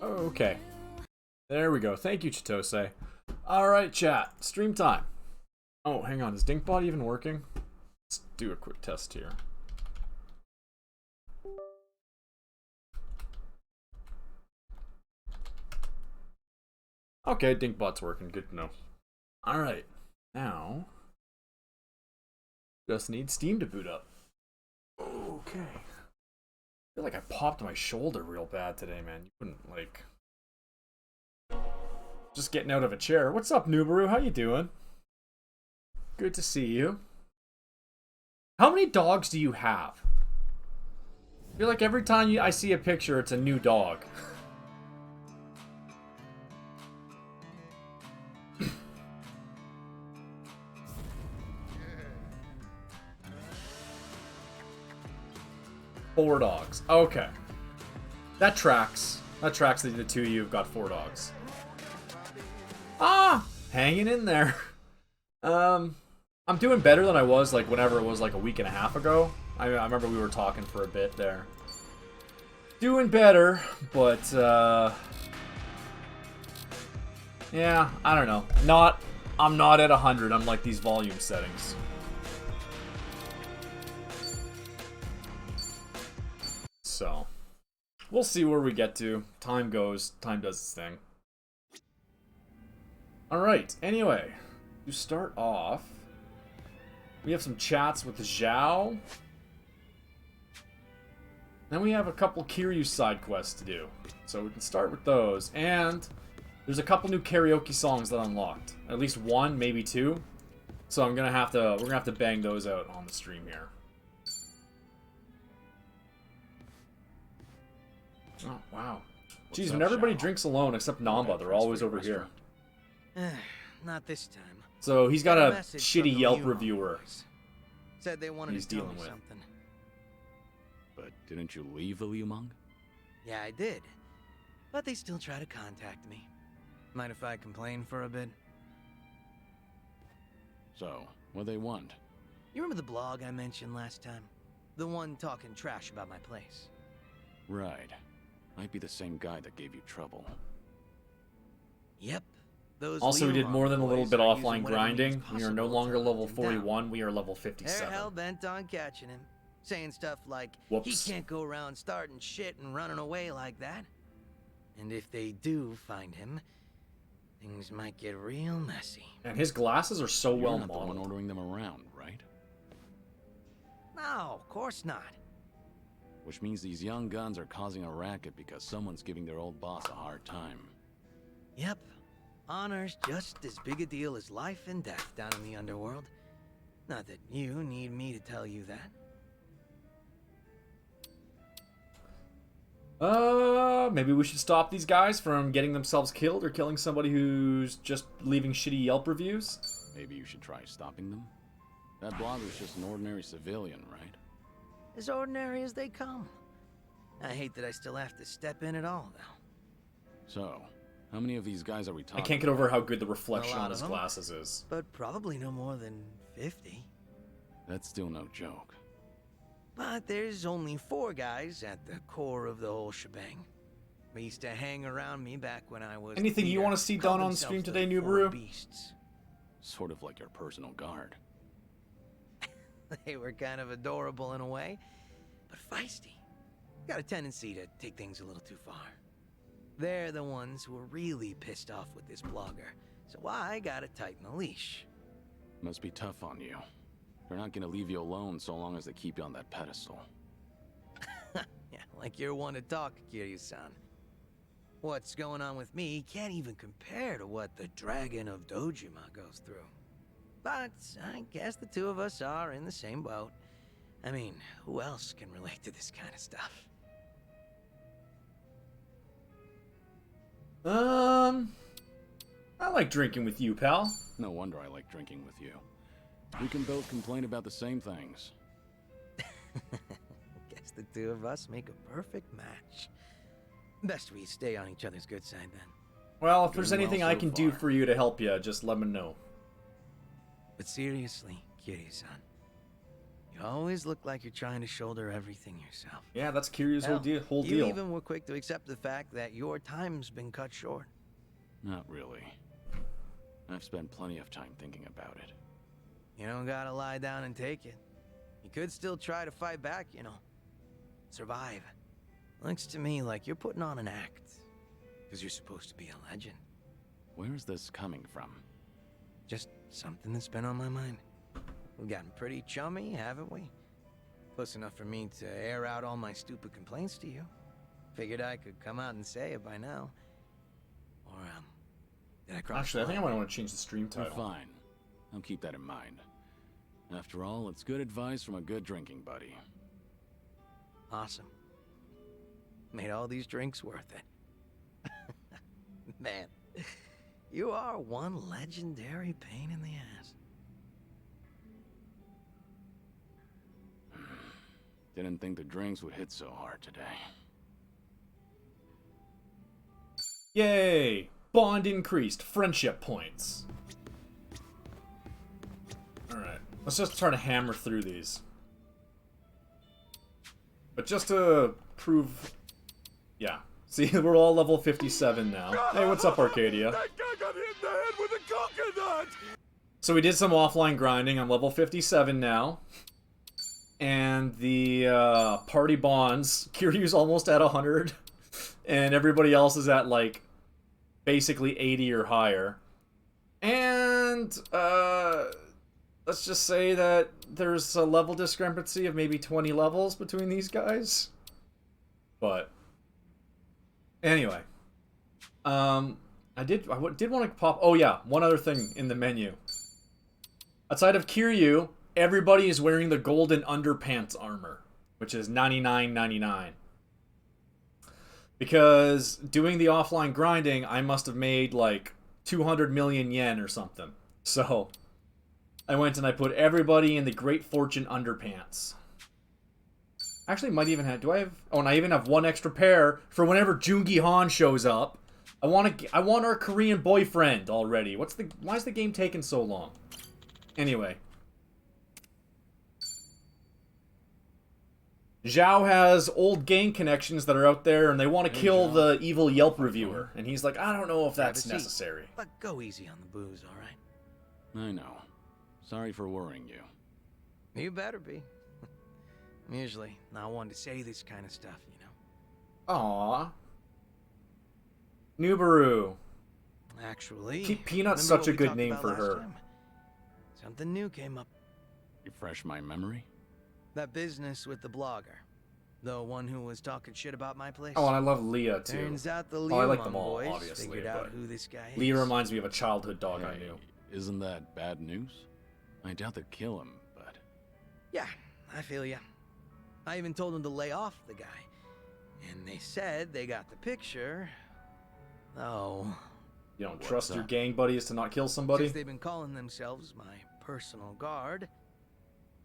Okay. There we go. Thank you, Chitose. Alright, chat. Stream time. Oh, hang on. Is Dinkbot even working? Let's do a quick test here. Okay, Dinkbot's working. Good to know. Alright. Now, just need Steam to boot up. Okay. I feel like I popped my shoulder real bad today, man. You wouldn't, like... Just getting out of a chair. What's up, Nubaru? How you doing? Good to see you. How many dogs do you have? I feel like every time I see a picture, it's a new dog. Four dogs. Okay. That tracks. That tracks that the two of you have got 4 dogs. Ah! Hanging in there. I'm doing better than I was, like, whenever it was, like, a week and a half ago. I remember we were talking for a bit there. Doing better, but, yeah, I don't know. I'm not at 100 on, like, these volume settings. So, we'll see where we get to. Time goes, time does its thing. Alright, anyway, to start off, we have some chats with Zhao. Then we have a couple Kiryu side quests to do. So we can start with those. And there's a couple new karaoke songs that unlocked. At least one, maybe 2. So we're gonna have to bang those out on the stream here. Oh, wow. Jeez, when everybody drinks alone except Namba, they're always over here. Not this time. So he's got a shitty Yelp reviewer Said they wanted he's to tell dealing me with. something. But didn't you leave Liumang? Yeah, I did. But they still try to contact me. Mind if I complain for a bit? So, what they want? You remember the blog I mentioned last time? The one talking trash about my place. Right. Might be the same guy that gave you trouble. Yep. Those Also, we did more than a little boys bit are offline using whatever grinding. means We are no possible longer to level hunt him down. 41, we are level They're 57. hell-bent on catching him. Saying stuff like, Whoops. he can't go around starting shit and running away like that. And if they do find him, things might get real messy. And his glasses are so You're well not the one modeled. ordering them around, right? No, of course not. Which means these young guns are causing a racket because someone's giving their old boss a hard time. Yep. Honor's just as big a deal as life and death down in the underworld. Not that you need me to tell you that. Maybe we should stop these guys from getting themselves killed or killing somebody who's just leaving shitty Yelp reviews. Maybe you should try stopping them? That blogger's just an ordinary civilian, right? As ordinary as they come. I hate that I still have to step in at all, though. So, how many of these guys are we I talking can't get over how good the reflection A lot on his of them. glasses is. But probably no more than 50. That's still no joke. But there's only 4 guys at the core of the whole shebang. They used to hang around me back when I was. Anything you here, want to see called done on stream themselves today, the Four Nubaru? Beasts. Sort of like your personal guard. They were kind of adorable in a way, but feisty. Got a tendency to take things a little too far. They're the ones who were really pissed off with this blogger, so I gotta tighten the leash. Must be tough on you. They're not gonna leave you alone so long as they keep you on that pedestal. Yeah, like you're one to talk, Kiryu-san. What's going on with me can't even compare to what the Dragon of Dojima goes through. But I guess the two of us are in the same boat. I mean, who else can relate to this kind of stuff? I like drinking with you, pal. No wonder I like drinking with you. We can both complain about the same things. Guess the two of us make a perfect match. Best we stay on each other's good side then. Well, if there's Doing well anything I so can do far. for you to help you, just let me know. But seriously, Kiryu-san, You always look like you're trying to shoulder everything yourself. Yeah, that's Kiryu's whole Hell, deal. You even were quick to accept the fact that your time's been cut short. Not really. I've spent plenty of time thinking about it. You don't gotta lie down and take it. You could still try to fight back, you know. Survive. Looks to me like you're putting on an act. Because you're supposed to be a legend. Where's this coming from? Just something that's been on my mind. We've gotten pretty chummy, haven't we? Close enough for me to air out all my stupid complaints to you. Figured I could come out and say it by now. Or, did I cross Actually, I think I might want to change the stream You're title. fine. I'll keep that in mind. After all, it's good advice from a good drinking buddy. Awesome. Made all these drinks worth it. Man, you are one legendary pain in the ass. Didn't think the drinks would hit so hard today. Yay! Bond increased. Friendship points. Alright. Let's just try to hammer through these. But just to prove... Yeah. See, we're all level 57 now. Hey, what's up, Arcadia? That guy got hit in the head with a coconut! So we did some offline grinding. I'm level 57 now. And the party bonds, Kiryu's almost at 100. And everybody else is at, like, basically 80 or higher. And, let's just say that there's a level discrepancy of maybe 20 levels between these guys. But, anyway. I did want to pop... Oh, yeah, one other thing in the menu. Outside of Kiryu, everybody is wearing the golden underpants armor, which is $99.99. Because doing the offline grinding, I must have made like 200 million yen or something. So I went and I put everybody in the Great Fortune underpants. Actually, might even have... Do I have... Oh, and I even have one extra pair for whenever Joongi Han shows up. I want our Korean boyfriend already. Why is the game taking so long? Anyway. Zhao has old gang connections that are out there, and they want to kill the evil Yelp reviewer. And he's like, I don't know if that's necessary. But go easy on the booze, alright? I know. Sorry for worrying you. You better be. I'm usually not one to say this kind of stuff, you know. Aww. Nubaru. Actually, Peanut's remember such what a we good talked name about for last her. time? Something new came up. Refresh my memory? That business with the blogger. The one who was talking shit about my place. Oh, and I love Leah, too. Turns out the I like Leomon them all, boys obviously, figured out but who this guy is. Leah reminds me of a childhood dog I Hey, knew. Isn't that bad news? I doubt they'd kill him, but... Yeah, I feel ya. I even told them to lay off the guy. And they said they got the picture. Oh. You don't What's trust your that? gang buddies to not kill somebody? Since they've been calling themselves my personal guard,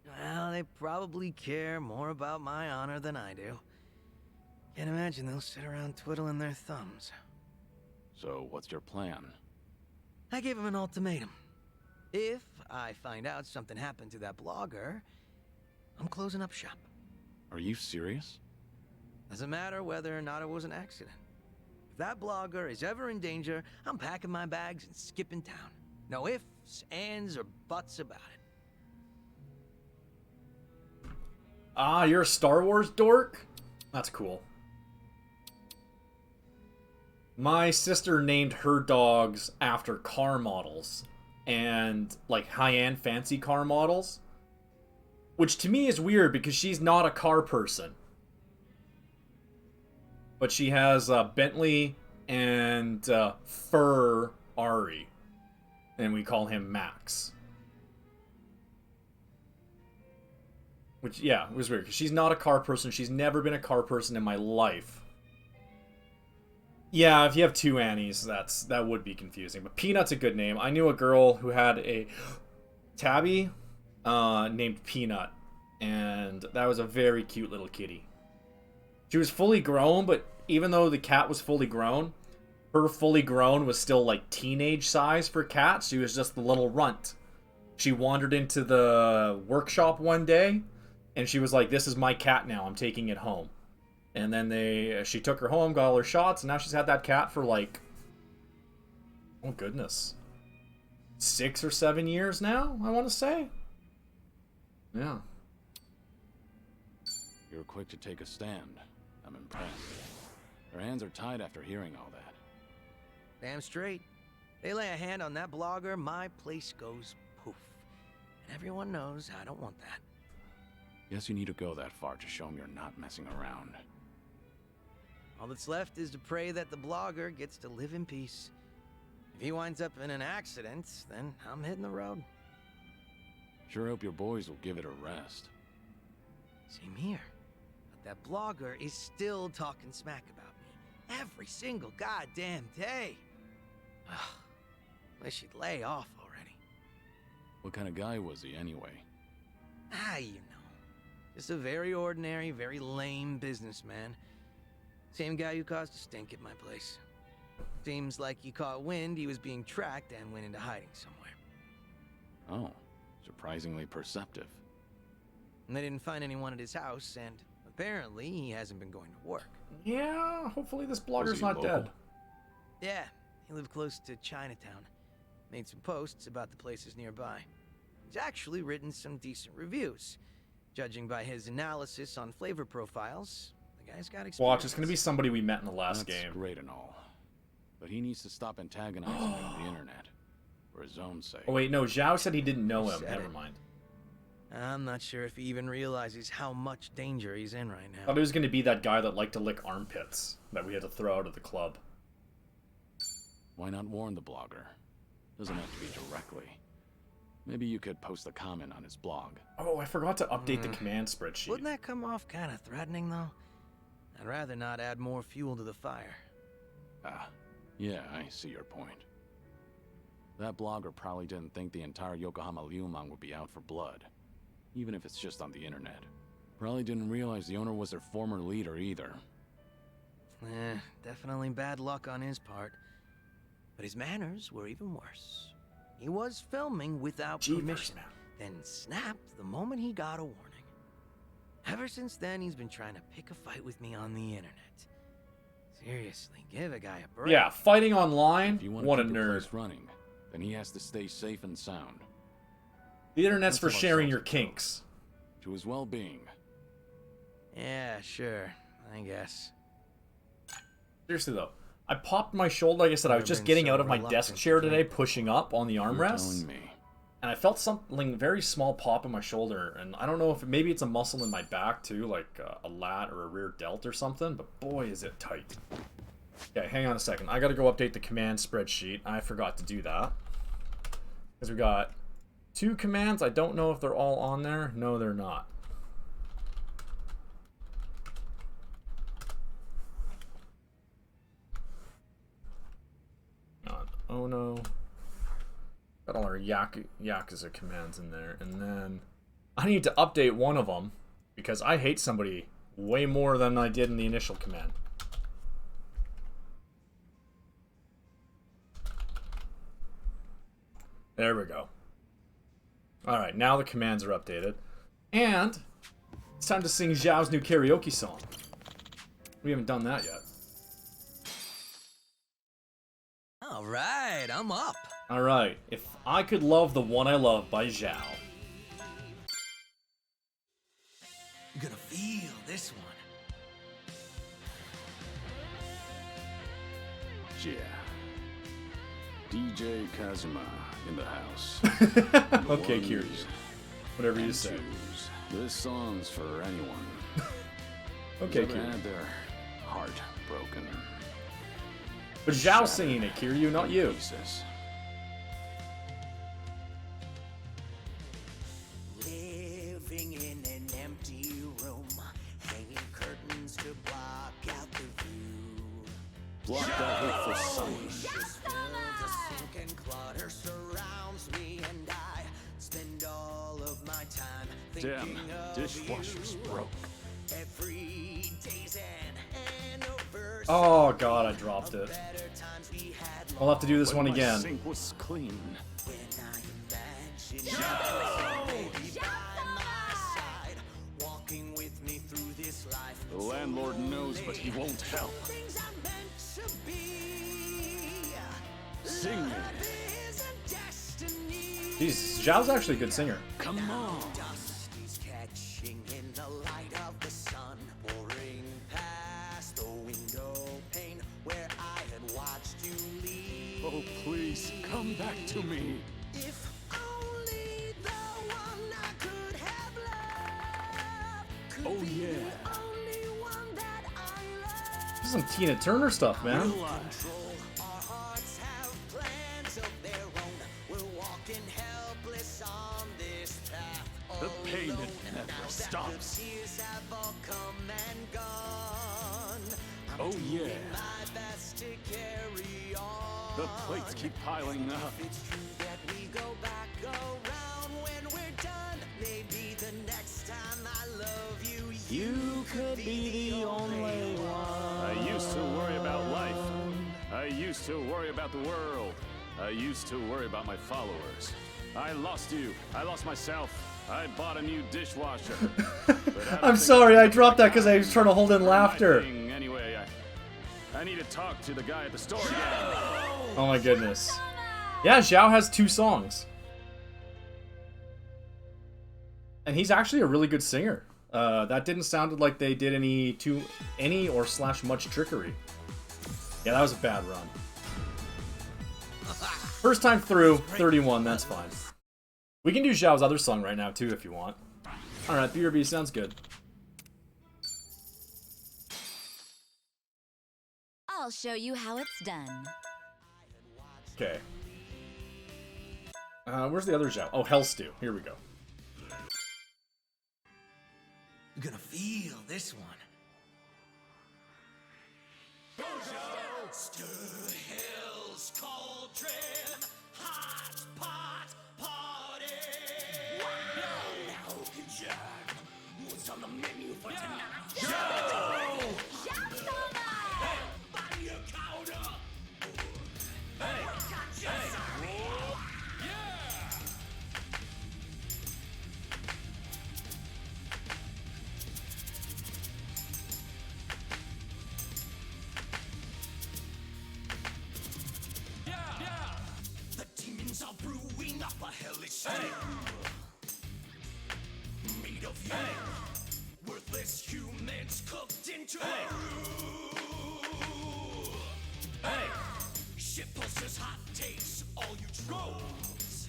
well, they probably care more about my honor than I do. Can't imagine they'll sit around twiddling their thumbs. So, what's your plan? I gave them an ultimatum. If I find out something happened to that blogger, I'm closing up shop. Are you serious? Doesn't matter whether or not it was an accident. If that blogger is ever in danger, I'm packing my bags and skipping town. No ifs, ands, or buts about it. Ah, you're a Star Wars dork? That's cool. My sister named her dogs after car models. And, like, high-end fancy car models. Which to me is weird because she's not a car person. But she has Bentley and Fur Ari. And we call him Max. Which, yeah, it was weird, because she's not a car person. She's never been a car person in my life. Yeah, if you have two Annies, that would be confusing. But Peanut's a good name. I knew a girl who had a tabby named Peanut. And that was a very cute little kitty. She was fully grown, but even though the cat was fully grown, her fully grown was still, like, teenage size for cats. She was just the little runt. She wandered into the workshop one day, And she was like, this is my cat now. I'm taking it home. And then she took her home, got all her shots, and now she's had that cat for like, oh goodness, 6 or 7 years now, I want to say. Yeah. You're quick to take a stand. I'm impressed. Her hands are tied after hearing all that. Damn straight. They lay a hand on that blogger, my place goes poof. And everyone knows I don't want that. Guess you need to go that far to show him you're not messing around. All that's left is to pray that the blogger gets to live in peace. If he winds up in an accident, then I'm hitting the road. Sure hope your boys will give it a rest. Same here. But that blogger is still talking smack about me. Every single goddamn day. Ugh. Wish he'd lay off already. What kind of guy was he anyway? You know. Just a very ordinary, very lame businessman. Same guy who caused a stink at my place. Seems like he caught wind he was being tracked and went into hiding somewhere. Oh, surprisingly perceptive. And they didn't find anyone at his house, and apparently he hasn't been going to work. Yeah, hopefully this Was blogger's he not local? dead. Yeah, he lived close to Chinatown. Made some posts about the places nearby. He's actually written some decent reviews. Judging by his analysis on flavor profiles, the guy's got experience. Watch, it's going to be somebody we met in the last That's game. great and all. But he needs to stop antagonizing me on the internet. For his own sake. Oh wait, no, Zhao said he didn't know He him. said Never it. mind. I'm not sure if he even realizes how much danger he's in right now. Thought it was going to be that guy that liked to lick armpits that we had to throw out of the club. Why not warn the blogger? Doesn't have to be directly. Maybe you could post a comment on his blog. Oh, I forgot to update the command spreadsheet. Wouldn't that come off kind of threatening, though? I'd rather not add more fuel to the fire. Ah, yeah, I see your point. That blogger probably didn't think the entire Yokohama Liumang would be out for blood. Even if it's just on the internet. Probably didn't realize the owner was their former leader either. Definitely bad luck on his part. But his manners were even worse. He was filming without Jeepers, permission, man. then snapped the moment he got a warning. Ever since then, he's been trying to pick a fight with me on the internet. Seriously, give a guy a break. Yeah, fighting online? If you want What to a keep your nerd. place running, then he has to stay safe and sound. The internet's for Let's tell sharing your ourselves a joke. kinks. To his well-being. Yeah, sure, I guess. Seriously though, I popped my shoulder, like I said, I was Never just been getting so out of my reluctant desk to chair today, drink. pushing up on the You're armrests, telling me. and I felt something very small pop in my shoulder, and I don't know if maybe it's a muscle in my back too, like a lat or a rear delt or something, but boy is it tight. Okay, hang on a second. I gotta go update the command spreadsheet. I forgot to do that. Because we got 2 commands. I don't know if they're all on there. No, they're not. Oh no. Got all our Yakuza commands in there. And then I need to update one of them because I hate somebody way more than I did in the initial command. There we go. Alright, now the commands are updated. And it's time to sing Zhao's new karaoke song. We haven't done that yet. All right, I'm up. Alright, If I Could Love the One I Love by Zhao. You're gonna feel this one. Yeah. DJ Kazuma in the house. Okay, Ones Kiryu. Whatever you and say. twos. This song's for anyone. Okay, who's ever Kiryu. had their heart broken. But Zhao's Shattered singing it, Kiryu, not in you. pieces. Living in an empty room, hanging curtains to block out the view. Block that hateful sun. The sink and clutter surrounds me, and I spend all of my time thinking Damn, of dishwasher's you. broke. Every day's an anniversary. Oh god, I dropped it. Better times we had I'll have to do this When one my again. sink was clean. when I imagine you, baby, by my side. landlord knows, but he won't help. Things are meant to be. Sing me. Is a destiny. Jeez, Zhao's actually a good singer. Come on. Dust is catching in the light of the sun, pouring past the window pane where I had watched you leave. Oh, please, come back to me. If only the one I could have loved could Oh, be yeah. the only one that I love. This is some Tina Turner stuff, man. Real life. Our hearts have plans of their own. We're walking helpless on this path. The pain alone. it never Now that stops. the tears have all come and gone, I'm Oh, doing yeah. my best to carry on. The plates keep piling up. If it's true that we go back around when we're done, maybe the next time I love you, you could be the only one. I used to worry about life. I used to worry about the world. I used to worry about my followers. I lost you. I lost myself. I bought a new dishwasher. I'm sorry, I dropped that because I was trying to hold in laughter. Anyway, I need to talk to the guy at the store again. Oh my goodness. Yeah, Zhao has 2 songs. And he's actually a really good singer. That didn't sound like they did any or slash much trickery. Yeah, that was a bad run. First time through, 31, that's fine. We can do Zhao's other song right now too if you want. Alright, BRB sounds good. I'll show you how it's done. Okay. Where's the other Zhao? Oh, Hell Stew. Here we go. You're gonna feel this one. Stir Hill's cauldron, hot pot party. Now, Jack, what's on the menu for tonight? Joe! Body your counter. The demons are brewing up a hellish stew. Meat of you, worthless humans cooked into a roux. Shit posters, hot takes, all you trolls.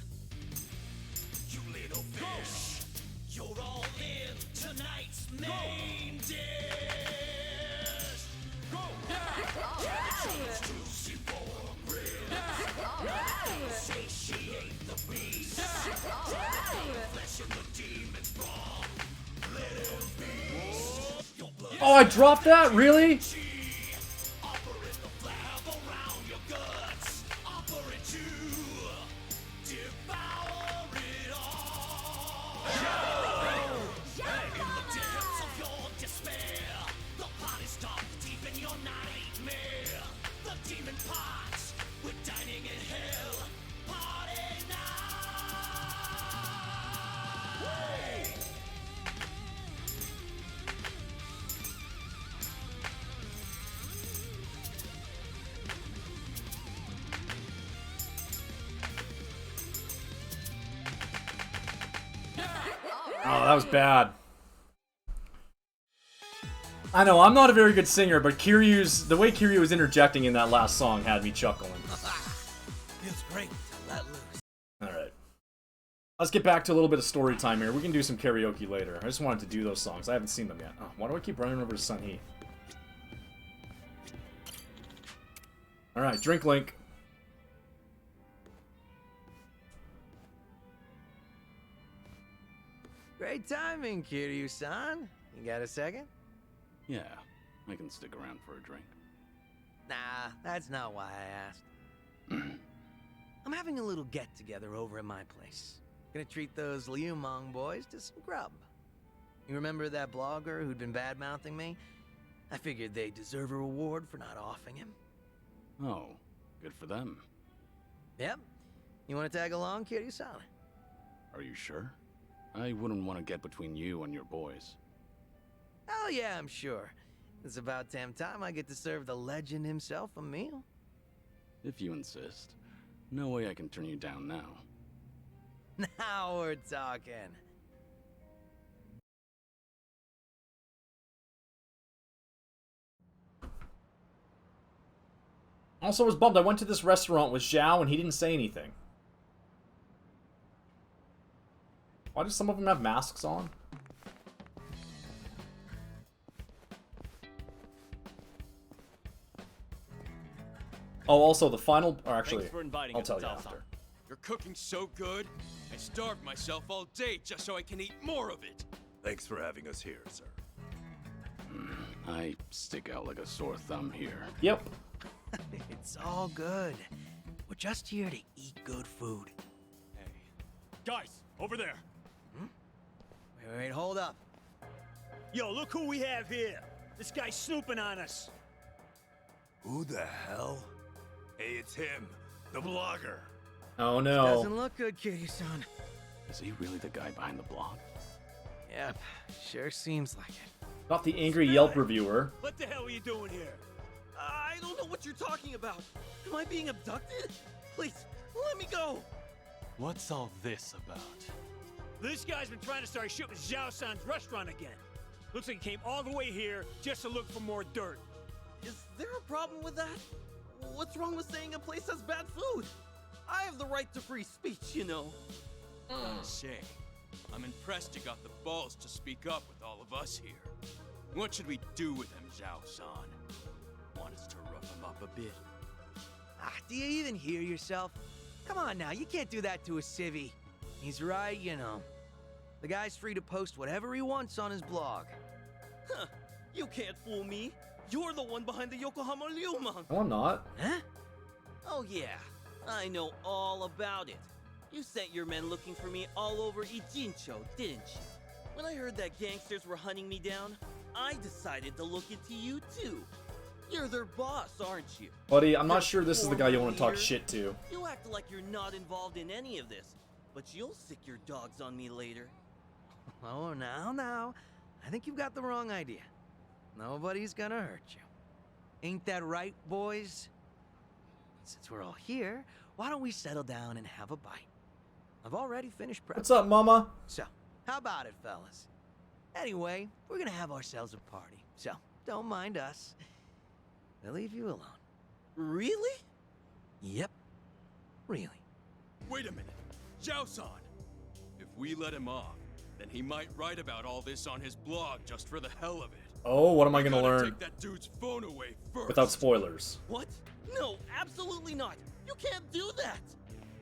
You little fish, you're all in tonight's main dish. Go! Juicy pork ribs. Satiate the beast. Flesh in the demon's brawn. Let him feast. Your blood Oh, I dropped that? Really? Operate the flab around your guts. Operate to devour it all. In the depths of your despair, the pot is dark deep in your nightmare. The demon pots, we're dining in hell. Party now. Oh, that was bad. I know, I'm not a very good singer, but the way Kiryu was interjecting in that last song had me chuckling. Feels great to let loose. Alright. Let's get back to a little bit of story time here. We can do some karaoke later. I just wanted to do those songs. I haven't seen them yet. Oh, why do I keep running over to Sun He? Alright, drink link. Great timing, Kiryu-san. You got a second? Yeah, I can stick around for a drink. Nah, that's not why I asked. I'm having a little get-together over at my place. Gonna treat those Liu Mong boys to some grub. You remember that blogger who'd been bad-mouthing me? I figured they deserve a reward for not offing him. Oh, good for them. Yep. You wanna tag along, Kiryu-san? Are you sure? I wouldn't want to get between you and your boys. Oh yeah, I'm sure. It's about damn time I get to serve the legend himself a meal. If you insist. No way I can turn you down now. Now we're talking. Also, I was bummed. I went to this restaurant with Zhao and he didn't say anything. Why do some of them have masks on? Oh, also, the final... Or actually, Thanks for inviting I'll us, tell you Zhao-san. after. You're cooking so good, I starved myself all day just so I can eat more of it. Thanks for having us here, sir. I stick out like a sore thumb here. Yep. It's all good. We're just here to eat good food. Hey. Guys, over there. Wait, hold up. Yo, look who we have here. This guy's snooping on us. Who the hell? Hey, it's him, the blogger. Oh, no. Doesn't look good, Kiryu-san. Is he really the guy behind the blog? Yep, sure seems like it. Not the angry Yelp reviewer. What the hell are you doing here? I don't know what you're talking about. Am I being abducted? Please, let me go. What's all this about? This guy's been trying to start shit with Zhao-san's restaurant again. Looks like he came all the way here just to look for more dirt. Is there a problem with that? What's wrong with saying a place has bad food? I have the right to free speech, you know. Gotta say, I'm impressed you got the balls to speak up with all of us here. What should we do with him, Zhao-san? Want us to rough him up a bit? Do you even hear yourself? Come on now, you can't do that to a civvy. He's right, you know. The guy's free to post whatever he wants on his blog. Huh, you can't fool me. You're the one behind the Yokohama Ryumon. No, I'm not. Huh? Oh yeah, I know all about it. You sent your men looking for me all over Ijincho, didn't you? When I heard that gangsters were hunting me down, I decided to look into you too. You're their boss, aren't you? Buddy, I'm not sure this is the guy you want to talk Leader. shit to. You act like you're not involved in any of this, but you'll sick your dogs on me later. Oh, now. I think you've got the wrong idea. Nobody's gonna hurt you. Ain't that right, boys? Since we're all here, why don't we settle down and have a bite? I've already finished prepping. What's up, mama? So, how about it, fellas? Anyway, we're gonna have ourselves a party, so don't mind us. We'll leave you alone. Really? Yep. Really. Wait a minute, Zhao-san. If we let him off, then he might write about all this on his blog just for the hell of it. Oh, what am I gonna Gotta learn? Take that dude's phone away first. Without spoilers. What? No, absolutely not. You can't do that.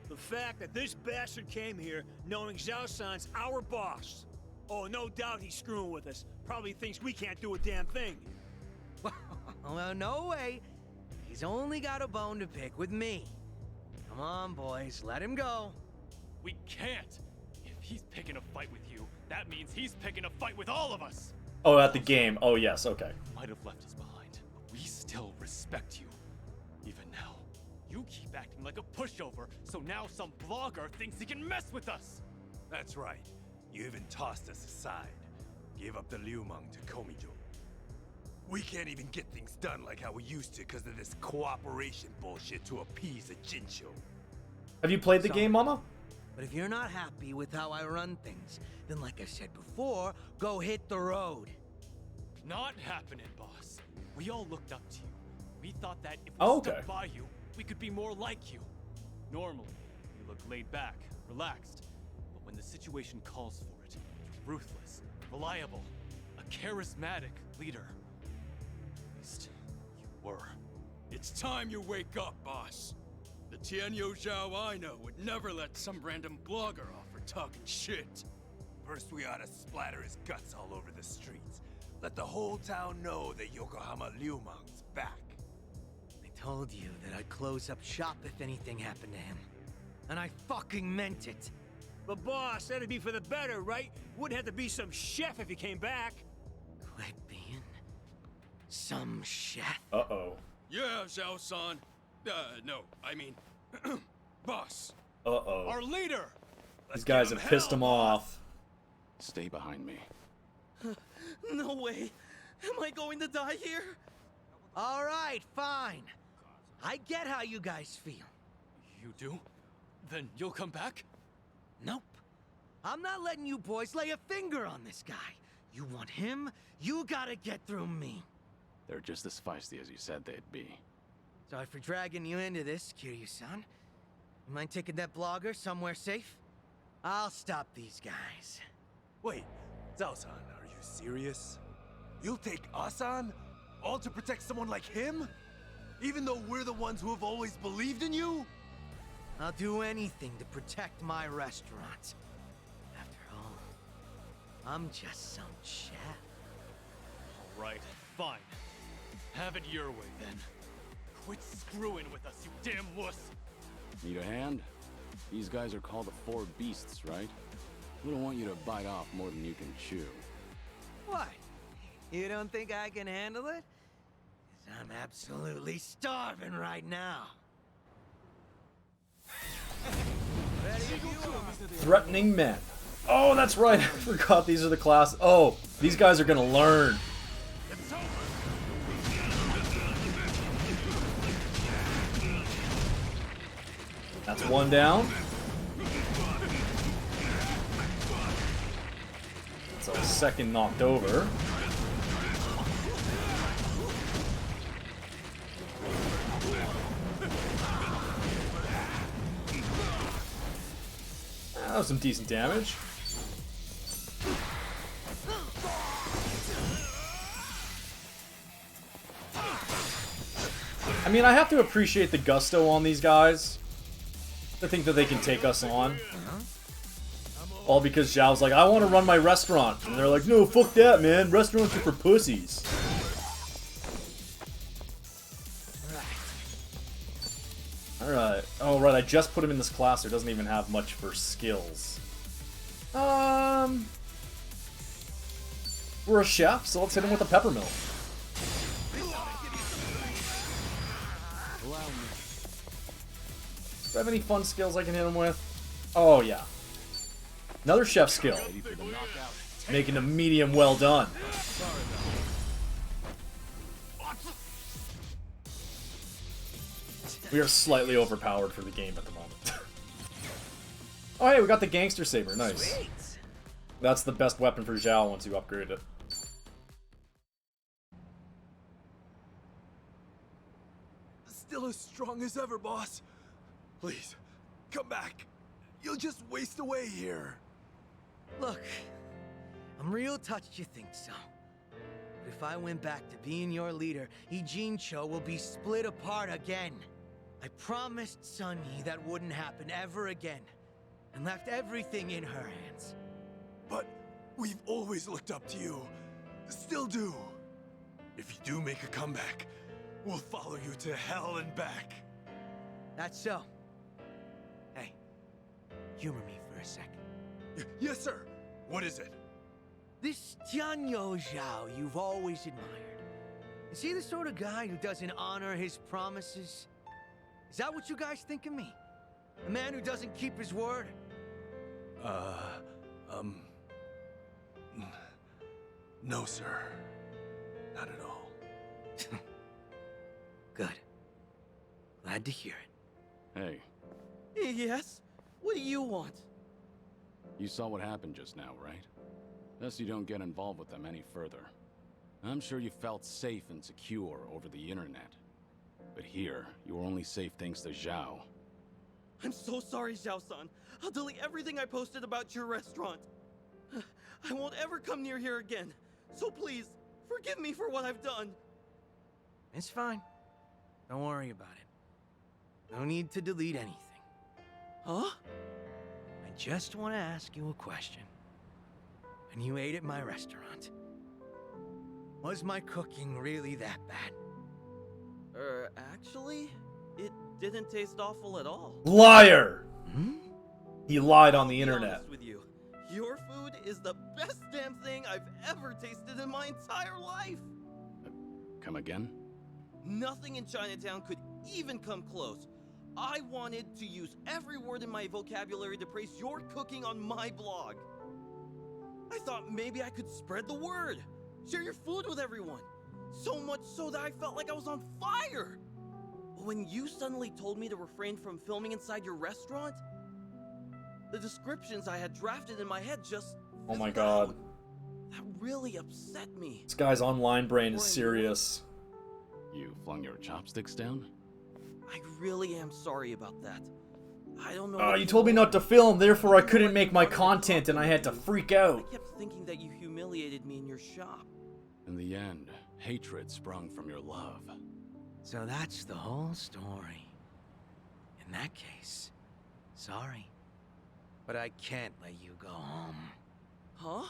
The fact that this bastard came here knowing Zhao-san's our boss. Oh, no doubt he's screwing with us. Probably thinks we can't do a damn thing. Well, no way. He's only got a bone to pick with me. Come on, boys, let him go. We can't. If he's picking a fight with you, that means he's picking a fight with all of us. Oh, at the game. Oh, yes, okay. Might have left us behind, but we still respect you. Even now, you keep acting like a pushover, so now some blogger thinks he can mess with us. That's right. You even tossed us aside. Gave up the Liumang to Komijo. We can't even get things done like how we used to because of this cooperation bullshit to appease a Jinsho. Have you played the Sorry. game, mama? But if you're not happy with how I run things, then like I said before, go hit the road. Not happening, boss. We all looked up to you. We thought that if we Oh, stuck okay. by you, we could be more like you. Normally, you look laid back, relaxed. But when the situation calls for it, you're ruthless, reliable, a charismatic leader. At least, you were. It's time you wake up, boss. The Tianyo Zhao I know would never let some random blogger off for talking shit. First, we ought to splatter his guts all over the streets. Let the whole town know that Yokohama Liumang's back. I told you that I'd close up shop if anything happened to him. And I fucking meant it. But boss, that'd be for the better, right? Wouldn't have to be some chef if he came back. Quit being some chef. Uh-oh. Yeah, Zhao-san. No, I mean, boss. Uh-oh. Our leader! These guys have pissed him off. Stay behind me. No way. Am I going to die here? All right, fine. I get how you guys feel. You do? Then you'll come back? Nope. I'm not letting you boys lay a finger on this guy. You want him, you gotta get through me. They're just as feisty as you said they'd be. Sorry for dragging you into this, Kiryu-san. You mind taking that blogger somewhere safe? I'll stop these guys. Wait, Zhao-san, are you serious? You'll take us on? All to protect someone like him? Even though we're the ones who have always believed in you? I'll do anything to protect my restaurant. After all, I'm just some chef. All right, fine. Have it your way then. Quit screwing with us, you damn wuss! Need a hand? These guys are called the Four Beasts, right? We don't want you to bite off more than you can chew. What? You don't think I can handle it? 'Cause I'm absolutely starving right now. Threatening men. Oh, that's right. I forgot these are the class. Oh, these guys are gonna learn. That's one down. That's a second knocked over. That was some decent damage. I mean, I have to appreciate the gusto on these guys. I think that they can take us on. All because Zhao's like, I want to run my restaurant. And they're like, no, fuck that, man. Restaurants are for pussies. Alright. Oh, right, I just put him in this class. It doesn't even have much for skills. We're a chef, so let's hit him with a pepper mill. Do I have any fun skills I can hit him with? Oh, yeah. Another chef skill. Making a medium well done. We are slightly overpowered for the game at the moment. Oh, hey, we got the gangster saber. Nice. That's the best weapon for Zhao once you upgrade it. Still as strong as ever, boss. Please, come back. You'll just waste away here. Look, I'm real touched you think so. But if I went back to being your leader, Ijincho will be split apart again. I promised Sunny that wouldn't happen ever again, and left everything in her hands. But we've always looked up to you. Still do. If you do make a comeback, we'll follow you to hell and back. That's so. Hey, humor me for a sec. Yes, sir. What is it? This Tianyo Zhao you've always admired. Is he the sort of guy who doesn't honor his promises? Is that what you guys think of me? A man who doesn't keep his word? No, sir. Not at all. Good. Glad to hear it. Hey, Yes? What do you want? you saw what happened just now, right? Thus you don't get involved with them any further. I'm sure you felt safe and secure over the internet. But here, you are only safe thanks to Zhao. I'm so sorry, Zhao-san. I'll delete everything I posted about your restaurant. I won't ever come near here again. So please, forgive me for what I've done. It's fine. Don't worry about it. No need to delete anything. Huh? I just want to ask you a question. When you ate at my restaurant, was my cooking really that bad? Actually, it didn't taste awful at all. Liar! Hmm? He lied on I'll the be internet. honest with you. Your food is the best damn thing I've ever tasted in my entire life. Come again? Nothing in Chinatown could even come close. I wanted to use every word in my vocabulary to praise your cooking on my blog. I thought maybe I could spread the word. share your food with everyone. So much so that I felt like I was on fire. But when you suddenly told me to refrain from filming inside your restaurant, the descriptions I had drafted in my head just Oh my fizzled god. out. That really upset me. This guy's online brain is serious. You flung your chopsticks down? I really am sorry about that. I don't know. Oh, what you to told me do. not to film, therefore I You know couldn't what make you my wanted to talk content and I had to me. freak I out. kept thinking that you humiliated me in your shop. In the end, hatred sprung from your love. So that's the whole story. In that case, sorry. But I can't let you go home. Huh?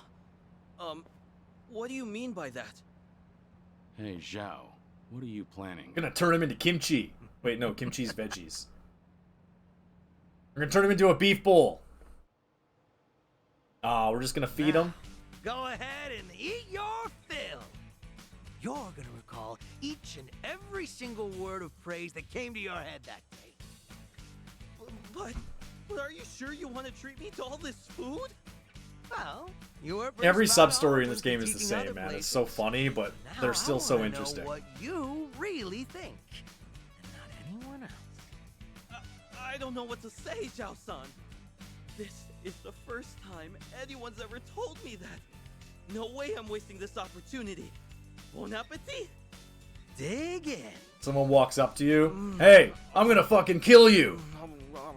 What do you mean by that? Hey, Zhao, what are you planning? I'm gonna turn him into kimchi. Wait, no, kimchi's veggies. We're gonna turn him into a beef bowl. Ah, we're just gonna feed him. Go ahead and eat your fill. You're gonna recall each and every single word of praise that came to your head that day. But are you sure you want to treat me to all this food? Well, you were pretty Every spot sub-story on in this with game is the critiquing other same, man. It's places. so funny, but Now they're still so I wanna interesting. know what you really think, and not anyone else. I don't know what to say, Zhao-san. This is the first time anyone's ever told me that. No way I'm wasting this opportunity. Bon appetit! Dig in. Someone walks up to you. Hey, I'm gonna fucking kill you.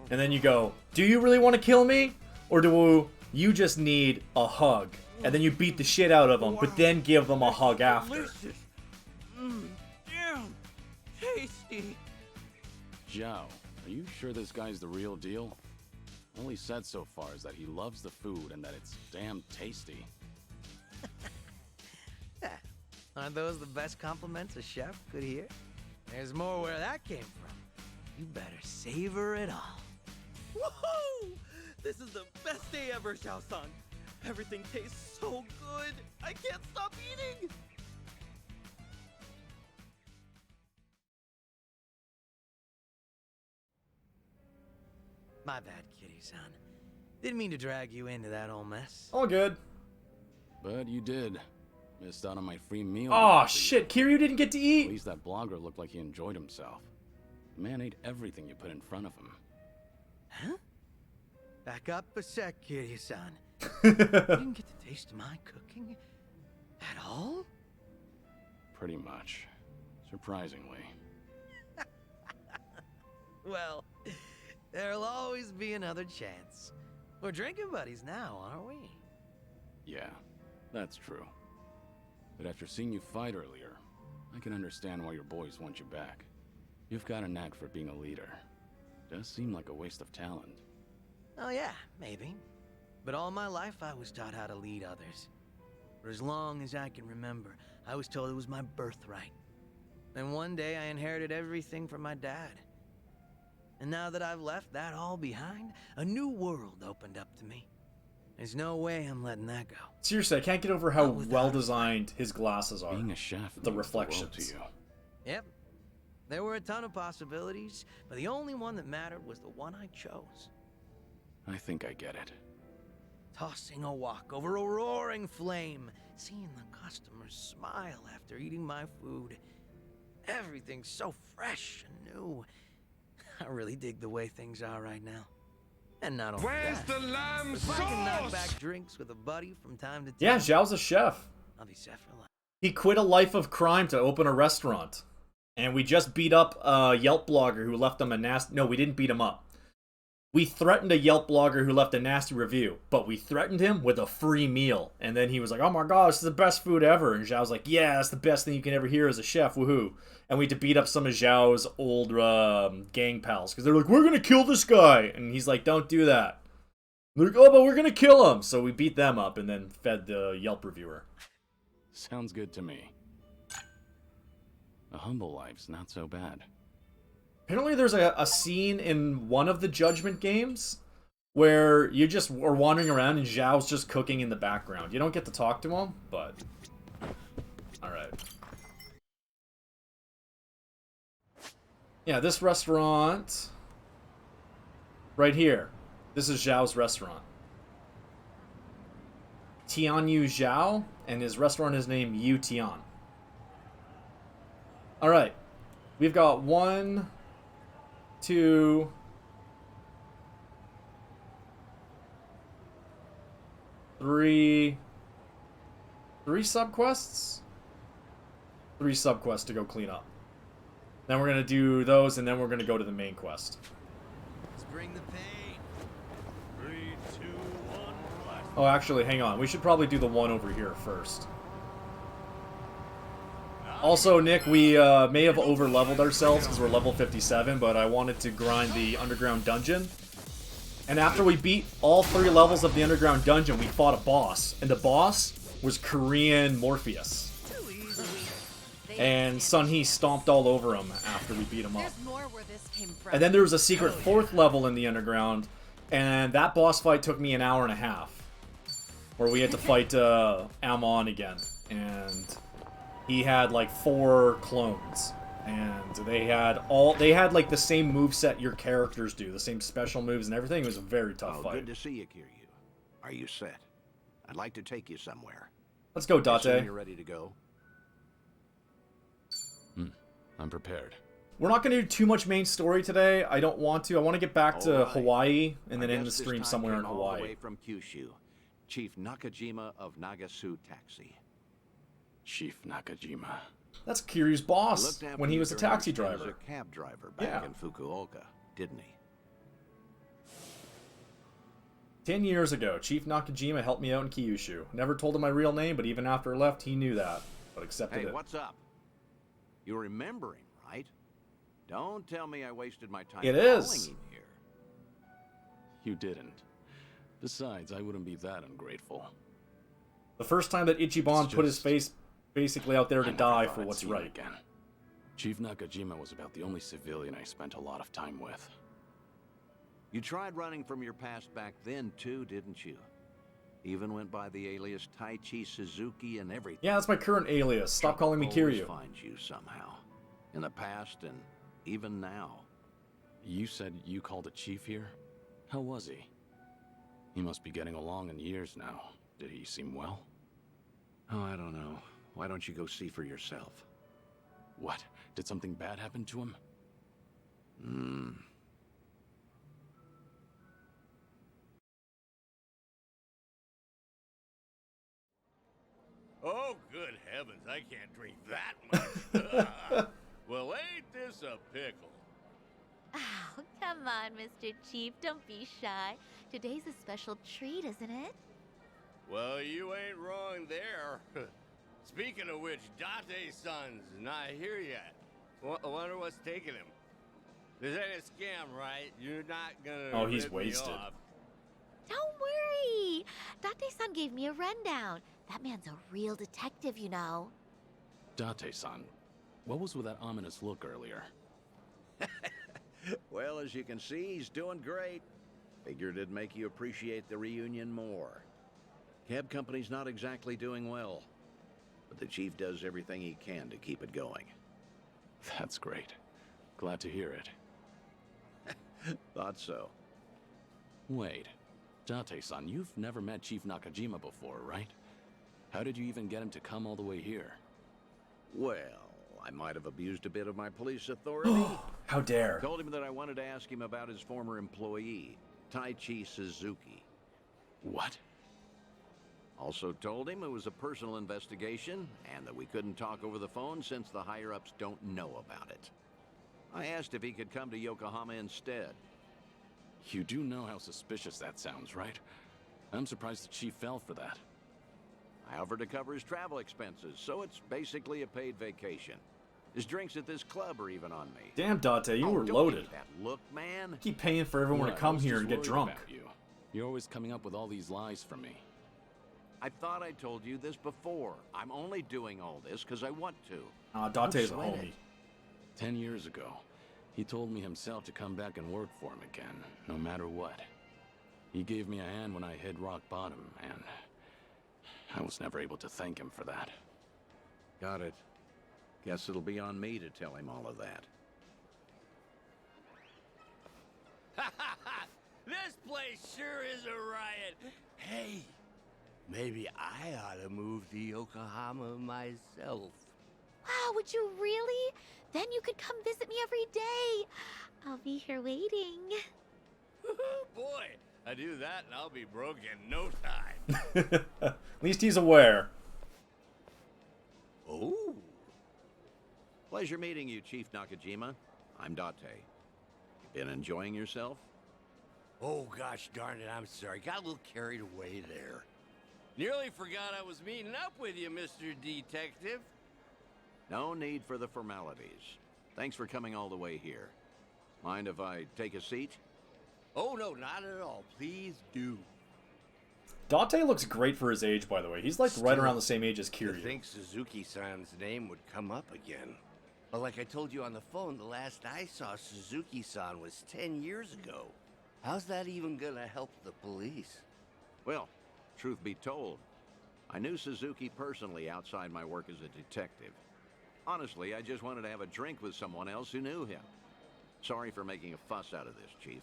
And then you go, do you really want to kill me? Or do you just need a hug? And then you beat the shit out of them, but then give them a hug after. Delicious. Damn. Tasty. Zhao, are you sure this guy's the real deal? All he said so far is that he loves the food and that it's damn tasty. Aren't those the best compliments a chef could hear? There's more where that came from. You better savor it all. Woohoo! This is the best day ever, Zhao-san. Everything tastes so good. I can't stop eating. My bad, kitty-san. Didn't mean to drag you into that whole mess. All good. But you did. Missed out on my free meal. Aw, because of you. shit, Kiryu didn't get to At eat. least that blogger looked like he enjoyed himself. The man ate everything you put in front of him. Huh? Back up a sec, kitty-san. You didn't get to taste my cooking at all? Pretty much. Surprisingly. Well, there'll always be another chance. We're drinking buddies now, aren't we? Yeah, that's true. But after seeing you fight earlier, I can understand why your boys want you back. You've got a knack for being a leader. Does seem like a waste of talent. Oh yeah, maybe. But all my life I was taught how to lead others. For as long as I can remember, I was told it was my birthright. And one day I inherited everything from my dad. And now that I've left that all behind, a new world opened up to me. There's no way I'm letting that go. Seriously, I can't get over how Not without well designed his glasses are. Being a chef The means the world reflections. to you. Yep. There were a ton of possibilities, but the only one that mattered was the one I chose. I think I get it. Tossing a wok over a roaring flame, seeing the customers smile after eating my food. Everything's so fresh and new. I really dig the way things are right now. And not only that, the lamb if I can knock back drinks with a buddy from time to time, Yeah, Zhao's a chef. I'll be set for life. He quit a life of crime to open a restaurant. And we just beat up a Yelp blogger who left him a nasty... No, we didn't beat him up. We threatened a Yelp blogger who left a nasty review, but we threatened him with a free meal. And then he was like, oh my god, this is the best food ever. And Zhao's like, yeah, that's the best thing you can ever hear as a chef, woohoo. And we had to beat up some of Zhao's old gang pals, because they're like, we're going to kill this guy. And he's like, don't do that. They're like, oh, but we're going to kill him. So we beat them up and then fed the Yelp reviewer. Sounds good to me. A humble life's not so bad. Apparently there's a scene in one of the Judgment games where you just are wandering around and Zhao's just cooking in the background. You don't get to talk to him, but... Alright. Yeah, this restaurant... Right here. This is Zhao's restaurant. Tianyu Zhao, and his restaurant is named Yu Tian. Alright. We've got 1, 2... 3 subquests? 3 subquests to go clean up. Then we're going to do those, and then we're going to go to the main quest. Let's bring the pain. 3, 2, 1, blast. Oh, actually, hang on. We should probably do the one over here first. Also, Nick, we may have over-leveled ourselves because we're level 57, but I wanted to grind the underground dungeon. And after we beat all 3 levels of the underground dungeon, we fought a boss. And the boss was Korean Morpheus. And Sun-Hee stomped all over him after we beat him up. And then there was a secret 4th level in the underground, and that boss fight took me an hour and a half. Where we had to fight Amon again. And he had like 4 clones. And they had like the same moveset your characters do, the same special moves and everything. It was a very tough fight. Good to see you, Kiryu. Are you set? I'd like to take you somewhere. Let's go, Date. You're ready to go. I'm prepared. We're not going to do too much main story today. I don't want to. I want to get back to Alright. Hawaii and then I end the guess this stream time somewhere in came all the way Hawaii. from Kyushu, Chief Nakajima of Nagasu Taxi. Chief Nakajima. That's Kiryu's He boss looked after when he you was a during taxi your stint driver. As a cab driver back Yeah. in Fukuoka, didn't he? 10 years ago, Chief Nakajima helped me out in Kyushu. Never told him my real name, but even after I left, he knew that. But accepted Hey, it. what's up? You're remembering, right? Don't tell me I wasted my time It calling is. him here. You didn't. Besides, I wouldn't be that ungrateful. The first time that Ichiban It's put his just- face basically out there I to never die thought for I'd what's see him right. again. Chief Nakajima was about the only civilian I spent a lot of time with. You tried running from your past back then, too, didn't you? Even went by the alias Taichi Suzuki and everything. Yeah, that's my current alias. Stop calling me Always Kiryu. finds you somehow. In the past and even now. You said you called a chief here? How was he? He must be getting along in years now. Did he seem well? Oh, I don't know. Why don't you go see for yourself? What? Did something bad happen to him? Oh, good heavens, I can't drink that much. Well, ain't this a pickle? Oh, come on, Mr. Chief. Don't be shy. Today's a special treat, isn't it? Well, you ain't wrong there. Speaking of which, Date-san's not here yet. I wonder what's taking him. This ain't a scam, right? You're not gonna Oh, he's rip me wasted. off. Don't worry. Date-san gave me a rundown. That man's a real detective, you know. Date-san, what was with that ominous look earlier? Well, as you can see, he's doing great. Figured it'd make you appreciate the reunion more. Cab company's not exactly doing well, but the chief does everything he can to keep it going. That's great. Glad to hear it. Thought so. Wait, Date-san, you've never met Chief Nakajima before, right? How did you even get him to come all the way here? Well, I might have abused a bit of my police authority. How dare. Told him that I wanted to ask him about his former employee, Taichi Suzuki. What? Also told him it was a personal investigation and that we couldn't talk over the phone since the higher-ups don't know about it. I asked if he could come to Yokohama instead. You do know how suspicious that sounds, right? I'm surprised the chief fell for that. I offered to cover his travel expenses, so it's basically a paid vacation. His drinks at this club are even on me. Damn, Date, you Oh, were don't loaded. give that look, man. Keep paying for everyone to What? I come was here just and get worried drunk. about you. You're always coming up with all these lies for me. I thought I told you this before. I'm only doing all this because I want to. Dante's a Don't sweat homie. it. 10 years ago, he told me himself to come back and work for him again, no matter what. He gave me a hand when I hit rock bottom, and I was never able to thank him for that. Got it. Guess it'll be on me to tell him all of that. This place sure is a riot. Hey, Maybe I ought to move to Yokohama myself. Wow, would you really? Then you could come visit me every day. I'll be here waiting. Boy, I do that and I'll be broke in no time. At least he's aware. Oh. Pleasure meeting you, Chief Nakajima. I'm Date. Been enjoying yourself? Oh, gosh darn it, I'm sorry. Got a little carried away there. Nearly forgot I was meeting up with you, Mr. Detective. No need for the formalities. Thanks for coming all the way here. Mind if I take a seat? Oh, no, not at all. Please do. Date looks great for his age, by the way. He's like right around the same age as I Kiryu. think Suzuki-san's name would come up again. But like I told you on the phone, the last I saw Suzuki-san was 10 years ago. How's that even gonna help the police? Well, truth be told, I knew Suzuki personally outside my work as a detective. Honestly, I just wanted to have a drink with someone else who knew him. Sorry for making a fuss out of this, Chief.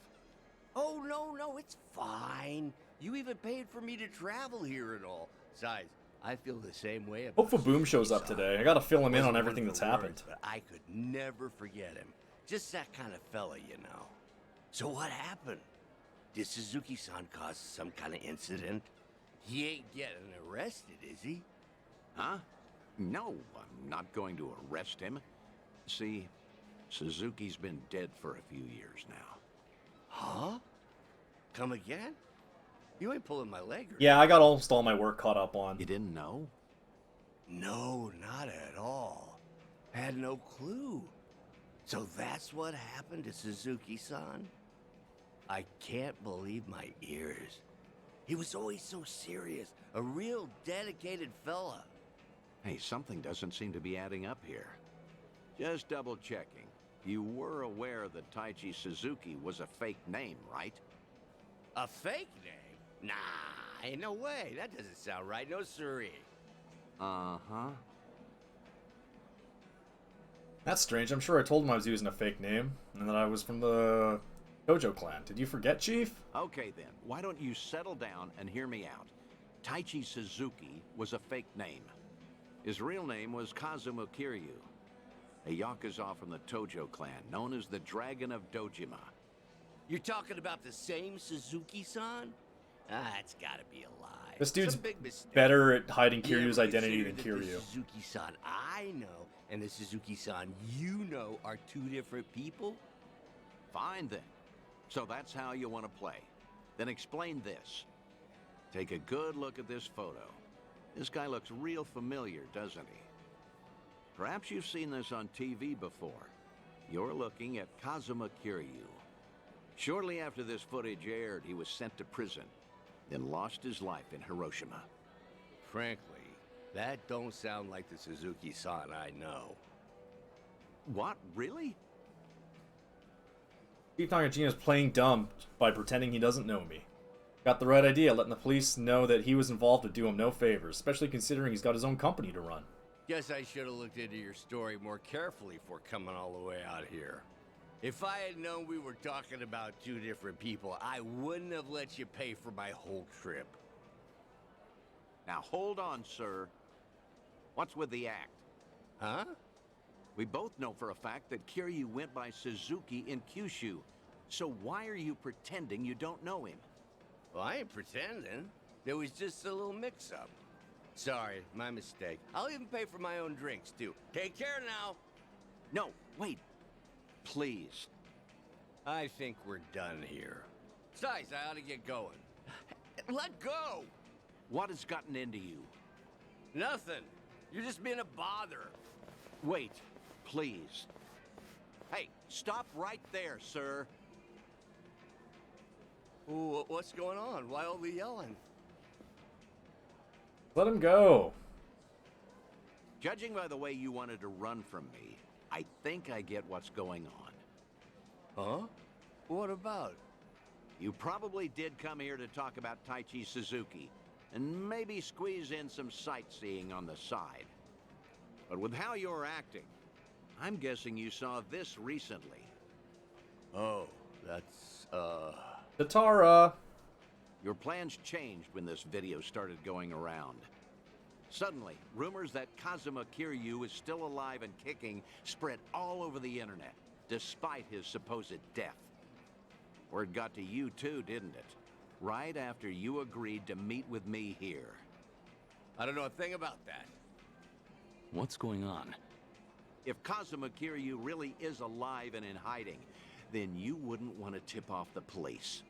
Oh, no, it's fine. You even paid for me to travel here and all. Besides, I feel the same way about Hope Boom shows up Suzuki-san. today. I gotta fill him in on Wasn't everything one that's for happened. words, but I could never forget him. Just that kind of fella, you know. So what happened? Did Suzuki-san cause some kind of incident? He ain't getting arrested, is he? Huh? No, I'm not going to arrest him. See, Suzuki's been dead for a few years now. Huh? Come again? You ain't pulling my leg, or Yeah, I got almost all my work caught up on. You didn't know? No, not at all. Had no clue. So that's what happened to Suzuki-san? I can't believe my ears. He was always so serious, a real dedicated fella. Hey, something doesn't seem to be adding up here. Just double checking. You were aware that Taichi Suzuki was a fake name, right? A fake name? Nah, ain't no way. That doesn't sound right. No siree. Uh-huh. That's strange. I'm sure I told him I was using a fake name, and that I was from the Tojo clan. Did you forget, Chief? Okay then, why don't you settle down and hear me out? Taichi Suzuki was a fake name. His real name was Kazuma Kiryu, a Yakuza from the Tojo clan, known as the Dragon of Dojima. You're talking about the same Suzuki-san? Ah, it's gotta be a lie. This dude's Some big mistake. better at hiding You Kiryu's ever identity than consider that Kiryu. The Suzuki-san I know and the Suzuki-san you know are two different people? Fine then. So that's how you want to play. Then explain this. Take a good look at this photo. This guy looks real familiar, doesn't he? Perhaps you've seen this on TV before. You're looking at Kazuma Kiryu. Shortly after this footage aired, he was sent to prison, then lost his life in Hiroshima. Frankly, that don't sound like the Suzuki-san I know. What? Really? Chief Nakajima is playing dumb by pretending he doesn't know me. Got the right idea. Letting the police know that he was involved would do him no favors, especially considering he's got his own company to run. Guess I should have looked into your story more carefully before coming all the way out here. If I had known we were talking about two different people, I wouldn't have let you pay for my whole trip. Now hold on, sir. What's with the act? Huh? We both know for a fact that Kiryu went by Suzuki in Kyushu. So why are you pretending you don't know him? Well, I ain't pretending. There was just a little mix-up. Sorry, my mistake. I'll even pay for my own drinks, too. Take care now. No, wait. Please. I think we're done here. Besides, I ought to get going. Let go! What has gotten into you? Nothing. You're just being a bother. Wait, please. Hey, stop right there, sir. Ooh, what's going on? Why all the yelling? Let him go. Judging by the way you wanted to run from me, I think I get what's going on. Huh? What about? You probably did come here to talk about Taichi Suzuki, and maybe squeeze in some sightseeing on the side. But with how you're acting, I'm guessing you saw this recently. Oh, that's, Tatara. Your plans changed when this video started going around. Suddenly, rumors that Kazuma Kiryu is still alive and kicking spread all over the internet, despite his supposed death. Word got to you too, didn't it? Right after you agreed to meet with me here. I don't know a thing about that. What's going on? If Kazuma Kiryu really is alive and in hiding, then you wouldn't want to tip off the police.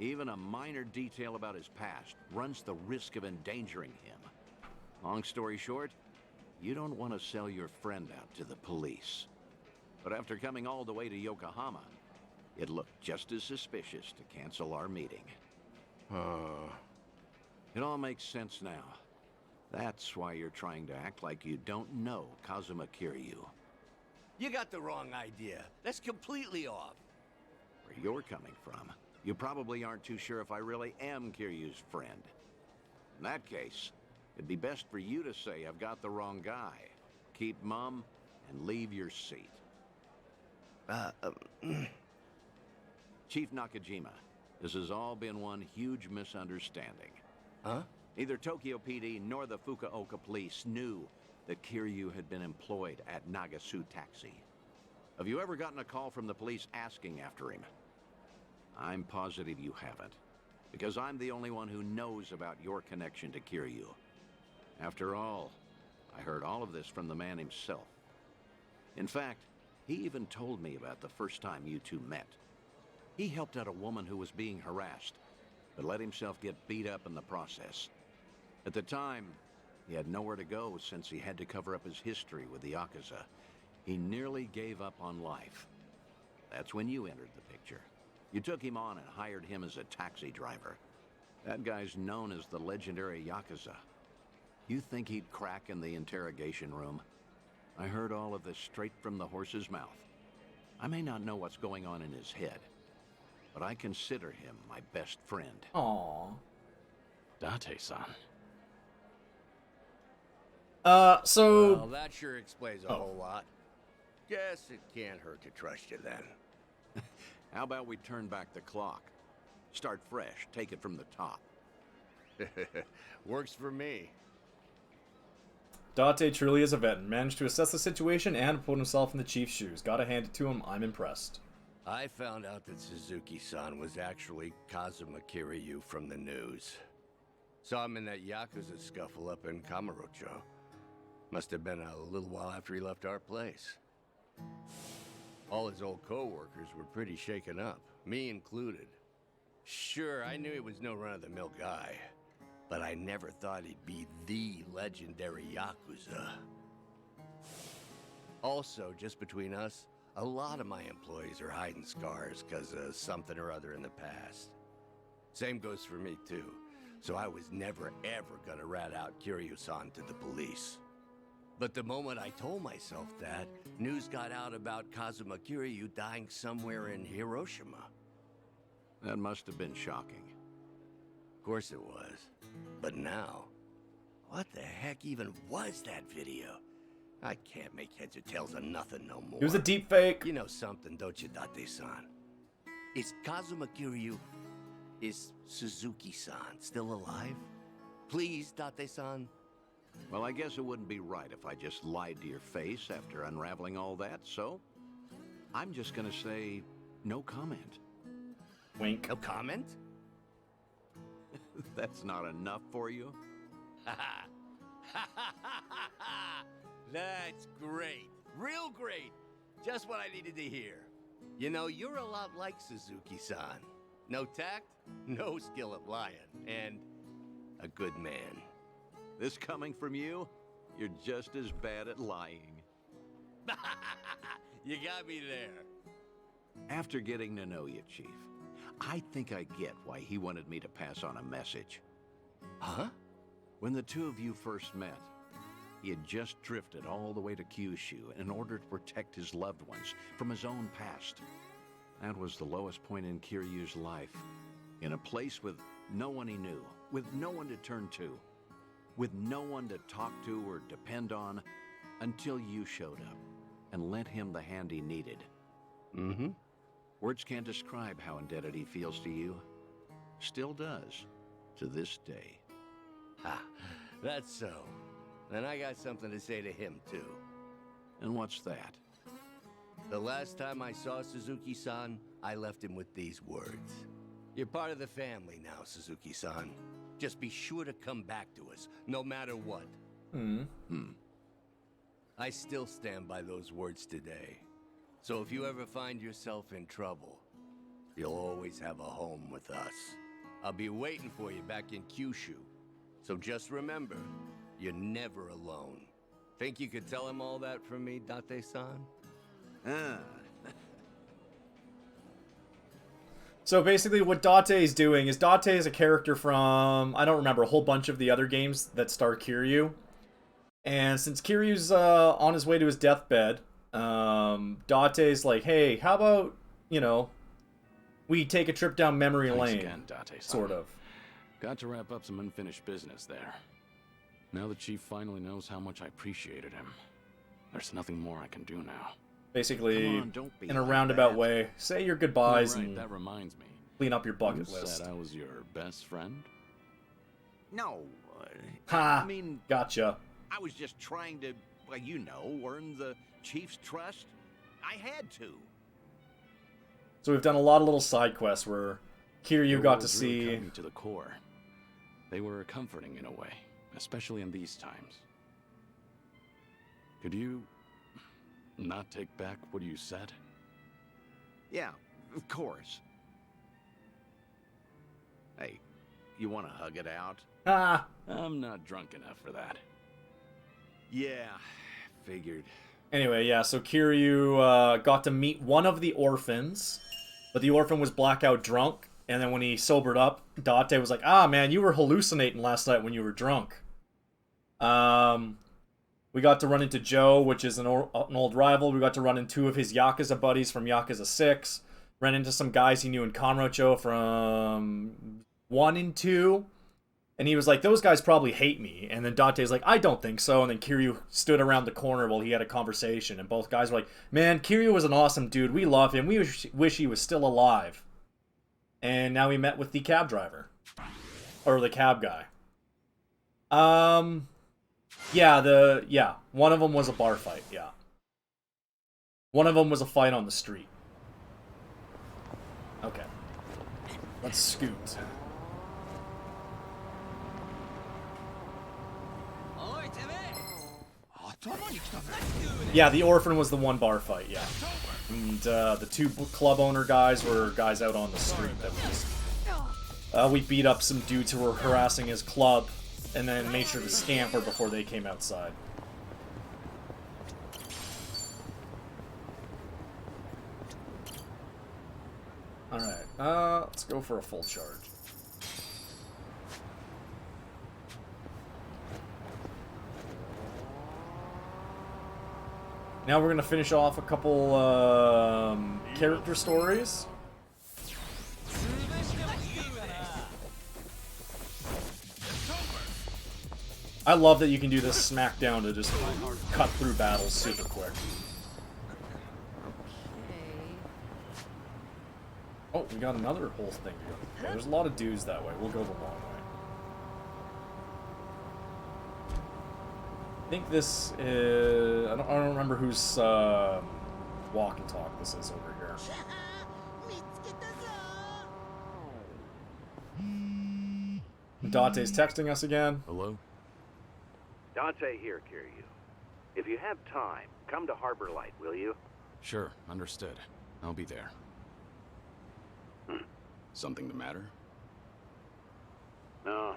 Even a minor detail about his past runs the risk of endangering him. Long story short, you don't want to sell your friend out to the police. But after coming all the way to Yokohama, it looked just as suspicious to cancel our meeting. It all makes sense now. That's why you're trying to act like you don't know Kazuma Kiryu. You got the wrong idea. That's completely off. Where you're coming from, you probably aren't too sure if I really am Kiryu's friend. In that case, it'd be best for you to say I've got the wrong guy. Keep mum and leave your seat. Chief Nakajima, this has all been one huge misunderstanding. Huh? Neither Tokyo PD nor the Fukuoka police knew that Kiryu had been employed at Nagasu Taxi. Have you ever gotten a call from the police asking after him? I'm positive you haven't, because I'm the only one who knows about your connection to Kiryu. After all, I heard all of this from the man himself. In fact, he even told me about the first time you two met. He helped out a woman who was being harassed, but let himself get beat up in the process. At the time, he had nowhere to go since he had to cover up his history with the Yakuza. He nearly gave up on life. That's when you entered the picture. You took him on and hired him as a taxi driver. That guy's known as the legendary Yakuza. You think he'd crack in the interrogation room? I heard all of this straight from the horse's mouth. I may not know what's going on in his head, but I consider him my best friend. Aww. Date-san. So... Well, that sure explains a whole lot. Guess it can't hurt to trust you then. How about we turn back the clock? Start fresh, take it from the top. Works for me. Date truly is a vet and managed to assess the situation and put himself in the chief's shoes. Gotta hand it to him, I'm impressed. I found out that Suzuki-san was actually Kazuma Kiryu from the news. Saw him in that Yakuza scuffle up in Kamurocho. Must have been a little while after he left our place. All his old co-workers were pretty shaken up, me included. Sure, I knew he was no run-of-the-mill guy, but I never thought he'd be the legendary Yakuza. Also, just between us, a lot of my employees are hiding scars because of something or other in the past. Same goes for me, too. So I was never, ever gonna rat out Kiryu-san to the police. But the moment I told myself that, news got out about Kazuma Kiryu dying somewhere in Hiroshima. That must have been shocking. Of course it was. But now, what the heck even was that video? I can't make heads or tails of nothing no more. It was a deep fake. You know something, don't you, Date-san? Is Kazuma Kiryu... Is Suzuki-san still alive? Please, Date-san? Well, I guess it wouldn't be right if I just lied to your face after unraveling all that, so... I'm just gonna say, no comment. Wink. No comment? That's not enough for you? That's great. Real great. Just what I needed to hear. You know, you're a lot like Suzuki-san. No tact, no skill at lying, and a good man. This coming from you? You're just as bad at lying. You got me there. After getting to know you, Chief, I think I get why he wanted me to pass on a message. Huh? When the two of you first met, he had just drifted all the way to Kyushu in order to protect his loved ones from his own past. That was the lowest point in Kiryu's life. In a place with no one he knew, with no one to turn to, with no one to talk to or depend on, until you showed up and lent him the hand he needed. Mm-hmm. Words can't describe how indebted he feels to you. Still does, to this day. Ha, that's so. And I got something to say to him, too. And what's that? The last time I saw Suzuki-san, I left him with these words. You're part of the family now, Suzuki-san. Just be sure to come back to us, no matter what. I still stand by those words today. So if you ever find yourself in trouble, you'll always have a home with us. I'll be waiting for you back in Kyushu. So just remember, you're never alone. Think you could tell him all that from me, Date-san? Ah. So basically what Date is doing is Date is a character from, I don't remember, a whole bunch of the other games that star Kiryu. And since Kiryu's on his way to his deathbed, Date's like, hey, how about, you know, we take a trip down memory lane, Again, Date-san. sort of. Got to wrap up some unfinished business there. Now the chief finally knows how much I appreciated him. There's nothing more I can do now. Basically, Come on, don't be in a like roundabout that. way, say your goodbyes Right, and that reminds me. clean up your bucket You list. said I was your best friend? No. Ha! I mean, Gotcha. I was just trying to, well, you know, earn the chief's trust. I had to. So we've done a lot of little side quests where Kiryu Your got to words really see... cut me to the core. They were comforting in a way, especially in these times. Could you not take back what you said? Yeah, of course. Hey, you want to hug it out? Ah! I'm not drunk enough for that. Yeah, figured. Anyway, yeah, so Kiryu got to meet one of the orphans, but the orphan was blackout drunk, and then when he sobered up, Date was like, ah, man, you were hallucinating last night when you were drunk. We got to run into Joe, which is an old rival. We got to run into two of his Yakuza buddies from Yakuza 6. Ran into some guys he knew in Kanrocho from 1 and 2. And he was like, those guys probably hate me. And then Date's like, I don't think so. And then Kiryu stood around the corner while he had a conversation. And both guys were like, man, Kiryu was an awesome dude. We love him. We wish he was still alive. And now we met with the cab driver. Or the cab guy. Yeah, one of them was a bar fight, yeah. One of them was a fight on the street. Okay. Let's scoot. Yeah, the orphan was the one bar fight, yeah. And the two club owner guys were guys out on the street that we beat up some dudes who were harassing his club and then made sure to scamper before they came outside. Alright, let's go for a full charge. Now we're gonna finish off a couple character stories. I love that you can do this smackdown to just cut through battles super quick. Oh, we got another whole thing to go. Okay, there's a lot of dudes that way. We'll go the long way. I think this is... I don't remember whose walk and talk this is over here. Dante's texting us again. Hello? Dante here, Kiryu. If you have time, come to Harbor Light, will you? Sure, understood. I'll be there. Something the matter? No,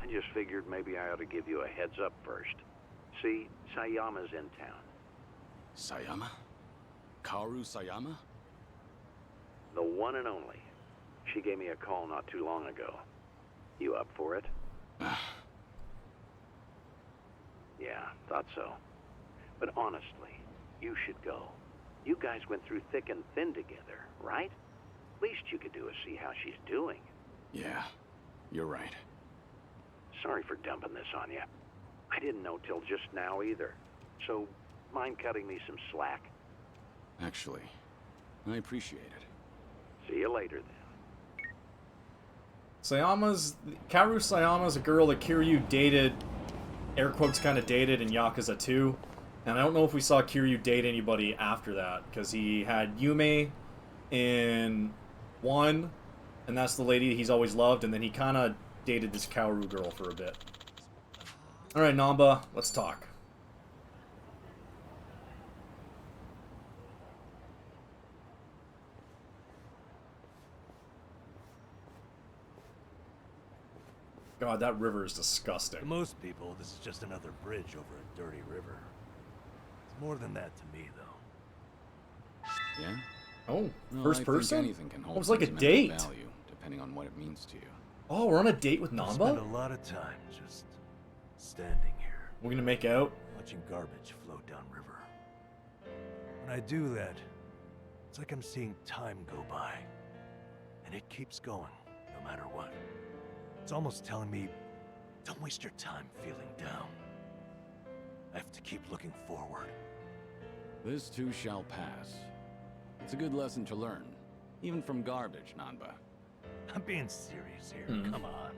I just figured maybe I ought to give you a heads up first. See, Sayama's in town. Sayama? Kaoru Sayama? The one and only. She gave me a call not too long ago. You up for it? Yeah, thought so. But honestly, you should go. You guys went through thick and thin together, right? Least you could do is see how she's doing. Yeah, you're right. Sorry for dumping this on you. I didn't know till just now either. So, mind cutting me some slack? Actually, I appreciate it. See you later then. Kaoru Sayama's a girl that Kiryu dated, air quotes kind of dated in Yakuza 2. And I don't know if we saw Kiryu date anybody after that, because he had Yume in 1, and that's the lady he's always loved, and then he kind of dated this Kaoru girl for a bit. Alright, Namba, let's talk. God, that river is disgusting. To most people, this is just another bridge over a dirty river. It's more than that to me, though. Yeah? Oh, Well, first I think person? anything can hold It was like a sentimental date. value, depending on what it means to you. Oh, we're on a date with I spend a Namba? lot of time just standing here, We're gonna make out? watching garbage float downriver. When I do that, it's like I'm seeing time go by. And it keeps going, no matter what. It's almost telling me, don't waste your time feeling down. I have to keep looking forward. This too shall pass. It's a good lesson to learn, even from garbage, Nanba. I'm being serious here, come on.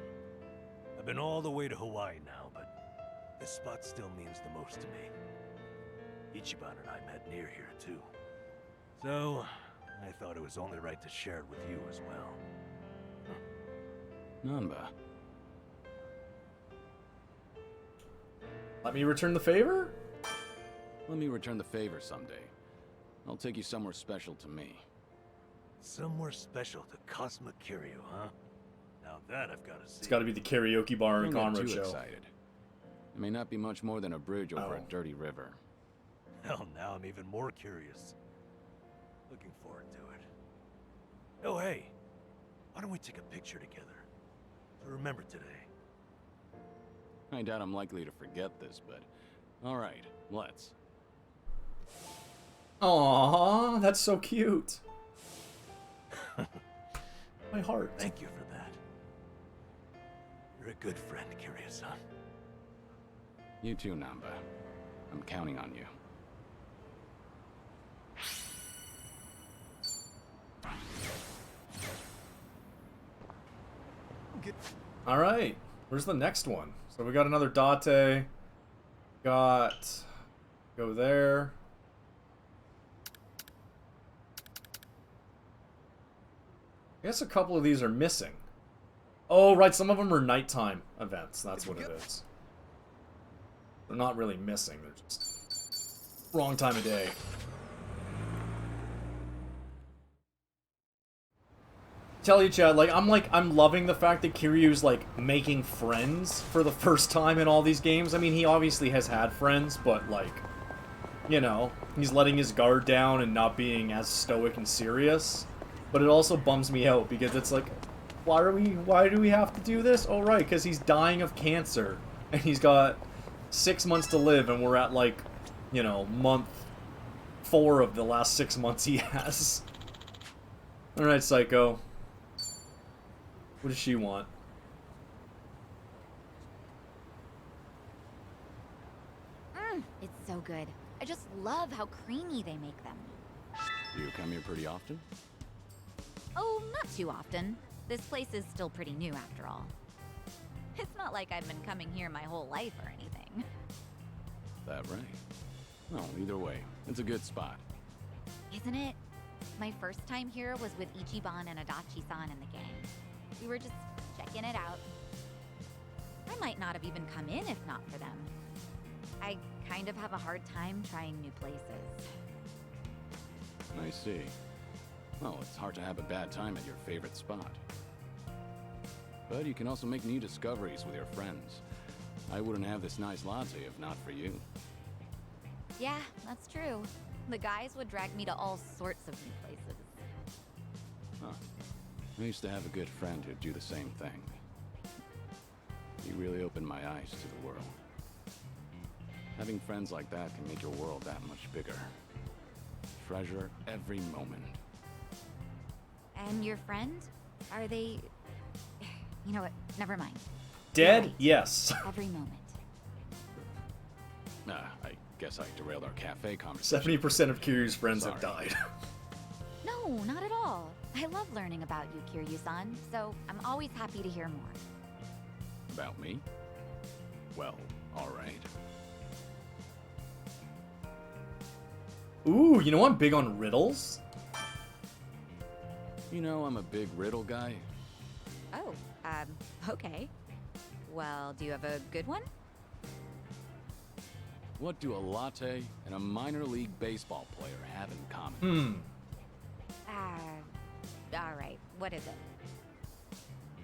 I've been all the way to Hawaii now, but this spot still means the most to me. Ichiban and I met near here, too. So, I thought it was only right to share it with you as well. Nanba. Let me return the favor? Let me return the favor someday. I'll take you somewhere special to me. Somewhere special to Cosma Kiryu, huh? Now that I've got to see. It's gotta be the karaoke bar in a Don't get comrade too show. excited. It may not be much more than a bridge over a Oh. dirty river. Hell, now I'm even more curious. Looking forward to it. Oh, hey. Why don't we take a picture together? To remember today. I doubt I'm likely to forget this, but... Alright, let's. Aww, that's so cute. My heart. Thank you for that. You're a good friend, Kiryu-san. You too, Namba. I'm counting on you. Alright, where's the next one? So we got another Date. Got... Go there. I guess a couple of these are missing. Oh, right, some of them are nighttime events. That's what it is. They're not really missing. They're just wrong time of day. Tell you, Chad, I'm loving the fact that Kiryu's, making friends for the first time in all these games. I mean, he obviously has had friends, but, you know, he's letting his guard down and not being as stoic and serious. But it also bums me out, because it's like, why do we have to do this? Oh, right, because he's dying of cancer, and he's got 6 months to live, and we're at, you know, month 4 of the last 6 months he has. Alright, Psycho. What does she want? It's so good. I just love how creamy they make them. Do you come here pretty often? Oh, not too often. This place is still pretty new after all. It's not like I've been coming here my whole life or anything. That right? Well, either way, it's a good spot. Isn't it? My first time here was with Ichiban and Adachi-san and the gang. We were just checking it out. I might not have even come in if not for them. I kind of have a hard time trying new places. I see. Well, it's hard to have a bad time at your favorite spot. But you can also make new discoveries with your friends. I wouldn't have this nice latte if not for you. Yeah, that's true. The guys would drag me to all sorts of new places. Huh. I used to have a good friend who'd do the same thing. He really opened my eyes to the world. Having friends like that can make your world that much bigger. Treasure every moment. And your friend? Are they... You know what? Never mind. Dead? Right. Yes. Every moment. I guess I derailed our cafe conversation. 70% of Kiryu's friends have Sorry. died. No, not at all. I love learning about you, Kiryu-san, so I'm always happy to hear more. About me? Well, alright. Ooh, you know I'm big on riddles? You know, I'm a big riddle guy. Oh, okay. Well, do you have a good one? What do a latte and a minor league baseball player have in common? Alright, what is it?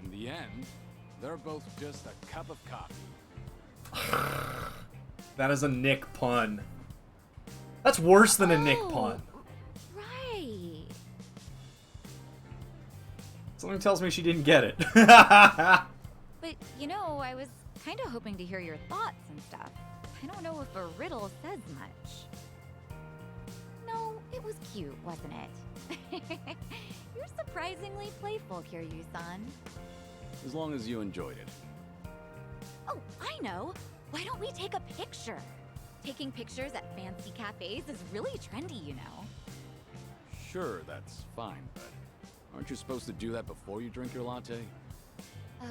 In the end, they're both just a cup of coffee. That is a Nick pun. That's worse than a Nick pun. Right. Something tells me she didn't get it. But, you know, I was kind of hoping to hear your thoughts and stuff. I don't know if a riddle says much. No, it was cute, wasn't it? You're surprisingly playful, Kiryu-san. As long as you enjoyed it. Oh, I know. Why don't we take a picture? Taking pictures at fancy cafes is really trendy, you know. Sure, that's fine, but aren't you supposed to do that before you drink your latte? Oh.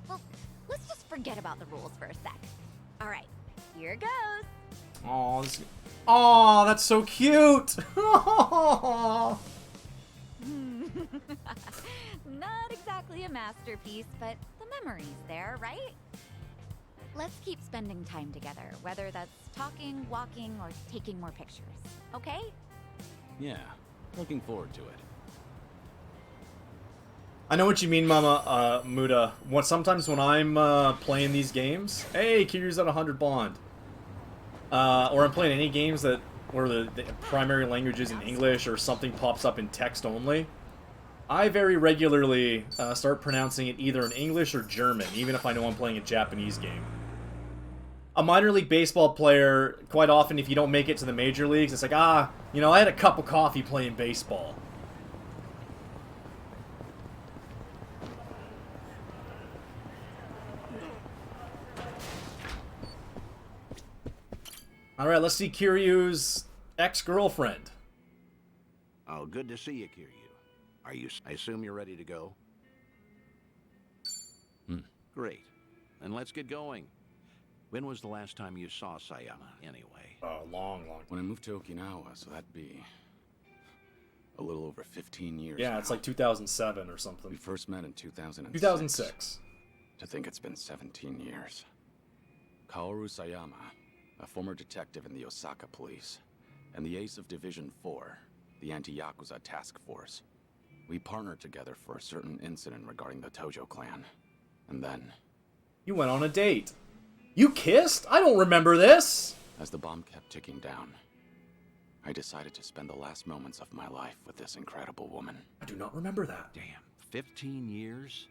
Well, let's just forget about the rules for a sec. All right, here goes. Aw, that's so cute. Not exactly a masterpiece, but the memory's there, right? Let's keep spending time together, whether that's talking, walking, or taking more pictures, okay? Yeah, looking forward to it. I know what you mean, Mama Muda. Sometimes when I'm playing these games, hey, Kiryu's at 100 bond. Or I'm playing any games where the primary language is in English or something pops up in text only. I very regularly start pronouncing it either in English or German, even if I know I'm playing a Japanese game. A minor league baseball player, quite often, if you don't make it to the major leagues, it's like, I had a cup of coffee playing baseball. Alright, let's see Kiryu's ex-girlfriend. Oh, good to see you, Kiryu. I assume you're ready to go? Great. Then let's get going. When was the last time you saw Sayama, anyway? Oh, long. When I moved to Okinawa, so that'd be a little over 15 years Yeah, now. it's like 2007 or something. We first met in 2006. 2006. To think it's been 17 years. Kaoru Sayama, a former detective in the Osaka police, and the ace of Division 4, the anti-Yakuza task force. We partnered together for a certain incident regarding the Tojo clan. And then... You went on a date. You kissed? I don't remember this! As the bomb kept ticking down, I decided to spend the last moments of my life with this incredible woman. I do not remember that. Damn, 15 years?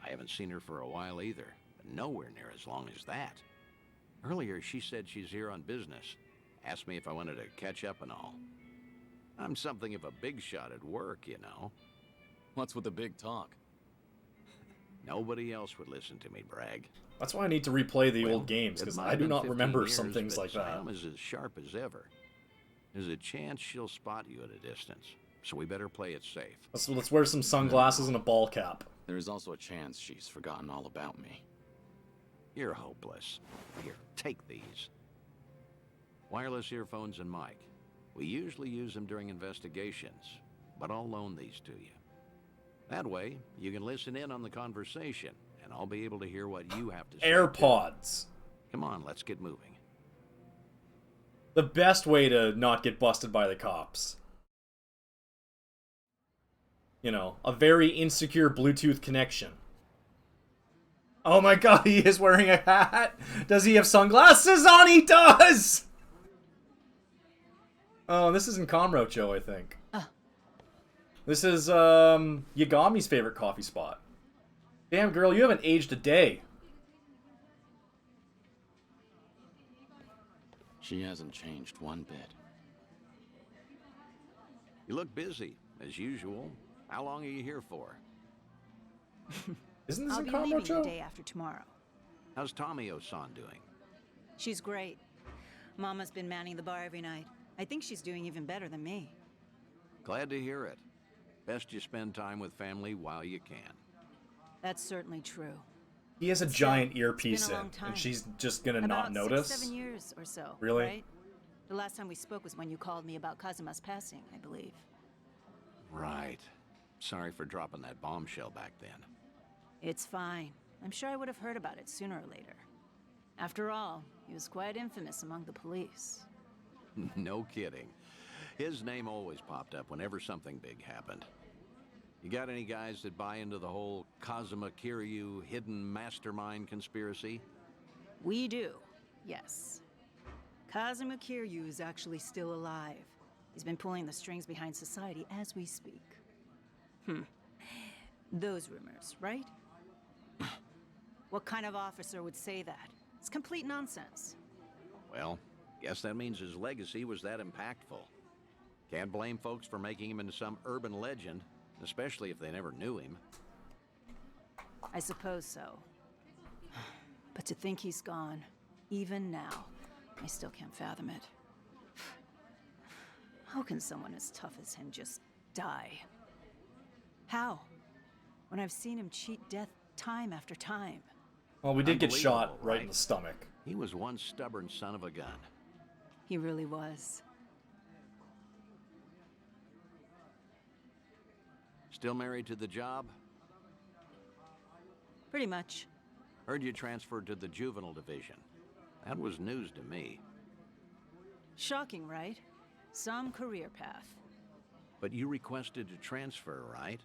I haven't seen her for a while either, but nowhere near as long as that. Earlier, she said she's here on business. Asked me if I wanted to catch up and all. I'm something of a big shot at work, you know. What's with the big talk? Nobody else would listen to me brag. That's why I need to replay the old games, it because might I have do been not 15 remember years, some things but like that. Sayama's as sharp as ever. There's a chance she'll spot you at a distance, so we better play it safe. Let's wear some sunglasses and a ball cap. There is also a chance she's forgotten all about me. You're hopeless. Here, take these. Wireless earphones and mic. We usually use them during investigations, but I'll loan these to you. That way, you can listen in on the conversation, and I'll be able to hear what you have to say. AirPods. Come on, let's get moving. The best way to not get busted by the cops. You know, a very insecure Bluetooth connection. Oh my god, he is wearing a hat! Does he have sunglasses on? He does! Oh, this is in Kamurocho, I think. This is, Yagami's favorite coffee spot. Damn, girl, you haven't aged a day. She hasn't changed one bit. You look busy, as usual. How long are you here for? Isn't this I'll in be leaving the Kamurocho? day after tomorrow. How's Tomio-san doing? She's great. Mama's been manning the bar every night. I think she's doing even better than me. Glad to hear it. Best you spend time with family while you can. That's certainly true. He has a Still, giant earpiece it's been a in, long time. and she's just gonna About not notice? 6-7 years or so, Really? right? The last time we spoke was when you called me about Kazuma's passing, I believe. Right. Sorry for dropping that bombshell back then. It's fine. I'm sure I would have heard about it sooner or later. After all, he was quite infamous among the police. No kidding. His name always popped up whenever something big happened. You got any guys that buy into the whole Kazuma Kiryu hidden mastermind conspiracy? We do, yes. Kazuma Kiryu is actually still alive. He's been pulling the strings behind society as we speak. Those rumors, right? What kind of officer would say that? It's complete nonsense. Well, guess that means his legacy was that impactful. Can't blame folks for making him into some urban legend, especially if they never knew him. I suppose so. But to think he's gone, even now, I still can't fathom it. How can someone as tough as him just die? How? When I've seen him cheat death time after time. Well, we did get shot Unbelievable, right in the stomach. He was one stubborn son of a gun. He really was. Still married to the job? Pretty much. Heard you transferred to the juvenile division. That was news to me. Shocking, right? Some career path. But you requested to transfer, right?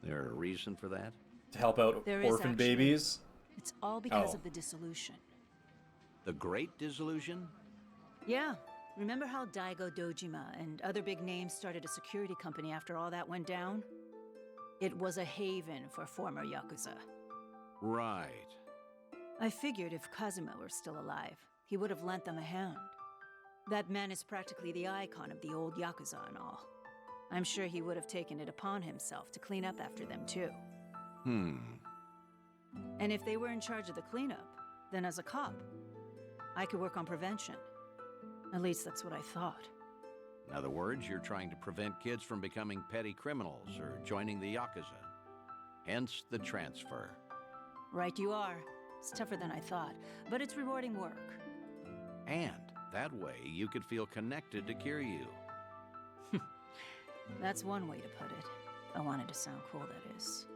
There a reason for that? To help out There is orphan actually. babies? It's all because Oh. of the dissolution. The Great Dissolution? Yeah. Remember how Daigo Dojima and other big names started a security company after all that went down? It was a haven for former Yakuza. Right. I figured if Kazuma were still alive, he would have lent them a hand. That man is practically the icon of the old Yakuza and all. I'm sure he would have taken it upon himself to clean up after them too. And if they were in charge of the cleanup, then as a cop, I could work on prevention. At least that's what I thought. In other words, you're trying to prevent kids from becoming petty criminals or joining the Yakuza. Hence the transfer. Right you are. It's tougher than I thought, but it's rewarding work. And that way you could feel connected to Kiryu. That's one way to put it. I wanted to sound cool, that is.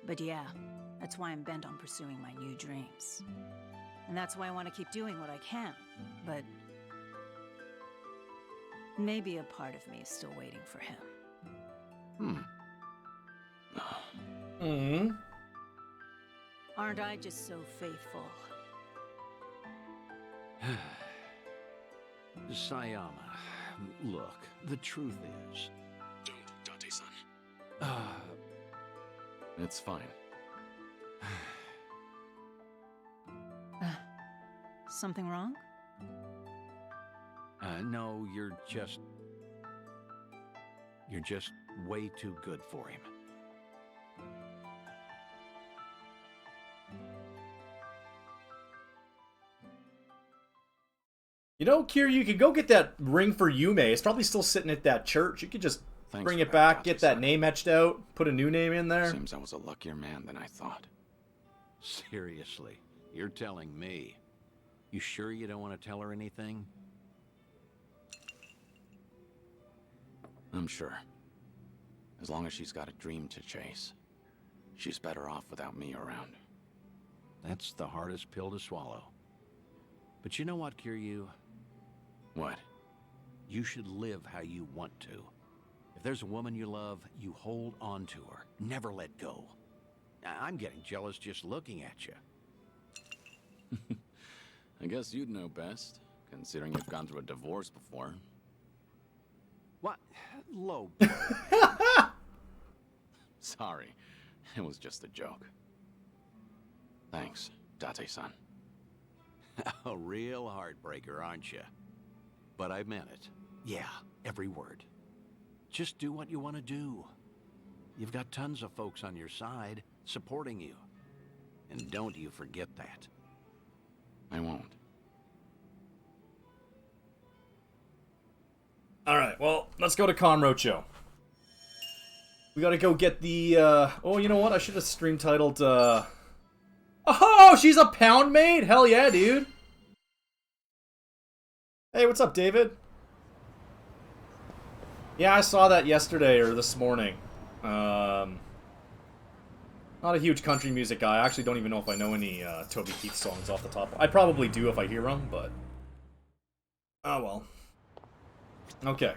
But yeah, that's why I'm bent on pursuing my new dreams. And that's why I want to keep doing what I can. But maybe a part of me is still waiting for him. Aren't I just so faithful? Sayama, look, the truth is... Don't, Date-san. It's fine. Something wrong? No, you're just way too good for him. You know, Kiryu, you could go get that ring for Yume. It's probably still sitting at that church. You could just Thanks bring for it that, back, get that Date-san. name etched out, put a new name in there. Seems I was a luckier man than I thought. Seriously, you're telling me. You sure you don't want to tell her anything? I'm sure. As long as she's got a dream to chase. She's better off without me around. That's the hardest pill to swallow. But you know what, Kiryu? What? You should live how you want to. If there's a woman you love, you hold on to her. Never let go. I'm getting jealous just looking at you. I guess you'd know best, considering you've gone through a divorce before. What? Low. Sorry, it was just a joke. Thanks, Date-san. A real heartbreaker, aren't you? But I meant it. Yeah, every word. Just do what you want to do. You've got tons of folks on your side, supporting you. And don't you forget that. I won't. All right. Alright, well, let's go to Conrocho. We gotta go get the, oh, you know what? I should have stream titled, Oh, she's a pound maid? Hell yeah, dude. Hey, what's up, David? Yeah, I saw that yesterday or this morning. Not a huge country music guy. I actually don't even know if I know any Toby Keith songs off the top. I probably do if I hear them, but... Oh, well. Okay.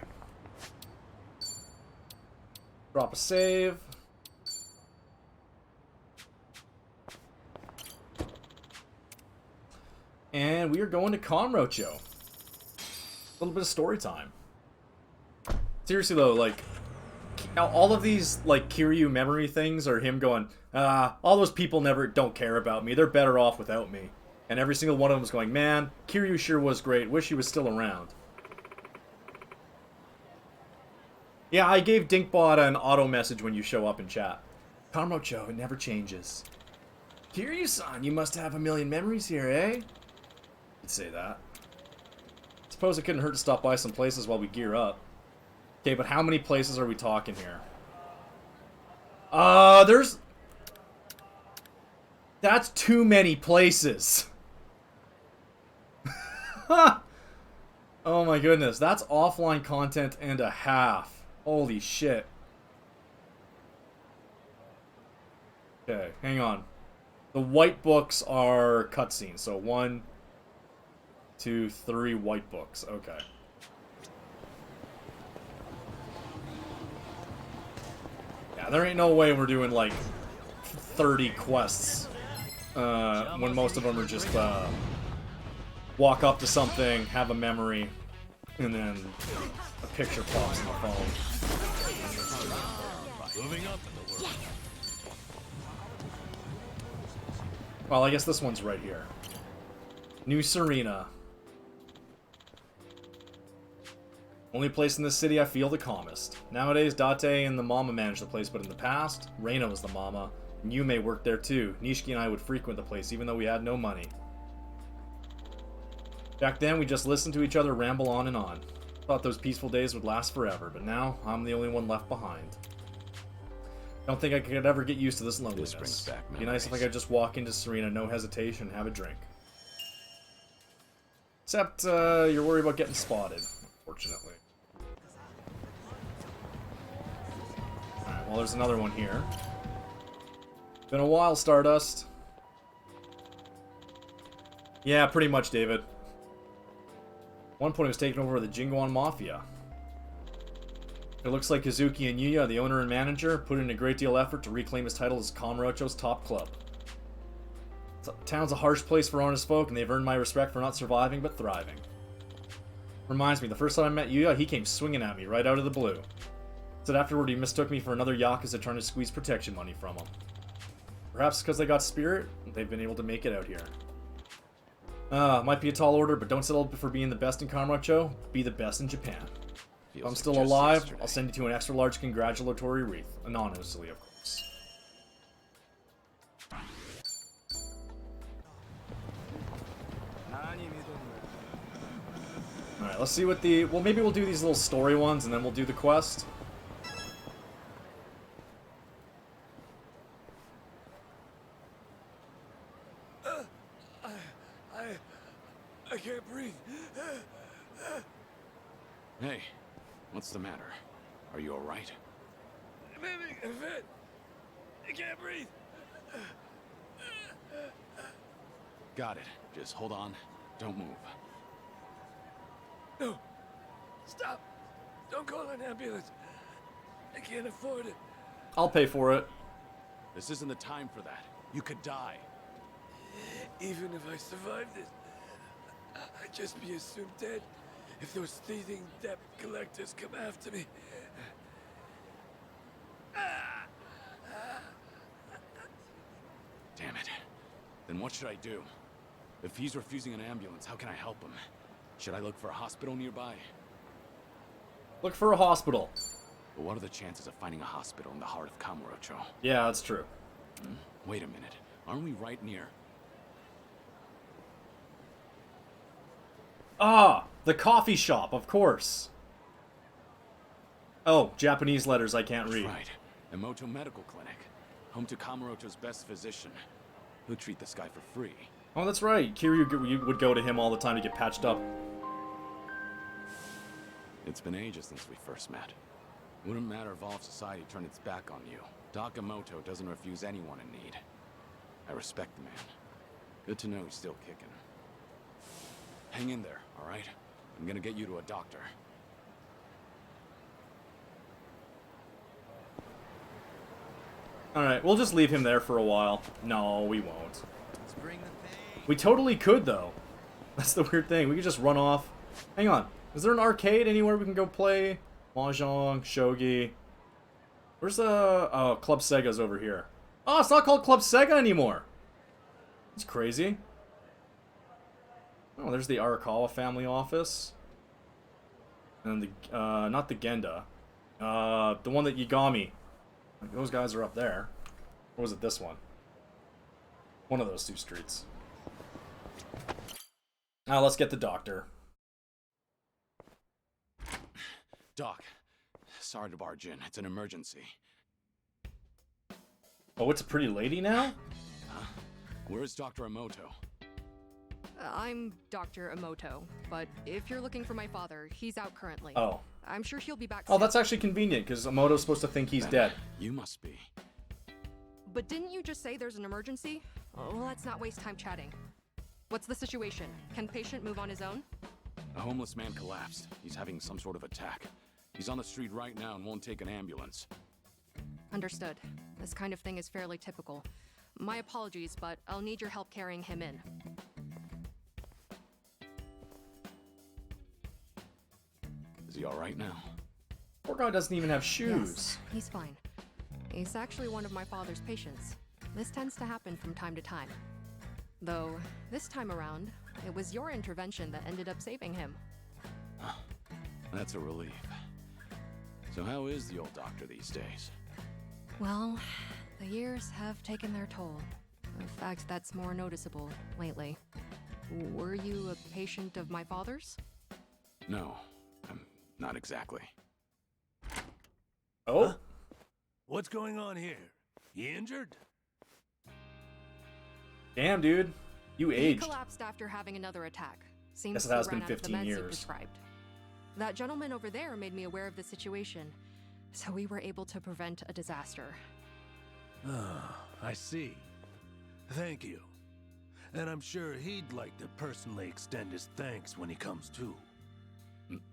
Drop a save. And we are going to Conrocho. A little bit of story time. Seriously though, like, all of these, like, Kiryu memory things are him going, all those people don't care about me. They're better off without me. And every single one of them is going, man, Kiryu sure was great. Wish he was still around. Yeah, I gave Dinkbot an auto message when you show up in chat. Conrocho, it never changes. Kiryu-san, you must have a million memories here, eh? You'd say that. Suppose it couldn't hurt to stop by some places while we gear up. Okay, but how many places are we talking here? There's... That's too many places. Oh my goodness, that's offline content and a half. Holy shit. Okay, hang on. The white books are cutscenes, so 1, 2, 3 white books. Okay. Yeah, there ain't no way we're doing like 30 quests when most of them are just walk up to something, have a memory, and then a picture pops in the phone. Moving up in the world. Well, I guess this one's right here. New Serena. Only place in this city I feel the calmest. Nowadays, Date and the mama manage the place, but in the past, Reina was the mama, and Yume worked there too. Nishiki and I would frequent the place, even though we had no money. Back then, we just listened to each other ramble on and on. Thought those peaceful days would last forever, but now, I'm the only one left behind. Don't think I could ever get used to this loneliness. This brings back Be nice if I could just walk into Serena, no hesitation, and have a drink. Except, you're worried about getting spotted, unfortunately. Alright, well there's another one here. Been a while, Stardust. Yeah, pretty much, David. At one point it was taken over by the Jinguan Mafia. It looks like Kazuki and Yuya, the owner and manager, put in a great deal of effort to reclaim his title as Kamurocho's top club. Town's a harsh place for honest folk, and they've earned my respect for not surviving, but thriving. Reminds me, the first time I met Yuya, he came swinging at me, right out of the blue. Said afterward he mistook me for another Yakuza trying to squeeze protection money from him. Perhaps because they got spirit, they've been able to make it out here. Might be a tall order, but don't settle for being the best in Kamurocho, be the best in Japan. If I'm still alive, I'll send you to an extra large congratulatory wreath. Anonymously, of course. Alright, let's see what the... Well, maybe we'll do these little story ones, and then we'll do the quest. I can't breathe. Hey, what's the matter? Are you alright? I'm having a fit. I can't breathe. Got it. Just hold on. Don't move. No. Stop. Don't call an ambulance. I can't afford it. I'll pay for it. This isn't the time for that. You could die. Even if I survived it, I'd just be assumed dead if those thieving debt collectors come after me. Damn it. Then what should I do? If he's refusing an ambulance, how can I help him? Should I look for a hospital nearby? Look for a hospital. But what are the chances of finding a hospital in the heart of Kamurocho? Yeah, that's true. Wait a minute. Aren't we right near? Ah, the coffee shop, of course. Oh, Japanese letters I can't read. Right. Emoto Medical Clinic. Home to Kamurocho's best physician. He'll treat this guy for free. Oh, that's right. Kiryu would go to him all the time to get patched up. It's been ages since we first met. Wouldn't matter if all of society turned its back on you. Doc Emoto doesn't refuse anyone in need. I respect the man. Good to know he's still kicking. Hang in there, alright? I'm gonna get you to a doctor. Alright, we'll just leave him there for a while. No, we won't. We totally could, though. That's the weird thing. We could just run off. Hang on. Is there an arcade anywhere we can go play? Mahjong, Shogi. Where's the... Oh, Club Sega's over here. Oh, it's not called Club Sega anymore. That's crazy. Oh, there's the Arakawa family office. And the... not the Genda. The one that Yagami. Like, those guys are up there. Or was it this one? One of those two streets. Now let's get the doctor. Doc, sorry to barge in. It's an emergency. Oh, it's a pretty lady now? Huh? Where's Dr. Emoto? I'm Dr. Emoto, but if you're looking for my father, he's out currently. Oh. I'm sure he'll be back Oh, soon. that's actually convenient, because Emoto's supposed to think he's dead. You must be. But didn't you just say there's an emergency? Oh, let's not waste time chatting. What's the situation? Can patient move on his own? A homeless man collapsed. He's having some sort of attack. He's on the street right now and won't take an ambulance. Understood. This kind of thing is fairly typical. My apologies, but I'll need your help carrying him in. Is he alright now? Poor guy doesn't even have shoes. Yes, he's fine. He's actually one of my father's patients. This tends to happen from time to time. Though, this time around, it was your intervention that ended up saving him. That's a relief. So how is the old doctor these days? Well, the years have taken their toll. In fact, that's more noticeable lately. Were you a patient of my father's? No, I'm not exactly. Oh? Huh? What's going on here? You injured? Damn, dude. You He aged. collapsed after having another attack. Seems Guess it he has ran been out of the 15 meds he years. prescribed. That gentleman over there made me aware of the situation, so we were able to prevent a disaster. Ah, I see. Thank you. And I'm sure he'd like to personally extend his thanks when he comes to.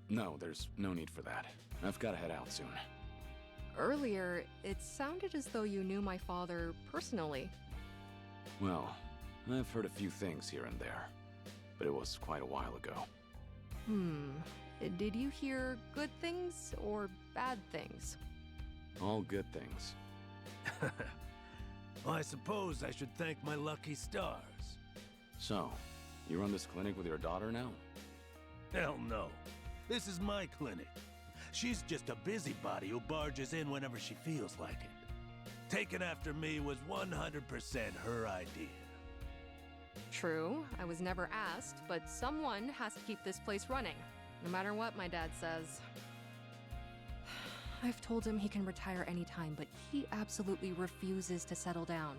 No, there's no need for that. I've got to head out soon. Earlier, it sounded as though you knew my father personally. Well, I've heard a few things here and there, but it was quite a while ago. Did you hear good things or bad things? All good things. Well, I suppose I should thank my lucky stars. So, you run this clinic with your daughter now? Hell no. This is my clinic. She's just a busybody who barges in whenever she feels like it. Taking after me was 100% her idea. True, I was never asked, but someone has to keep this place running, no matter what my dad says. I've told him he can retire anytime, but he absolutely refuses to settle down.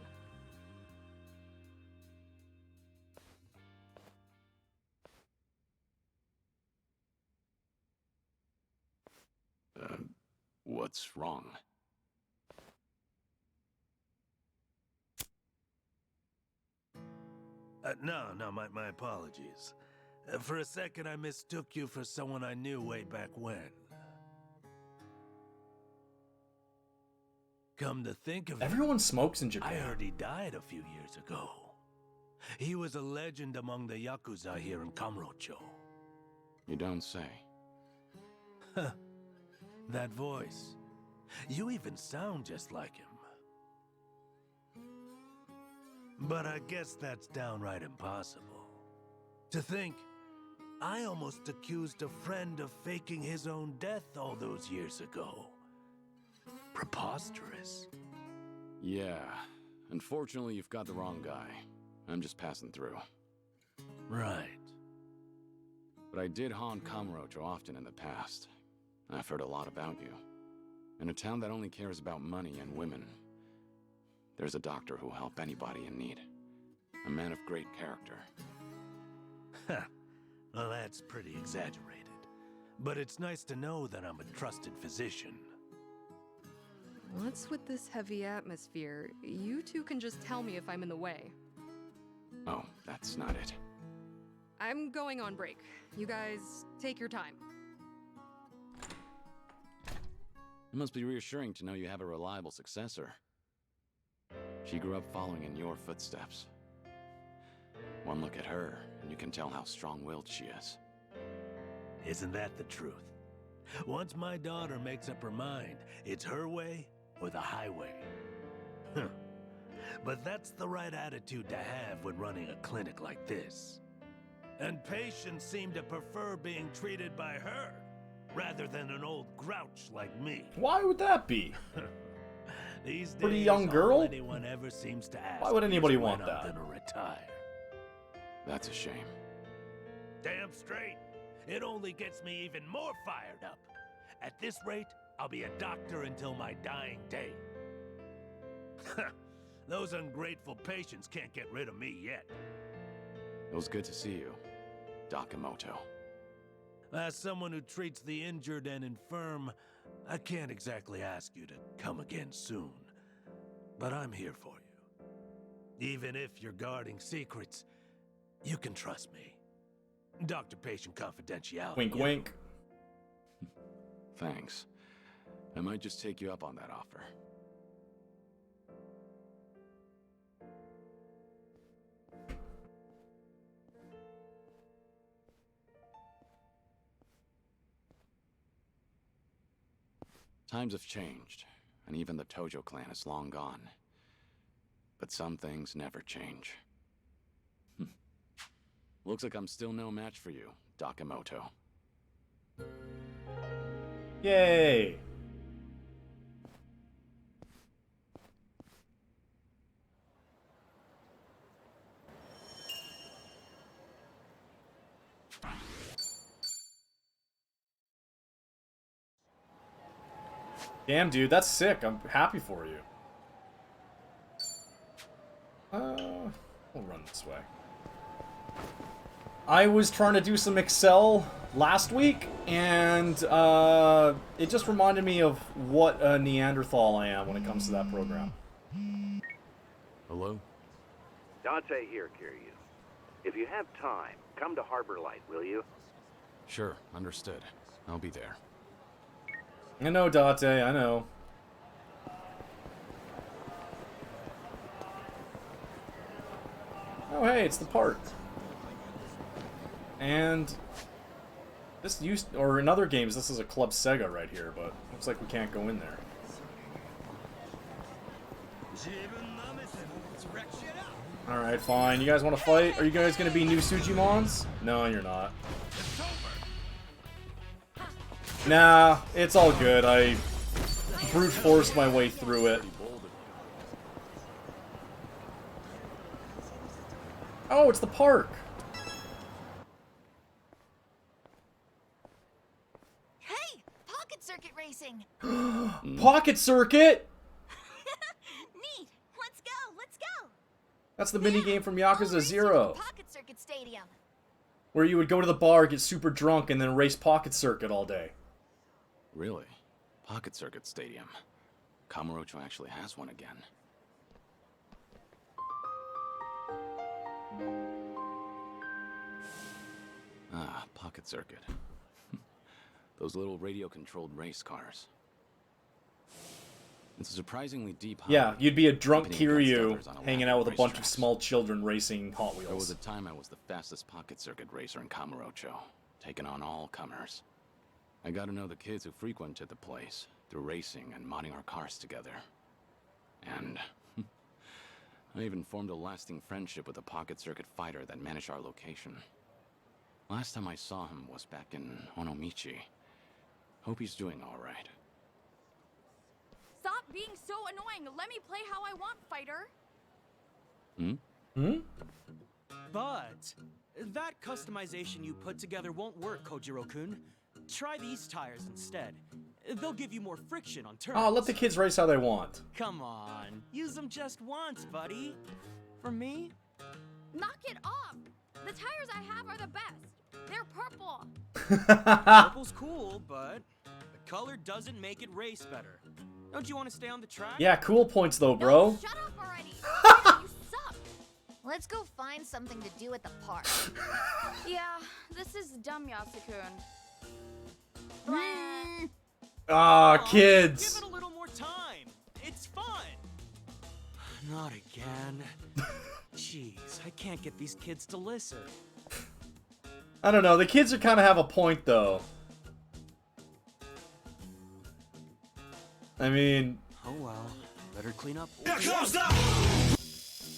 What's wrong? No, my apologies. For a second, I mistook you for someone I knew way back when. Come to think of it, Everyone smokes in I Japan. heard he died a few years ago. He was a legend among the Yakuza here in Kamurocho. You don't say. Huh. That voice. You even sound just like him. But I guess that's downright impossible. To think, I almost accused a friend of faking his own death all those years ago. Preposterous. Yeah. Unfortunately, you've got the wrong guy. I'm just passing through. Right. But I did haunt Kamurocho often in the past. I've heard a lot about you. In a town that only cares about money and women, there's a doctor who'll help anybody in need. A man of great character. Well, that's pretty exaggerated. But it's nice to know that I'm a trusted physician. What's with this heavy atmosphere? You two can just tell me if I'm in the way. Oh, that's not it. I'm going on break. You guys, take your time. It must be reassuring to know you have a reliable successor. She grew up following in your footsteps. One look at her, and you can tell how strong-willed she is. Isn't that the truth? Once my daughter makes up her mind, it's her way or the highway. But that's the right attitude to have when running a clinic like this. And patients seem to prefer being treated by her, rather than an old grouch like me. Why would that be? These days, pretty young girl? all anyone ever seems to ask Why would anybody is when want that? I'm gonna retire. That's a shame. Damn straight. It only gets me even more fired up. At this rate, I'll be a doctor until my dying day. Those ungrateful patients can't get rid of me yet. It was good to see you, Dakamoto. As someone who treats the injured and infirm, I can't exactly ask you to come again soon. But I'm here for you. Even if you're guarding secrets, you can trust me. Doctor-patient confidentiality. Wink, wink. Thanks. I might just take you up on that offer. Times have changed, and even the Tojo clan is long gone. But some things never change. Looks like I'm still no match for you, Dakamoto. Yay! Damn, dude, that's sick. I'm happy for you. We'll run this way. I was trying to do some Excel last week, and it just reminded me of what a Neanderthal I am when it comes to that program. Hello? Dante here, Kiryu. If you have time, come to Harbor Light, will you? Sure, understood. I'll be there. I know, Date, I know. Oh, hey, it's the park. And this used, or in other games, this is a Club Sega right here, but looks like we can't go in there. Alright, fine. You guys want to fight? Are you guys going to be new Sujimons? No, you're not. Nah, it's all good. I brute forced my way through it. Oh, it's the park. Hey, pocket circuit racing. Pocket circuit. Neat. Let's go. Let's go. That's the mini game from Yakuza 0, Pocket circuit stadium. where you would go to the bar, get super drunk, and then race Pocket Circuit all day. Really? Pocket Circuit Stadium. Kamurocho actually has one again. Ah, Pocket Circuit. Those little radio-controlled race cars. It's a surprisingly deep hobby. Yeah, you'd be a drunk competing against Kiryu others on a hanging lap out of with a bunch of racetracks. small children racing Hot There was Wheels. a time I was the fastest Pocket Circuit racer in Kamurocho, taking on all comers. I got to know the kids who frequented the place through racing and modding our cars together. And I even formed a lasting friendship with a Pocket Circuit fighter that managed our location. Last time I saw him was back in Onomichi. Hope he's doing all right. Stop being so annoying. Let me play how I want, fighter. But that customization you put together won't work, Kojiro-kun. Try these tires instead. They'll give you more friction on turns. Oh, let the kids race how they want. Come on, use them just once, buddy. For me? Knock it off! The tires I have are the best. They're purple. Purple's cool, but the color doesn't make it race better. Don't you want to stay on the track? Yeah, cool points though, bro. Shut up already. You suck. Let's go find something to do at the park. Yeah, this is dumb, Yasukun. Ah, Give kids. it a little more time. It's fun. Not again. Jeez, I can't get these kids to listen. I don't know. The kids are kind of have a point though. I mean, Oh well, better clean up.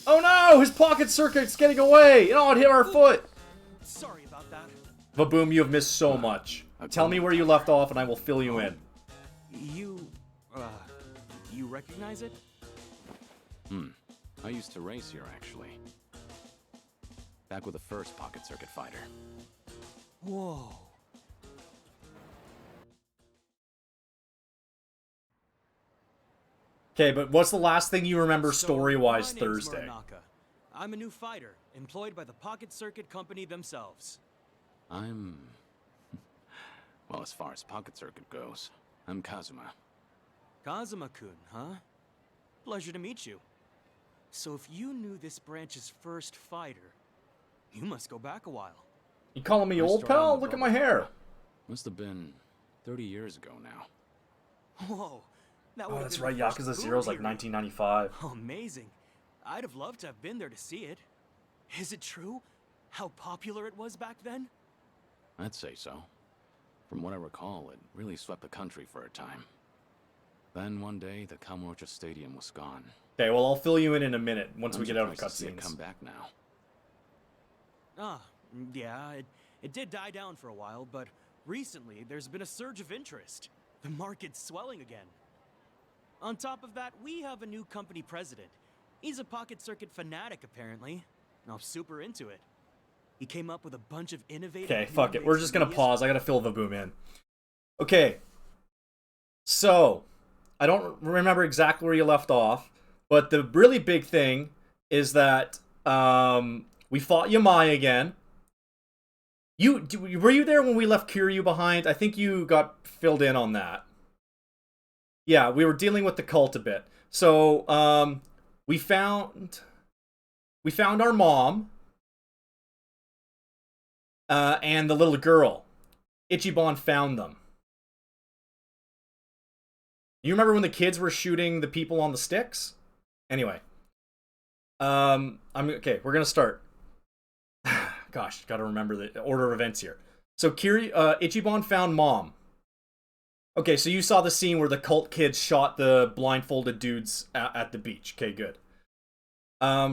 oh no, his pocket circuit's getting away. Oh, it hit our foot. Sorry about that. Vaboom, you have missed so much. Tell me where you left off and I will fill you in. You recognize it? I used to race here, actually. Back with the first pocket circuit fighter. Whoa. Okay, but what's the last thing you remember story-wise My name's Thursday? Muranaka. I'm a new fighter, employed by the Pocket Circuit Company themselves. I'm... Well, as far as pocket circuit goes, I'm Kazuma. Kazuma-kun, huh? Pleasure to meet you. So if you knew this branch's first fighter, you must go back a while. You calling me I old, started on pal? the Look at my Velvet hair. Road. Must have been 30 years ago now. Whoa. That Oh, would've that's been right. the first Yakuza boom Zero's like period. 1995. Oh, amazing. I'd have loved to have been there to see it. Is it true? How popular it was back then? I'd say so. From what I recall, it really swept the country for a time. Then one day, the Kamurocho Stadium was gone. Okay, well, I'll fill you in a minute once we I'm get out of surprised to see it cutscenes. come back now. Yeah, it did die down for a while, but recently there's been a surge of interest. The market's swelling again. On top of that, we have a new company president. He's a pocket circuit fanatic, apparently. I'm super into it. He came up with a bunch of innovative... Okay, fuck it. We're just gonna ideas. pause. I gotta fill Vaboom in. Okay. So, I don't remember exactly where you left off, but the really big thing is that we fought Yamai again. Were you there when we left Kiryu behind? I think you got filled in on that. Yeah, we were dealing with the cult a bit. So, we found our mom and the little girl. Ichiban found them. You remember when the kids were shooting the people on the sticks? Anyway. Okay, we're gonna start. Gosh, gotta remember the order of events here. So Ichiban found mom. Okay, so you saw the scene where the cult kids shot the blindfolded dudes at the beach. Okay, good.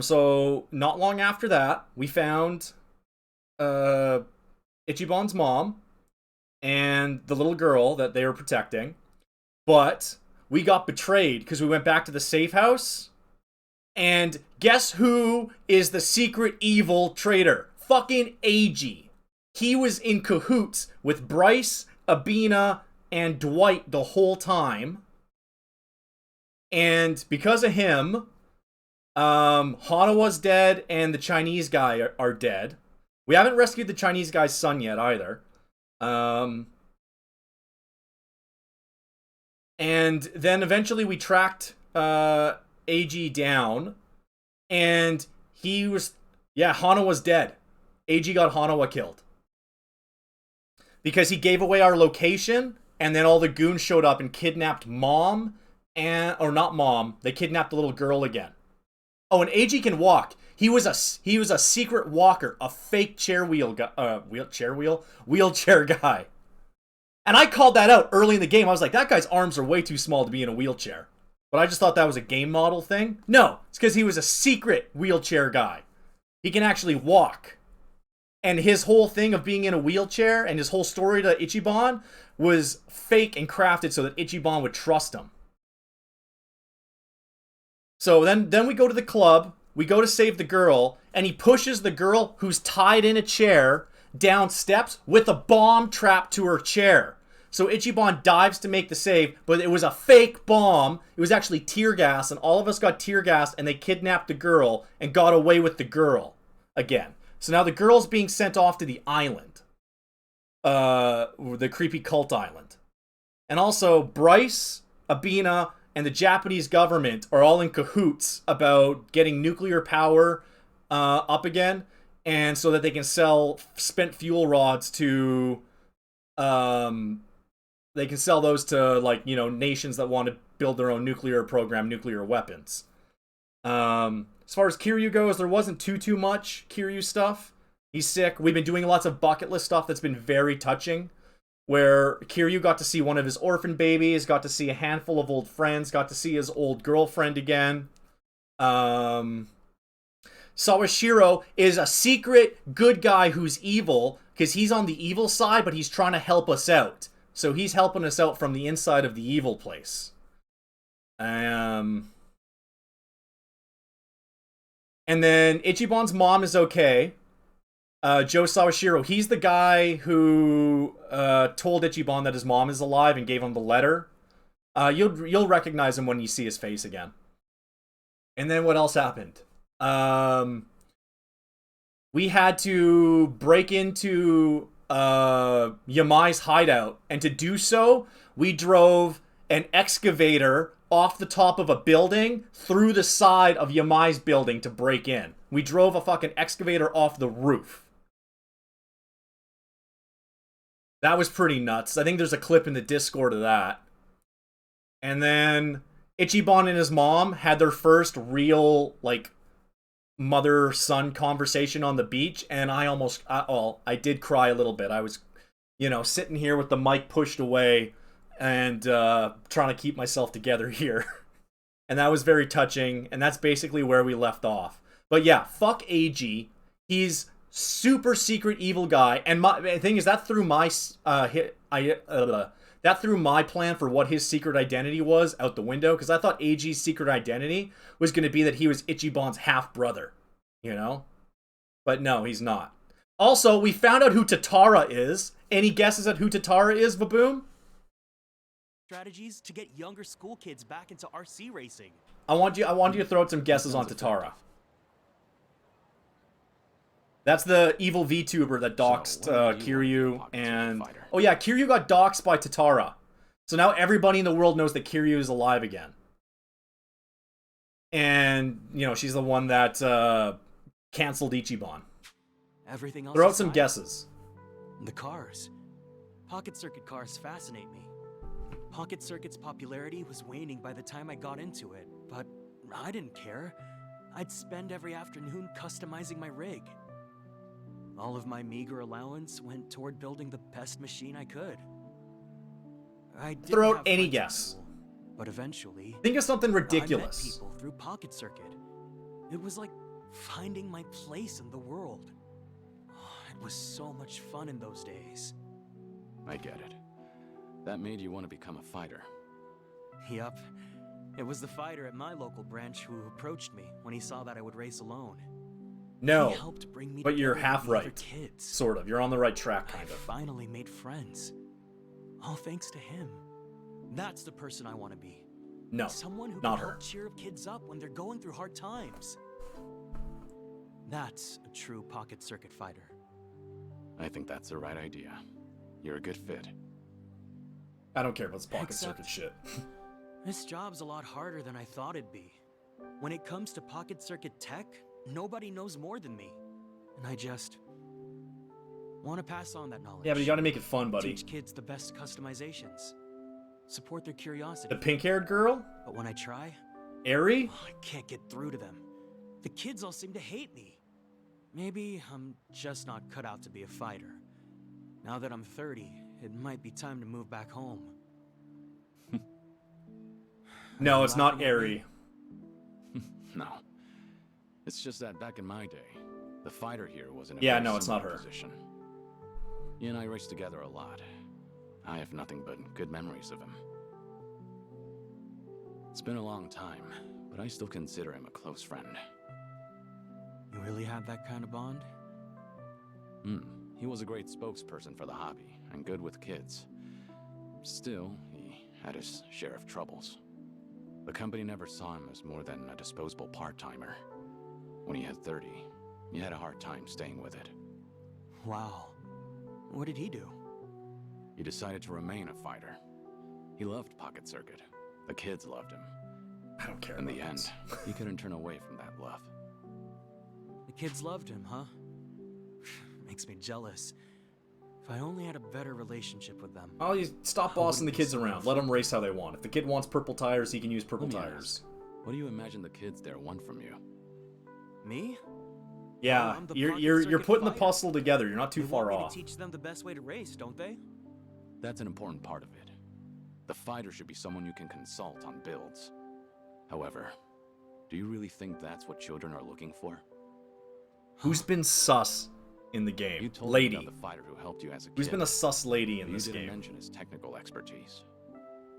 So not long after that, we found Ichiban's mom and the little girl that they were protecting. But we got betrayed because we went back to the safe house. And guess who is the secret evil traitor? Fucking Eiji. He was in cahoots with Bryce, Abina, and Dwight the whole time. And because of him, Hanawa's dead and the Chinese guy are dead. We haven't rescued the Chinese guy's son yet either. And then eventually we tracked Eiji down. And he was... Yeah, Hanawa's dead. Eiji got Hanawa killed. Because he gave away our location, and then all the goons showed up and kidnapped mom, or not mom, they kidnapped the little girl again. Oh, and Eiji can walk. He was a secret walker, a fake wheelchair guy. And I called that out early in the game. I was like, that guy's arms are way too small to be in a wheelchair. But I just thought that was a game model thing. No, it's because he was a secret wheelchair guy. He can actually walk. And his whole thing of being in a wheelchair and his whole story to Ichiban was fake and crafted so that Ichiban would trust him. So then we go to the club, we go to save the girl, and he pushes the girl who's tied in a chair down steps with a bomb trapped to her chair. So Ichiban dives to make the save, but it was a fake bomb. It was actually tear gas, and all of us got tear gassed, and they kidnapped the girl and got away with the girl again. So now the girl's being sent off to the island. The creepy cult island. And also, Bryce, Abina, and the Japanese government are all in cahoots about getting nuclear power up again, and so that they can sell spent fuel rods to they can sell those to, like, you know, nations that want to build their own nuclear program, nuclear weapons. As far as Kiryu goes, there wasn't too much Kiryu stuff. He's sick. We've been doing lots of bucket list stuff that's been very touching, where Kiryu got to see one of his orphan babies, got to see a handful of old friends, got to see his old girlfriend again. Sawashiro is a secret good guy who's evil, because he's on the evil side, but he's trying to help us out. So he's helping us out from the inside of the evil place. And then Ichiban's mom is okay. Joe Sawashiro, he's the guy who told Ichiban that his mom is alive and gave him the letter. You'll recognize him when you see his face again. And then what else happened? We had to break into Yamai's hideout, and to do so, we drove an excavator off the top of a building through the side of Yamai's building to break in. We drove a fucking excavator off the roof. That was pretty nuts. I think there's a clip in the Discord of that. And then Ichiban and his mom had their first real, like, mother-son conversation on the beach, and I did cry a little bit. I was, you know, sitting here with the mic pushed away and trying to keep myself together here. And that was very touching, and that's basically where we left off. But yeah, fuck AG. He's super secret evil guy, and the thing is, that threw my that threw my plan for what his secret identity was out the window, because I thought AG's secret identity was going to be that he was Ichiban's half-brother, you know? But no, he's not. Also, we found out who Tatara is. Any guesses at who Tatara is, Vaboom? Strategies to get younger school kids back into RC racing. I want you to throw out some guesses on Tatara. That's the evil VTuber that doxed Kiryu and... Oh yeah, Kiryu got doxed by Tatara. So now everybody in the world knows that Kiryu is alive again. And, you know, she's the one that canceled Ichiban. Everything else throw out some aside, guesses. The cars. Pocket Circuit cars fascinate me. Pocket Circuit's popularity was waning by the time I got into it, but I didn't care. I'd spend every afternoon customizing my rig. All of my meager allowance went toward building the best machine I could. I didn't Throw out have any friends in guess. school, but eventually, Think of something I met ridiculous. people through Pocket Circuit. It was like finding my place in the world. Oh, it was so much fun in those days. I get it. That made you want to become a fighter. Yup. It was the fighter at my local branch who approached me when he saw that I would race alone. No, He helped bring me but you're together half with the other right. kids. Sort of. You're on the right track, I kind of. finally made friends. All thanks to him. That's the person I want to be. No, Someone who not can her. help cheer kids up when they're going through hard times. That's a true Pocket Circuit fighter. I think that's the right idea. You're a good fit. I don't care about this Pocket Except- Circuit shit. This job's a lot harder than I thought it'd be. When it comes to Pocket Circuit tech, nobody knows more than me. And I just want to pass on that knowledge. Yeah, but you gotta make it fun, buddy. Teach kids the best customizations. Support their curiosity. The pink-haired girl? But when I try, Eri? I can't get through to them. The kids all seem to hate me. Maybe I'm just not cut out to be a fighter. Now that I'm 30, it might be time to move back home. No, it's not Eri. No. It's just that back in my day, the fighter here was in a Yeah, very no, it's not similar her. position. He and I raced together a lot. I have nothing but good memories of him. It's been a long time, but I still consider him a close friend. You really have that kind of bond? He was a great spokesperson for the hobby, and good with kids. Still, he had his share of troubles. The company never saw him as more than a disposable part-timer. When he had 30, he had a hard time staying with it. Wow. What did he do? He decided to remain a fighter. He loved Pocket Circuit. The kids loved him. I don't care. In the end, he couldn't turn away from that love. The kids loved him, huh? Makes me jealous. If I only had a better relationship with them. Oh, you stop bossing the kids around. Let them race how they want. If the kid wants purple tires, he can use purple tires. What do you imagine the kids there want from you? Me? Yeah, I'm the you're Pocket putting the Circuit puzzle together. You're not too They far want me off. to teach them the best way to race, don't they? That's an important part of it. The fighter should be someone you can consult on builds. However, do you really think that's what children are looking for? Who's been sus in the game? You told Lady. me about the fighter who helped you as a kid. Who's been a sus lady in but this you didn't game? mention his technical expertise.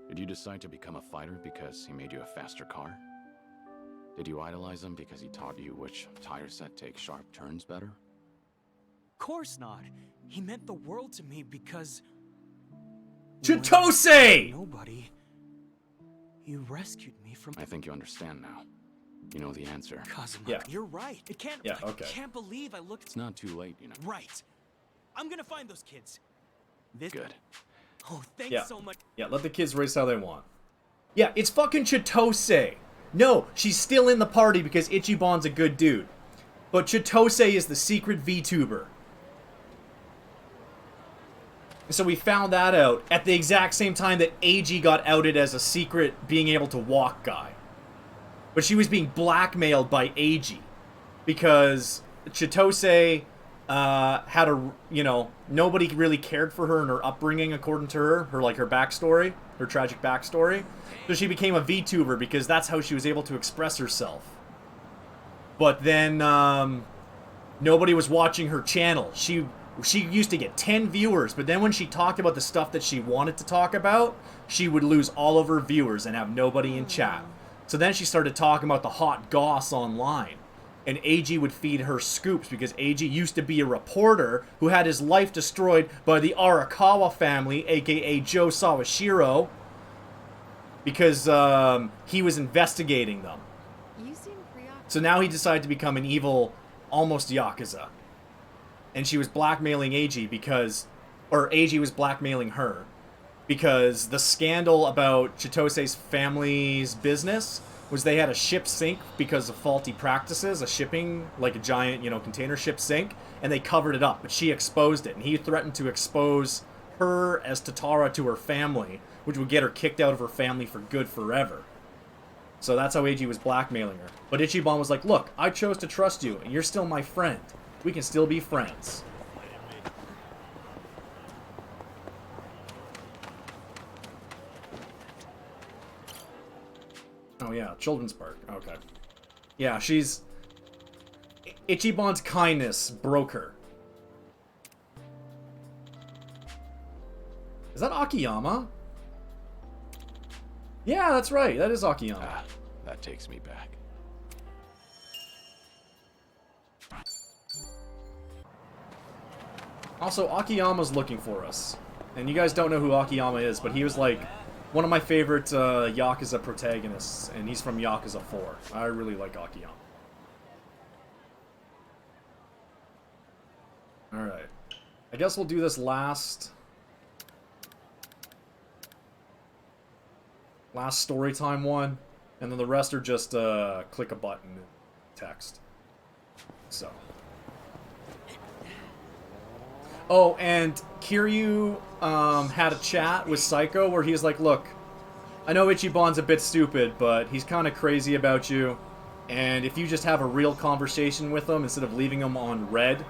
Did you decide to become a fighter because he made you a faster car? Did you idolize him because he taught you which tire set takes sharp turns better? Course not. He meant the world to me because... Chitose! Nobody. You rescued me from... I think you understand now. You know the answer. Cosmo, Yeah. you're right. It can't... Yeah, okay. I can't believe I looked... It's not too late, you know. Right. I'm gonna find those kids. This... Good. Oh, thanks Yeah. so much. Yeah, let the kids race how they want. Yeah, it's fucking Chitose. No, she's still in the party because Ichiban's a good dude. But Chitose is the secret VTuber. So we found that out at the exact same time that AG got outed as a secret being able to walk guy. But she was being blackmailed by AG. Because Chitose had a, you know, nobody really cared for her in her upbringing according to her. Her backstory, her tragic backstory. So she became a VTuber because that's how she was able to express herself. But then nobody was watching her channel. She used to get 10 viewers, but then when she talked about the stuff that she wanted to talk about, she would lose all of her viewers and have nobody in chat. So then she started talking about the hot goss online. And AG would feed her scoops because AG used to be a reporter who had his life destroyed by the Arakawa family, aka Joe Sawashiro, because he was investigating them. You seem preoccupied. So now he decided to become an evil, almost Yakuza. And she was blackmailing AG because... Or AG was blackmailing her. Because the scandal about Chitose's family's business was they had a ship sink because of faulty practices. A shipping, like a giant, container ship sink. And they covered it up. But she exposed it. And he threatened to expose her as Tatara to her family, which would get her kicked out of her family for good forever. So that's how AG was blackmailing her. But Ichiban was like, look, I chose to trust you, and you're still my friend. We can still be friends. Oh yeah, Children's Park. Okay. Yeah, she's... Ichiban's kindness broke her. Is that Akiyama? Yeah, that's right. That is Akiyama. Ah, that takes me back. Also, Akiyama's looking for us. And you guys don't know who Akiyama is, but he was like one of my favorite Yakuza protagonists, and he's from Yakuza 4. I really like Akiyama. Alright. I guess we'll do this last story time one, and then the rest are just click a button and text. So. Oh, and Kiryu had a chat with Psycho where he's like, look, I know Ichiban's a bit stupid, but he's kind of crazy about you, and if you just have a real conversation with him instead of leaving him on red,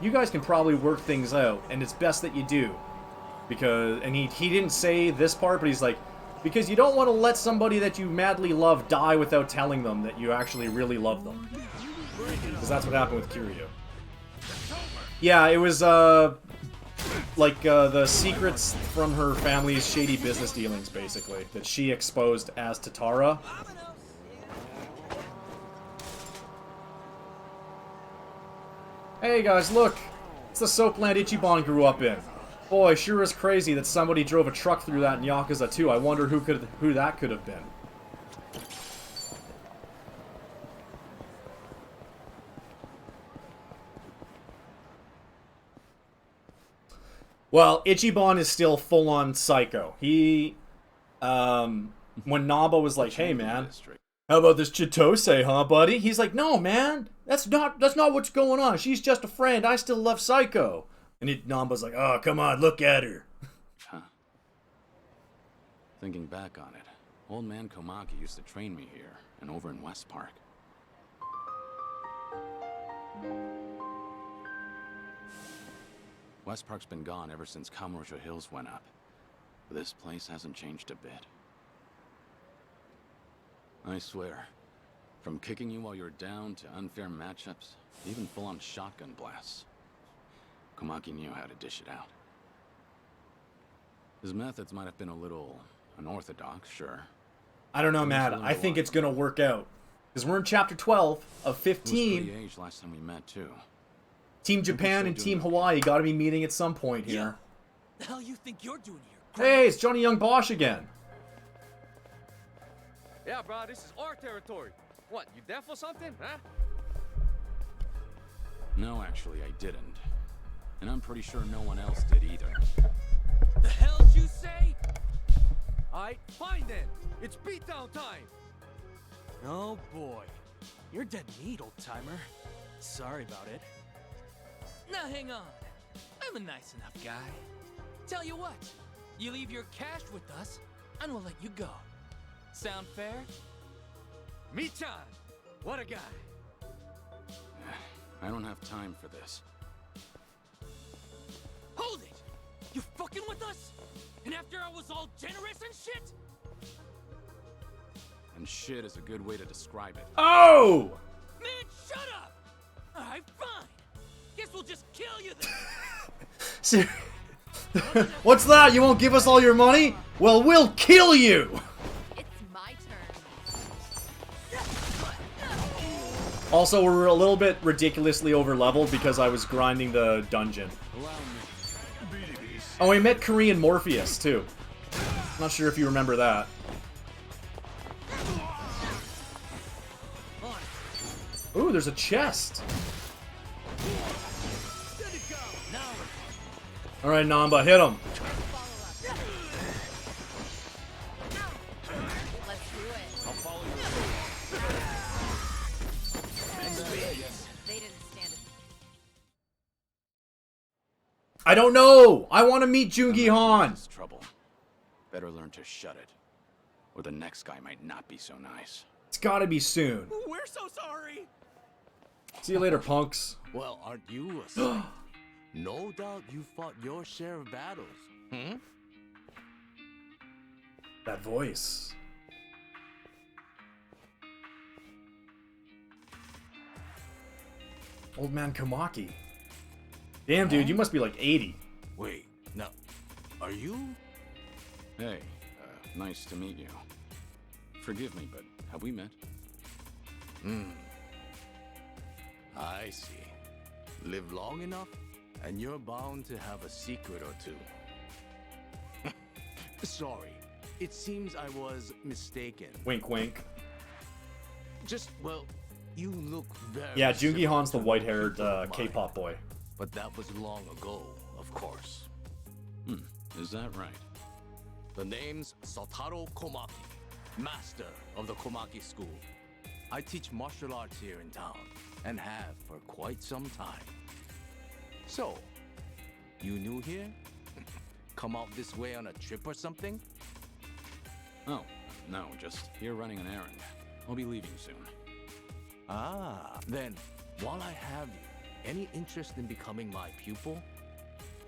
you guys can probably work things out, and it's best that you do. Because, and he didn't say this part, but he's like, because you don't want to let somebody that you madly love die without telling them that you actually really love them. Because that's what happened with Kiryu. Yeah, it was, the secrets from her family's shady business dealings, basically, that she exposed as Tatara. Hey guys, look! It's the soapland Ichiban grew up in. Boy, sure is crazy that somebody drove a truck through that in Yakuza 2. I wonder who that could have been. Well, Ichiban is still full-on psycho. He, when Namba was like, "Hey, man, how about this Chitose, huh, buddy?" He's like, "No, man, that's not what's going on. She's just a friend. I still love Psycho." And Namba's like, "Oh, come on, look at her." Huh. Thinking back on it, old man Komaki used to train me here and over in West Park. West Park's been gone ever since Kamurocho Hills went up. But this place hasn't changed a bit. I swear, from kicking you while you're down to unfair matchups, even full-on shotgun blasts, Komaki knew how to dish it out. His methods might have been a little unorthodox, sure. I don't know, Matt. I think it's gonna work out. Because we're in chapter 12 of 15. He was pretty aged last time we met, too. Team Japan and Team Hawaii gotta be meeting at some point here. The hell you think you're doing here? Hey, it's Johnny Young Bosch again. Yeah, bro, this is our territory. What, you deaf or something, huh? No, actually, I didn't. And I'm pretty sure no one else did either. The hell'd you say? Alright, fine then. It's beatdown time. Oh boy. You're dead meat, old-timer. Sorry about it. Now hang on. I'm a nice enough guy. Tell you what, you leave your cash with us, and we'll let you go. Sound fair? Me-chan! What a guy! I don't have time for this. Hold it! You fucking with us? And after I was all generous and shit? And shit is a good way to describe it. Oh! Man, shut up! Alright, fine. Guess we'll just kill you then. What's that? You won't give us all your money? Well, we'll kill you! It's my turn. Also, we're a little bit ridiculously over-leveled because I was grinding the dungeon. Oh, we met Korean Morpheus, too. Not sure if you remember that. Ooh, there's a chest. Alright, Namba, hit him. Let's do it. I'll follow you. They didn't stand it. I don't know! I want to meet Jungi Han! Trouble. Better learn to shut it, or the next guy might not be so nice. It's gotta be soon. We're so sorry! See you later, punks. Well, aren't you a saint? No doubt you fought your share of battles. Hmm? That voice. Old man Komaki. Damn, dude, you must be like 80. Wait, now, are you? Hey, nice to meet you. Forgive me, but have we met? I see. Live long enough, and you're bound to have a secret or two. Sorry, it seems I was mistaken. Wink, wink. Just, well, you look very Yeah, Jungi similar Han's the to white-haired people of mine. K-pop boy. But that was long ago, of course. Is that right? The name's Sotaro Komaki, master of the Komaki School. I teach martial arts here in town, and have for quite some time. So, you new here? Come out this way on a trip or something? Oh, no, just here running an errand. I'll be leaving soon. Ah, then, while I have you, any interest in becoming my pupil?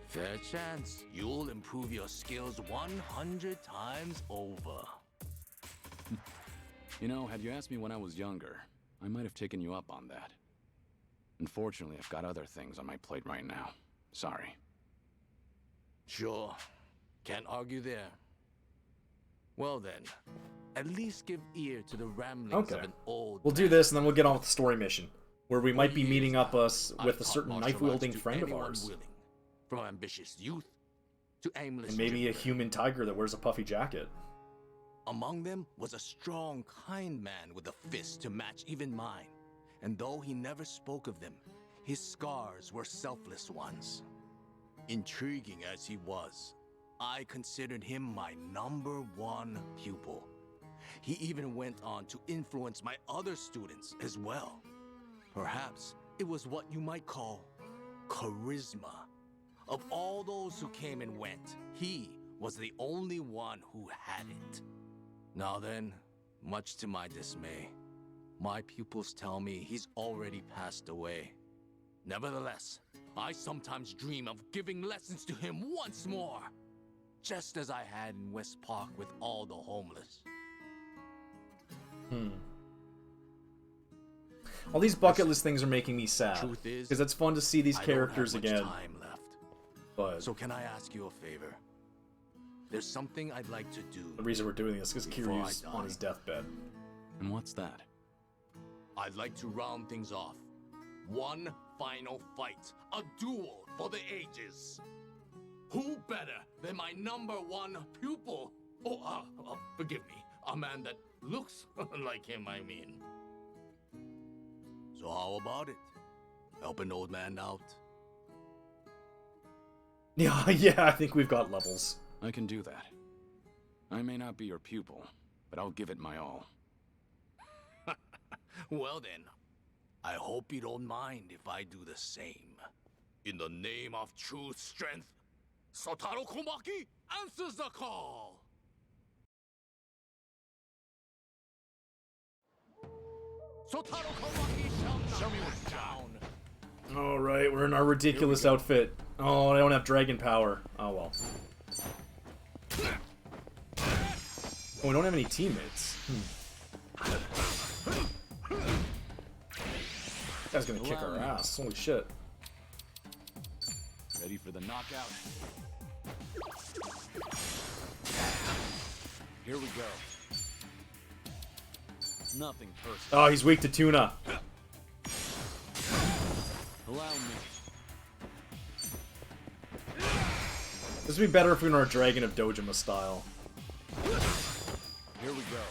Fair chance you'll improve your skills 100 times over. You know, had you asked me when I was younger, I might have taken you up on that. Unfortunately, I've got other things on my plate right now. Sorry. Sure. Can't argue there. Well then, at least give ear to the ramblings of an old We'll do this, and then we'll get on with the story mission, where we might be meeting up us with a certain knife-wielding friend of ours. Willing, from ambitious youth to aimless And maybe a gibberish. human tiger that wears a puffy jacket. Among them was a strong, kind man with a fist to match even mine. And though he never spoke of them, his scars were selfless ones. Intriguing as he was, I considered him my #1 pupil. He even went on to influence my other students as well. Perhaps it was what you might call charisma. Of all those who came and went, he was the only one who had it. Now then, much to my dismay, my pupils tell me he's already passed away. Nevertheless, I sometimes dream of giving lessons to him once more, just as I had in West Park with all the homeless. All these bucket list things are making me sad. Truth is, because it's fun to see these I don't have characters much again. time left. But So can I ask you a favor? There's something I'd like to do. the reason we're doing this is because before I Kiryu's die. on his deathbed. And what's that? I'd like to round things off. One final fight. A duel for the ages. Who better than my #1 pupil? Forgive me. A man that looks like him, I mean. So how about it? Help an old man out? Yeah, yeah, I think we've got levels. I can do that. I may not be your pupil, but I'll give it my all. Well then, I hope you don't mind if I do the same. In the name of true strength, Sotaro Komaki answers the call! Sotaro Komaki shall show me what's down. Alright, we're in our ridiculous outfit. Oh, I don't have dragon power. Oh well. Oh, we don't have any teammates. This guy's gonna kick our ass. Holy shit. Ready for the knockout? Here we go. Nothing personal. Oh, he's weak to tuna. Allow me. This would be better if we were in our Dragon of Dojima style. Here we go.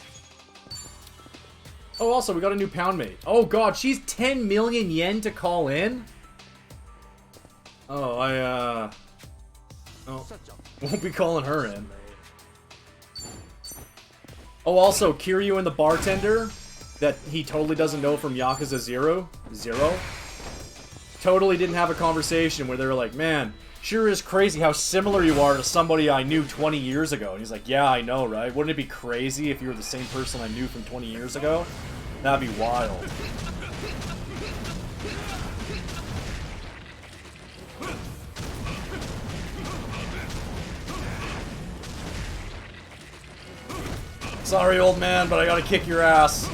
Oh, also, we got a new pound mate. Oh god, she's 10 million yen to call in? Oh, Oh, won't be calling her in. Oh, also, Kiryu and the bartender, that he totally doesn't know from Yakuza 0, totally didn't have a conversation where they were like, man, sure is crazy how similar you are to somebody I knew 20 years ago. And he's like, yeah, I know, right? Wouldn't it be crazy if you were the same person I knew from 20 years ago? That'd be wild. Sorry, old man, but I gotta kick your ass.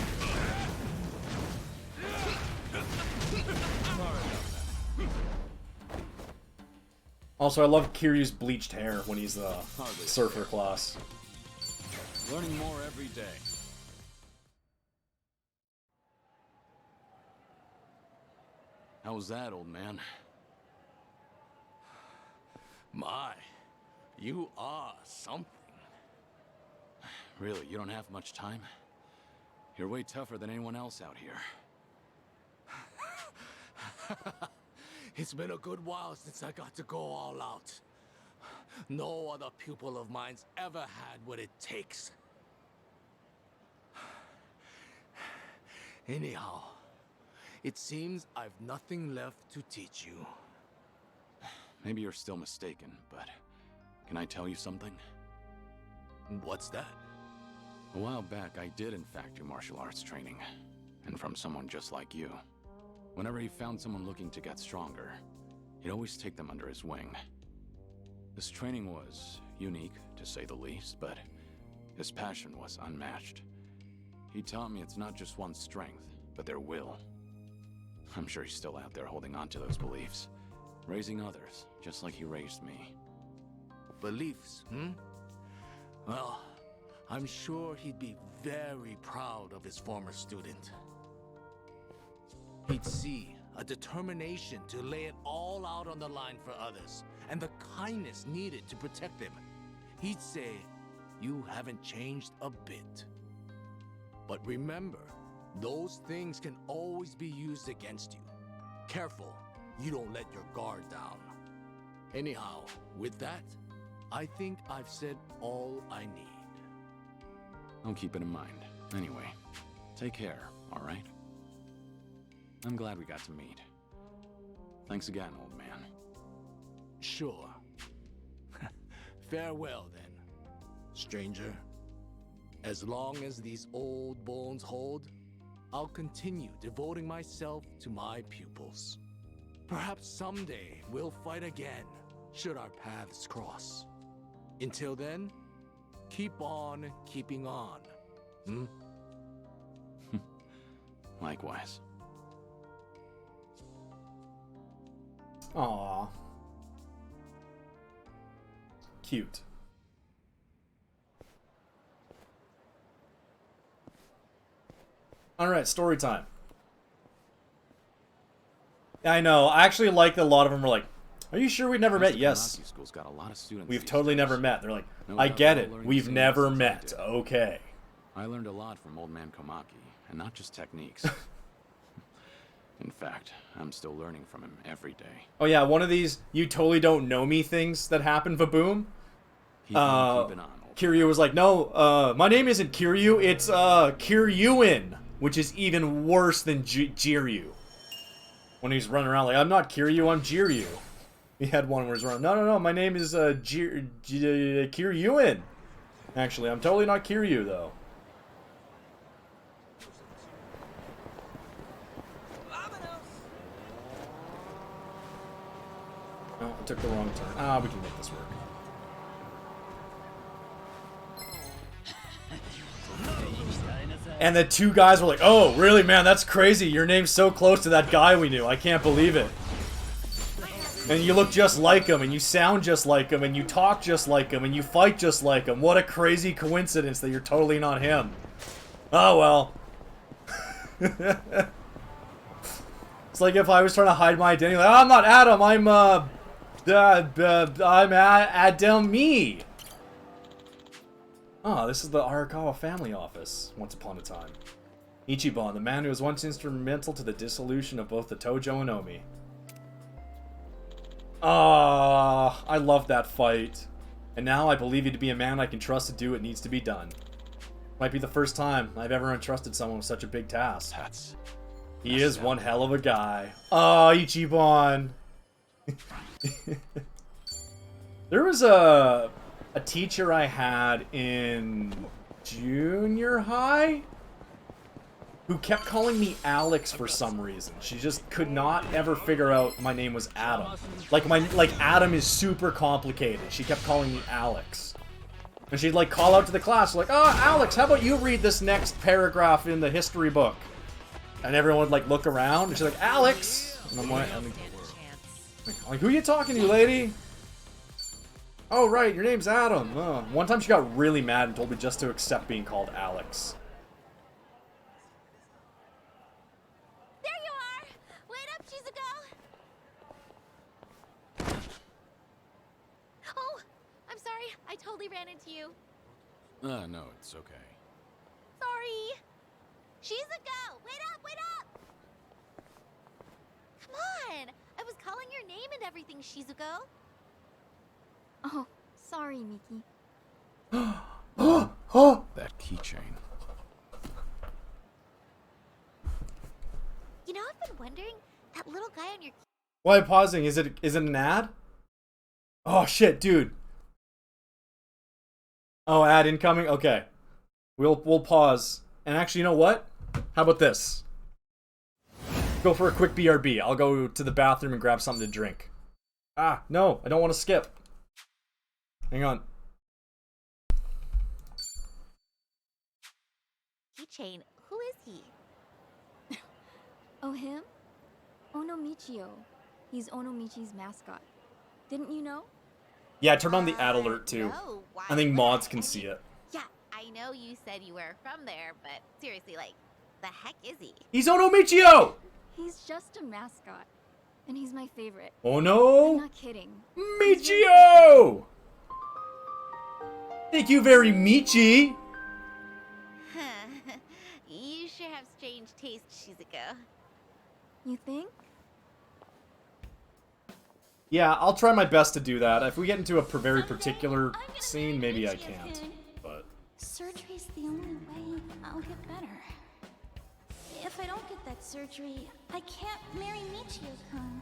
Also, I love Kiryu's bleached hair when he's the surfer class. Learning more every day. How was that, old man? My, you are something. Really, you don't have much time? You're way tougher than anyone else out here. It's been a good while since I got to go all out. No other pupil of mine's ever had what it takes. Anyhow, it seems I've nothing left to teach you. Maybe you're still mistaken, but can I tell you something? What's that? A while back, I did in fact do martial arts training, and from someone just like you. Whenever he found someone looking to get stronger, he'd always take them under his wing. This training was unique, to say the least, but his passion was unmatched. He taught me it's not just one's strength, but their will. I'm sure he's still out there holding on to those beliefs, raising others, just like he raised me. Beliefs, Well, I'm sure he'd be very proud of his former student. He'd see a determination to lay it all out on the line for others, and the kindness needed to protect him, he'd say, "You haven't changed a bit." But remember, those things can always be used against you. Careful, you don't let your guard down. Anyhow, with that, I think I've said all I need. I'll keep it in mind. Anyway, take care, all right? I'm glad we got to meet. Thanks again, old man. Sure. Farewell, then, stranger. As long as these old bones hold, I'll continue devoting myself to my pupils. Perhaps someday we'll fight again, should our paths cross. Until then, keep on keeping on. Hmm? Likewise. Aww. Cute. Alright, story time. I know, I actually like that a lot of them are like, are you sure we've never met? Yes. School's got a lot of students We've these totally days. never met. They're like, No I doubt get they're it. all learning We've the same never lessons I met. did. Okay. I learned a lot from old man Komaki, and not just techniques. In fact, I'm still learning from him every day. Oh yeah, one of these you totally don't know me things that happen, Vaboom. Keep on. Kiryu was like, no, my name isn't Kiryu, it's Kiryuin, which is even worse than Jiryu. When he's running around like, I'm not Kiryu, I'm Jiryu. He had one where he's running, no, my name is Kiryuin. Actually, I'm totally not Kiryu, though. Oh, I took the wrong turn. Ah, we can make this work. And the two guys were like, oh, really, man, that's crazy. Your name's so close to that guy we knew. I can't believe it. And you look just like him, and you sound just like him, and you talk just like him, and you fight just like him. What a crazy coincidence that you're totally not him. Oh, well. It's like if I was trying to hide my identity. Like, oh, I'm not Adam, I'm Adam me. Oh, this is the Arakawa family office, once upon a time. Ichiban, the man who was once instrumental to the dissolution of both the Tojo and Omi. Ah, I love that fight. And now I believe you to be a man I can trust to do what needs to be done. Might be the first time I've ever entrusted someone with such a big task. He is one hell of a guy. Oh, Ichiban. There was a teacher I had in junior high who kept calling me Alex for some reason. She just could not ever figure out my name was Adam. Like Adam is super complicated. She kept calling me Alex. And she'd like call out to the class like, "Oh, Alex, how about you read this next paragraph in the history book?" And everyone would like look around and she's like, "Alex!" And I'm like, who are you talking to, lady? Oh, right, your name's Adam. Oh. One time she got really mad and told me just to accept being called Alex. There you are! Wait up, Shizuko! Oh, I'm sorry. I totally ran into you. No, it's okay. Sorry. Shizuko! Wait up, wait up! Come on! I was calling your name and everything, Shizuko. Oh, sorry, Miki. That keychain. You know, I've been wondering, that little guy on your... Why am I pausing? Is it an ad? Oh shit, dude. Oh, ad incoming? Okay. We'll pause. And actually, you know what? How about this? Go for a quick BRB. I'll go to the bathroom and grab something to drink. Ah, no, I don't want to skip. Hang on. Keychain, who is he? Oh, him? Onomichio. He's Onomichi's mascot. Didn't you know? Yeah, turn on the ad alert too. No, why I think would mods I? can see it. Yeah, I know you said you were from there, but seriously, like, the heck is he? He's Onomichio! He's just a mascot. And he's my favorite. Oh I'm no! not kidding. Michio! Thank you very Michi! You sure have strange taste, Shizuko. You think? Yeah, I'll try my best to do that. If we get into a very particular scene, maybe I can't. But Surgery's the only way I'll get better. If I don't get that surgery, I can't marry Michio-kun.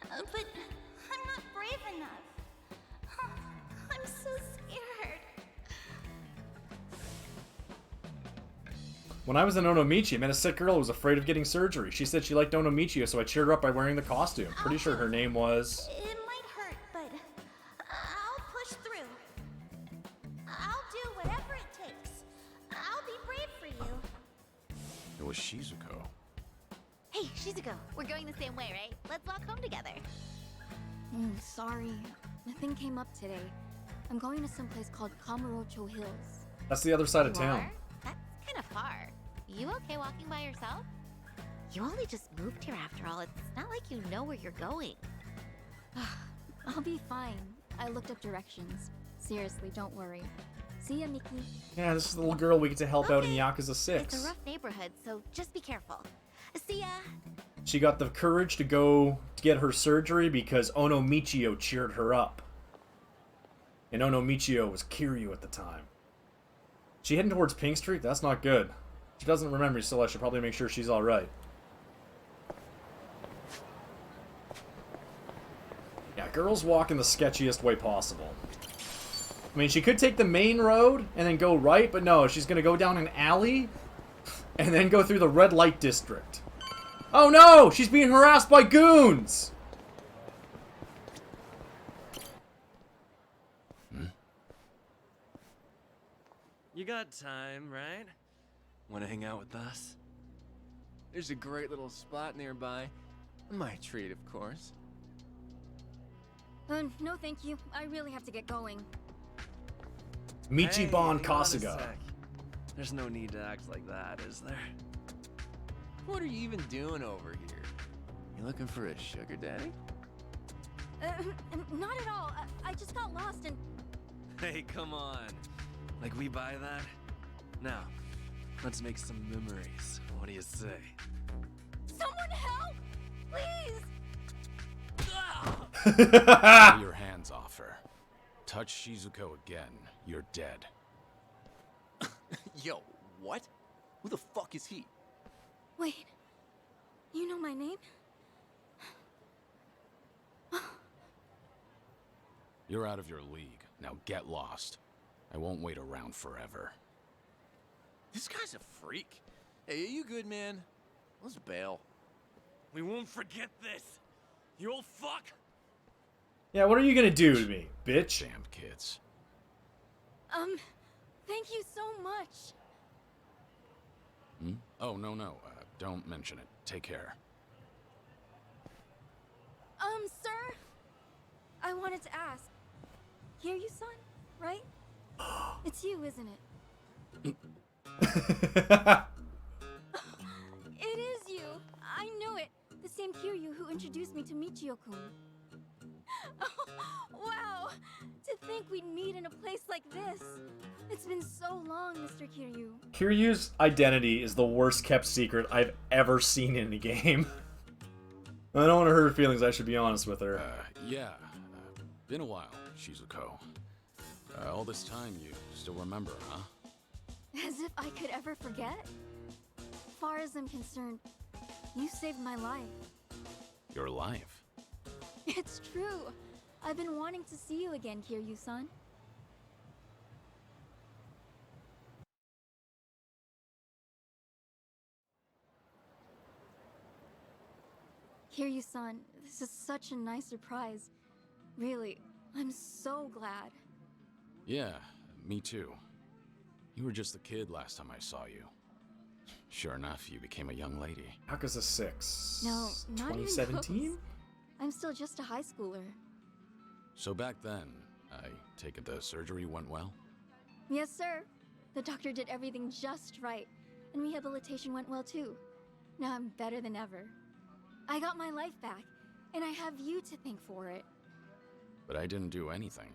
But I'm not brave enough. I'm so scared. when I was in Onomichi, I met a sick girl who was afraid of getting surgery. She said she liked Onomichi, so I cheered her up by wearing the costume. Pretty sure her name was... It might hurt, but I'll push through. I'll do whatever it takes. I'll be brave for you. It was Shizuko. Hey, Shizuko, we're going the same way, right? Let's walk home together. Sorry. A thing came up today. I'm going to some place called Kamurocho Hills. That's the other side of You town. are? That's kind of far. You okay walking by yourself? You only just moved here after all. It's not like you know where you're going. I'll be fine. I looked up directions. Seriously, don't worry. See ya, Miki. Yeah, this is the little girl we get to help out in Yakuza 6. It's a rough neighborhood, so just be careful. See ya. She got the courage to go to get her surgery because Onomichio cheered her up. And Onomichio was Kiryu at the time. She heading towards Pink Street? That's not good. She doesn't remember me, so I should probably make sure she's alright. Yeah, girls walk in the sketchiest way possible. I mean, she could take the main road and then go right, but no, she's gonna go down an alley and then go through the red light district. Oh no! She's being harassed by goons! You got time, right? Want to hang out with us? There's a great little spot nearby. My treat, of course. No thank you. I really have to get going. Michiban hang on a Kasuga. sec. There's no need to act like that, is there? What are you even doing over here? You looking for a sugar daddy? Not at all. I just got lost and... Hey, come on. Like we buy that? Now, let's make some memories. What do you say? Someone help! Please! Get your hands off her. Touch Shizuko again, you're dead. Yo, what? Who the fuck is he? Wait. You know my name? You're out of your league. Now get lost. I won't wait around forever. This guy's a freak. Hey, are you good, man? Let's bail. We won't forget this. You old fuck. Yeah, what are you gonna do to me, bitch? Damned kids. Thank you so much. Hmm? Oh, no. Don't mention it. Take care. Sir? I wanted to ask. Kiryu-san, right? It's you, isn't it? It is you. I knew it. The same Kiryu who introduced me to Michio-kun. Wow! To think we'd meet in a place like this. It's been so long, Mr. Kiryu. Kiryu's identity is the worst kept secret I've ever seen in a game. I don't want to hurt her feelings, I should be honest with her. Yeah. Been a while, Shizuko. All this time, you still remember, huh? As if I could ever forget? Far as I'm concerned, you saved my life. Your life? It's true. I've been wanting to see you again, Kiryu-san. Kiryu-san, this is such a nice surprise. Really, I'm so glad. Yeah, me too. You were just a kid last time I saw you. Sure enough, you became a young lady. Yakuza 6. No, not 2017? even close. I'm still just a high schooler. So back then, I take it the surgery went well? Yes, sir. The doctor did everything just right, and rehabilitation went well too. Now I'm better than ever. I got my life back, And I have you to thank for it. But I didn't do anything.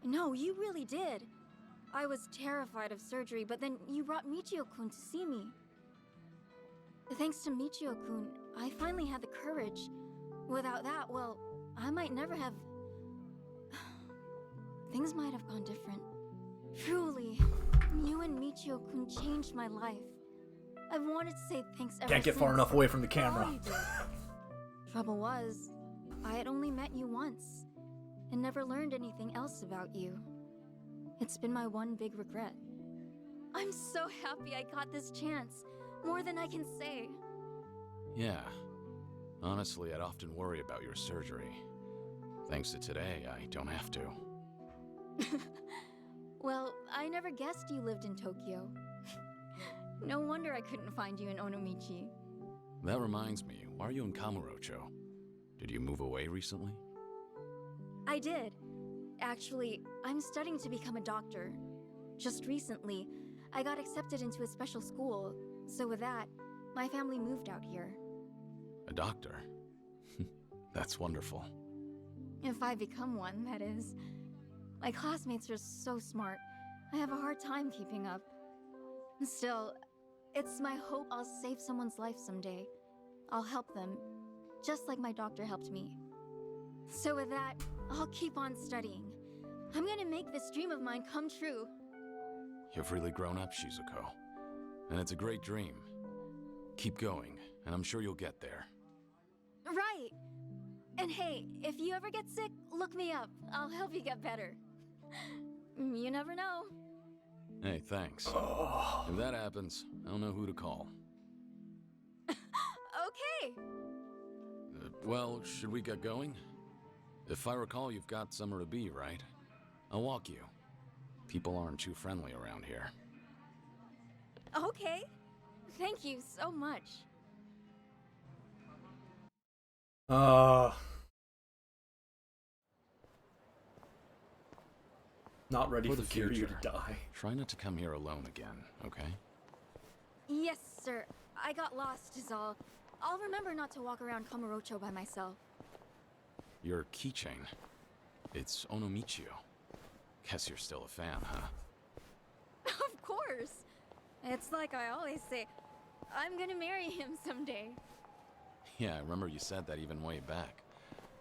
No, you really did. I was terrified of surgery, but then you brought Michio-kun to see me. Thanks to Michio-kun, I finally had the courage. Without that, well, I might never have... Things might have gone different. Truly, you and Michio-kun changed my life. I've wanted to say thanks ever Can't get since. far enough away from the for all camera. you did. Trouble was, I had only met you once, and never learned anything else about you. It's been my one big regret. I'm so happy I got this chance. More than I can say. Yeah. Honestly, I'd often worry about your surgery. Thanks to today, I don't have to. Well, I never guessed you lived in Tokyo. No wonder I couldn't find you in Onomichi. That reminds me, why are you in Kamurocho? Did you move away recently? I did. Actually, I'm studying to become a doctor. Just recently, I got accepted into a special school, so with that, my family moved out here. A doctor? That's wonderful. If I become one, that is. My classmates are so smart. I have a hard time keeping up. Still, it's my hope I'll save someone's life someday. I'll help them, just like my doctor helped me. So with that, I'll keep on studying. I'm gonna make this dream of mine come true. You've really grown up, Shizuko. And it's a great dream. Keep going, and I'm sure you'll get there. Right! And hey, if you ever get sick, look me up. I'll help you get better. You never know. Hey, thanks. If that happens, I'll know who to call. Okay! Well, should we get going? If I recall, you've got somewhere to be, right? I'll walk you. People aren't too friendly around here. Okay. Thank you so much. Not ready for the Kiryu to future, die. Try not to come here alone again, okay? Yes, sir. I got lost is all. I'll remember not to walk around Kamurocho by myself. Your keychain. It's Onomichio. Guess you're still a fan, huh? Of course. It's like I always say, I'm gonna marry him someday. Yeah, I remember you said that even way back.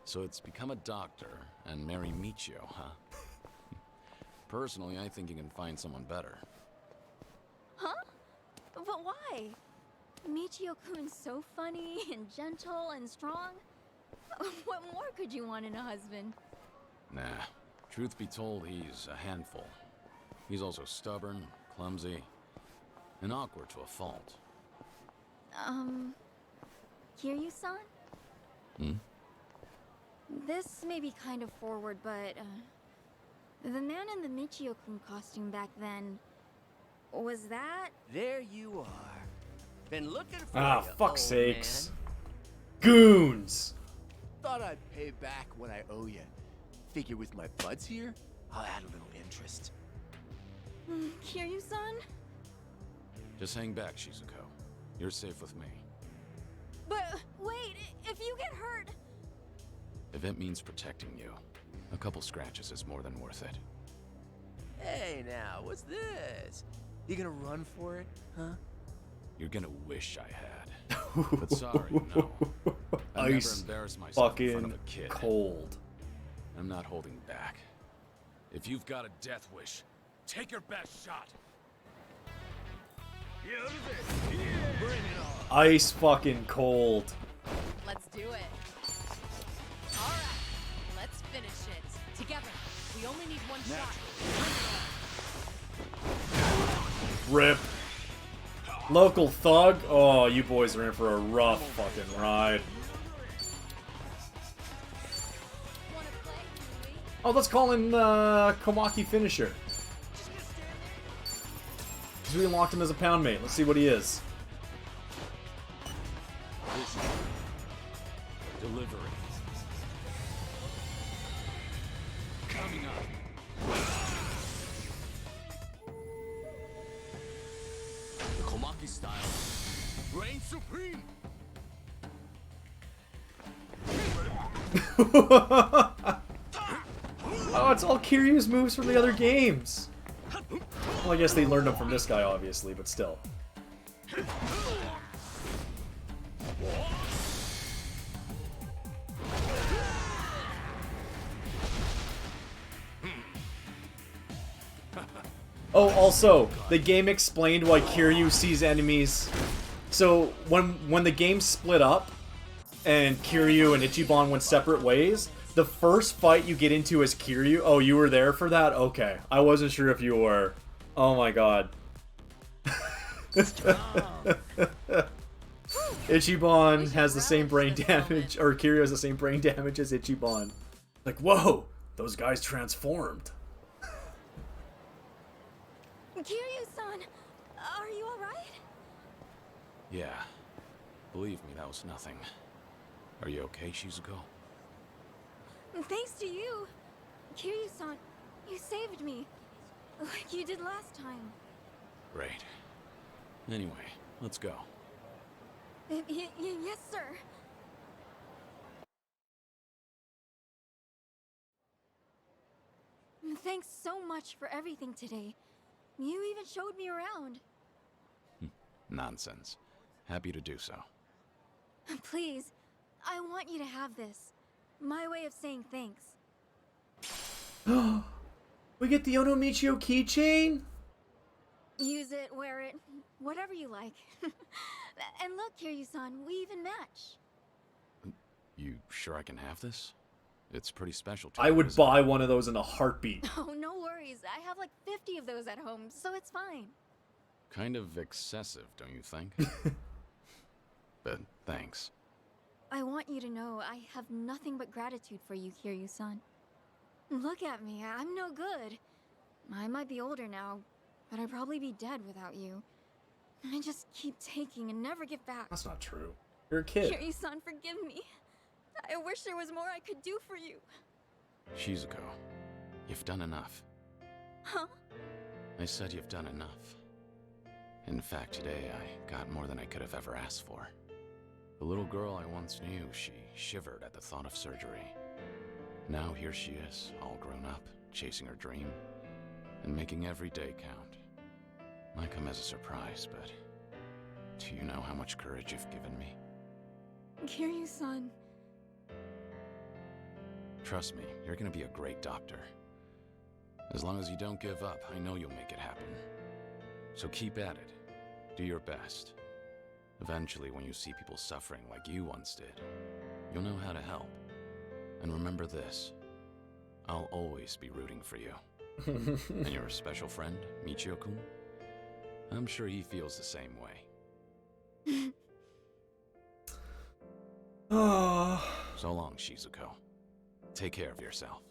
So it's become a doctor and marry Michio, huh? Personally, I think you can find someone better. Huh? But why? Michio-kun's so funny and gentle and strong. What more could you want in a husband? Nah. Truth be told, he's a handful. He's also stubborn, clumsy, and awkward to a fault. Kiryu-san? Hmm? This may be kind of forward, but, the man in the Michio-kun costume back then, was that? There you are. Been looking for Ah, you, fuck's old sakes. man. Goons! Thought I'd pay back what I owe you. Figure with my buds here, I'll add a little interest. Kiryu-san? Just hang back, Shizuko. You're safe with me. But, wait, if you get hurt... If it means protecting you, a couple scratches is more than worth it. Hey now, what's this? You gonna run for it, huh? You're gonna wish I had. But sorry, no. I'd never Ice embarrass myself in front of fucking a kid. cold. I'm not holding back. If you've got a death wish, take your best shot. Bring it on. Ice fucking cold. Let's do it. All right, let's finish it. Together. We only need one shot. Rip. Local thug? Oh, you boys are in for a rough fucking ride. Oh, let's call him Komaki Finisher. Because we unlocked him as a pound mate. Let's see what he is. Delivery. Coming up. The Komaki style. Reign supreme. Oh, it's all Kiryu's moves from the other games. Well, I guess they learned them from this guy, obviously, but still. Oh, also, the game explained why Kiryu sees enemies. So, when the game split up, and Kiryu and Ichiban went separate ways, the first fight you get into as Kiryu... Oh, you were there for that? Okay. I wasn't sure if you were. Oh my god. Ichiban has the same brain damage, or Kiryu has the same brain damage as Ichiban. Like, whoa! Those guys transformed. Kiryu-san, are you alright? Yeah. Believe me, that was nothing. Are you okay, Shizuko? Thanks to you. Kiryu-san, you saved me. Like you did last time. Great. Anyway, let's go. Yes, sir. Thanks so much for everything today. You even showed me around. Nonsense. Happy to do so. Please, I want you to have this. My way of saying thanks. We get the Onomichio keychain? Use it, wear it, whatever you like. And look, Kiryu-san, we even match. You sure I can have this? It's pretty special to I me, would isn't it? buy one of those in a heartbeat. Oh, no worries. I have like 50 of those at home, so it's fine. Kind of excessive, don't you think? But thanks. I want you to know I have nothing but gratitude for you, Kiryu-san. Look at me, I'm no good. I might be older now, but I'd probably be dead without you. I just keep taking and never give back. That's not true. You're a kid. Kiryu-san, forgive me. I wish there was more I could do for you. Shizuko, you've done enough. Huh? I said you've done enough. In fact, today I got more than I could have ever asked for. The little girl I once knew, she shivered at the thought of surgery. Now here she is, all grown up, chasing her dream, and making every day count. Might come as a surprise, but do you know how much courage you've given me? Kiryu-san. Trust me, you're gonna be a great doctor. As long as you don't give up, I know you'll make it happen. So keep at it. Do your best. Eventually, when you see people suffering like you once did, you'll know how to help. And remember this, I'll always be rooting for you. And your special friend, Michio-kun? I'm sure he feels the same way. So long, Shizuko. Take care of yourself.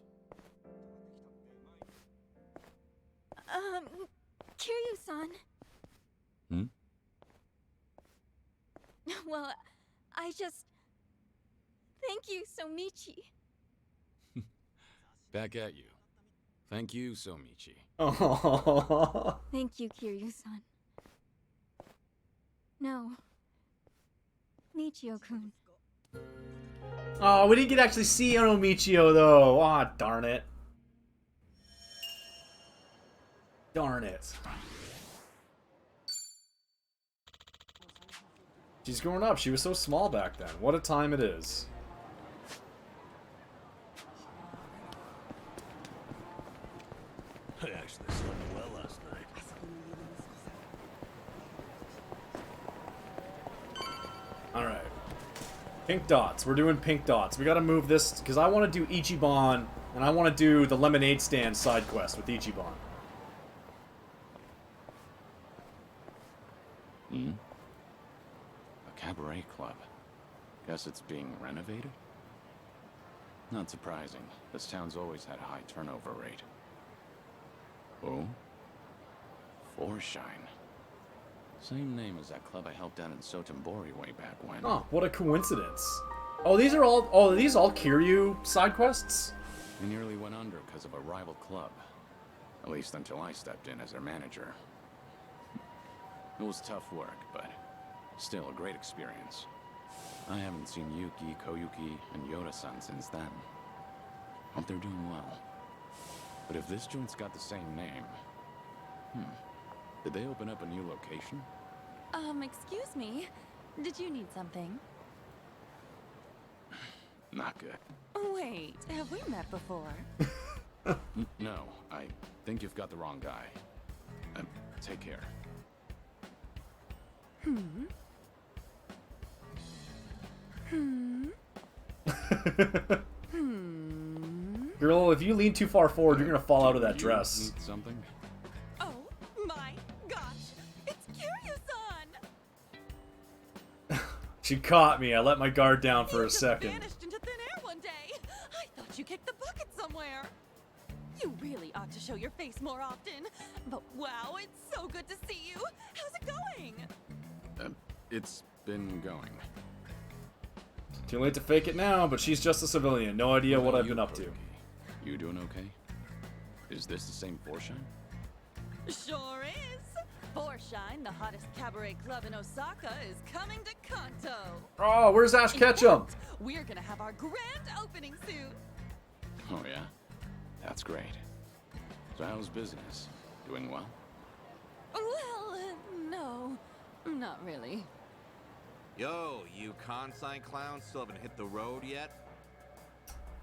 Kiryu-san. Hmm? Well, I just... Thank you, Somichi. Back at you. Thank you, Somichi. Aww. Thank you, Kiryu-san. No. Michio-kun. Oh, we didn't get to actually see Onomichio, though. Aw, darn it. Darn it. She's growing up. She was so small back then. What a time it is. I actually slept well last night. Alright. Pink dots. We're doing pink dots. We gotta move this, because I want to do Ichiban, and I want to do the lemonade stand side quest with Ichiban. Hmm? A cabaret club. Guess it's being renovated? Not surprising. This town's always had a high turnover rate. Oh? Forshine. Same name as that club I helped out in Sotenbori way back when. Oh, what a coincidence. Oh, these are all... Oh, are these all Kiryu side quests? They nearly went under because of a rival club. At least until I stepped in as their manager. It was tough work, but still a great experience. I haven't seen Yuki, Koyuki, and Yoda-san since then. Hope they're doing well. But if this joint's got the same name... Did they open up a new location? Excuse me. Did you need something? Not good. Wait, have we met before? No, I think you've got the wrong guy. Take care. Girl, if you lean too far forward, you're gonna fall out of that dress. Need something? Oh my gosh! It's Kiryu-san! She caught me. I let my guard down for a second. Vanished into thin air one day. I thought you kicked the bucket somewhere. You really ought to show your face more often. But wow, it's so good to see you. How's it going? It's been going. Too late to fake it now, but she's just a civilian. No idea what I've been up to. You doing okay? Is this the same Foreshine? Sure is. Foreshine, the hottest cabaret club in Osaka, is coming to Kanto. Oh, where's Ash Ketchum? We're gonna have our grand opening soon. Oh yeah? That's great. So how's business? Doing well? Well, no, not really. Yo, you Kansai clowns still haven't hit the road yet?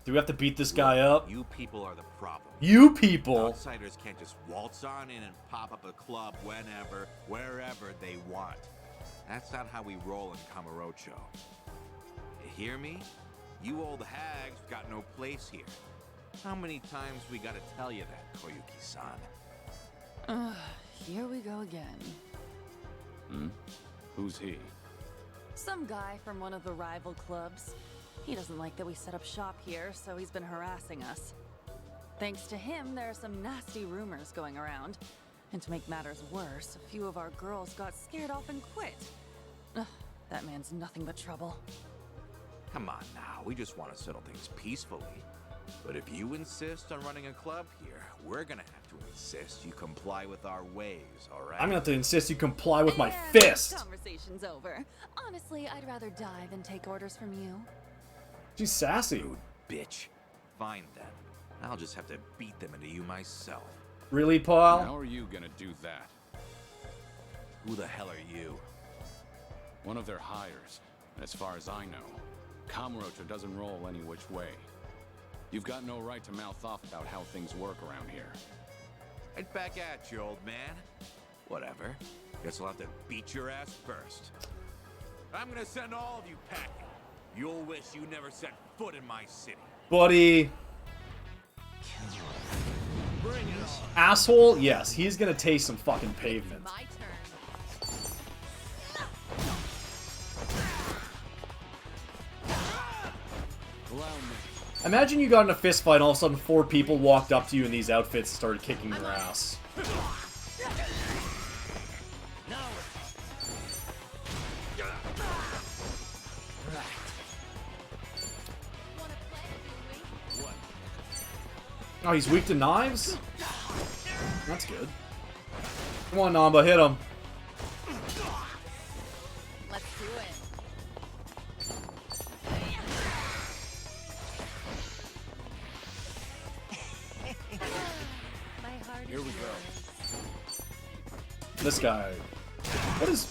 Do we have to beat this guy up? You people are the problem. You people? Outsiders can't just waltz on in and pop up a club whenever, wherever they want. That's not how we roll in Kamurocho. You hear me? You old hags got no place here. How many times we gotta tell you that, Koyuki-san? Here we go again. Who's he? Some guy from one of the rival clubs. He doesn't like that we set up shop here, so he's been harassing us. Thanks to him, there are some nasty rumors going around. And to make matters worse, a few of our girls got scared off and quit. Ugh, that man's nothing but trouble. Come on now, we just want to settle things peacefully. But if you insist on running a club here, we're gonna have to insist you comply with our ways, alright? I'm gonna have to insist you comply with my And fist. Conversation's over. Honestly, I'd rather die than take orders from you. She's sassy. Rude bitch. Fine then. I'll just have to beat them into you myself. Really, Paul? How are you gonna do that? Who the hell are you? One of their hires. And as far as I know, Kamurocho doesn't roll any which way. You've got no right to mouth off about how things work around here. Right back at you, old man. Whatever. Guess I'll have to beat your ass first. I'm gonna send all of you packing. You'll wish you never set foot in my city. Buddy. Bring it on. Asshole? Yes, he's gonna taste some fucking pavement. My turn. Imagine you got in a fist fight and all of a sudden 4 people walked up to you in these outfits and started kicking your ass. Oh, he's weak to knives? That's good. Come on, Namba, hit him. Let's do it. Here we go. This guy. What is...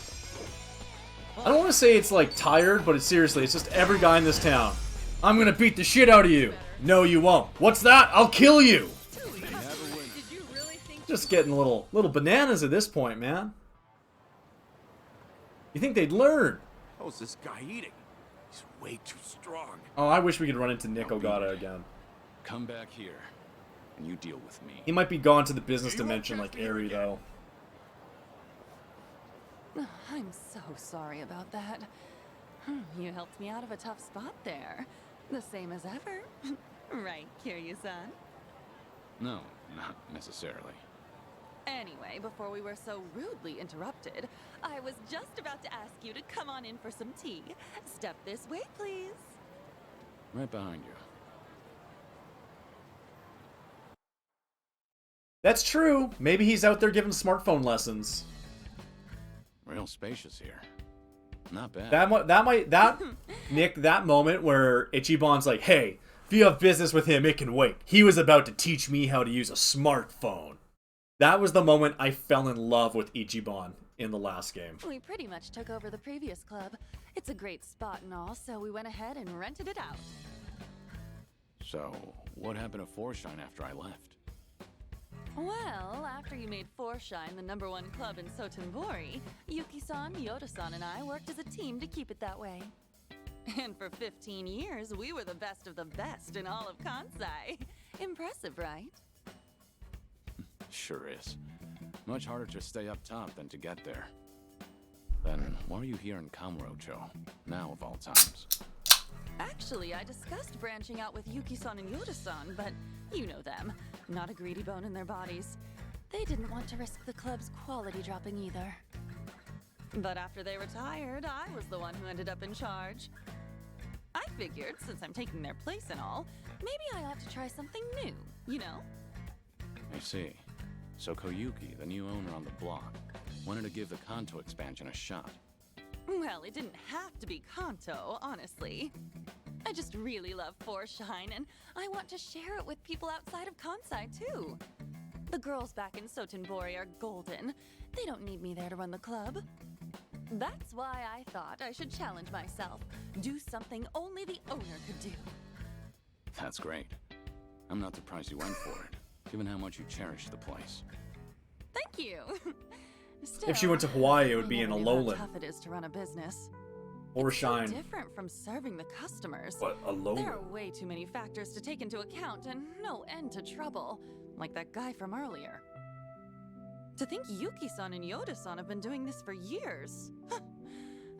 I don't want to say it's like tired, but it's seriously, it's just every guy in this town. I'm gonna beat the shit out of you. No, you won't. What's that? I'll kill you. Just getting little bananas at this point, man. You think they'd learn? How's this guy eating? He's way too strong. Oh, I wish we could run into Nick Ogata again. Come back here, and you deal with me. He might be gone to the business dimension like Eri, though. I'm so sorry about that. You helped me out of a tough spot there. The same as ever. Right, Kiryu-san? No, not necessarily. Anyway, before we were so rudely interrupted, I was just about to ask you to come on in for some tea. Step this way, please. Right behind you. That's true. Maybe he's out there giving smartphone lessons. Real spacious here. Not bad. Nick, that moment where Ichiban's like, hey, if you have business with him, it can wait. He was about to teach me how to use a smartphone. That was the moment I fell in love with Ichiban in the last game. We pretty much took over the previous club. It's a great spot and all, so we went ahead and rented it out. So, what happened to Forshine after I left? Well, after you made Forshine the #1 club in Sotenbori, Yuki-san, Yoda-san, and I worked as a team to keep it that way. And for 15 years, we were the best of the best in all of Kansai. Impressive, right? Sure is. Much harder to stay up top than to get there. Then, why are you here in Kamurocho, now of all times? Actually, I discussed branching out with Yuki-san and Yoda-san, but you know them. Not a greedy bone in their bodies. They didn't want to risk the club's quality dropping either. But after they retired, I was the one who ended up in charge. I figured, since I'm taking their place and all, maybe I ought to try something new, you know? I see. So Koyuki, the new owner on the block, wanted to give the Kanto expansion a shot. Well, it didn't have to be Kanto, honestly. I just really love Forshine, and I want to share it with people outside of Kansai, too. The girls back in Sotenbori are golden. They don't need me there to run the club. That's why I thought I should challenge myself. Do something only the owner could do. That's great. I'm not surprised you went for it, given how much you cherish the place. Thank you. Still, If she went to Hawaii, it would be in a how lowland. tough it is to run a business. Forshine. So different from serving the customers. What, a lowland? There are way too many factors to take into account and no end to trouble, like that guy from earlier. To think Yuki-san and Yoda-san have been doing this for years.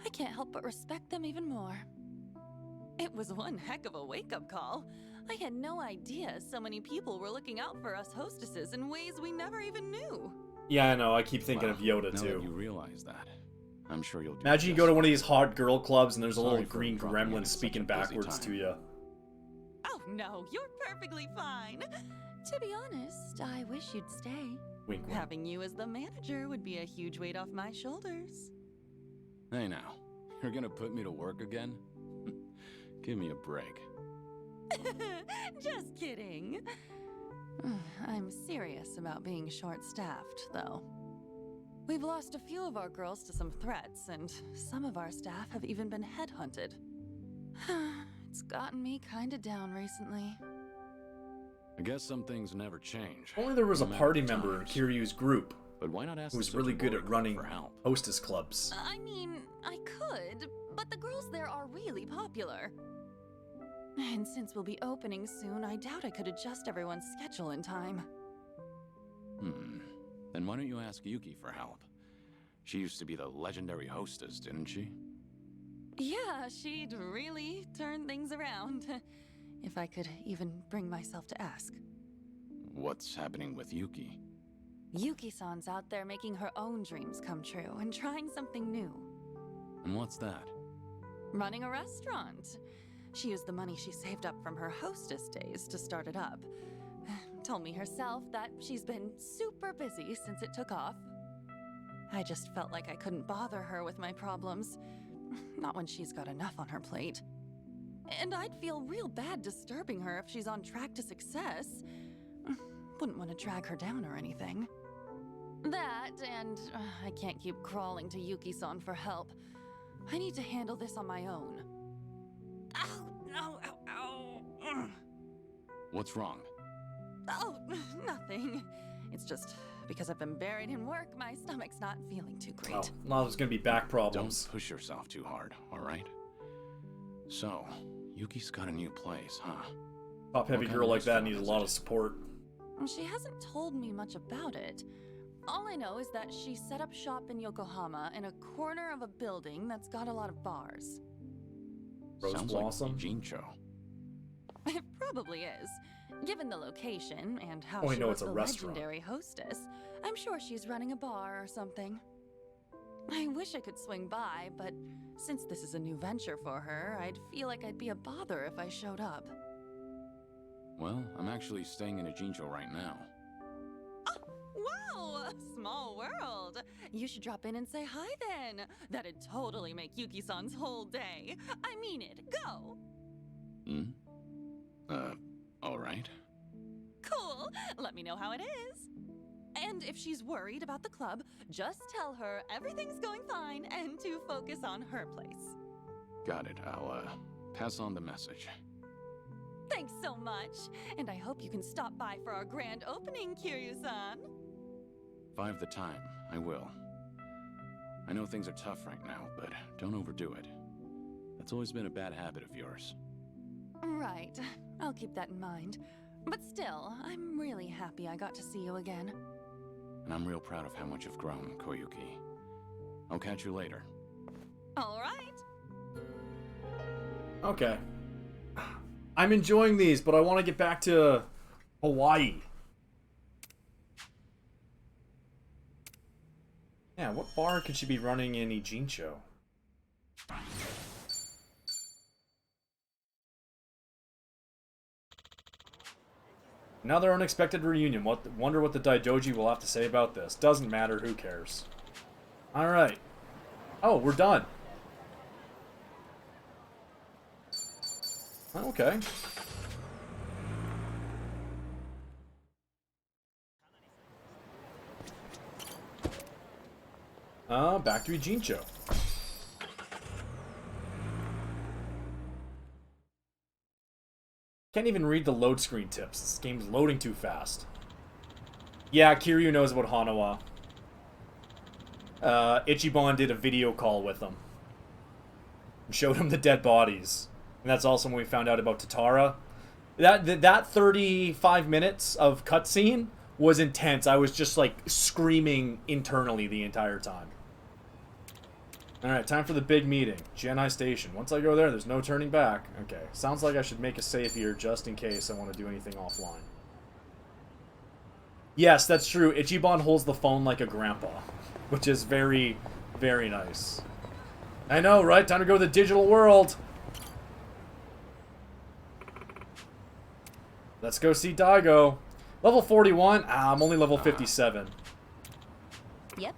I can't help but respect them even more. It was one heck of a wake-up call. I had no idea so many people were looking out for us hostesses in ways we never even knew. Yeah, I know. I keep thinking of Yoda, now too. that you realize that, I'm sure you'll do Imagine you just go to one of fine. these hot girl clubs and there's a Sorry little for green dropping in gremlin at such speaking a busy backwards time. to you. Oh no, you're perfectly fine. To be honest, I wish you'd stay. Wink, wink. Having you as the manager would be a huge weight off my shoulders. Hey now, you're gonna put me to work again? Give me a break. Just kidding. I'm serious about being short-staffed, though. We've lost a few of our girls to some threats, and some of our staff have even been headhunted. It's gotten me kinda down recently. I guess some things never change. Only there was a no matter party the member in times. Kiryu's group But why not ask who was the really Sotenbori good at group running for help? hostess clubs. I mean, I could, but the girls there are really popular. And since we'll be opening soon, I doubt I could adjust everyone's schedule in time. Then why don't you ask Yuki for help? She used to be the legendary hostess, didn't she? Yeah, she'd really turn things around. If I could even bring myself to ask. What's happening with Yuki? Yuki-san's out there making her own dreams come true and trying something new. And what's that? Running a restaurant. She used the money she saved up from her hostess days to start it up. Told me herself that she's been super busy since it took off. I just felt like I couldn't bother her with my problems. Not when she's got enough on her plate. And I'd feel real bad disturbing her if she's on track to success. Wouldn't want to drag her down or anything. That, and I can't keep crawling to Yuki-san for help. I need to handle this on my own. Ow! No! Ow! Ow! What's wrong? Oh, nothing. It's just because I've been buried in work, my stomach's not feeling too great. Oh, well, there's gonna be back problems. Don't push yourself too hard, alright? So, Yuki's got a new place, huh? Top heavy What kind girl of like that restaurant needs a is lot it? of support. She hasn't told me much about it. All I know is that she set up shop in Yokohama in a corner of a building that's got a lot of bars. Rose Sounds Blossom? like Jincho. It probably is. Given the location and how Oh, I she know was it's a the restaurant. legendary hostess, I'm sure she's running a bar or something. I wish I could swing by, but since this is a new venture for her, I'd feel like I'd be a bother if I showed up. Well, I'm actually staying in a Jincho right now. Wow, small world. You should drop in and say hi then. That'd totally make Yuki-san's whole day. I mean it. Go. All right. Cool. Let me know how it is. And if she's worried about the club, just tell her everything's going fine and to focus on her place. Got it. I'll, pass on the message. Thanks so much. And I hope you can stop by for our grand opening, Kiryu-san. 5 the time. I will. I know things are tough right now, but don't overdo it. That's always been a bad habit of yours. Right. I'll keep that in mind. But still, I'm really happy I got to see you again. And I'm real proud of how much you've grown, Koyuki. I'll catch you later. All right. Okay. I'm enjoying these, but I want to get back to Hawaii. Yeah, what bar could she be running in Ijincho? Another unexpected reunion. Wonder what the Daidoji will have to say about this. Doesn't matter, who cares? Alright. Oh, we're done. Okay. Back to Ijincho. Can't even read the load screen tips. This game's loading too fast. Yeah, Kiryu knows about Hanawa. Ichiban did a video call with him. Showed him the dead bodies. And that's also when we found out about Tatara. That 35 minutes of cutscene was intense. I was just like screaming internally the entire time. Alright, time for the big meeting. Genai Station. Once I go there, there's no turning back. Okay, sounds like I should make a save here just in case I want to do anything offline. Yes, that's true. Ichiban holds the phone like a grandpa, which is very, very nice. I know, right? Time to go to the digital world. Let's go see Daigo. Level 41? Ah, I'm only level 57. Yep.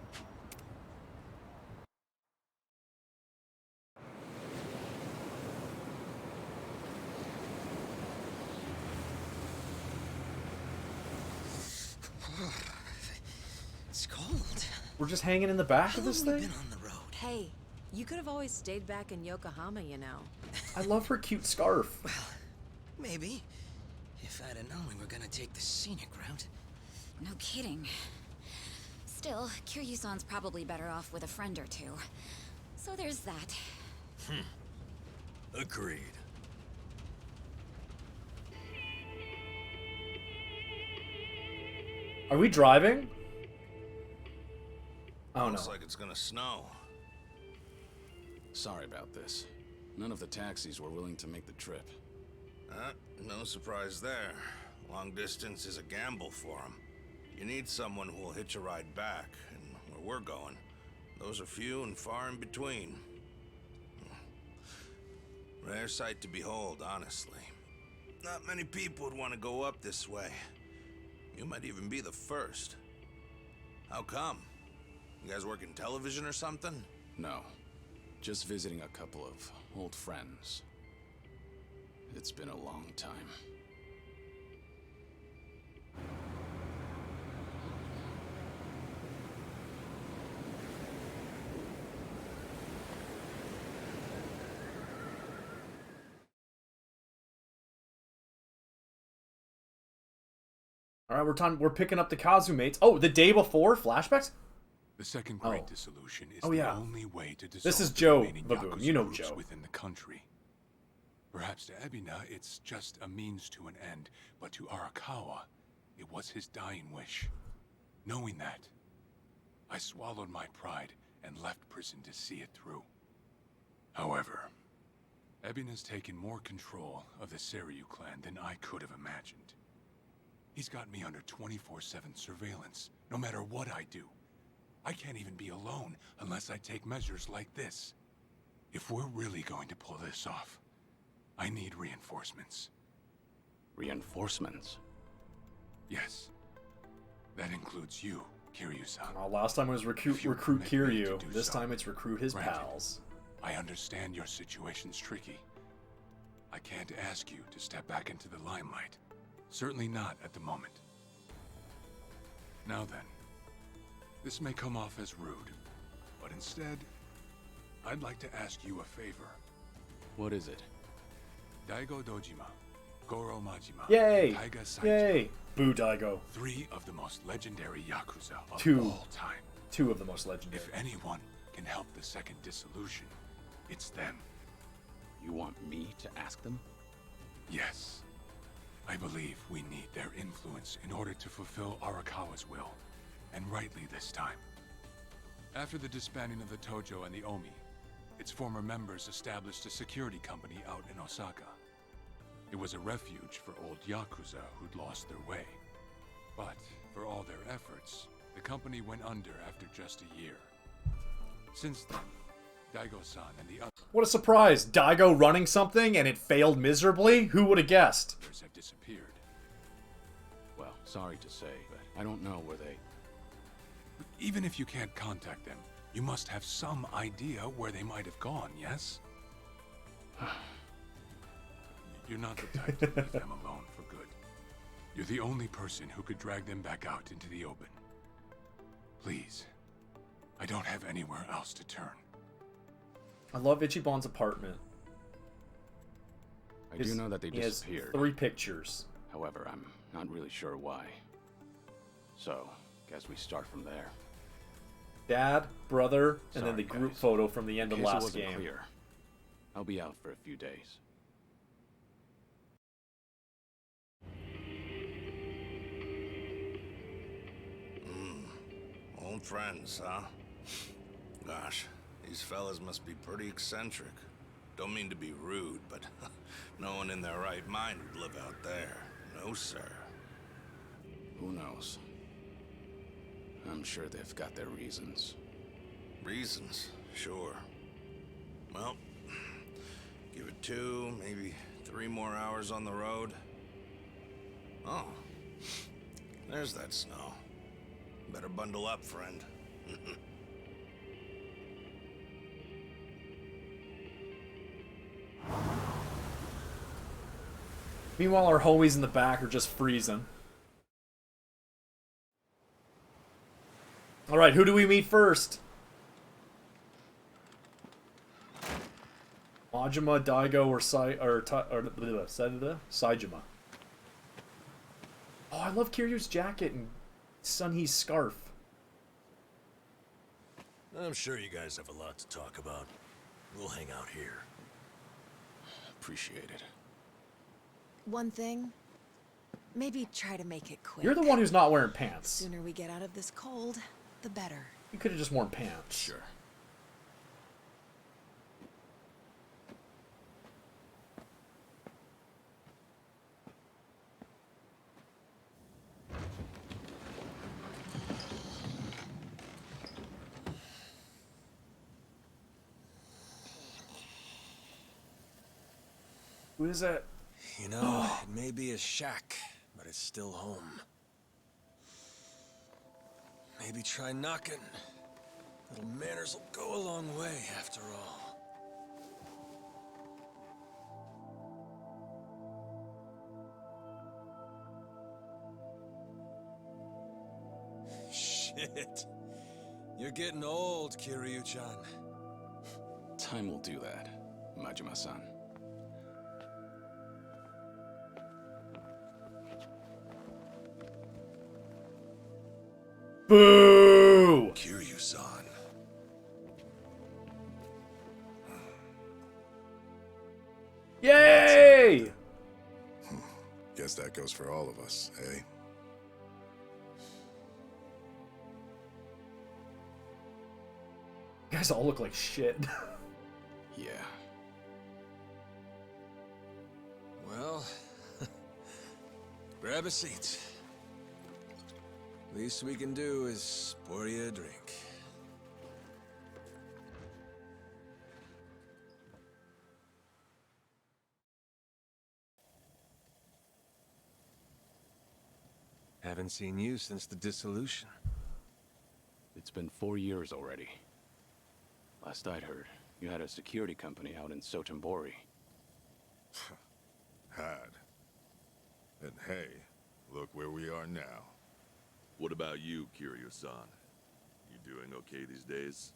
It's cold. We're just hanging in the back of this How long thing? we been on the road? Hey, you could have always stayed back in Yokohama, you know. I love her cute scarf. Well, maybe. If I'd have known we were gonna take the scenic route. No kidding. Still, Kiryu-san's probably better off with a friend or two. So there's that. Agreed. Are we driving? Oh, Looks no. like it's gonna snow. Sorry about this. None of the taxis were willing to make the trip. No surprise there. Long distance is a gamble for them. You need someone who will hitch a ride back, and where we're going, those are few and far in between. Rare sight to behold, honestly. Not many people would want to go up this way. You might even be the first. How come? You guys work in television or something? No. Just visiting a couple of old friends. It's been a long time. All right, we're picking up the Kazumates. Oh, the day before flashbacks. The second great dissolution is yeah. the only way to dissolve This is the Joe remaining Vaboon. Yakuza You know groups Joe. within the country. Perhaps to Ebina, it's just a means to an end, but to Arakawa, it was his dying wish. Knowing that, I swallowed my pride and left prison to see it through. However, Ebina's taken more control of the Seiryu clan than I could have imagined. He's got me under 24/7 surveillance, no matter what I do. I can't even be alone unless I take measures like this. If we're really going to pull this off, I need reinforcements. Reinforcements? Yes. The That includes you, Kiryu-san. Last time it was recruit Kiryu. This time it's recruit his Granted, pals. I understand your situation's tricky. I can't ask you to step back into the limelight. Certainly not at the moment. Now then, this may come off as rude, but instead, I'd like to ask you a favor. What is it? Daigo Dojima, Goro Majima, Yay! and Taiga Saito. Yay! Boo Daigo. 3 of the most legendary Yakuza of Two. all time. 2 of the most legendary. If anyone can help the second dissolution, it's them. You want me to ask them? Yes. I believe we need their influence in order to fulfill Arakawa's will, and rightly this time. After the disbanding of the Tojo and the Omi, its former members established a security company out in Osaka. It was a refuge for old Yakuza who'd lost their way. But for all their efforts, the company went under after just a year. Since then, Daigo-san and the others What a surprise! Daigo running something and it failed miserably? Who would have guessed? have disappeared. Well, sorry to say, but I don't know where they... But even if you can't contact them, you must have some idea where they might have gone, yes? You're not the type to leave them alone for good. You're the only person who could drag them back out into the open. Please. I don't have anywhere else to turn. I love Ichiban's apartment. I do know that they disappeared. He has 3 pictures. However, I'm not really sure why. So, guess we start from there. Dad, brother, and Sorry, then the group guys. photo from the end of In case it last wasn't game. clear, I'll be out for a few days. Old friends, huh? Gosh, these fellas must be pretty eccentric. Don't mean to be rude, but no one in their right mind would live out there. No, sir. Who knows? I'm sure they've got their reasons. Reasons, sure. Well, give it 2, maybe 3 more hours on the road. Oh, there's that snow. Better bundle up, friend. Meanwhile, our homies in the back are just freezing. Alright, who do we meet first? Majima, Daigo, or Saijima. Oh, I love Kiryu's jacket and Sunhee's scarf. I'm sure you guys have a lot to talk about. We'll hang out here. Appreciate it. One thing, maybe try to make it quick. You're the one who's not wearing The pants. sooner we get out of this cold, the better. You could have just worn pants. Sure. Who is that? You know, it may be a shack, but it's still home. Maybe try knocking. Little manners will go a long way, after all. Shit. You're getting old, Kiryu-chan. Time will do that, Majima-san. Boo! Kiryu-san. Yay! Guess that goes for all of us, eh? You guys all look like shit. Yeah. Well, grab a seat. Least we can do is pour you a drink. Haven't haven't seen you since the dissolution. It's been 4 years already. Last I'd heard, you had a security company out in Sotenbori. Had. And hey, look where we are now. What about you, Kiryu-san? You doing okay these days?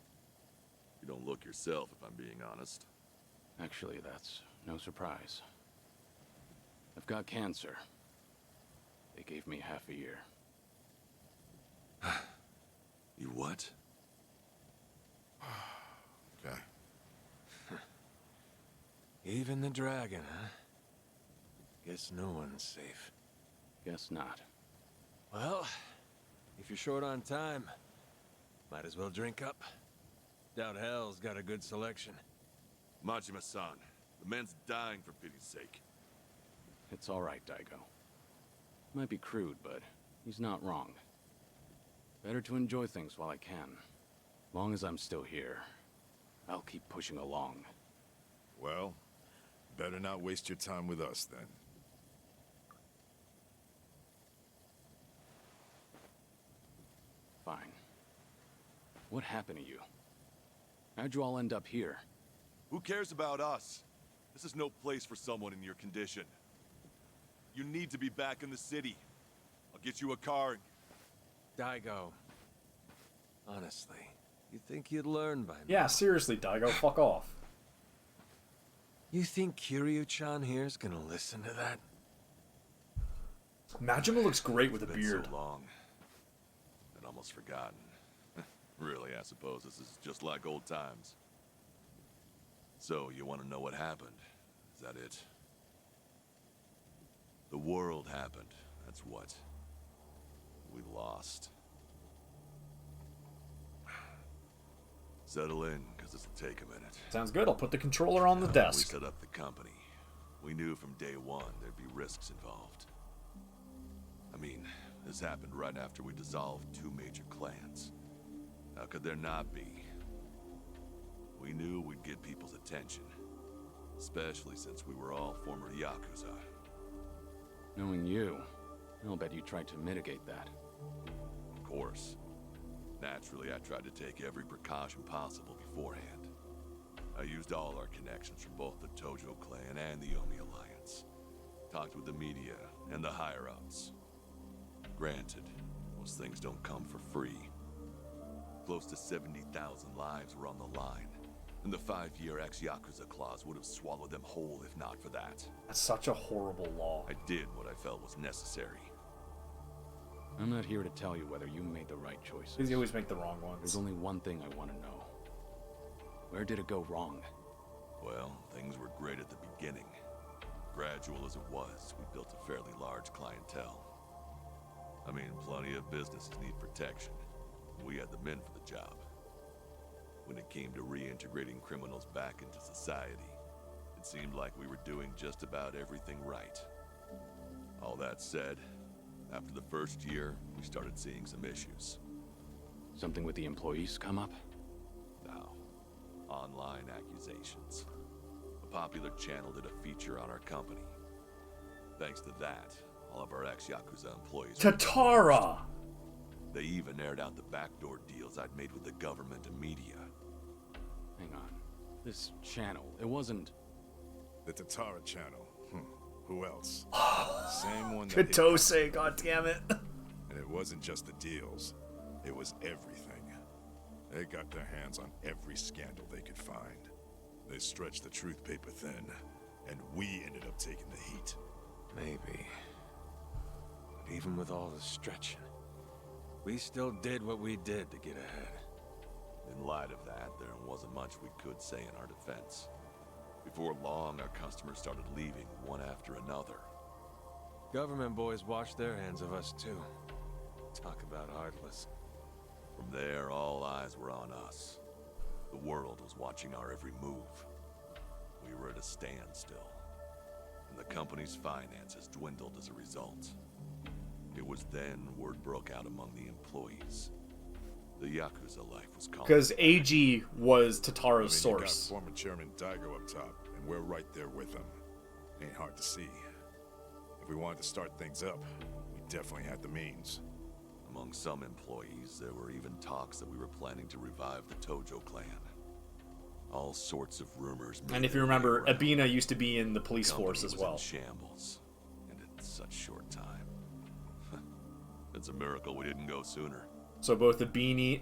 You don't look yourself, if I'm being honest. Actually, that's no surprise. I've got cancer. They gave me half a year. You what? Okay. Even the dragon, huh? Guess no one's safe. Guess not. Well, if you're short on time, might as well drink up. Doubt Hell's got a good selection. Majima-san, the man's dying for pity's sake. It's all right, Daigo. Might be crude, but he's not wrong. Better to enjoy things while I can. Long as I'm still here, I'll keep pushing along. Well, better not waste your time with us then. Fine. What happened to you? How'd you all end up here? Who cares about us? This is no place for someone in your condition. You need to be back in the city. I'll get you a car and... Daigo. Honestly, you think you'd learn by now? Yeah, seriously, Daigo, fuck off. You think Kiryu-chan here's gonna listen to that? Majima looks great with a It's beard. been so long. I'd almost forgotten. Really, I suppose this is just like old times. So, you want to know what happened? Is that it? The world happened. That's what. We lost. Settle in, because this will take a minute. Sounds good. I'll put the controller on the desk. We set up the company. We knew from day one there'd be risks involved. I mean, this happened right after we dissolved 2 major clans. How could there not be? We knew we'd get people's attention. Especially since we were all former Yakuza. Knowing you, I'll bet you tried to mitigate that. Of course. Naturally, I tried to take every precaution possible beforehand. I used all our connections from both the Tojo clan and the Omi Alliance. Talked with the media and the higher-ups. Granted, most things don't come for free. Close to 70,000 lives were on the line, and the 5-year ex-Yakuza clause would have swallowed them whole if not for that. That's such a horrible law. I did what I felt was necessary. I'm not here to tell you whether you made the right choices. You always make the wrong ones. There's only one thing I want to know. Where did it go wrong? Well, things were great at the beginning. Gradual as it was, we built a fairly large clientele. I mean, plenty of businesses need protection. We had the men for the job. When it came to reintegrating criminals back into society, it seemed like we were doing just about everything right. All that said, after the first year, we started seeing some issues. Something with the employees come up? No. Online accusations. A popular channel did a feature on our company. Thanks to that, all of our ex-Yakuza employees... Tatara! They even aired out the backdoor deals I'd made with the government and media. Hang on. This channel, it wasn't... The Tatara channel. Who else? Same one that... Katose, goddammit. And it wasn't just the deals. It was everything. They got their hands on every scandal they could find. They stretched the truth paper thin, and we ended up taking the heat. Maybe. But even with all the stretching, we still did what we did to get ahead. In light of that, there wasn't much we could say in our defense. Before long, our customers started leaving one after another. Government boys washed their hands of us too. Talk about heartless. From there, all eyes were on us. The world was watching our every move. We were at a standstill, and the company's finances dwindled as a result. It was then word broke out among the employees. The Yakuza life was calling. Because AG was Tatara's source. You got former Chairman Daigo up top, and we're right there with him. Ain't hard to see. If we wanted to start things up, we'd definitely had the means. Among some employees, there were even talks that we were planning to revive the Tojo clan. All sorts of rumors. And if you remember, Abina used to be in the police force as well. In shambles, and in such short time. It's a miracle we didn't go sooner. So both Abina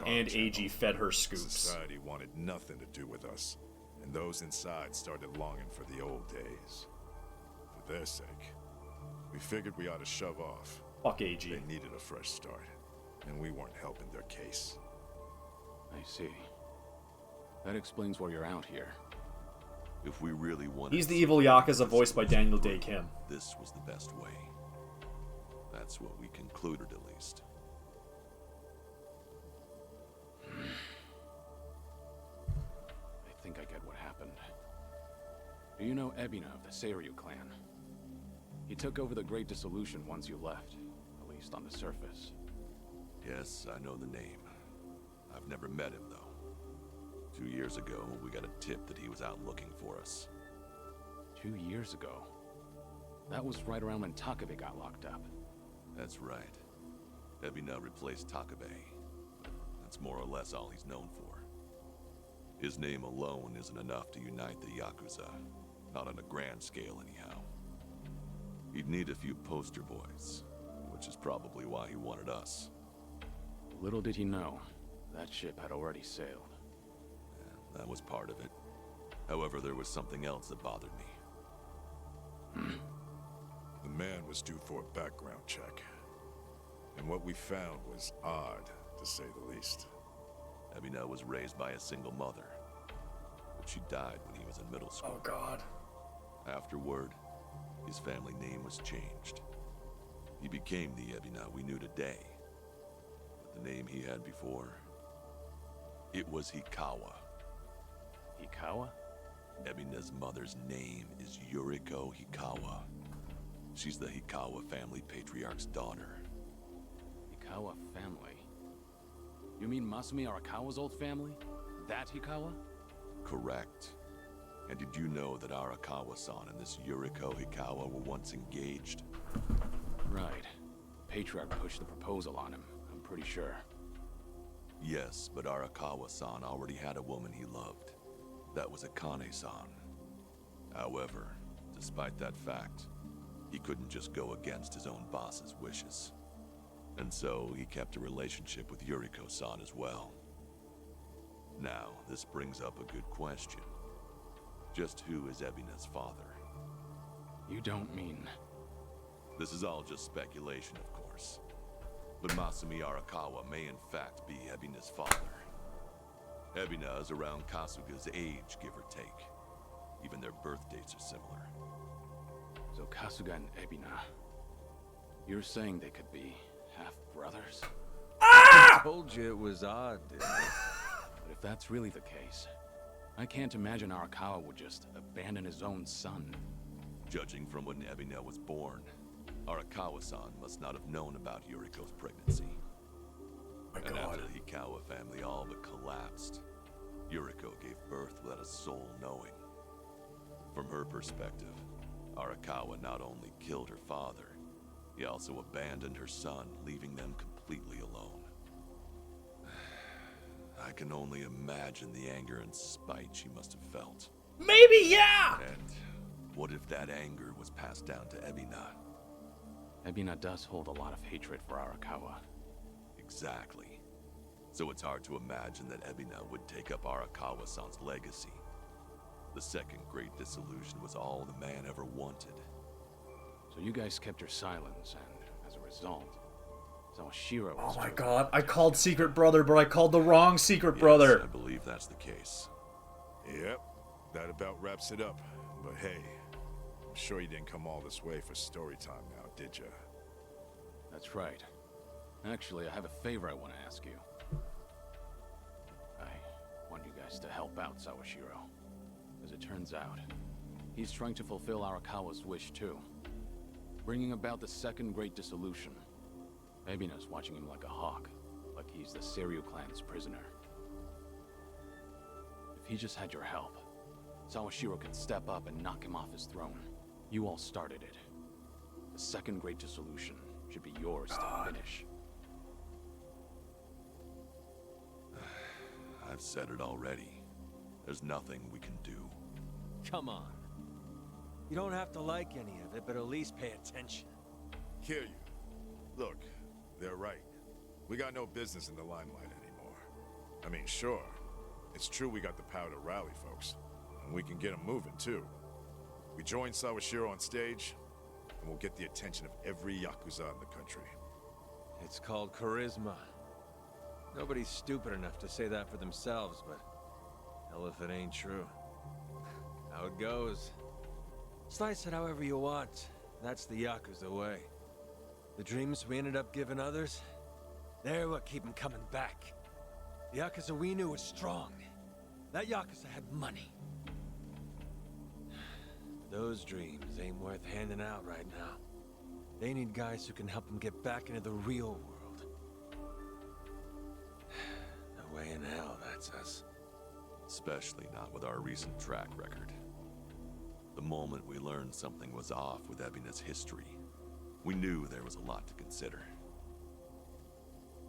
and AG fed her scoops. Society wanted nothing to do with us, and those inside started longing for the old days. For their sake, we figured we ought to shove off. Fuck AG. They needed a fresh start, and we weren't helping their case. I see. That explains why you're out here. If we really wanted... He's the evil Yakuza voiced by Daniel Day Kim. This was the best way. That's what we concluded, at least. I think I get what happened. Do you know Ebina of the Seiryu clan? He took over the Great Dissolution once you left, at least on the surface. Yes, I know the name. I've never met him, though. 2 years ago, we got a tip that he was out looking for us. 2 years ago? That was right around when Takabe got locked up. That's right. Ebina replaced Takabe. That's more or less all he's known for. His name alone isn't enough to unite the Yakuza. Not on a grand scale, anyhow. He'd need a few poster boys, which is probably why he wanted us. Little did he know, that ship had already sailed. Yeah, that was part of it. However, there was something else that bothered me. The man was due for a background check. And what we found was odd, to say the least. Ebina was raised by a single mother, but she died when he was in middle school. Oh, God. Afterward, his family name was changed. He became the Ebina we knew today. But the name he had before, it was Hikawa. Hikawa? Ebina's mother's name is Yuriko Hikawa. She's the Hikawa family patriarch's daughter. Hikawa family? You mean Masumi Arakawa's old family? That Hikawa? Correct. And did you know that Arakawa-san and this Yuriko Hikawa were once engaged? Right. The patriarch pushed the proposal on him, I'm pretty sure. Yes, but Arakawa-san already had a woman he loved. That was Akane-san. However, despite that fact, he couldn't just go against his own boss's wishes. And so he kept a relationship with Yuriko-san as well. Now, this brings up a good question. Just who is Ebina's father? You don't mean... This is all just speculation, of course. But Masumi Arakawa may in fact be Ebina's father. Ebina is around Kasuga's age, give or take. Even their birth dates are similar. So Kasuga and Ebina... You're saying they could be half-brothers? I told you it was odd, dude. But if that's really the case, I can't imagine Arakawa would just abandon his own son. Judging from when Ebina was born, Arakawa-san must not have known about Yuriko's pregnancy. And after the Hikawa family all but collapsed, Yuriko gave birth without a soul knowing. From her perspective, Arakawa not only killed her father, he also abandoned her son, leaving them completely alone. I can only imagine the anger and spite she must have felt. Maybe, yeah! And what if that anger was passed down to Ebina? Ebina does hold a lot of hatred for Arakawa. Exactly. So it's hard to imagine that Ebina would take up Arakawa-san's legacy. The second great dissolution was all the man ever wanted. So you guys kept your silence, and as a result, Sawashiro was... Oh my god, I called Secret Brother, but I called the wrong Secret Brother. I believe that's the case. Yep, that about wraps it up. But hey, I'm sure you didn't come all this way for story time now, did ya? That's right. Actually, I have a favor I want to ask you. I want you guys to help out Sawashiro. As it turns out, he's trying to fulfill Arakawa's wish too. Bringing about the second great dissolution. Ebina's watching him like a hawk, like he's the Seiryu clan's prisoner. If he just had your help, Sawashiro could step up and knock him off his throne. You all started it. The second great dissolution should be yours to finish. I've said it already. There's nothing we can do. Come on. You don't have to like any of it, but at least pay attention. Hear you. Look, they're right. We got no business in the limelight anymore. I mean, sure, it's true we got the power to rally folks, and we can get them moving too. We join Sawashiro on stage, and we'll get the attention of every Yakuza in the country. It's called charisma. Nobody's stupid enough to say that for themselves, but hell if it ain't true. How it goes. Slice it however you want. That's the Yakuza way. The dreams we ended up giving others, they're what keep them coming back. The Yakuza we knew was strong. That Yakuza had money. Those dreams ain't worth handing out right now. They need guys who can help them get back into the real world. No way in hell, that's us. Especially not with our recent track record. The moment we learned something was off with Ebina's history, we knew there was a lot to consider.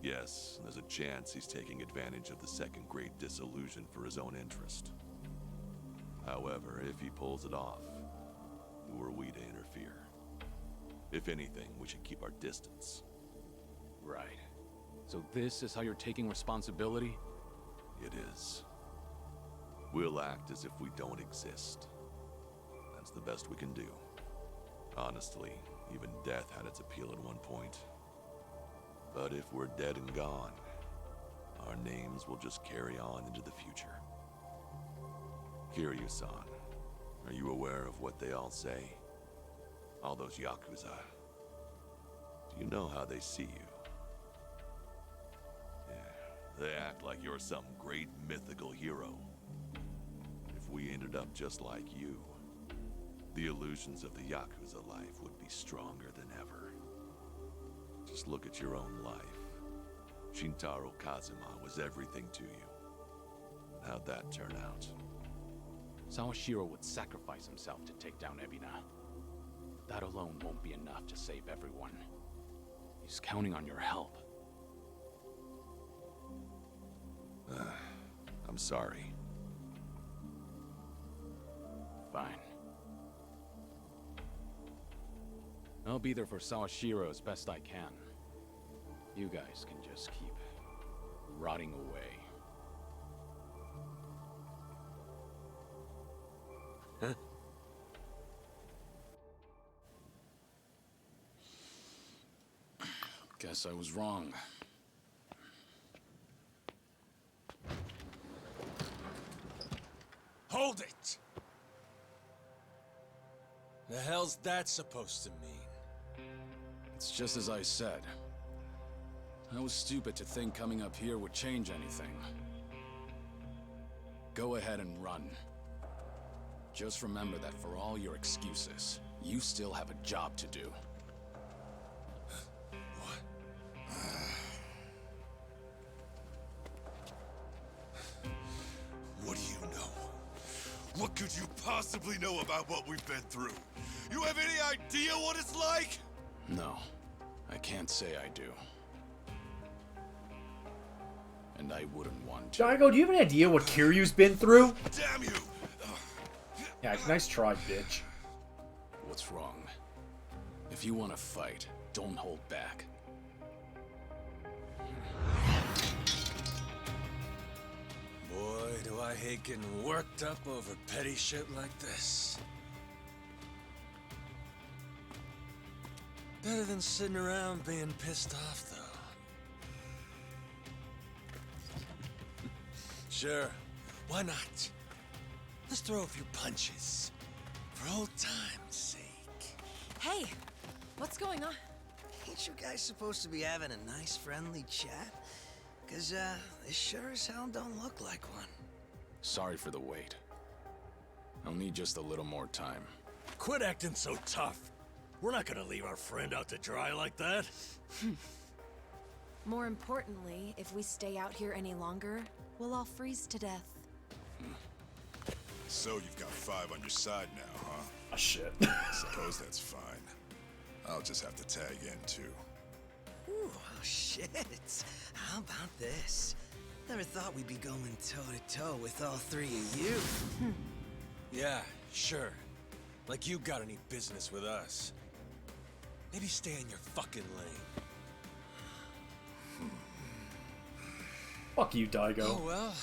Yes, there's a chance he's taking advantage of the second great disillusion for his own interest. However, if he pulls it off, who are we to interfere? If anything, we should keep our distance. Right. So this is how you're taking responsibility? It is. We'll act as if we don't exist. That's the best we can do. Honestly, even death had its appeal at one point. But if we're dead and gone, our names will just carry on into the future. Kiryu-san, are you aware of what they all say? All those Yakuza. Do you know how they see you? Yeah, they act like you're some great mythical hero. If we ended up just like you, the illusions of the Yakuza life would be stronger than ever. Just look at your own life. Shintaro Kazuma was everything to you. How'd that turn out? Sawashiro would sacrifice himself to take down Ebina. That alone won't be enough to save everyone. He's counting on your help. I'm sorry. Fine. I'll be there for Sawashiro as best I can. You guys can just keep rotting away. Guess I was wrong. Hold it! The hell's that supposed to mean? It's just as I said. I was stupid to think coming up here would change anything. Go ahead and run. Just remember that for all your excuses, you still have a job to do. What do you know? What could you possibly know about what we've been through? You have any idea what it's like? No, I can't say I do. And I wouldn't want to. Daigo, do you have an idea what Kiryu's been through? Damn you! Yeah, nice try, bitch. What's wrong? If you want to fight, don't hold back. Boy, do I hate getting worked up over petty shit like this. Better than sitting around being pissed off, though. Sure, why not? Let's throw a few punches. For old time's sake. Hey, what's going on? Ain't you guys supposed to be having a nice, friendly chat? Cause, this sure as hell don't look like one. Sorry for the wait. I'll need just a little more time. Quit acting so tough. We're not gonna leave our friend out to dry like that. More importantly, if we stay out here any longer, we'll all freeze to death. So you've got 5 on your side now, huh? Ah, shit. Suppose that's fine. I'll just have to tag in too. Ooh, oh shit. How about this? Never thought we'd be going toe-to-toe with all three of you. Yeah, sure. Like you got any business with us. Maybe stay in your fucking lane. Fuck you, Daigo. Oh well.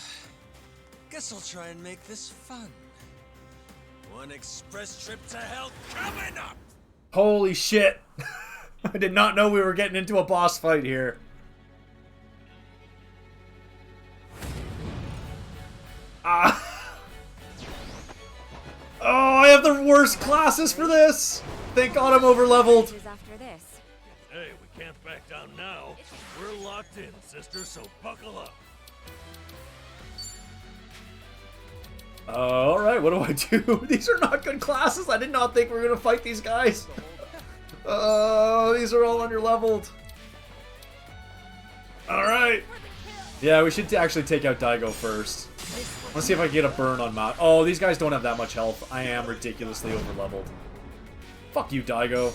Guess I'll try and make this fun. One express trip to hell coming up! Holy shit! I did not know we were getting into a boss fight here. Ah! Oh, I have the worst classes for this! Thank God I'm over-leveled. After this. Hey, we can't back down now. We're locked in, sister, so buckle up. Alright, what do I do? These are not good classes. I did not think we were going to fight these guys. Oh, these are all under-leveled. Alright. Yeah, we should actually take out Daigo first. Let's see if I can get a burn on Mount. Oh, these guys don't have that much health. I am ridiculously over-leveled. Fuck you, Daigo.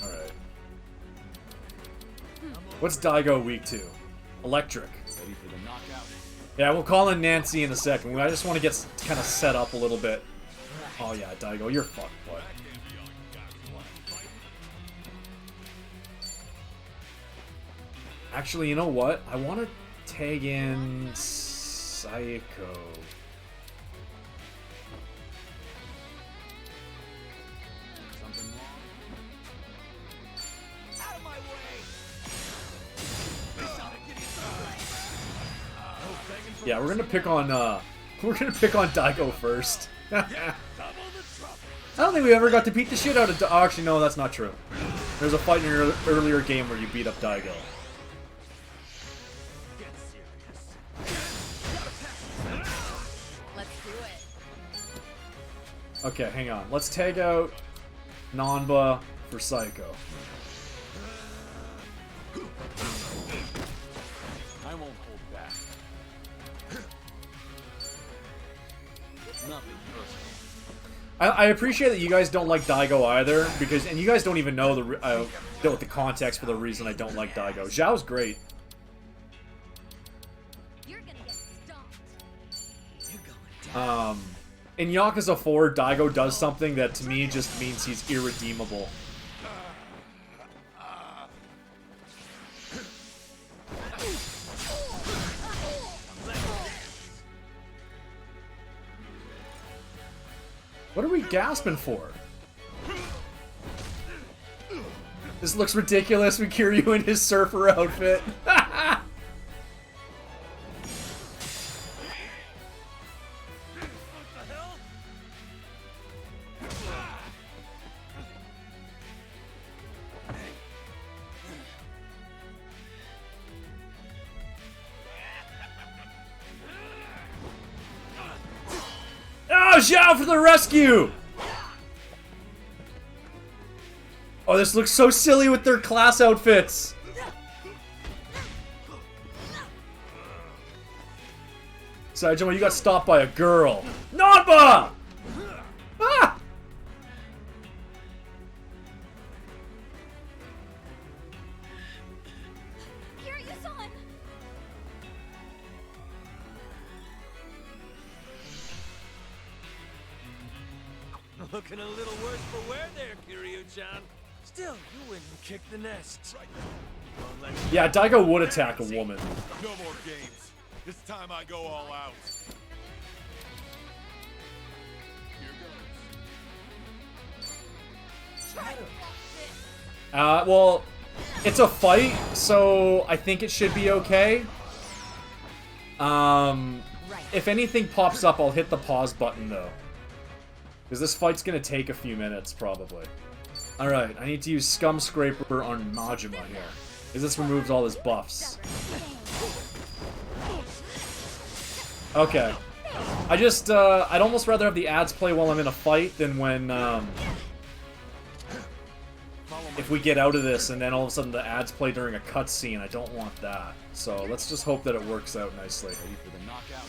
Alright. What's Daigo weak to? Electric. Ready for the knockout? Yeah, we'll call in Nancy in a second. I just want to get kind of set up a little bit. Oh yeah, Daigo, you're fucked, bud. Actually, you know what? I want to tag in Psycho. Something wrong? Out of my way! Yeah, we're gonna pick on Daigo first. I don't think we ever got to beat the shit out of. Oh, actually, no, that's not true. There's a fight in your earlier game where you beat up Daigo. Let's do it. Okay, hang on. Let's tag out Nanba for Psycho. I won't hold back. Nothing personal. I appreciate that you guys don't like Daigo either, because and you guys don't even know the context for the reason I don't like Daigo. Zhao's great. You're gonna get stomped. In Yakuza 4, Daigo does something that to me just means he's irredeemable. What are we gasping for? This looks ridiculous with Kiryu in his surfer outfit. Oh, Zhao for the rescue! Oh, this looks so silly with their class outfits. Saijima, you got stopped by a girl. Nanba! Ah! Kiryu-san! Looking a little worse for wear there, Kiryu-chan. Still, you went and kicked the nest. Yeah, Daigo would attack a woman. No more games. This time I go all out. Well, it's a fight, so I think it should be okay. If anything pops up, I'll hit the pause button, though. Because this fight's gonna take a few minutes, probably. Alright, I need to use Scum Scraper on Majima here. Because this removes all his buffs. Okay. I'd almost rather have the ads play while I'm in a fight than when, Follow if we get out of this and then all of a sudden the ads play during a cutscene. I don't want that. So let's just hope that it works out nicely. Ready for the knockout.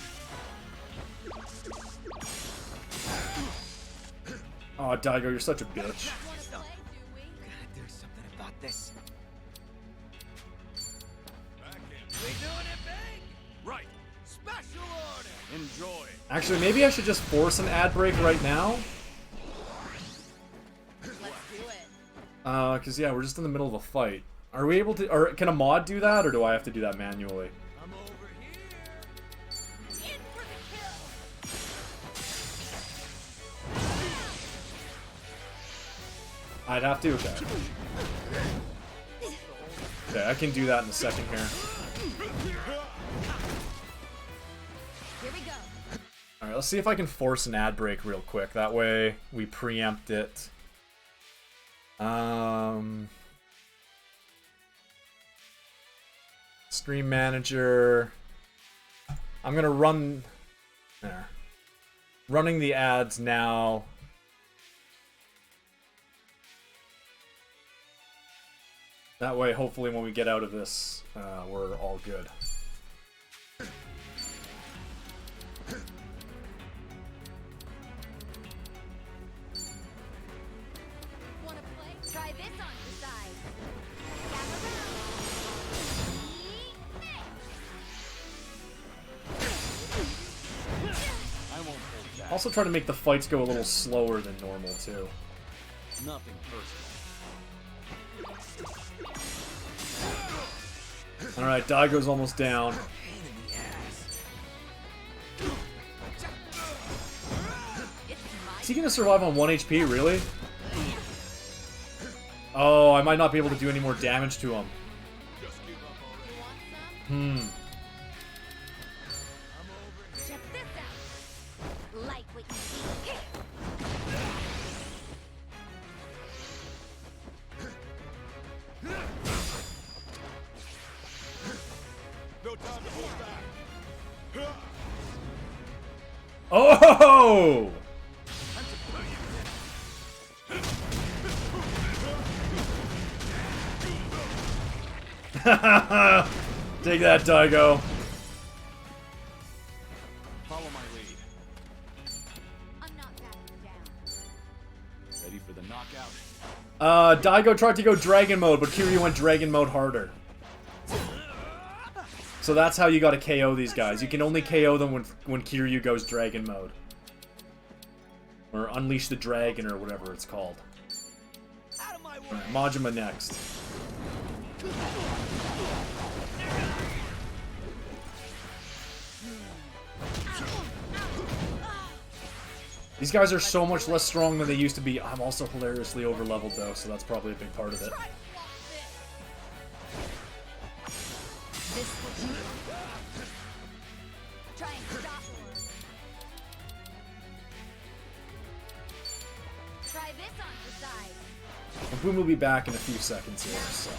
Oh, Daigo, you're such a bitch. Gotta do something about this. We doing it big? Right. Special order. Enjoy. Actually, maybe I should just force an ad break right now. Let's do it. Cause yeah, we're just in the middle of a fight. Are we able to, or can a mod do that, or do I have to do that manually? I'm over here. In for the kill. I'd have to, okay. Okay, I can do that in a second here. Here we go. Alright, let's see if I can force an ad break real quick. That way we preempt it. Stream manager. I'm gonna run there. Running the ads now. That way, hopefully when we get out of this, we're all good. Wanna play? Try this on the side. I won't hold back. Also try to make the fights go a little slower than normal, too. Nothing personal. Alright, Daigo's almost down. Is he gonna survive on 1 HP, really? Oh, I might not be able to do any more damage to him. Check this out. Like what you see. No time to hold back. Oh! Take that, Daigo. Follow my lead. I'm not backing down. Ready for the knockout. Daigo tried to go dragon mode, but Kiryu went dragon mode harder. So that's how you gotta KO these guys. You can only KO them when Kiryu goes dragon mode. Or Unleash the Dragon, or whatever it's called. Alright, Majima next. These guys are so much less strong than they used to be. I'm also hilariously overleveled though, so that's probably a big part of it. Try and stop. Try this on the side. And Boom will be back in a few seconds here, so.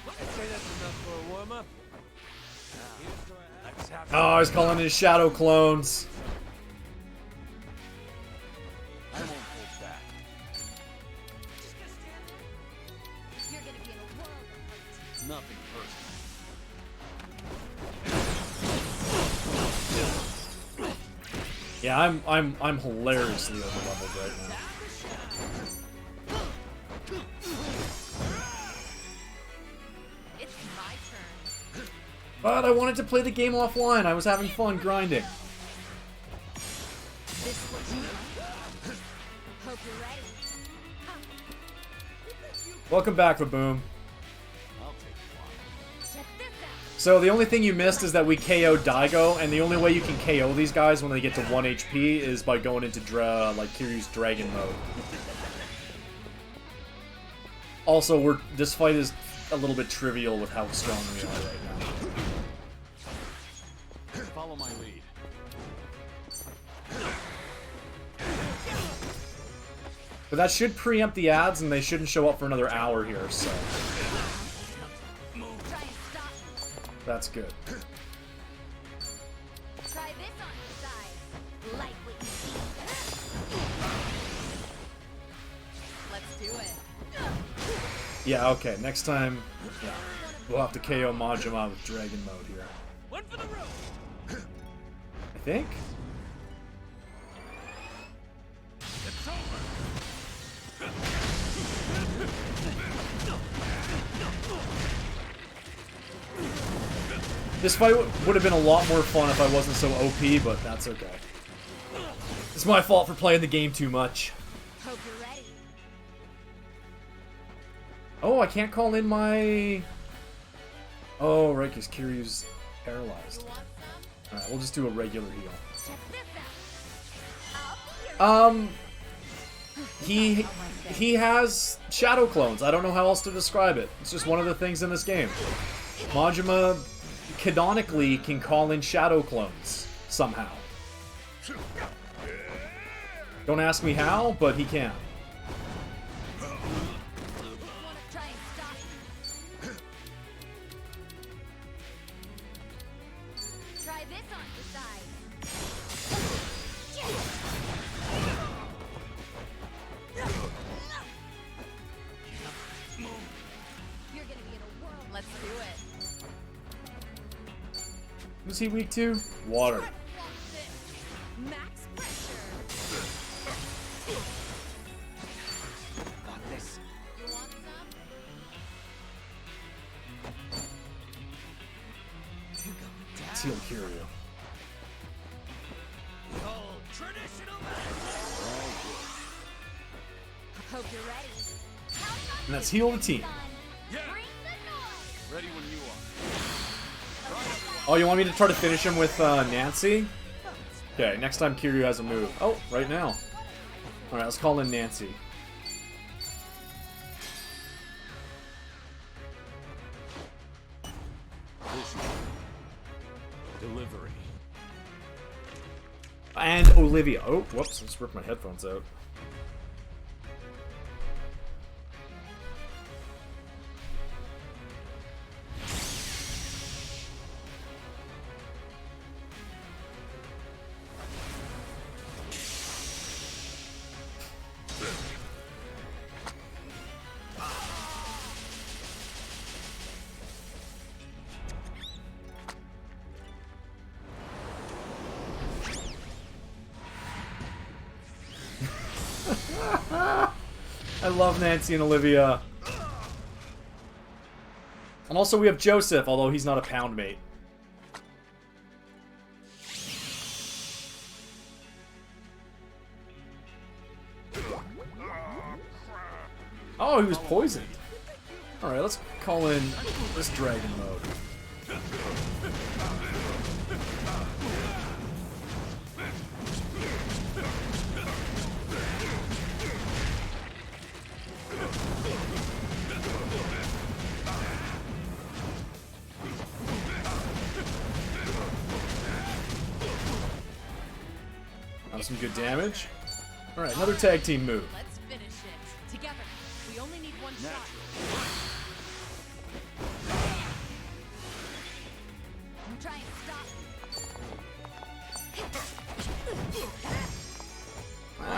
I'd say that's enough for a warm-up. Oh, he's calling his shadow clones. I won't hold back. You're gonna be in a world of hurt. Nothing personal. Yeah, I'm hilariously overleveled right now. It's my turn. But I wanted to play the game offline. I was having fun grinding. This looks good. Hope you're ready. Welcome back, Baboom. I'll take one. Check this out. So the only thing you missed is that we KO'd Daigo, and the only way you can KO these guys when they get to 1 HP is by going into like Kiryu's dragon mode. Also, this fight is a little bit trivial with how strong we are right now. Follow my lead. But that should preempt the ads, and they shouldn't show up for another hour here, so. That's good. Try this on the side. Like what you see. Let's do Yeah, okay. Next time, yeah, we'll have to KO Majima with Dragon Mode here. One for the road. I think? It's over. This fight would have been a lot more fun if I wasn't so OP, but that's okay. It's my fault for playing the game too much. Hope you're ready. Oh, I can't call in my... Oh, right, because Kiryu's paralyzed. Alright, we'll just do a regular heal. He has shadow clones. I don't know how else to describe it. It's just one of the things in this game. Majima canonically can call in shadow clones somehow. Don't ask me how, but he can. Try this on the side. You're gonna be in a whirl. Let's do it. Who's he weak to? Water. Max pressure. Got this. You want some? Let's heal Kiryu. Hope you're ready. And that's heal the team. Ready when you are. Oh, you want me to try to finish him with Nancy? Okay, next time Kiryu has a move. Oh, right now. Alright, let's call in Nancy. Delivery. And Olivia. Oh, whoops, I just ripped my headphones out. I love Nancy and Olivia. And also we have Joseph, although he's not a pound mate. Oh, he was poisoned. Alright, let's call in this dragon mode. Some good damage. Alright, another tag team move. Let's finish it. Together. We only need one shot. Try and stop.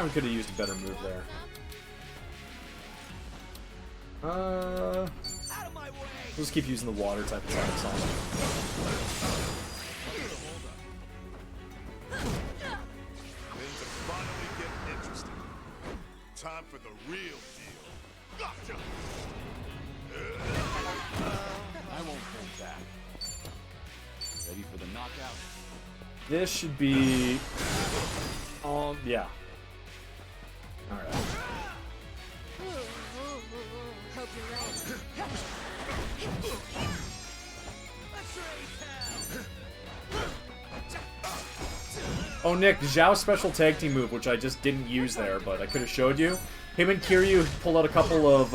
We could have used a better move there. We'll just keep using the water type attacks on him. Time for the real deal. Gotcha. I won't hold back. Ready for the knockout? This should be... yeah. Alright. Hope you're ready. Oh, Nick, Zhao's special tag team move, which I just didn't use there, but I could have showed you. Him and Kiryu pulled out a couple of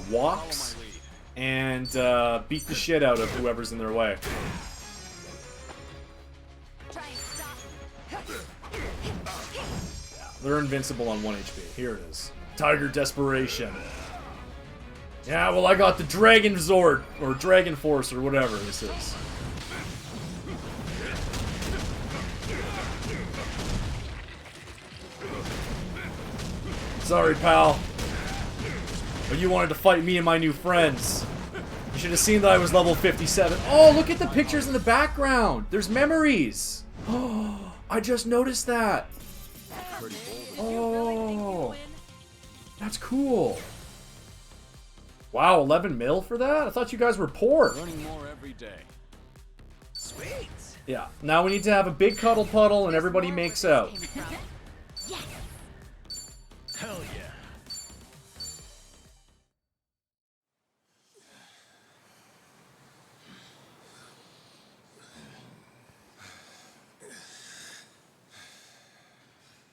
walks and beat the shit out of whoever's in their way. They're invincible on 1 HP. Here it is. Tiger Desperation. Yeah, well, I got the Dragon Zord, or Dragon Force, or whatever this is. Sorry, pal. But you wanted to fight me and my new friends. You should have seen that I was level 57. Oh, look at the pictures in the background. There's memories. Oh, I just noticed that. Oh, that's cool. Wow, 11 mil for that? I thought you guys were poor. Learning more every day. Sweet. Yeah, now we need to have a big cuddle puddle and everybody makes out. Hell yeah.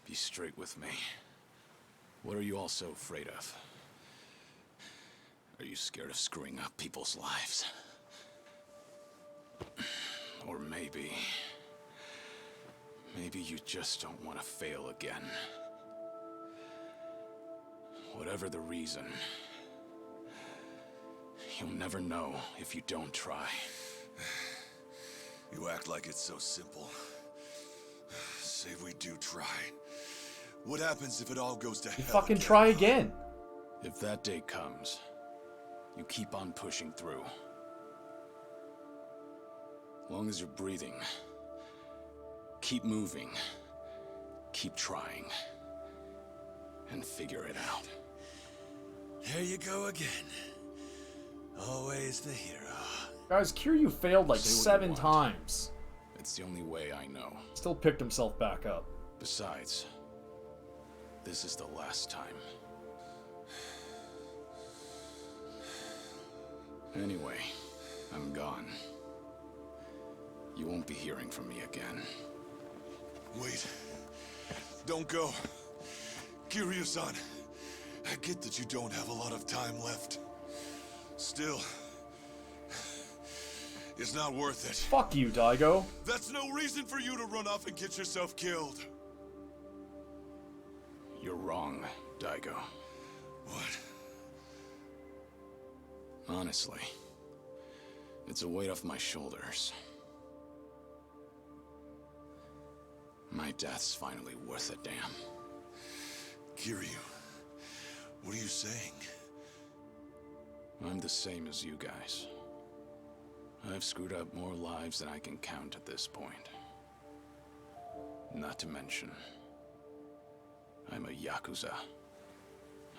Be straight with me. What are you all so afraid of? Are you scared of screwing up people's lives? Or maybe you just don't want to fail again. Whatever the reason, you'll never know if you don't try. You act like it's so simple. Say we do try. What happens if it all goes to hell? Fucking try again. If that day comes, you keep on pushing through. As long as you're breathing, keep moving, keep trying, and figure it out. There you go again. Always the hero. Guys, Kiryu failed like 7 times. It's the only way I know. Still picked himself back up. Besides, this is the last time. Anyway, I'm gone. You won't be hearing from me again. Wait. Don't go. Kiryu-san, I get that you don't have a lot of time left. Still, it's not worth it. Fuck you, Daigo. That's no reason for you to run off and get yourself killed. You're wrong, Daigo. What? Honestly, it's a weight off my shoulders. My death's finally worth a damn. Kiryu, what are you saying? I'm the same as you guys. I've screwed up more lives than I can count at this point. Not to mention, I'm a Yakuza.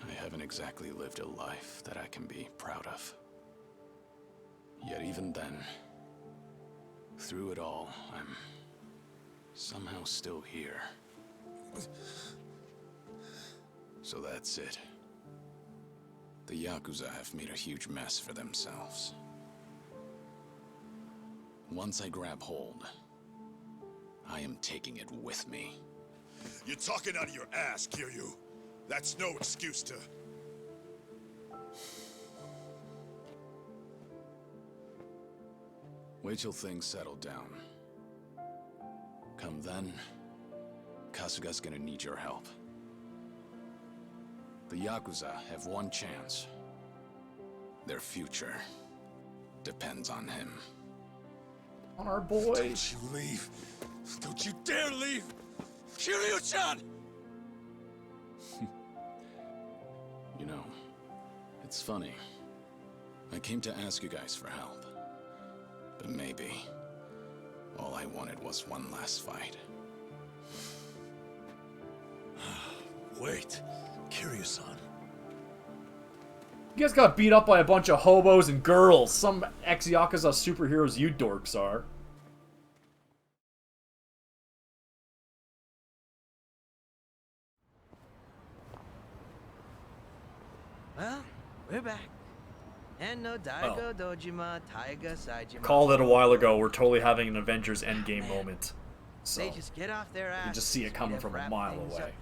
I haven't exactly lived a life that I can be proud of. Yet even then, through it all, I'm somehow still here. So that's it. The Yakuza have made a huge mess for themselves. Once I grab hold, I am taking it with me. You're talking out of your ass, Kiryu. That's no excuse to... Wait till things settle down. Come then, Kasuga's gonna need your help. The Yakuza have one chance. Their future depends on him. On our boy. Don't you leave. Don't you dare leave. Kiryu-chan! You know, it's funny. I came to ask you guys for help. But maybe all I wanted was one last fight. Wait, Kiryu-san. You guys got beat up by a bunch of hobos and girls. Some ex-Yakuza superheroes you dorks are. Well, we're back. And no Daigo, Dojima, Taiga, Saijima. Called it a while ago. We're totally having an Avengers Endgame moment. So They just get off their ass. you just see it coming from a mile away.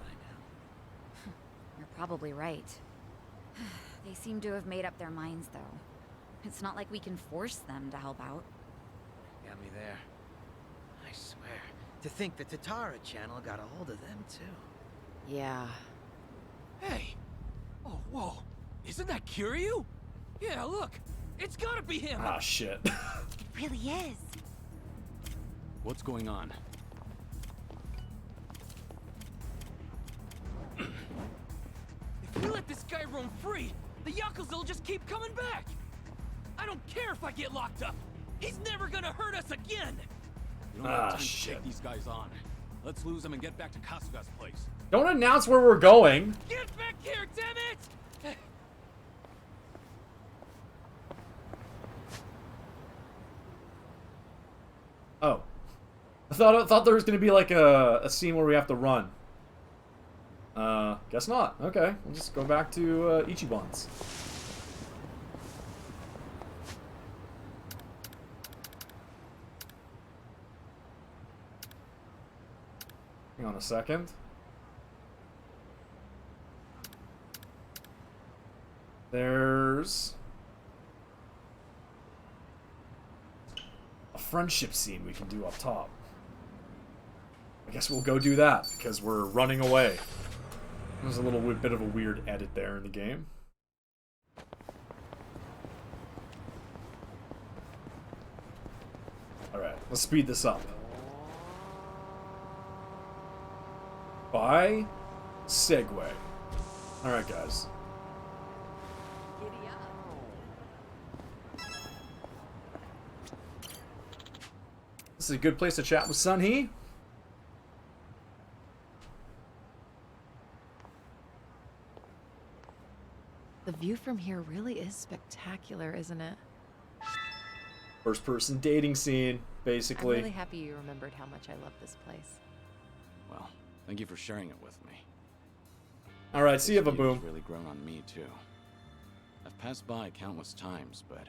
You're probably right. They seem to have made up their minds, though. It's not like we can force them to help out. Got me there. I swear. To think the Tatara channel got a hold of them, too. Yeah. Hey! Oh, whoa. Isn't that Kiryu? Yeah, look. It's gotta be him. Ah, shit. It really is. What's going on? If we let this guy roam free, the Yakuza will just keep coming back. I don't care if I get locked up. He's never gonna hurt us again. You don't have time to take these guys on. Let's lose them and get back to Kasuga's place. Don't announce where we're going. Get back here, damn it! Oh. I thought there was gonna be like a scene where we have to run. Guess not. Okay, we'll just go back to Ichiban's. Hang on a second. There's a friendship scene we can do up top. I guess we'll go do that because we're running away. There's a little bit of a weird edit there in the game. Alright, let's speed this up. By segue. Alright, guys. Giddy up. This is a good place to chat with Sunhee. The view from here really is spectacular, isn't it? First person dating scene, basically. I'm really happy you remembered how much I love this place. Well, thank you for sharing it with me. Alright, see ya, This view's Baboom. really grown on me, too. I've passed by countless times, but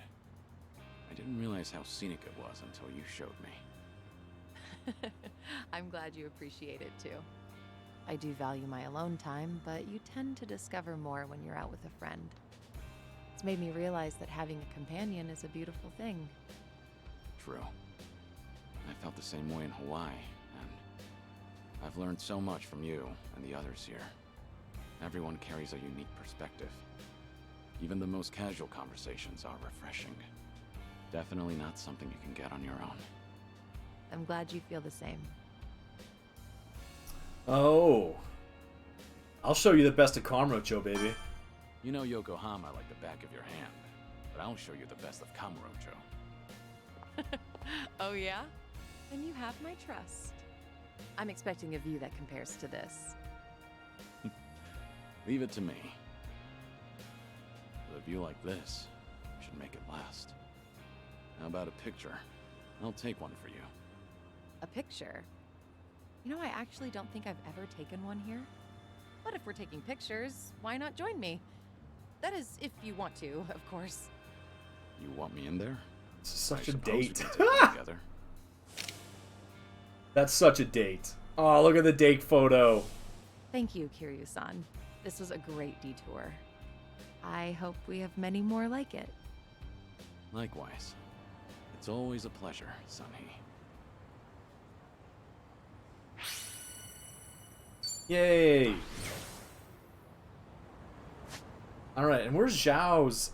I didn't realize how scenic it was until you showed me. I'm glad you appreciate it too. I do value my alone time, but you tend to discover more when you're out with a friend. It's made me realize that having a companion is a beautiful thing. True. I felt the same way in Hawaii, and I've learned so much from you and the others here. Everyone carries a unique perspective. Even the most casual conversations are refreshing. Definitely not something you can get on your own. I'm glad you feel the same. Oh. I'll show you the best of Kamurocho, baby. You know Yokohama like the back of your hand, but I'll show you the best of Kamurocho. Oh yeah? Then you have my trust. I'm expecting a view that compares to this. Leave it to me. With a view like this, should make it last. How about a picture? I'll take one for you. A picture? You know, I actually don't think I've ever taken one here. But if we're taking pictures, why not join me? That is, if you want to, of course. You want me in there? This is such I a suppose we date. can take it together. That's such a date. Oh, look at the date photo. Thank you, Kiryu-san. This was a great detour. I hope we have many more like it. Likewise. It's always a pleasure, Sunhee. Yay! Alright, and where's Zhao's,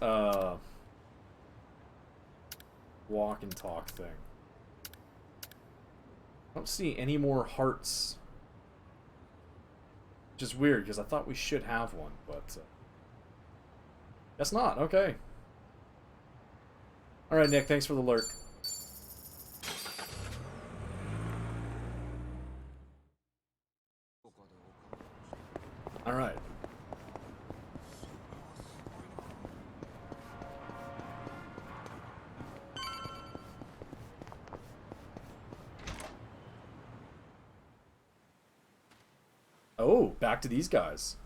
walk and talk thing? I don't see any more hearts. Which is weird, because I thought we should have one, but... guess not, okay. Alright, Nick, thanks for the lurk. Alright. Oh, back to these guys.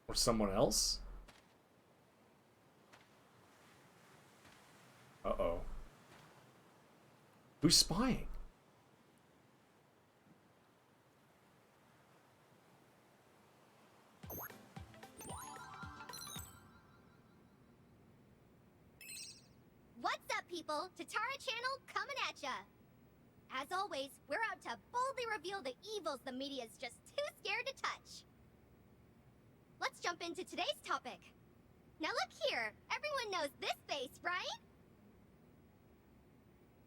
Or someone else? Uh-oh. Who's spying? What's up, people? Tatara Channel coming at ya! As always, we're out to boldly reveal the evils the media's just too scared to touch. Let's jump into today's topic. Now look here, everyone knows this face, right?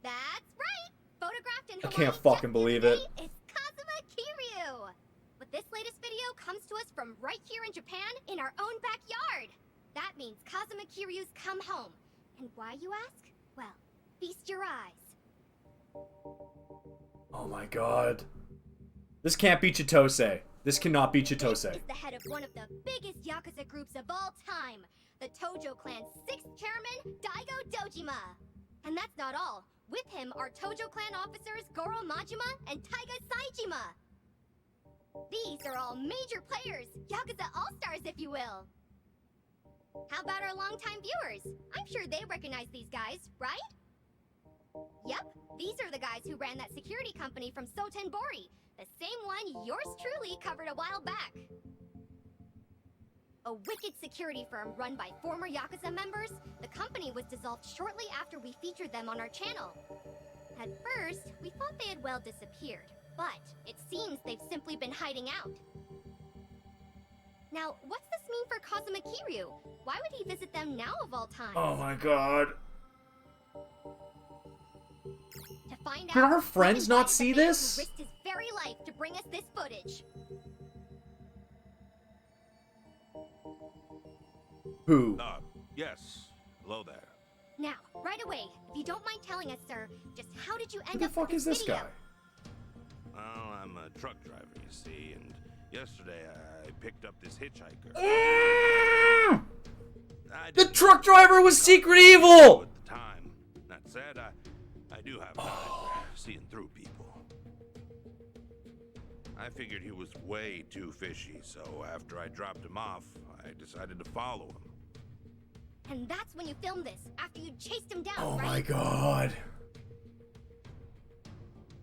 That's right! Photographed in I Hawaii can't fucking believe it. is Kazuma Kiryu! But this latest video comes to us Kazuma Kiryu's come home. And why, you ask? Well, feast your eyes. Oh my god. This can't be Chitose. This cannot be Chitose. Is the head of one of the biggest Yakuza groups of all time. The Tojo Clan's 6th chairman, Daigo Dojima. And that's not all. With him are Tojo Clan officers Goro Majima and Taiga Saijima. These are all major players, Yakuza all-stars if you will. How about our longtime viewers? I'm sure they recognize these guys, right? Yep, these are the guys who ran that security company from Sotenbori, the same one yours truly covered a while back. A wicked security firm run by former Yakuza members, the company was dissolved shortly after we featured them on our channel. At first, we thought they had well disappeared, but it seems they've simply been hiding out. Now, what's this mean for Kazuma Kiryu? Why would he visit them now of all times? Oh my god. To find Did out, our friends not see this? who risked his very life to bring us this footage. Who? Yes. Hello there. Now, right away, if you don't mind telling us, sir, just how did you Who end the up fuck with is this this video? guy? Well, I'm a truck driver, you see, and yesterday I picked up this hitchhiker. The truck driver was Secret Evil! At the time. That said, I do have an eye for seeing through people. I figured he was way too fishy, so after I dropped him off, I decided to follow him. And that's when you filmed this, after you chased him down, Oh right? my god.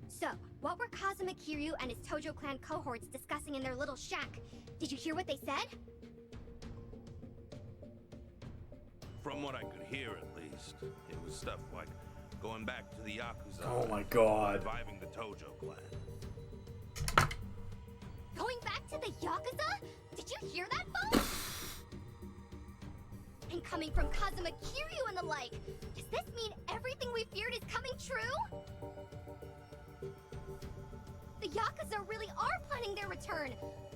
So, what were Kazuma Kiryu and his Tojo Clan cohorts discussing in their little shack? Did you hear what they said? From what I could hear, at least, it was stuff like going back to the Yakuza. Oh my god. Reviving the Tojo Clan. Going back to the Yakuza? Did you hear that, folks? And coming from Kazuma Kiryu and the like, does this mean everything we feared is coming true? The Yakuza really are planning their return.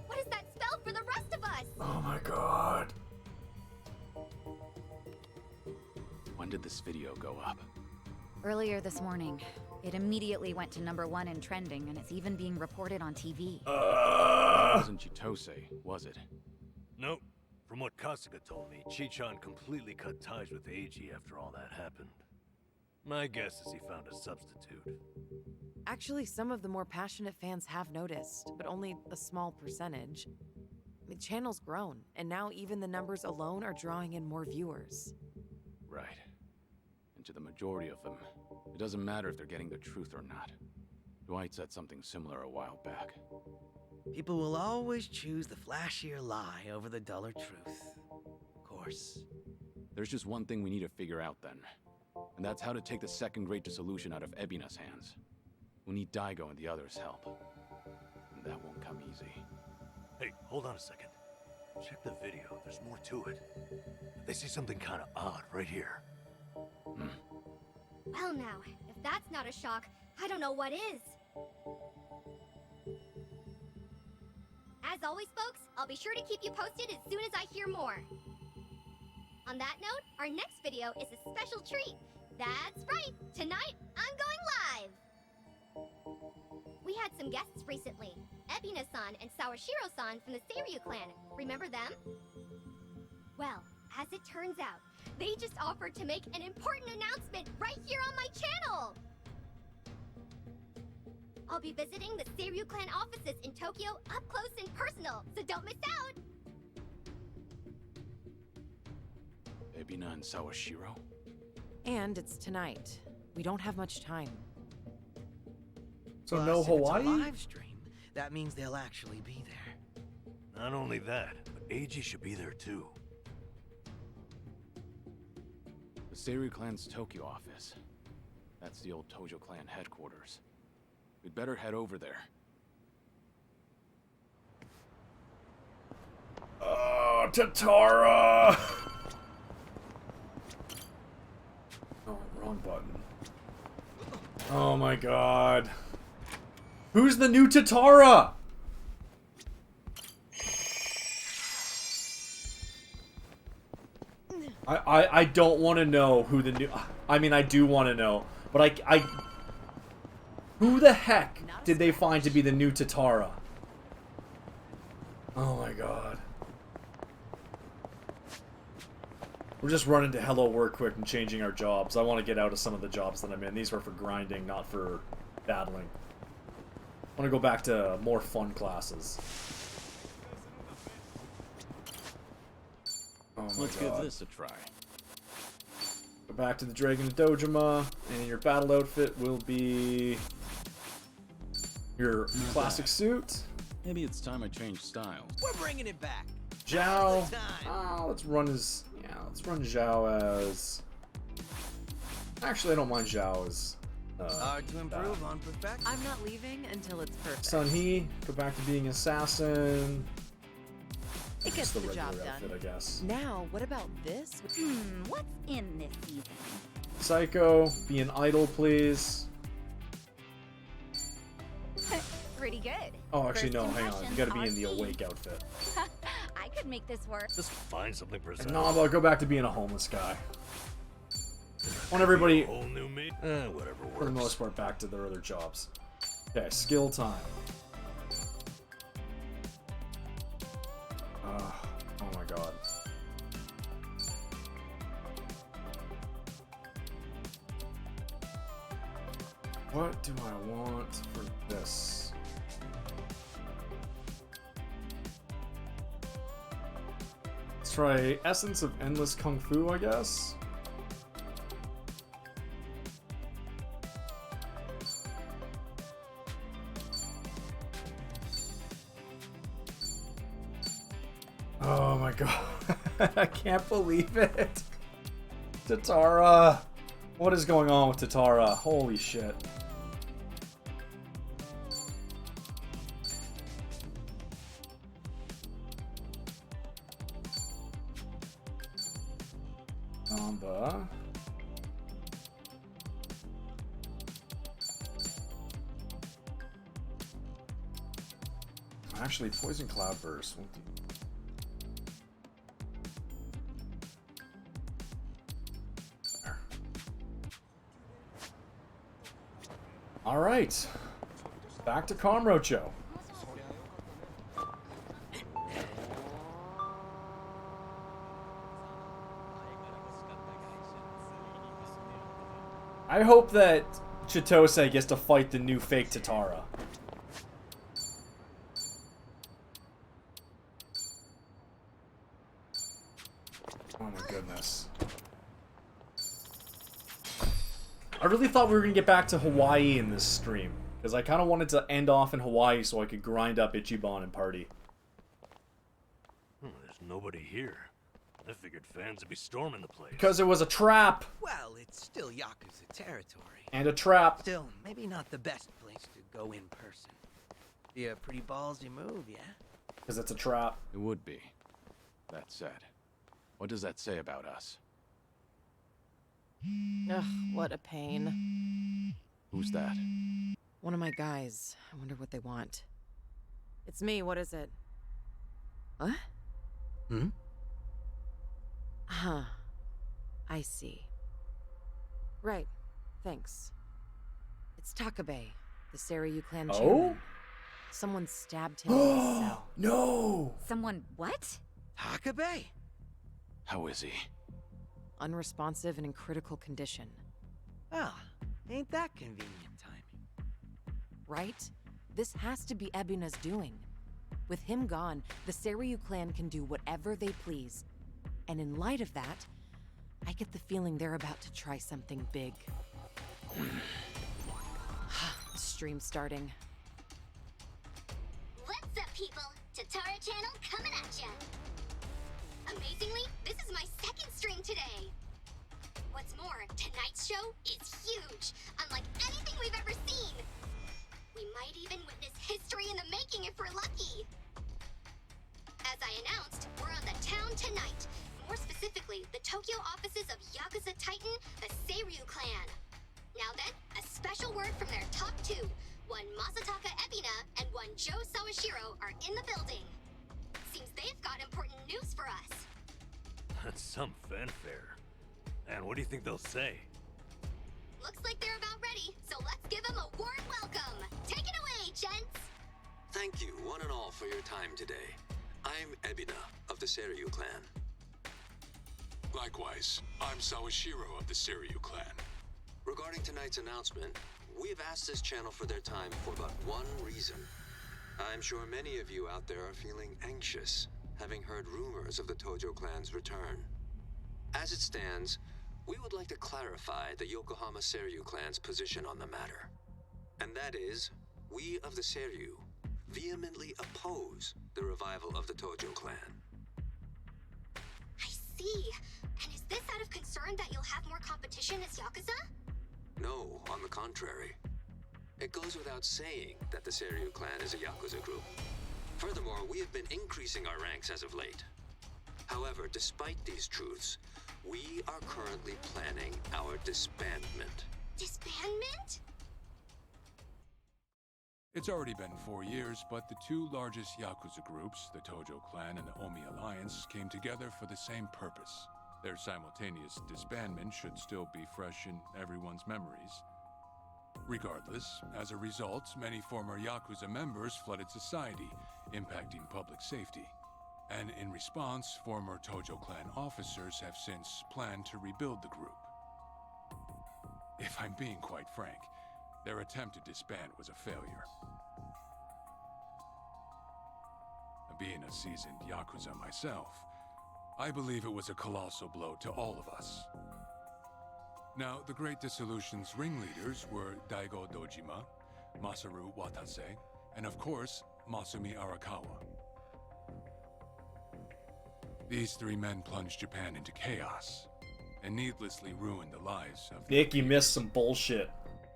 What does that spell for the rest of us? Oh my god. When did this video go up? Earlier this morning. It immediately went to #1 in trending, and it's even being reported on TV. That wasn't Chitose, was it? Nope. From what Kasuga told me, Chichan completely cut ties with Eiji after all that happened. My guess is he found a substitute. Actually, some of the more passionate fans have noticed, but only a small percentage. The channel's grown, and now even the numbers alone are drawing in more viewers. Right. And to the majority of them, it doesn't matter if they're getting the truth or not. Dwight said something similar a while back. People will always choose the flashier lie over the duller truth. Of course. There's just one thing we need to figure out then. And that's how to take the second Great Dissolution out of Ebina's hands. We need Daigo and the others' help. And that won't come easy. Hey, hold on a second. Check the video, there's more to it. They say something kind of odd right here. Well now, if that's not a shock, I don't know what is. As always, folks, I'll be sure to keep you posted as soon as I hear more. On that note, our next video is a special treat. That's right, tonight I'm going live! We had some guests recently, Ebina-san and Sawashiro-san from the Seiryu clan. Remember them? Well, as it turns out, they just offered to make an important announcement right here on my channel! I'll be visiting the Seiryu clan offices in Tokyo up close and personal, so don't miss out! Ebina and Sawashiro? And it's tonight. We don't have much time. So Plus, no if Hawaii? it's a live stream, that means they'll actually be there. Not only that, but Eiji should be there too. The Seiryu clan's Tokyo office. That's the old Tojo clan headquarters. We'd better head over there. Oh, Tatara! Oh, wrong button. Oh my god. Who's the new Tatara? I don't want to know who the new... I mean, I do want to know. But I... Who the heck did they find to be the new Tatara? Oh my god. We're just running to Hello Work quick and changing our jobs. I want to get out of some of the jobs that I'm in. These were for grinding, not for battling. I want to go back to more fun classes. Oh my Let's god. give this a try. Go back to the Dragon of Dojima, and your battle outfit will be your classic suit. Maybe it's time I change styles. We're bringing it back. Zhao. Let's run as... Yeah, let's run Zhao as... Actually, I don't mind Zhao as... Hard to improve on perfection. I'm not leaving until it's perfect. Sun He, go back to being assassin. It gets Just the the regular job done. outfit, I guess. Now, what about this? What's in this season? Psycho, be an idol, please. Pretty good. Oh, actually, First no, hang on. You gotta be in the impressions are awake outfit. I could make this work. Just find something And presentable. Naba, go back to being a homeless guy. Want everybody, Whole new me. Whatever works. for the most part, back to their other jobs. Okay, skill time. Oh my god. What do I want for this? Let's try Essence of Endless Kung Fu, I guess. Oh my god. I can't believe it. Tatara. What is going on with Tatara? Holy shit. Namba. Actually, Poison Cloudburst won't do. All right, back to Kamurocho. I hope that Chitose gets to fight the new fake Tatara. Oh my goodness. I really thought we were going to get back to Hawaii in this stream. Because I kind of wanted to end off in Hawaii so I could grind up Ichiban and party. There's nobody here. I figured fans would be storming the place. Because it was a trap! Well, it's still Yakuza territory. And a trap. Still, maybe not the best place to go in person. Be a pretty ballsy move, yeah? Because it's a trap. It would be. That said, what does that say about us? Ugh, what a pain. Who's that? One of my guys. I wonder what they want. It's me, what is it? What? Hmm? Huh. I see. Right. Thanks. It's Takabe, the Seiryu clan chairman. Someone stabbed him in his cell. No! Someone what? Takabe? How is he? Unresponsive and in critical condition. Ah, ain't that convenient timing. Right? This has to be Ebina's doing. With him gone, the Seiryu clan can do whatever they please. And in light of that, I get the feeling they're about to try something big. Stream starting. What's up, people? Tatara Channel coming at ya. Amazingly, this is my second stream today. What's more, tonight's show is huge, unlike anything we've ever seen. We might even witness history in the making if we're lucky. As I announced, we're on the town tonight. More specifically, the Tokyo offices of Yakuza Titan, the Seiryu clan. Now then, a special word from their top two. One Masataka Ebina and one Joe Sawashiro are in the building. Seems they've got important news for us. That's some fanfare. And what do you think they'll say? Looks like they're about ready, so let's give them a warm welcome. Take it away, gents. Thank you, one and all, for your time today. I'm Ebina of the Seiryu clan. Likewise, I'm Sawashiro of the Seiryu clan. Regarding tonight's announcement, we've asked this channel for their time for but one reason. I'm sure many of you out there are feeling anxious, having heard rumors of the Tojo clan's return. As it stands, we would like to clarify the Yokohama Seiryu clan's position on the matter. And that is, we of the Seiryu vehemently oppose the revival of the Tojo clan. I see. And is this out of concern that you'll have more competition as Yakuza? No, on the contrary. It goes without saying that the Seiryu clan is a Yakuza group. Furthermore, we have been increasing our ranks as of late. However, despite these truths, we are currently planning our disbandment. Disbandment? It's already been 4 years, but the two largest Yakuza groups, the Tojo clan and the Omi Alliance, came together for the same purpose. Their simultaneous disbandment should still be fresh in everyone's memories. Regardless, as a result, many former Yakuza members flooded society, impacting public safety. And in response, former Tojo clan officers have since planned to rebuild the group. If I'm being quite frank, their attempt to disband was a failure. Being a seasoned Yakuza myself, I believe it was a colossal blow to all of us. Now, the Great Dissolution's ringleaders were Daigo Dojima, Masaru Watase, and of course, Masumi Arakawa. These three men plunged Japan into chaos, and needlessly ruined the lives of... Nick, you missed some bullshit.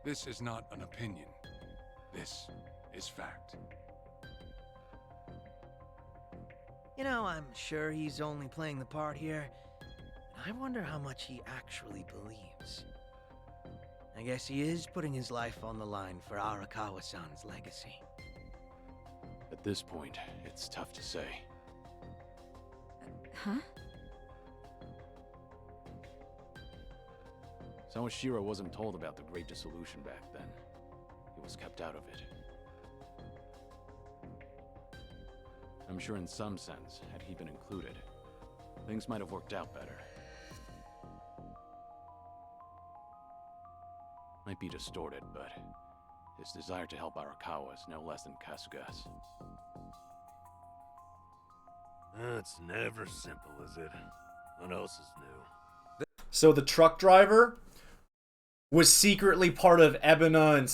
This is not an opinion. This is fact. You know, I'm sure he's only playing the part here. I wonder how much he actually believes. I guess he is putting his life on the line for Arakawa-san's legacy. At this point, it's tough to say. Huh? Sawashiro wasn't told about the Great Dissolution back then. He was kept out of it. I'm sure in some sense, had he been included, things might have worked out better. Might be distorted, but his desire to help Arakawa is no less than Kasuga's. It's never simple, is it? What else is new? So the truck driver was secretly part of Ebina and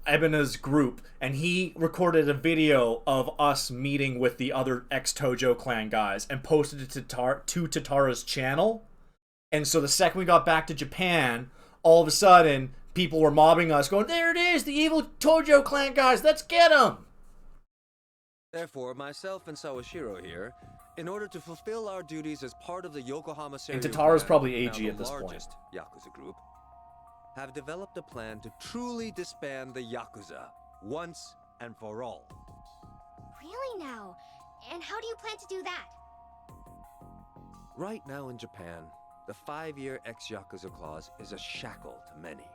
Ebina's group, and he recorded a video of us meeting with the other ex-Tojo clan guys and posted it to Tatara's channel. And so the second we got back to Japan, all of a sudden, people were mobbing us, going, "There it is, the evil Tojo clan guys, let's get them!" Therefore, myself and Sawashiro here, in order to fulfill our duties as part of the Yokohama Seiryu And Tatara's clan, probably now AG the at this point. largest Yakuza group, have developed a plan to truly disband the Yakuza, once and for all. Really now? And how do you plan to do that? Right now in Japan, the 5-year ex-Yakuza clause is a shackle to many.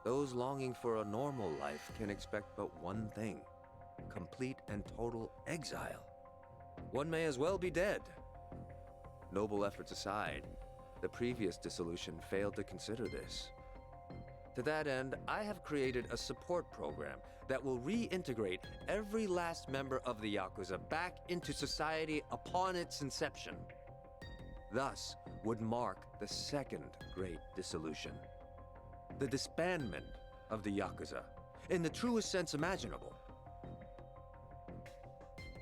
Those longing for a normal life can expect but one thing: complete and total exile. One may as well be dead. Noble efforts aside, the previous dissolution failed to consider this. To that end, I have created a support program that will reintegrate every last member of the Yakuza back into society upon its inception. Thus would mark the second great dissolution. The disbandment of the Yakuza, in the truest sense imaginable.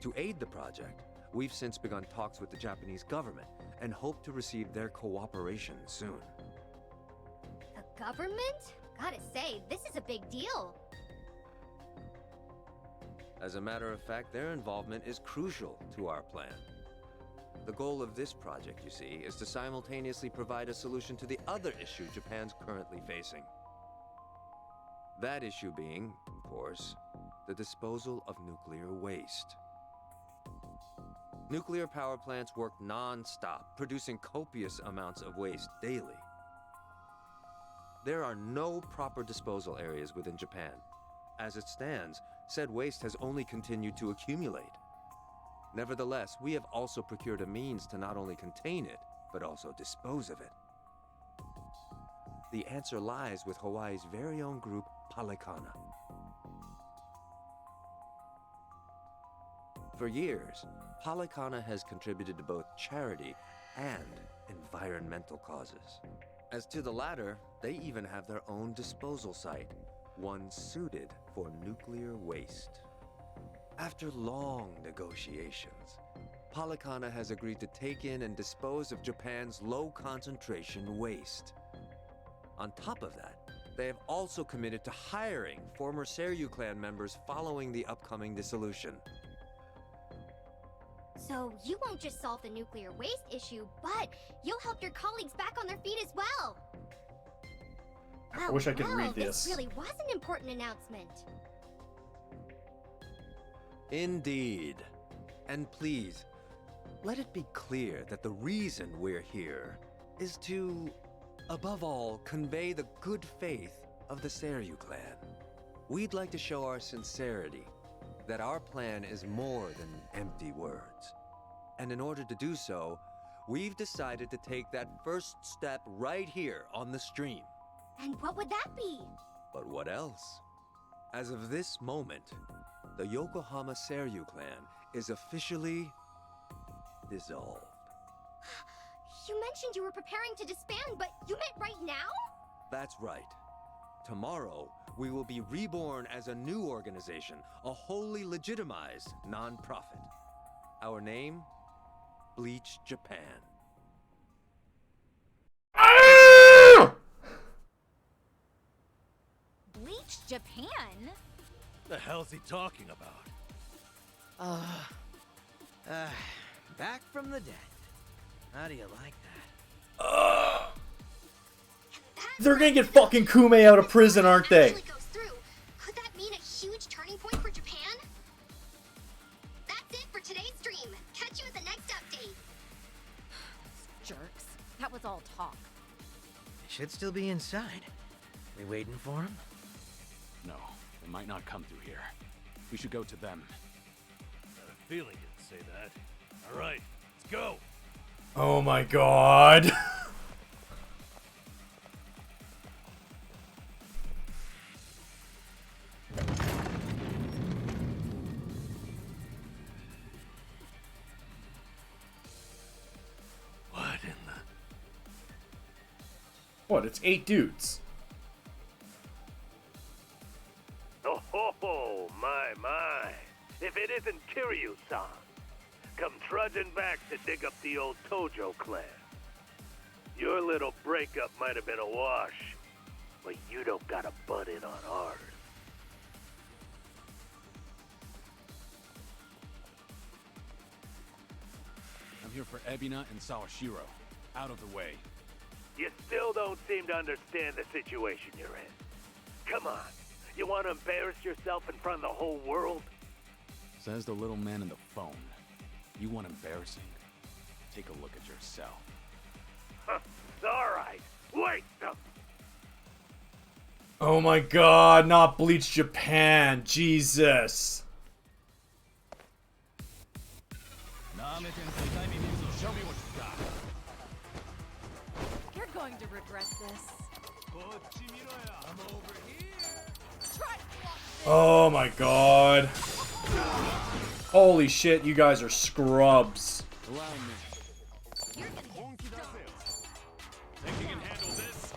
To aid the project, we've since begun talks with the Japanese government and hope to receive their cooperation soon. The government? Gotta say, this is a big deal. As a matter of fact, their involvement is crucial to our plan. The goal of this project, you see, is to simultaneously provide a solution to the other issue Japan's currently facing. That issue being, of course, the disposal of nuclear waste. Nuclear power plants work non-stop, producing copious amounts of waste daily. There are no proper disposal areas within Japan. As it stands, said waste has only continued to accumulate. Nevertheless, we have also procured a means to not only contain it, but also dispose of it. The answer lies with Hawaii's very own group, Palikana. For years, Palikana has contributed to both charity and environmental causes. As to the latter, they even have their own disposal site, one suited for nuclear waste. After long negotiations, Palikana has agreed to take in and dispose of Japan's low-concentration waste. On top of that, they have also committed to hiring former Seiryu clan members following the upcoming dissolution. So you won't just solve the nuclear waste issue, but you'll help your colleagues back on their feet as well. I wish I could read this. This really was an important announcement. Indeed. And please, let it be clear that the reason we're here is to, above all, convey the good faith of the Seiryu clan. We'd like to show our sincerity, that our plan is more than empty words. And in order to do so, we've decided to take that first step right here on the stream. And what would that be? But what else? As of this moment, the Yokohama Seiryu clan is officially dissolved. You mentioned you were preparing to disband, but you meant right now? That's right. Tomorrow, we will be reborn as a new organization, a wholly legitimized non-profit. Our name? Bleach Japan. Bleach Japan? The hell's he talking about? Back from the dead. How do you like that? They're gonna get fucking Kume out of prison, aren't they? Could that mean a huge turning point for Japan? That's it for today's stream. Catch you at the next update. Jerks. That was all talk. They should still be inside. We waiting for him? No, they might not come through here. We should go to them. I had a feeling you'd say that. All right, let's go. Oh my god. What in the... What? It's 8 dudes. Oh, my. If it isn't Kiryu-san, come trudging back to dig up the old Tojo clan. Your little breakup might have been a wash, but you don't gotta butt in on ours. I'm here for Ebina and Sawashiro. Out of the way. You still don't seem to understand the situation you're in. Come on, you want to embarrass yourself in front of the whole world? Says the little man in the phone. You want embarrassing? Take a look at yourself. Huh, all right, wait. Oh my god, not Bleach Japan. Jesus. Show me what you got. You're going to regret this. I'm over here. Oh my god. Holy shit, you guys are scrubs. Allow me. Think you can handle this?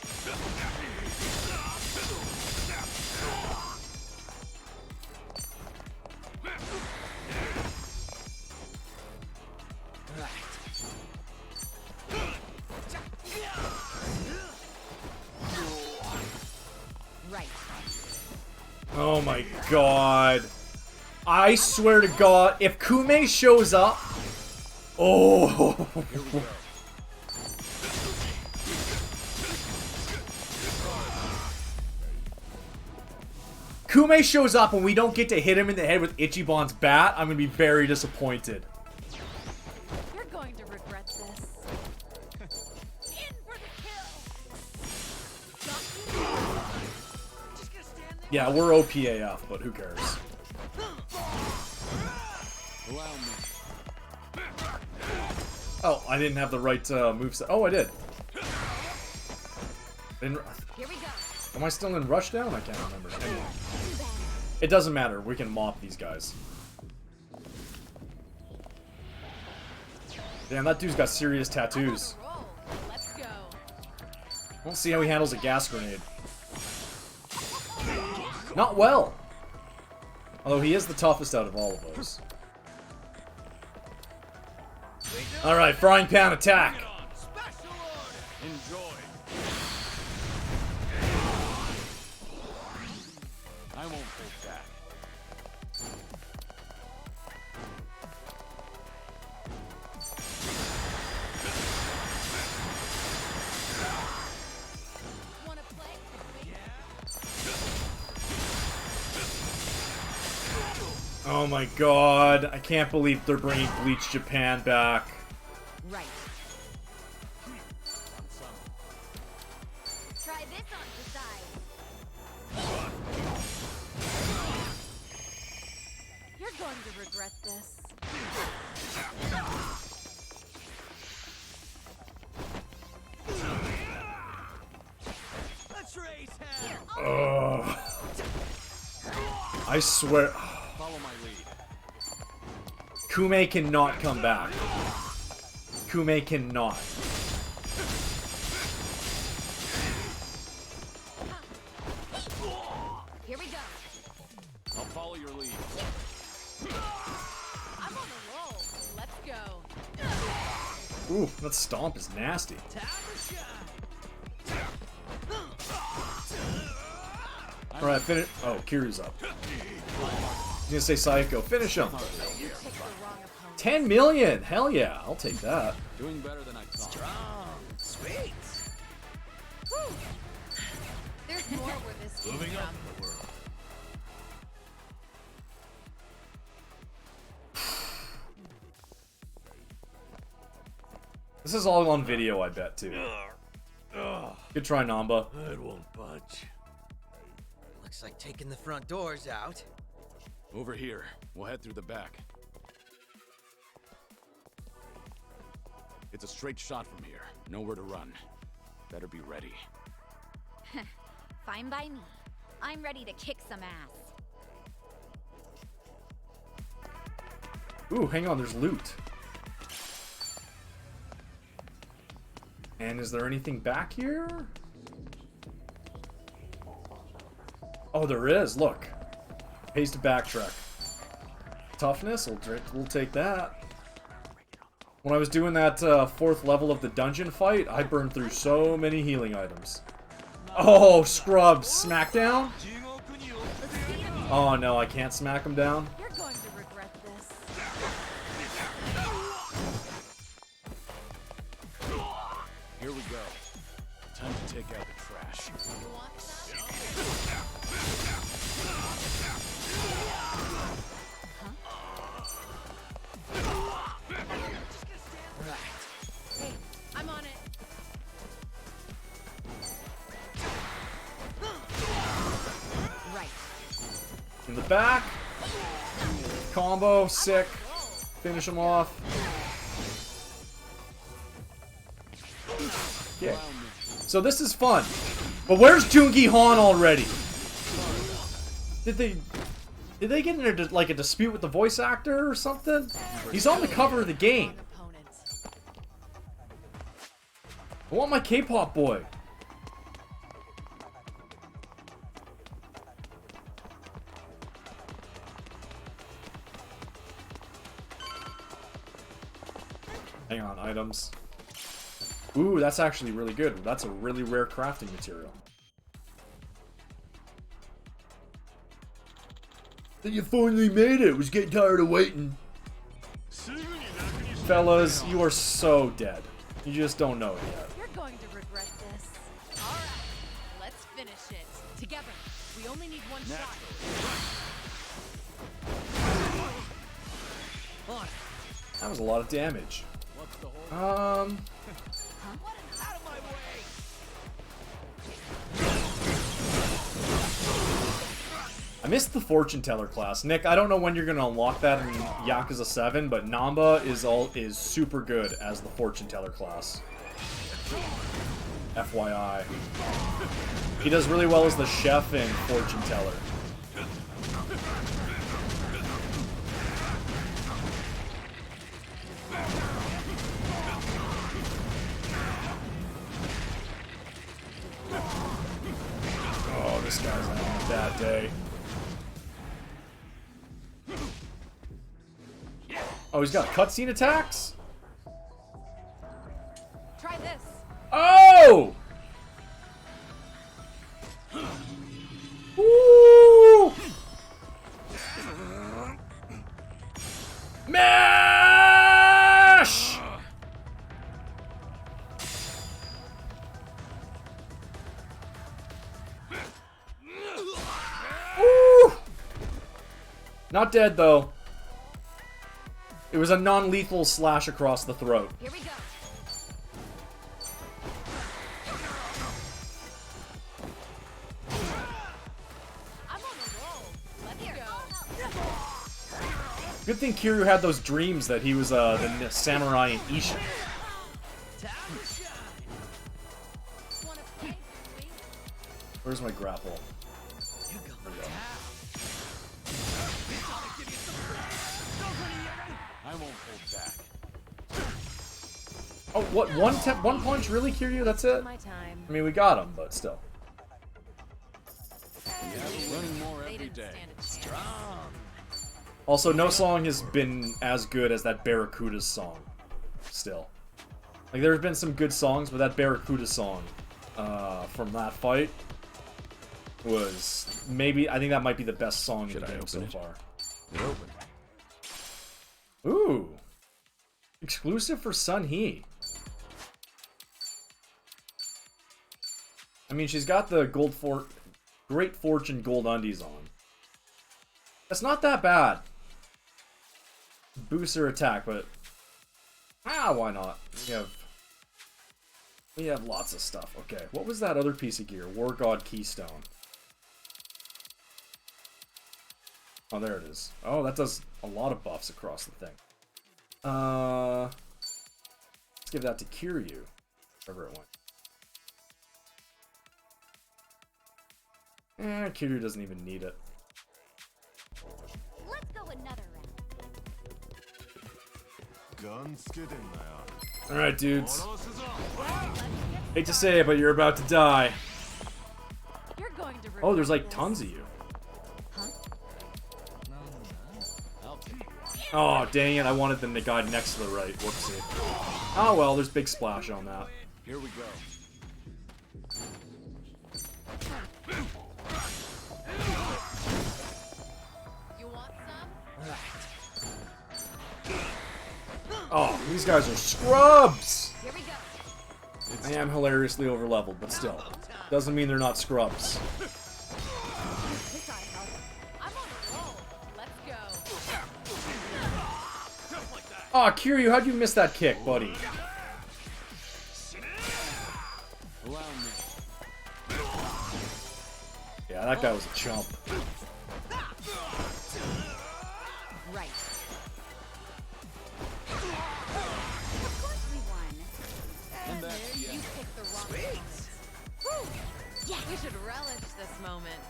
Right. Oh my god. I swear to god, if Kume shows up... Oh. Kume shows up and we don't get to hit him in the head with Ichiban's bat, I'm gonna be very disappointed. Yeah, we're OPAF, but who cares? Allow me. Oh, I didn't have the right moveset. Oh, I did. Here we go. Am I still in Rushdown? I can't remember. Anyway. It doesn't matter. We can mop these guys. Damn, that dude's got serious tattoos. I don't see how he handles a gas grenade. Not well. Although he is the toughest out of all of those. Alright, frying pan attack. Enjoy. I won't take that. Oh my god, I can't believe they're bringing Bleach Japan back. Right. Try this on the side. You're going to regret this. Let's raise hell. Ugh. I swear. Follow my lead. Kume cannot come back. Kume cannot. Here we go. I'll follow your lead. I'm on the roll. Let's go. Ooh, that stomp is nasty. Alright, finish. Oh, Kiryu's up. He's gonna say Psycho. Finish him. 10 million! Hell yeah, I'll take that. Doing better than I thought. Strong. Sweet. Whew. There's more where this came Moving up from. in the world. This is all on video, I bet, too. Good try, Namba. It won't budge. Looks like taking the front doors out. Over here. We'll head through the back. It's a straight shot from here. Nowhere to run. Better be ready. Fine by me. I'm ready to kick some ass. Ooh, hang on, there's loot. And is there anything back here? Oh, there is, look. Pays to backtrack. Toughness, we'll take that. When I was doing that 4th level of the dungeon fight, I burned through so many healing items. Oh, scrub, smackdown? Oh no, I can't smack him down. You're going to regret this. Here we go. Time to take out the trash. Hey, I'm on it. Right. In the back. Combo, sick. Finish him off. Yeah. So this is fun. But where's Joongi Han already? Did they get into like a dispute with the voice actor or something? He's on the cover of the game. I want my K-pop boy. Hang on, items. Ooh, that's actually really good. That's a really rare crafting material. Then you finally made it. Was getting tired of waiting. Fellas, you are so dead. You just don't know it yet. You're going to regret this. All right, let's finish it together. We only need one shot. That was a lot of damage. Out of my way. missed the Fortune Teller class. Nick, I don't know when you're gonna unlock that in Yakuza 7, but Namba is super good as the Fortune Teller class. FYI. He does really well as the chef and Fortune Teller. Oh, this guy's having a bad day. Oh, he's got cutscene attacks? Try this. Oh! Woo! Mash! Woo! Not dead though. It was a non-lethal slash across the throat. Here we go. Good thing Kiryu had those dreams that he was the samurai in Isha. Where's my grapple? There we go. I won't hold back. Oh, what? One punch? Really, Kiryu? That's it? I mean, we got him, but still. Running more every day. Also, no song has been as good as that Barracuda's song. Still. Like, there's been some good songs, but that Barracuda song from that fight was maybe, I think that might be the best song in the game so far. It opened. Ooh. Exclusive for Sun Hee. I mean, she's got the Great Fortune gold undies on. That's not that bad. Boosts her attack, but why not? We have lots of stuff. Okay, what was that other piece of gear? War God Keystone. Oh, there it is. Oh, that does a lot of buffs across the thing. Let's give that to Kiryu. Wherever it went. Kiryu doesn't even need it. Let's go another round. Alright, dudes. Hate to say it, but you're about to die. You're going to Oh, there's like tons of you. Oh, dang it. I wanted the guy next to the right. Whoopsie. Oh, well, there's big splash on that. Here we go. You want some? Oh, these guys are scrubs! Here we go. I am hilariously overleveled, but still. Doesn't mean they're not scrubs. Aw, oh, Kiryu, how'd you miss that kick, buddy? Yeah, that guy was a chump. Right. Of course we won. And there you picked the wrong one. Woo! Yeah, we should relish this moment.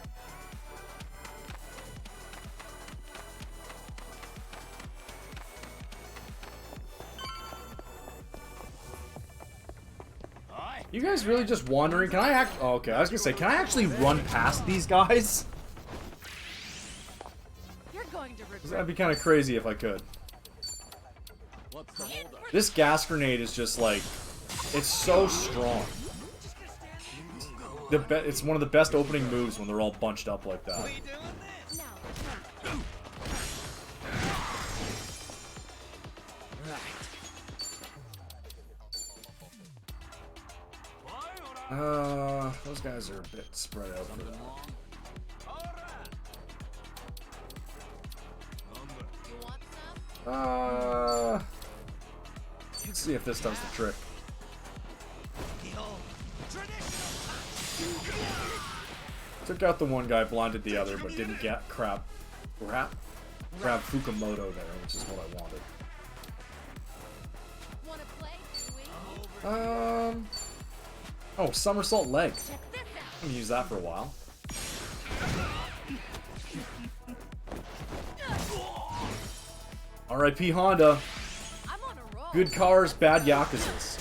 You guys really just wandering? Can I act? Oh, okay, I was gonna say, can I actually run past these guys? You're going to regret. That'd be kind of crazy if I could. This gas grenade is just like, it's so strong. It's one of the best opening moves when they're all bunched up like that. Those guys are a bit spread out for that. Let's see if this does the trick. Took out the one guy, blinded the other, but didn't get grab Fukumoto there, which is what I wanted. Oh, somersault leg. I'm gonna use that for a while. R.I.P. Honda. Good cars, bad Yakuzas.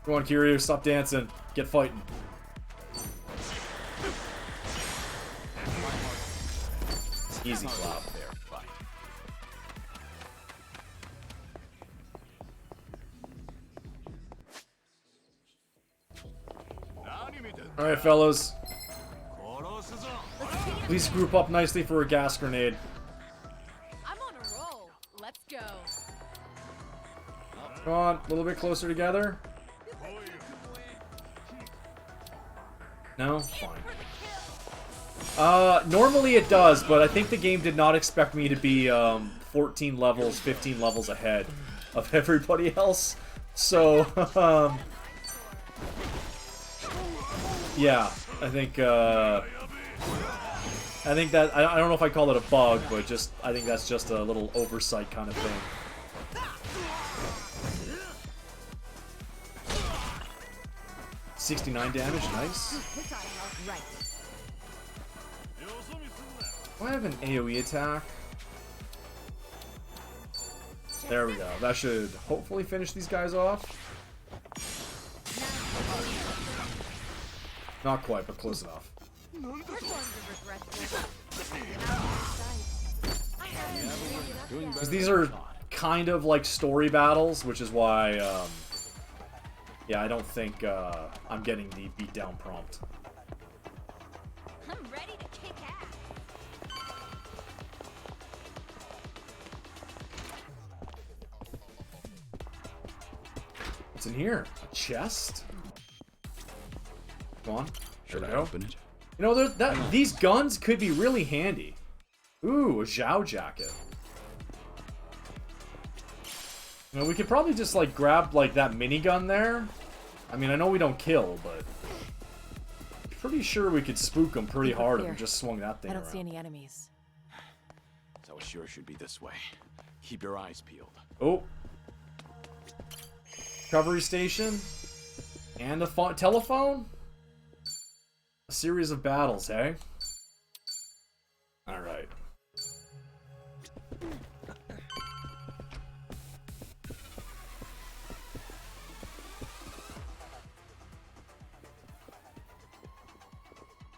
Come on, Kiryu, stop dancing. Get fighting. Easy clap. Alright, fellas. Please group up nicely for a gas grenade. I'm on a roll. Let's go. Come on, a little bit closer together. No? Fine. Normally it does, but I think the game did not expect me to be 14 levels, 15 levels ahead of everybody else. So, yeah, I think that, I don't know if I call it a bug, but just, I think that's just a little oversight kind of thing. $69 damage, nice. Do I have an AoE attack? There we go. That should hopefully finish these guys off. Not quite, but close enough. Because these are kind of like story battles, which is why, yeah, I don't think I'm getting the beatdown prompt. I'm ready to kick ass. What's in here? A chest? Go on. Should I go. open it? You know, these guns could be really handy. Ooh, a Zhao jacket. You know, we could probably just, like, grab, like, that minigun there. I mean, I know we don't kill, but... pretty sure we could spook them pretty hard if we just swung that thing I don't around. see any enemies. So it sure should be this way. Keep your eyes peeled. Oh. Recovery station. And a telephone? A series of battles, hey? Alright.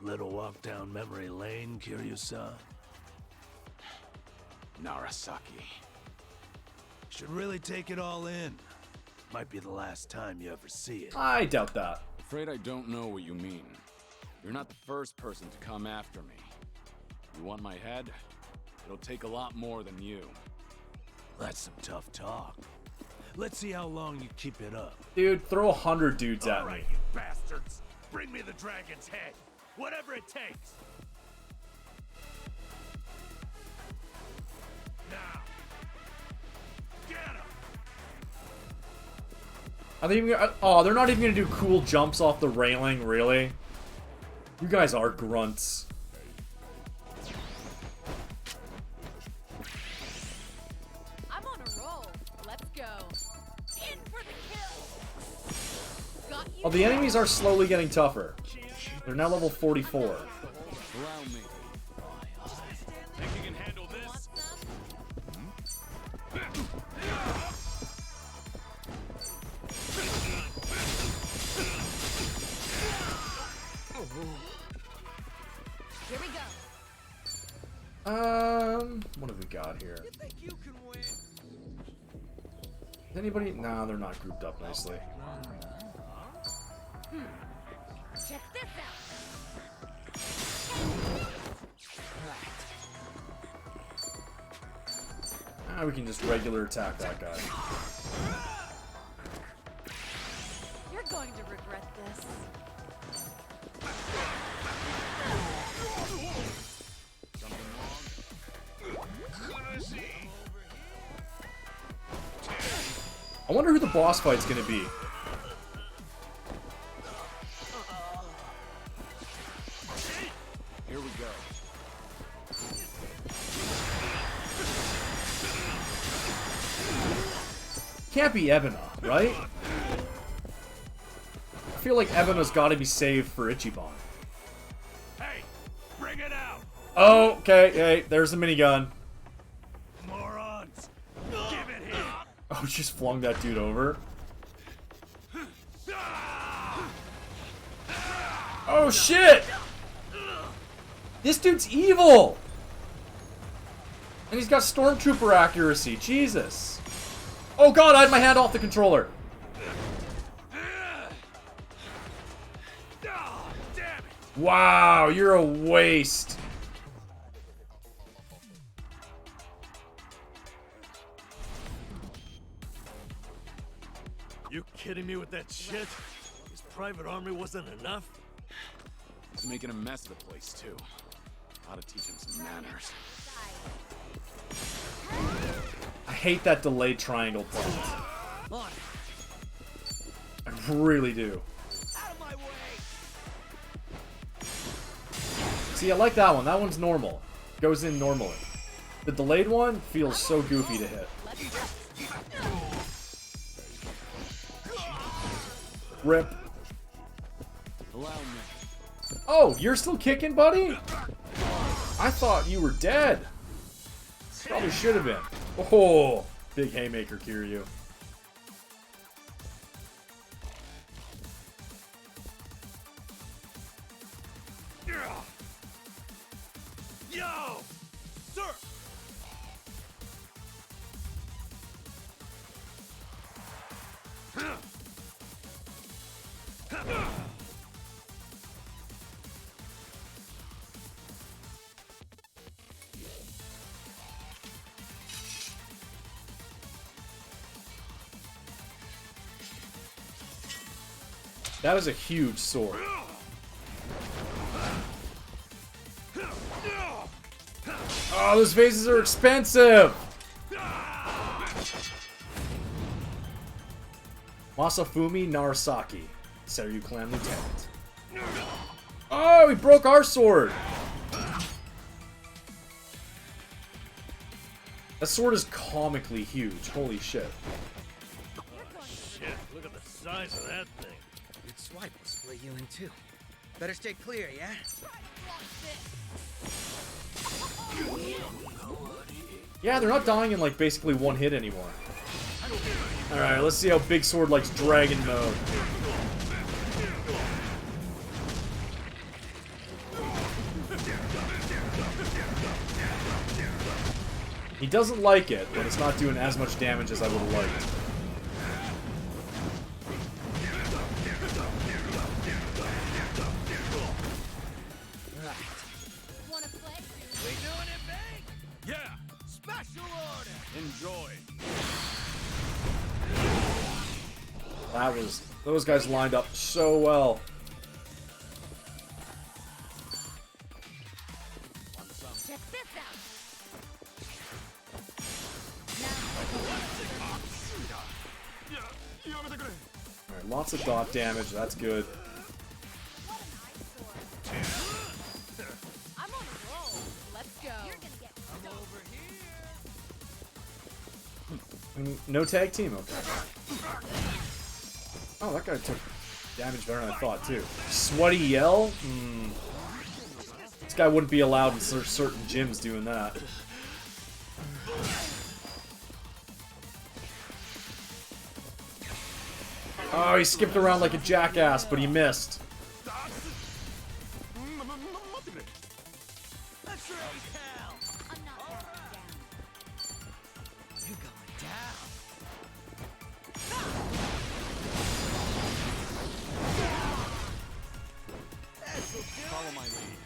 Little walk down memory lane, Kiryu-san. Narasaki. Should really take it all in. Might be the last time you ever see it. I doubt that. Afraid I don't know what you mean. You're not the first person to come after me. You want my head? It'll take a lot more than you. That's some tough talk. Let's see how long you keep it up. Dude, throw 100 dudes at me. You bastards! Bring me the dragon's head! Whatever it takes! Now! Get him! Are they even gonna, oh, they're not even gonna do cool jumps off the railing, really? You guys are grunts. I'm on a roll. Let's go. In for the kill. Got you. Oh, the enemies are slowly getting tougher. They're now level 44. Around me. Think you can handle this? Here we go. What have we got here? Is anybody? Nah, they're not grouped up nicely. Check this out. We can just regular attack that guy. You're going to regret this. I wonder who the boss fight's gonna be. Here we go. Can't be Ebona, right? I feel like Ebona's gotta be saved for Ichiban. Hey, bring it out! Oh, okay, hey, there's the minigun. Morons! Give it here! Oh, just flung that dude over. Oh, shit! This dude's evil! And he's got stormtrooper accuracy, Jesus. Oh god, I had my hand off the controller. Wow, you're a waste. You kidding me with that shit? His private army wasn't enough? He's making a mess of the place, too. Ought to teach him some manners. I hate that delayed triangle prompt. I really do. See, I like that one. That one's normal. Goes in normally. The delayed one feels so goofy to hit. Rip. Allow me. Oh, you're still kicking, buddy? I thought you were dead. Probably should have been. Oh, big haymaker, Kiryu. Yo! Sir! That is a huge sword. Oh, those vases are expensive! Masafumi Narasaki, Seryu Clan Lieutenant. Oh, he broke our sword! That sword is comically huge. Holy shit. Shit, look at the size of that thing. Good swipe will split you in two. Better stay clear, yeah? Yeah, they're not dying in like basically one hit anymore. Alright, let's see how Big Sword likes dragon mode. He doesn't like it, but it's not doing as much damage as I would have liked. We doing it big? Yeah! Special order! Enjoy! That was... those guys lined up so well. Check this out. Alright, lots of dot damage, that's good. I'm on a roll. Let's go. You're gonna get No tag team, okay. Oh, that guy took damage better than I thought, too. Sweaty Yell? This guy wouldn't be allowed in certain gyms doing that. Oh, he skipped around like a jackass, but he missed. Follow my lead.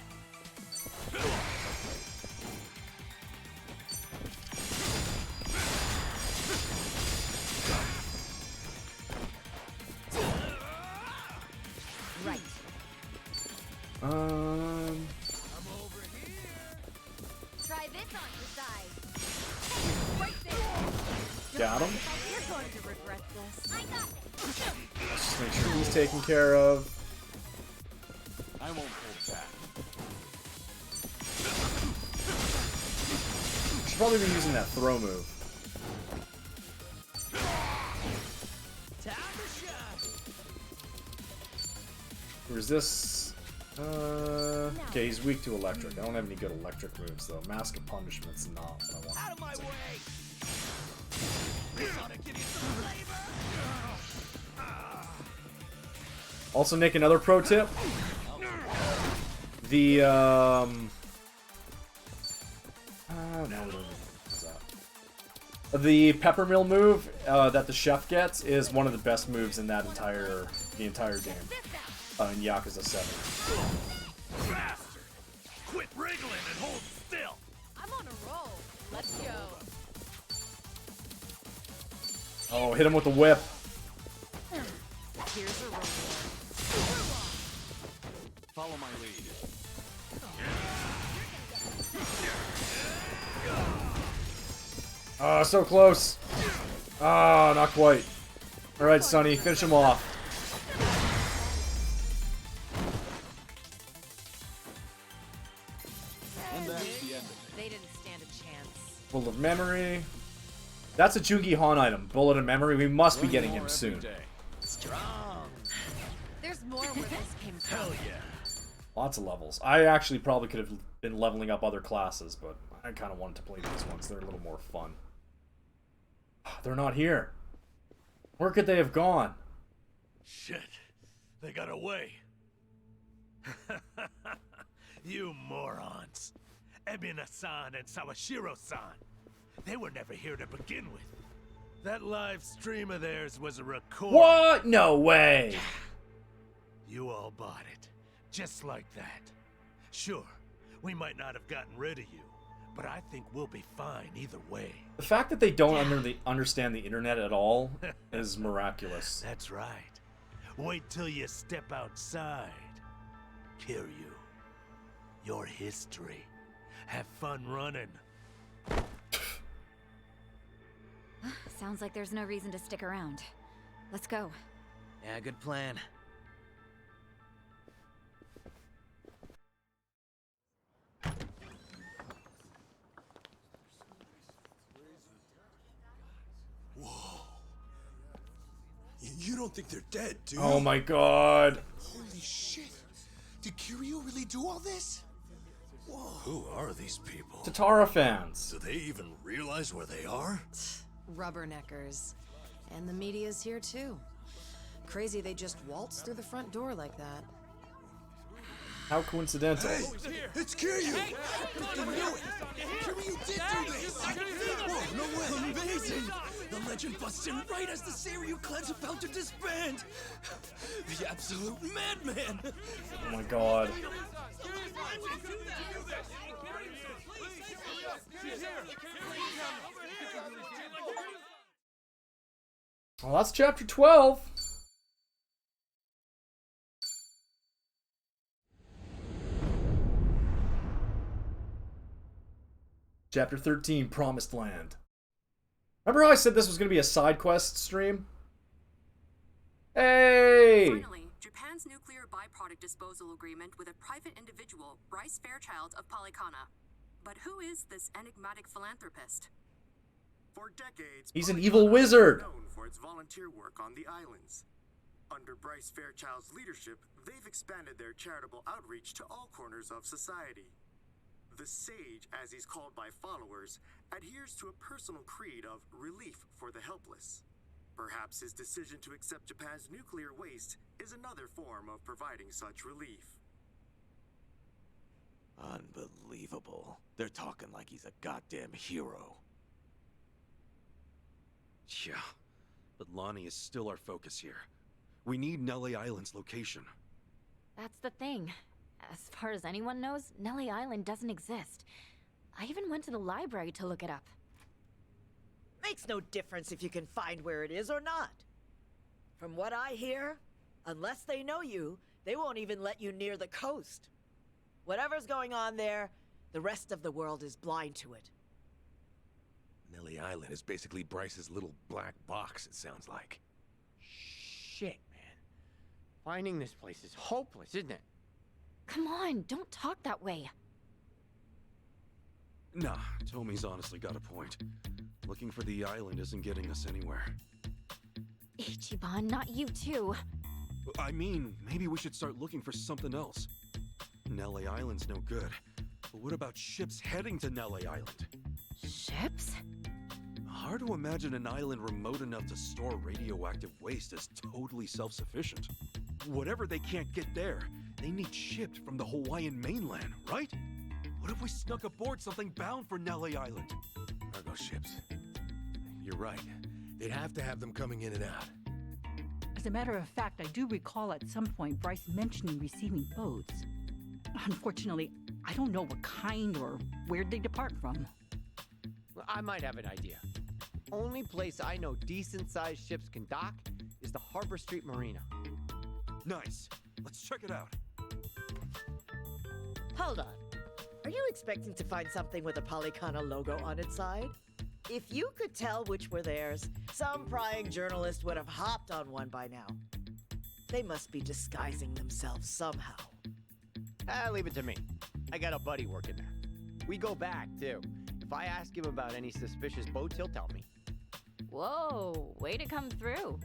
Right. Try this on your side. Right there. Got him. You're going to regret regret this. Let's just make sure he's taken care of. I won't hold back. Should probably be using that throw move. Resist. Okay, he's weak to electric. I don't have any good electric moves though. Mask of Punishment's not what I want. Out of my way! Also, Nick, another pro tip. The no, we don't need that. The Peppermill move that the chef gets is one of the best moves in that entire game. In Yakuza 7. Bastard! Quit wriggling and hold still! I'm on a roll. Let's go. Oh, hit him with the whip. Here's a reward. Follow my lead. Ah, so close. Ah, not quite. Alright, Sonny, finish him off. And that's the end of it. They didn't stand a chance. Full of memory. That's a Jugi Han item. Bullet of memory. We must be getting him soon. Strong. There's more where this came from. Hell yeah. Lots of levels. I actually probably could have been leveling up other classes, but I kind of wanted to play these ones. They're a little more fun. They're not here. Where could they have gone? Shit. They got away. You morons. Ebina-san and Sawashiro-san. They were never here to begin with. That live stream of theirs was a record. What? No way. You all bought it. Just like that. Sure, we might not have gotten rid of you, but I think we'll be fine either way. The fact that they don't understand the internet at all is miraculous. That's right. Wait till you step outside. Kiryu. Your history. Have fun running. Sounds like there's no reason to stick around. Let's go. Yeah, good plan. Whoa. You don't think they're dead, do you? Oh my god. Holy shit. Did Kiryu really do all this? Whoa. Who are these people? Tatara fans. Do they even realize where they are? Rubberneckers. And the media's here too. Crazy they just waltzed through the front door like that. How coincidental. Hey, it's Kiryu! I knew it! Kiryu did do this! Whoa, no way! Amazing! The legend busts in right as the Seiryu clan's about to disband! The absolute madman! Oh my god. Well, that's chapter 12. Chapter 13, Promised Land. Remember how I said this was going to be a side quest stream? Hey! Finally, Japan's nuclear byproduct disposal agreement with a private individual, Bryce Fairchild of Polycana. But who is this enigmatic philanthropist? For decades, He's an evil wizard. known for its volunteer work on the islands. Under Bryce Fairchild's leadership, they've expanded their charitable outreach to all corners of society. The Sage, as he's called by followers, adheres to a personal creed of relief for the helpless. Perhaps his decision to accept Japan's nuclear waste is another form of providing such relief. Unbelievable. They're talking like he's a goddamn hero. Yeah, but Lonnie is still our focus here. We need Nelly Island's location. That's the thing. As far as anyone knows, Nelly Island doesn't exist. I even went to the library to look it up. Makes no difference if you can find where it is or not. From what I hear, unless they know you, they won't even let you near the coast. Whatever's going on there, the rest of the world is blind to it. Nelly Island is basically Bryce's little black box, it sounds like. Shit, man. Finding this place is hopeless, isn't it? Come on, don't talk that way. Nah, Tommy's honestly got a point. Looking for the island isn't getting us anywhere. Ichiban, not you too. I mean, maybe we should start looking for something else. Nelly Island's no good. But what about ships heading to Nelly Island? Ships? Hard to imagine an island remote enough to store radioactive waste as totally self-sufficient. Whatever they can't get there, they need shipped from the Hawaiian mainland, right? What if we snuck aboard something bound for Nelly Island? Cargo ships. You're right. They'd have to have them coming in and out. As a matter of fact, I do recall at some point Bryce mentioning receiving boats. Unfortunately, I don't know what kind or where they depart from. I might have an idea. Only place I know decent-sized ships can dock is the Harbor Street Marina. Nice. Let's check it out. Hold on. Are you expecting to find something with a Polycana logo on its side? If you could tell which were theirs, some prying journalist would have hopped on one by now. They must be disguising themselves somehow. Leave it to me. I got a buddy working there. We go back, too. If I ask him about any suspicious boats, he'll tell me. Whoa, way to come through.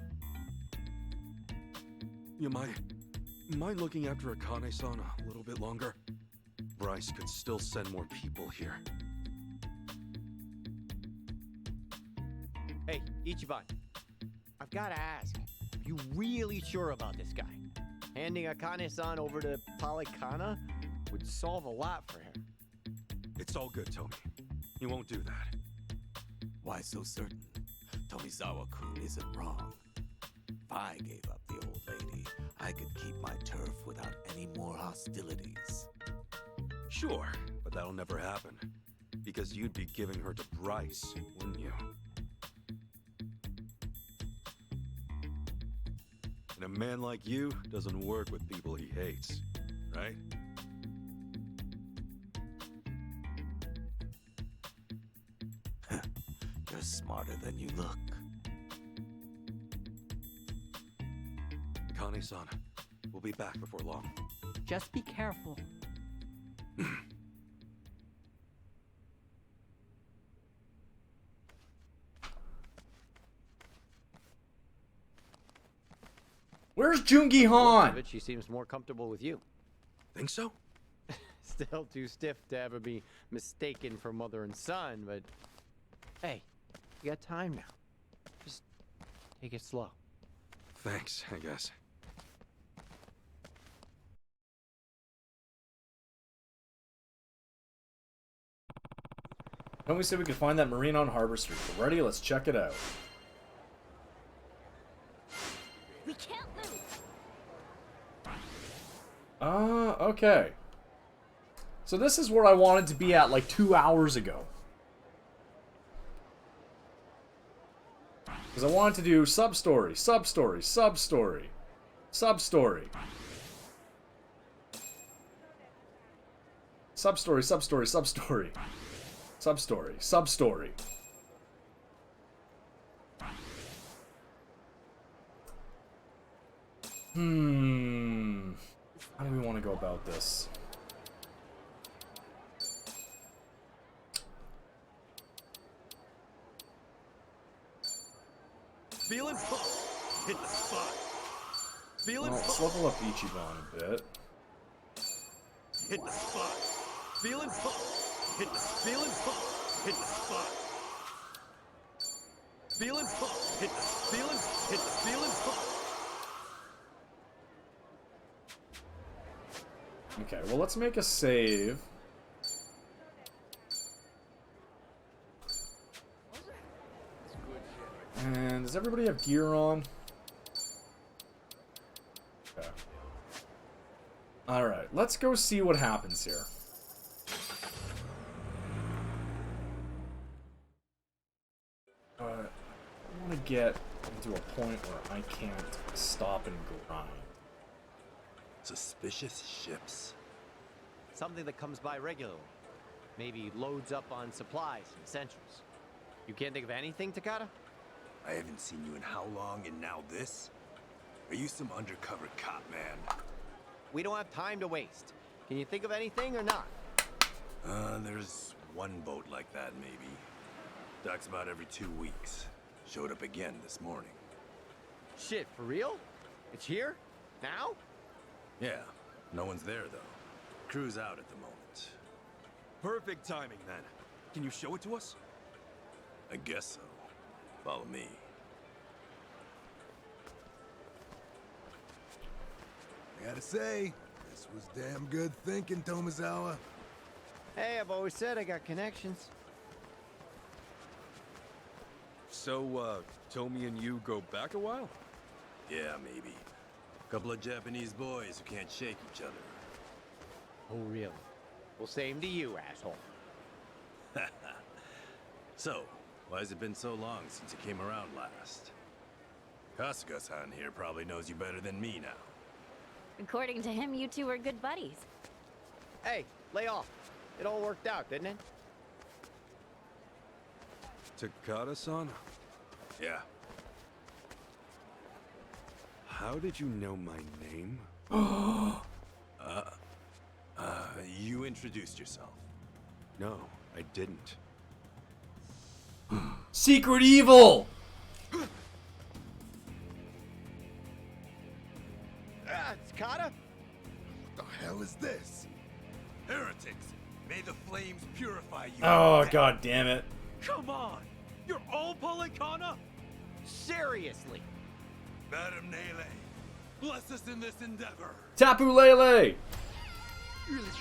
You mind looking after Akane-san a little bit longer? Bryce could still send more people here. Hey, Ichiban. I've got to ask, are you really sure about this guy? Handing Akane-san over to Polycana would solve a lot for him. It's all good, Tommy. He won't do that. Why so certain? Tomizawa-kun isn't wrong. If I gave up the old lady, I could keep my turf without any more hostilities. Sure, but that'll never happen. Because you'd be giving her to Bryce, wouldn't you? And a man like you doesn't work with people he hates, right? You're smarter than you look. Akane-san, we'll be back before long. Just be careful. Where's Jungi Han? She seems more comfortable with you. Think so? Still too stiff to ever be mistaken for mother and son, but hey, you got time now. Just take it slow. Thanks, I guess. Don't we say we could find that marina on Harbor Street? We're ready, let's check it out. We can't lose. Okay. So this is where I wanted to be at like 2 hours ago. Because I wanted to do sub-story, sub-story, sub-story, sub-story. Sub-story, sub-story, sub-story. Sub-story, sub-story. How do we want to go about this? Feeling hit the spot. Feeling Well, let's level up Ichiban a bit. hit the spot. Feeling hit the hit the spot. Feeling hit the feeling. Okay, well, let's make a save. And does everybody have gear on? Okay. Alright, let's go see what happens here. I want to get into a point where I can't stop and grind. Suspicious ships. Something that comes by regularly. Maybe loads up on supplies and essentials. You can't think of anything, Takata? I haven't seen you in how long, and now this? Are you some undercover cop, man? We don't have time to waste. Can you think of anything or not? There's one boat like that, maybe. Docks about every 2 weeks. Showed up again this morning. Shit, for real? It's here? Now? Yeah, no one's there, though. Crew's out at the moment. Perfect timing, then. Can you show it to us? I guess so. Follow me. I gotta say, this was damn good thinking, Tomizawa. Hey, I've always said I got connections. So, Tomi and you go back a while? Yeah, maybe. Couple of Japanese boys who can't shake each other. Oh, really? Well, same to you, asshole. So, why has it been so long since you came around last? Kasuga-san here probably knows you better than me now. According to him, you two are good buddies. Hey, lay off. It all worked out, didn't it? Takata-san? Yeah. How did you know my name? You introduced yourself. No, I didn't. Secret evil! Takata? What the hell is this? Heretics! May the flames purify you. Oh, god damn it. Come on! You're all Polycana? Seriously? Madam Nele, bless us in this endeavor. Tapu Lele!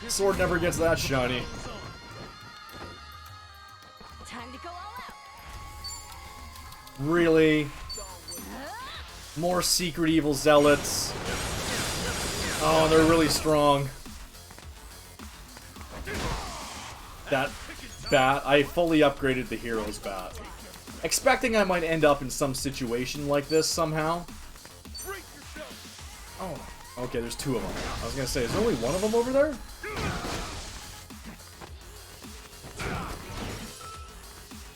Sword never gets that shiny. Time to go all out. Really? More secret evil zealots. Oh, they're really strong. That bat, I fully upgraded the hero's bat. Expecting I might end up in some situation like this somehow. Oh, okay, there's two of them. I was gonna say, is there only one of them over there?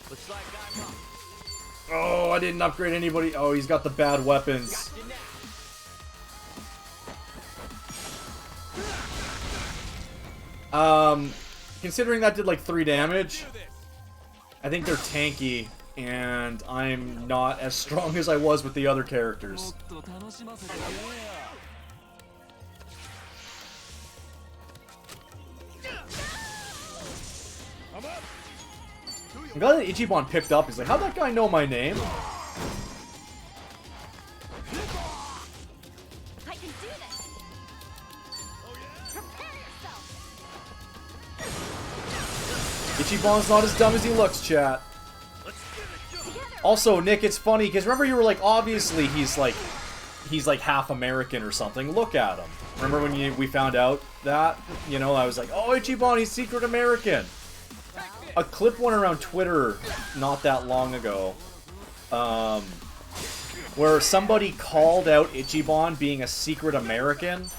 Looks like I'm up. Oh, I didn't upgrade anybody. Oh, he's got the bad weapons. Considering that did like 3 damage, I think they're tanky, and I'm not as strong as I was with the other characters. I'm glad that Ichiban picked up. He's like, how'd that guy know my name? I can do this. Prepare yourself. Ichiban's not as dumb as he looks, chat. Also, Nick, it's funny, because remember you were like, obviously he's like half American or something. Look at him. Remember when we found out that? You know, I was like, oh, Ichiban, he's secret American. A clip went around Twitter not that long ago, where somebody called out Ichiban being a secret American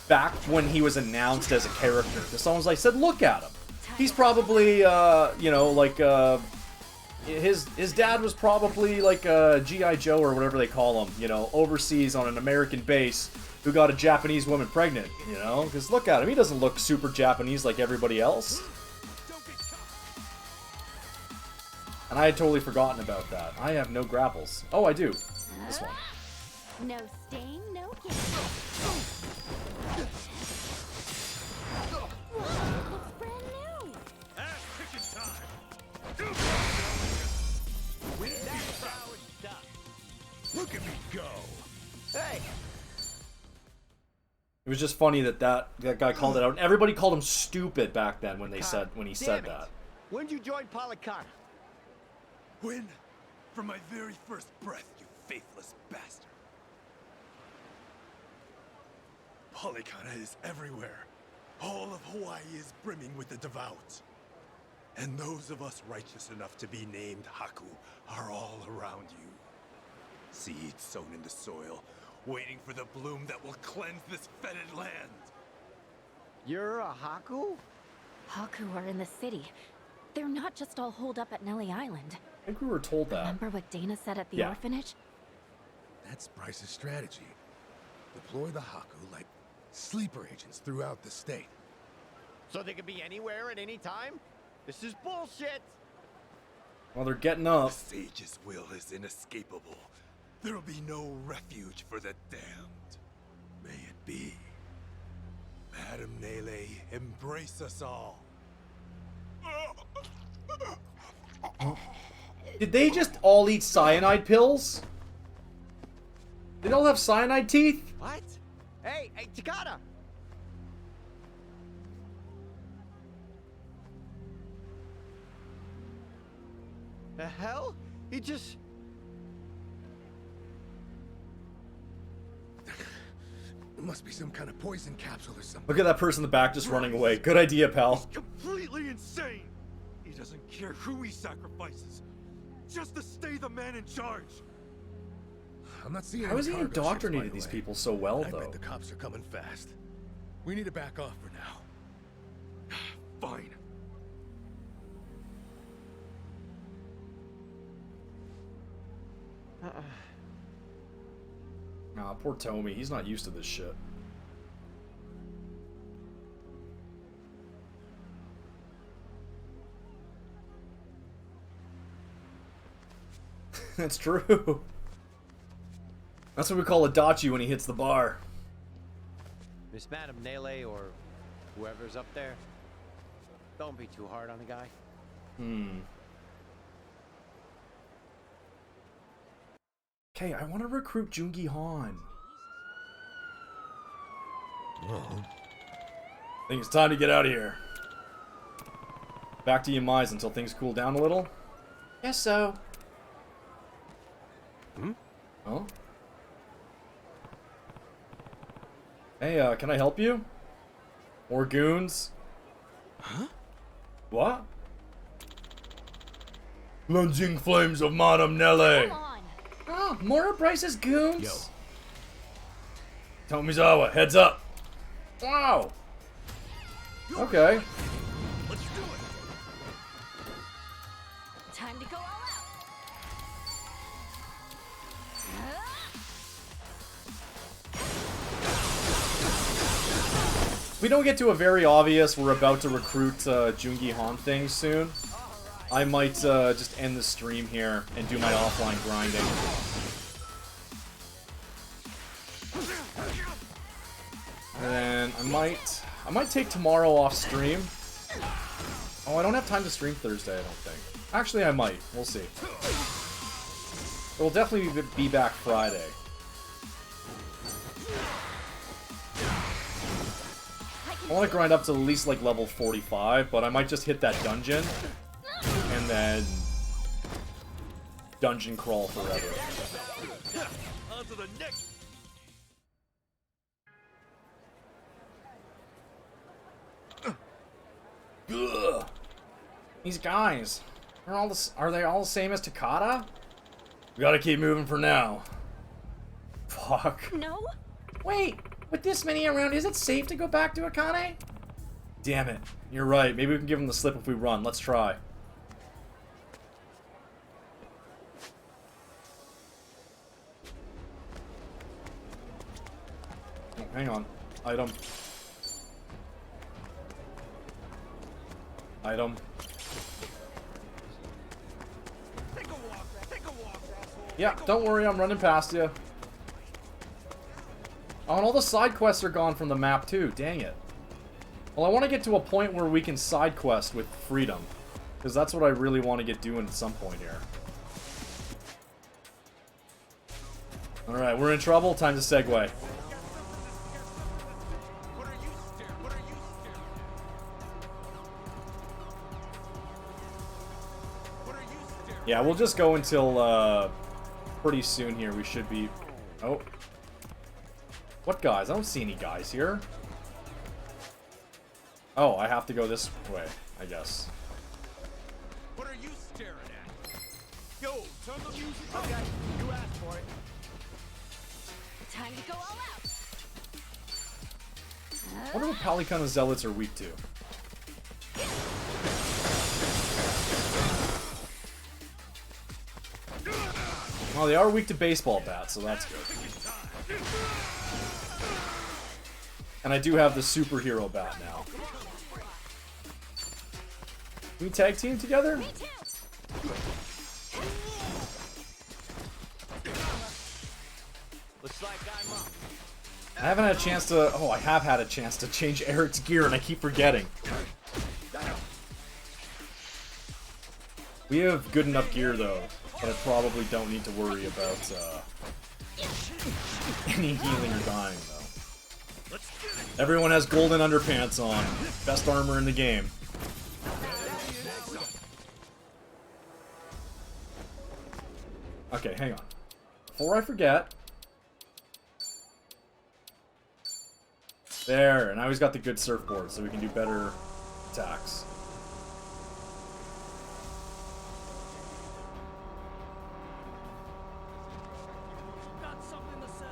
back when he was announced as a character. Because someone's like, said, look at him. He's probably, you know, like, his dad was probably like a G.I. Joe or whatever they call him, you know, overseas on an American base who got a Japanese woman pregnant, you know? Because look at him, he doesn't look super Japanese like everybody else. And I had totally forgotten about that. I have no grapples. Oh, I do. This one. No stain, no gain. Looks brand new. Look at me go! Hey! It was just funny that that guy called it out. And everybody called him stupid back then when he said that. When'd you join Polycana? When? From my very first breath, you faithless bastard. Polycana is everywhere. All of Hawaii is brimming with the devout. And those of us righteous enough to be named Haku are all around you. Seeds sown in the soil, waiting for the bloom that will cleanse this fetid land. You're a Haku? Haku are in the city. They're not just all holed up at Nelly Island. think we were told that. Remember what Dana said at the Yeah. orphanage? That's Bryce's strategy. Deploy the Haku like sleeper agents throughout the state. So they can be anywhere at any time? This is bullshit! Well, they're getting up. The Sage's will is inescapable. There'll be no refuge for the damned. May it be. Madame Nele, embrace us all. Did they just all eat cyanide pills? They all have cyanide teeth? What? Hey, Takada! The hell? He just... It must be some kind of poison capsule or something. Look at that person in the back just running away. Good idea, pal. Completely insane! He doesn't care who he sacrifices, just to stay the man in charge. I'm not seeing How is he any cargo ships, by indoctrinated the these way. people so well, I though? bet the cops are coming fast. We need to back off for now. Fine. Aw, poor Tommy. He's not used to this shit. That's true. That's what we call a dachi when he hits the bar. Miss Madame Nele or whoever's up there, don't be too hard on the guy. Okay, I want to recruit Jungi Han. Well, I think it's time to get out of here. Back to Yamai's until things cool down a little. Guess so. Oh? Hey, can I help you? More goons? Huh? What? Lunging flames of Madame Nele! Come on. Oh, more of Bryce's goons? Yo. Tomizawa, heads up! Wow! Okay. Let's do it. Time to go all out. If we don't get to a very obvious we're about to recruit Jungi Han thing soon, I might just end the stream here and do my offline grinding. And then I might take tomorrow off stream. Oh, I don't have time to stream Thursday, I don't think. Actually, I might. We'll see. We'll definitely be back Friday. I want to grind up to at least like level 45, but I might just hit that dungeon and then dungeon crawl forever. On to the next. Ugh. These guys, are they all the same as Takada? We gotta keep moving for now. Fuck. No? Wait, with this many around, is it safe to go back to Akane? Damn it. You're right. Maybe we can give him the slip if we run. Let's try. Oh, hang on. Item. Item. Yeah, don't worry, I'm running past you. Oh, and all the side quests are gone from the map too. Dang it. Well, I want to get to a point where we can side quest with freedom. Because that's what I really want to get doing at some point here. Alright, we're in trouble. Time to segue. Yeah, we'll just go until, pretty soon here. We should be... Oh. What guys? I don't see any guys here. Oh, I have to go this way, I guess. What are you staring at? Yo, turn the music up. Okay, you asked for it. Time to go all out. I wonder what Palikana Zealots are weak to. Oh, they are weak to baseball bats, so that's good. And I do have the superhero bat now. Can we tag team together? Looks like I'm up. I haven't had a chance to... Oh, I have had a chance to change Eric's gear, and I keep forgetting. We have good enough gear, though, but I probably don't need to worry about any healing or dying, though. Everyone has golden underpants on. Best armor in the game. Okay, hang on. Before I forget... There, and now he's got the good surfboard, so we can do better attacks. Got something to say?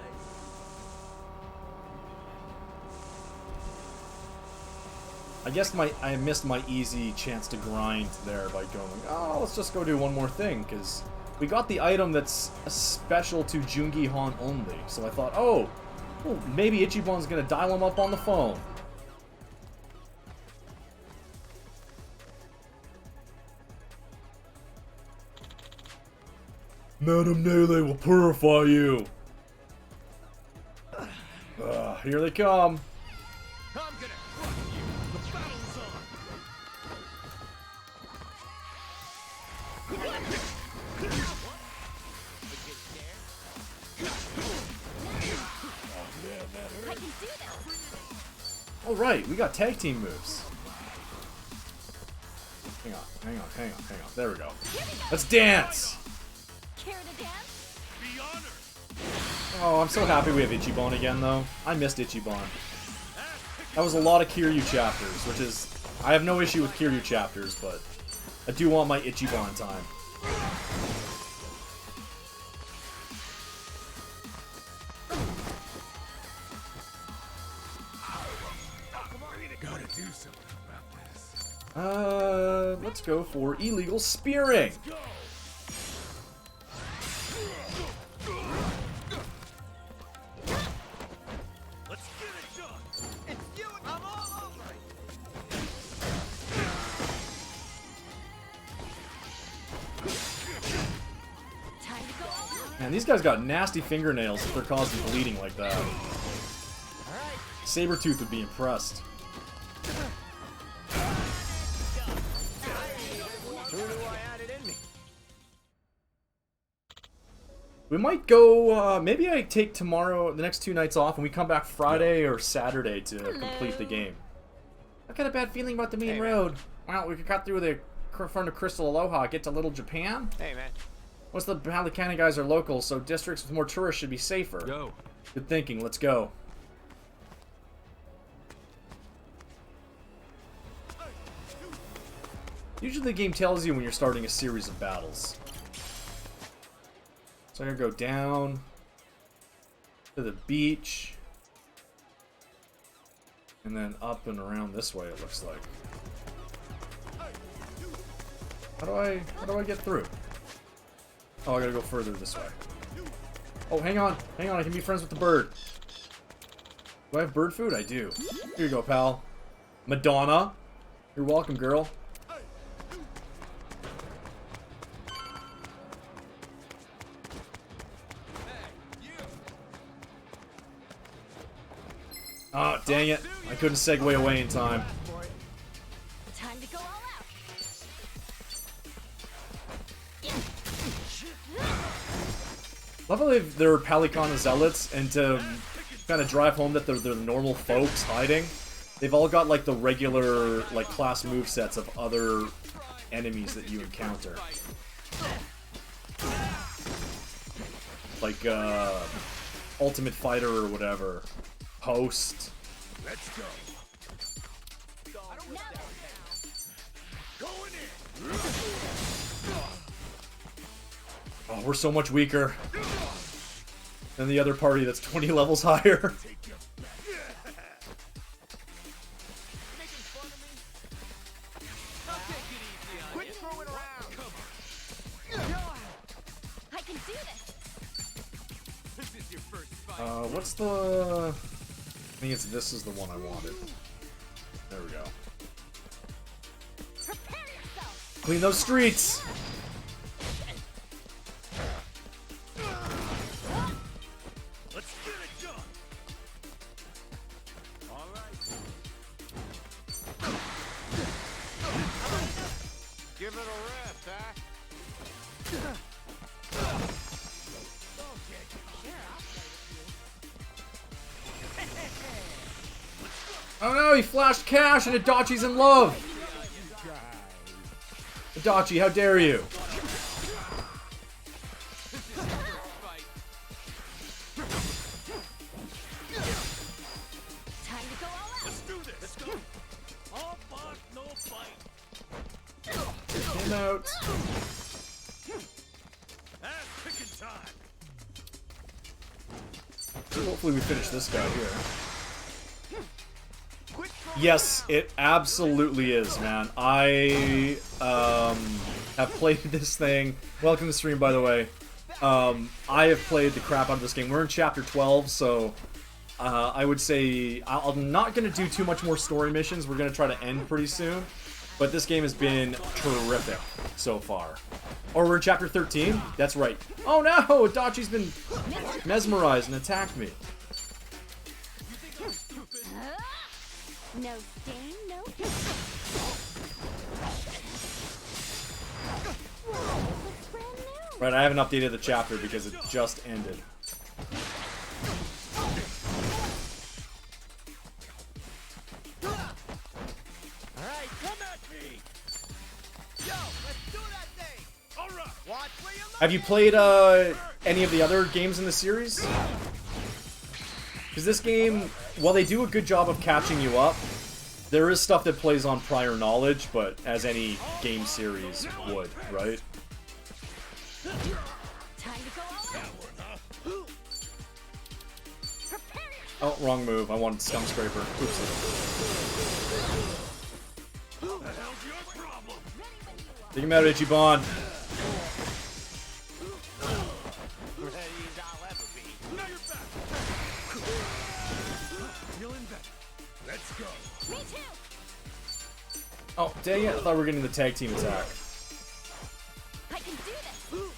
I guess I missed my easy chance to grind there by going, oh, let's just go do one more thing, because we got the item that's special to Jungi Han only. So I thought, oh, well, maybe Ichiban's gonna dial him up on the phone. Madame Nele will purify you. Here they come. I'm gonna crush you. The battle's I can do this. All right, we got tag team moves. Hang on, hang on, hang on, hang on. There we go. Let's dance. Care to dance? Be honored. Oh, I'm so happy we have Ichiban again, though. I missed Ichiban. That was a lot of Kiryu chapters, which is... I have no issue with Kiryu chapters, but I do want my Ichiban time. Gotta do something about this. Let's go for illegal spearing. Let's get it done. It's you and I'm all over it. Time to go all out. Man, these guys got nasty fingernails if they're causing bleeding like that. Sabretooth would be impressed. We might go, maybe I take tomorrow, the next 2 nights off, and we come back Friday or Saturday to complete the game. I got a bad feeling about the main road. Well, we could cut through the front of Crystal Aloha, get to Little Japan. Hey, man. What's the Halikana guys are local, so districts with more tourists should be safer. Go. Good thinking, let's go. Usually the game tells you when you're starting a series of battles. So I'm gonna go down to the beach, and then up and around this way. It looks like. How do I get through? Oh, I gotta go further this way. Oh, hang on, I can be friends with the bird. Do I have bird food? I do. Here you go, pal. Madonna. You're welcome, girl. Oh, dang it. I couldn't segue away in time. Time to go all out. Love how they're Palikana zealots, and to kind of drive home that they're the normal folks hiding, they've all got like the regular like class movesets of other enemies that you encounter. Like Ultimate Fighter or whatever. Host. Let's go. Going in. Oh, we're so much weaker than the other party that's 20 levels higher. I can do this. What's the... I think it's this is the one I wanted. There we go. Clean those streets! Let's get it done. All right. Give it a rest, huh? Oh no, he flashed cash and Adachi's in love! Adachi, how dare you? Let's do this. Let's go. All bark, no fight. Him out. Ass kicking time. Hopefully we finish this guy here. Yes, it absolutely is, man. I have played this thing. Welcome to the stream, by the way. I have played the crap out of this game. We're in chapter 12, so I would say I'm not going to do too much more story missions. We're going to try to end pretty soon. But this game has been terrific so far. Or we're in chapter 13? That's right. Oh no! Adachi's been mesmerized and attacked me. No stain, no Right, I haven't updated the chapter because it just ended. Alright, come at me! Yo, let's do that thing! Alright! Watch where you look! Have you played any of the other games in the series? Because this game, while they do a good job of catching you up, there is stuff that plays on prior knowledge, but as any game series would, right? Oh, wrong move. I wanted Scum Scraper. Oops. Take him out, Ichiban. Let's go. Me too. Oh, dang it. I thought we were getting the tag team attack. I can do this.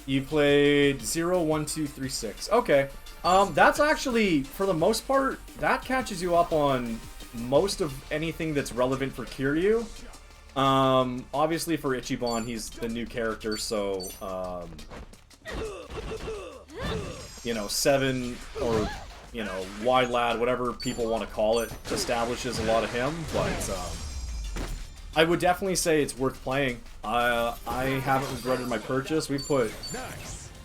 You played 0, 1, 2, 3, 6. Okay. That's actually, for the most part, that catches you up on most of anything that's relevant for Kiryu. Obviously for Ichiban, he's the new character, so, you know, 7, or, you know, Wide Lad, whatever people want to call it, establishes a lot of him, but, I would definitely say it's worth playing. I haven't regretted my purchase. We've put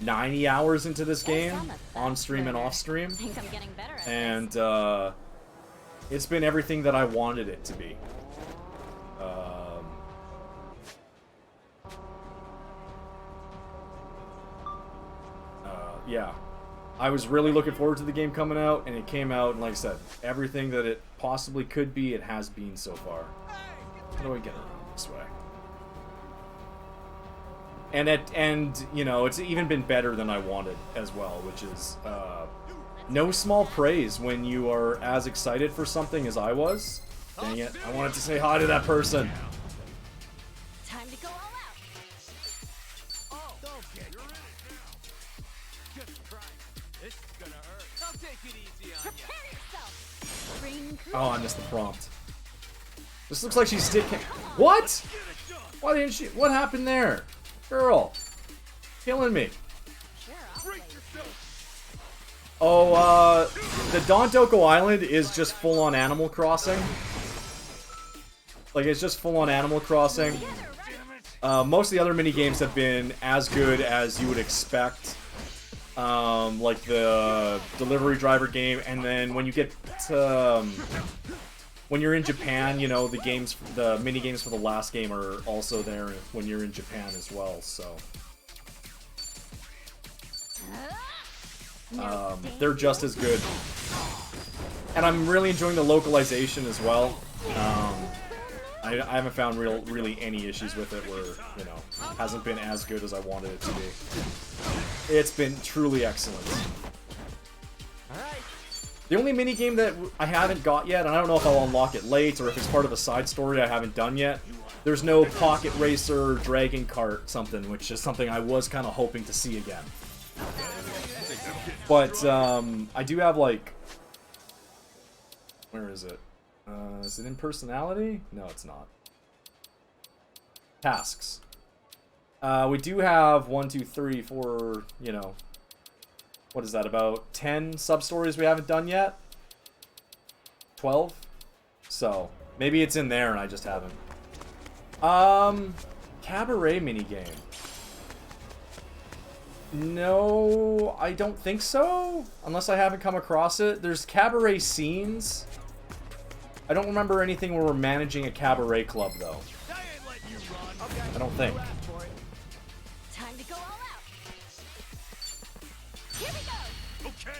90 hours into this game, on stream and off stream, Think I'm getting better at and it's been everything that I wanted it to be. Yeah, I was really looking forward to the game coming out, and it came out, and like I said, everything that it possibly could be, it has been so far. How do I get around this way? And you know, it's even been better than I wanted as well, which is no small praise when you are as excited for something as I was. Dang it, I wanted to say hi to that person. Time to go all out. Oh, don't get you're in it now. Just try it. This is gonna hurt. I'll take it easy on you. Prepare yourself. Green Oh, I missed the prompt. This looks like she's sticking. What? Why didn't she? What happened there? Girl. Killing me. Oh, the Dondoko Island is just full-on Animal Crossing. Like, it's just full-on Animal Crossing. Most of the other mini-games have been as good as you would expect. Like the delivery driver game, and then when you get to, when you're in Japan, you know, the mini-games for the last game are also there when you're in Japan as well, so. They're just as good. And I'm really enjoying the localization as well. I haven't found really any issues with it where, you know, it hasn't been as good as I wanted it to be. It's been truly excellent. The only minigame that I haven't got yet, and I don't know if I'll unlock it late or if it's part of a side story I haven't done yet, there's no Pocket Racer Dragon Kart something, which is something I was kind of hoping to see again. But, I do have, like... Where is it? Is it in personality? No, it's not. Tasks. We do have 1, 2, 3, 4, you know... What is that, about 10 sub-stories we haven't done yet? 12? So, maybe it's in there and I just haven't. Cabaret minigame. No, I don't think so. Unless I haven't come across it. There's cabaret scenes. I don't remember anything where we're managing a cabaret club, though. I don't think. Time to go all out. Here we go. Okay.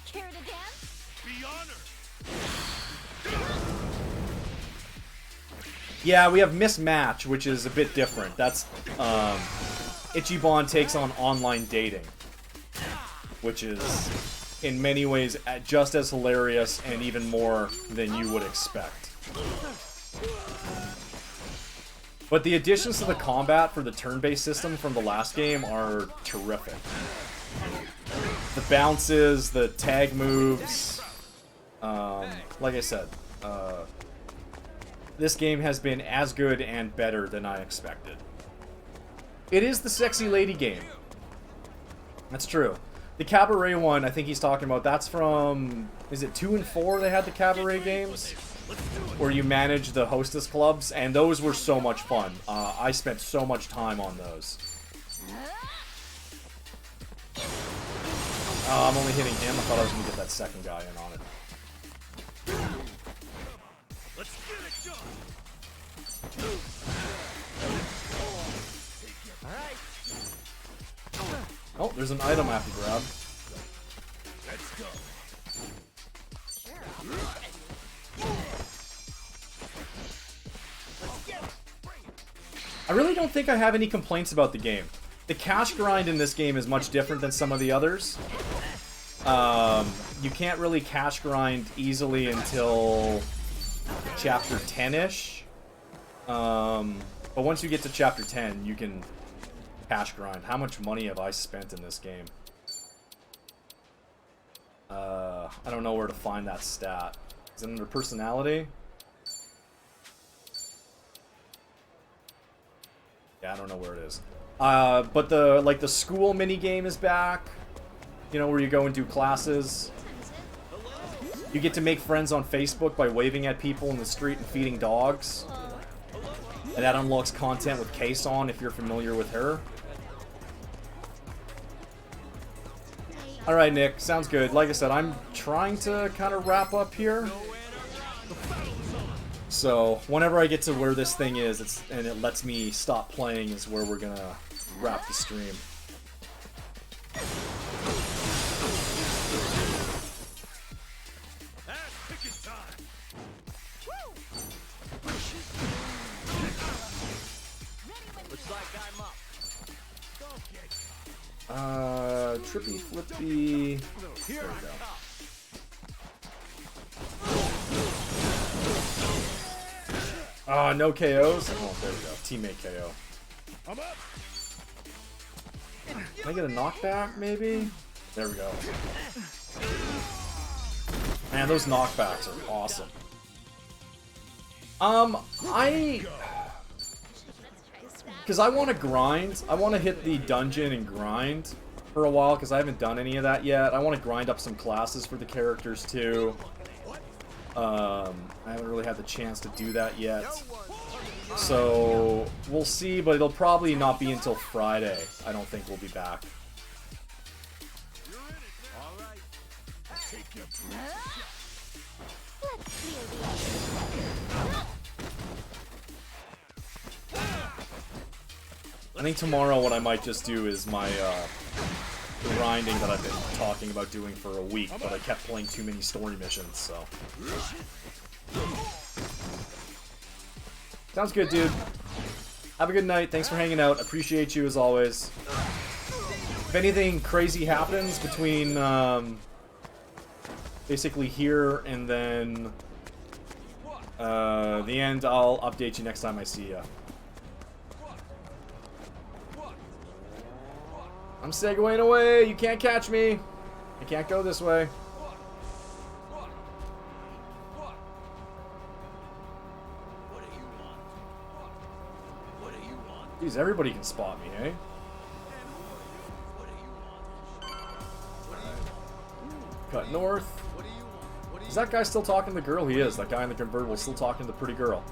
Care to dance? Be honored. Yeah, we have Mismatch, which is a bit different. That's, Ichiban takes on online dating. Which is, in many ways, just as hilarious and even more than you would expect. But the additions to the combat for the turn-based system from the last game are terrific. The bounces, the tag moves, like I said, this game has been as good and better than I expected. It is the sexy lady game. That's true. The cabaret one, I think he's talking about, that's from, is it 2 and 4 they had the cabaret games? Where you manage the hostess clubs, and those were so much fun. I spent so much time on those. I'm only hitting him. I thought I was going to get that second guy in on it. Let's get it done. Oh, there's an item I have to grab. Let's go. I really don't think I have any complaints about the game. The cash grind in this game is much different than some of the others. You can't really cash grind easily until chapter 10-ish. But once you get to chapter 10, you can cash grind. How much money have I spent in this game? I don't know where to find that stat. Is it under personality? Yeah, I don't know where it is. But the school mini game is back. You know, where you go and do classes. You get to make friends on Facebook by waving at people in the street and feeding dogs. And that unlocks content with Kason if you're familiar with her. Alright, Nick. Sounds good. Like I said, I'm trying to kind of wrap up here. So, whenever I get to where this thing is, and it lets me stop playing, is where we're gonna wrap the stream. Looks like I'm up. Trippy Flippy. There we go. No KOs? Oh, there we go. Teammate KO. Can I get a knockback, maybe? There we go. Man, those knockbacks are awesome. Because I want to grind. I want to hit the dungeon and grind for a while, because I haven't done any of that yet. I want to grind up some classes for the characters, too. I haven't really had the chance to do that yet. So, we'll see, but it'll probably not be until Friday. I don't think we'll be back. I think tomorrow what I might just do is my grinding that I've been talking about doing for a week, but I kept playing too many story missions, so. Sounds good, dude. Have a good night. Thanks for hanging out. Appreciate you as always. If anything crazy happens between basically here, and then the end, I'll update you next time I see ya. I'm segueing away. You can't catch me. I can't go this way. Jeez, everybody can spot me, eh? Cut north. Is that guy still talking to the girl? He is. That guy in the convertible is still talking to the pretty girl.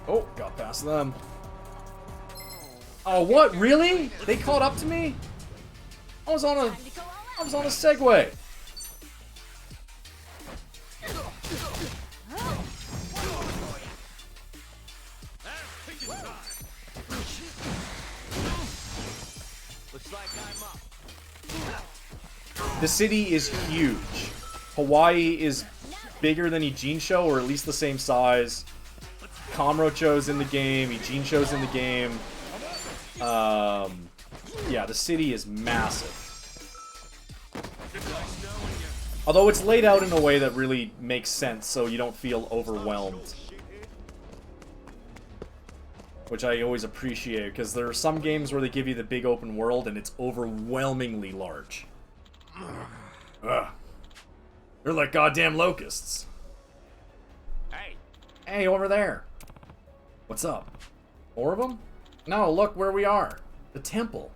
Oh, got past them. Oh, what? Really? They caught up to me? I was on a Segway. Looks like I'm up. The city is huge. Hawaii is bigger than Ijincho, or at least the same size. Kamurocho's in the game. Ijincho's in the game. Yeah, the city is massive. Although it's laid out in a way that really makes sense, so you don't feel overwhelmed. Which I always appreciate, because there are some games where they give you the big open world and it's overwhelmingly large. Ugh. They're like goddamn locusts. Hey, over there. What's up? More of them? No, look where we are. The temple.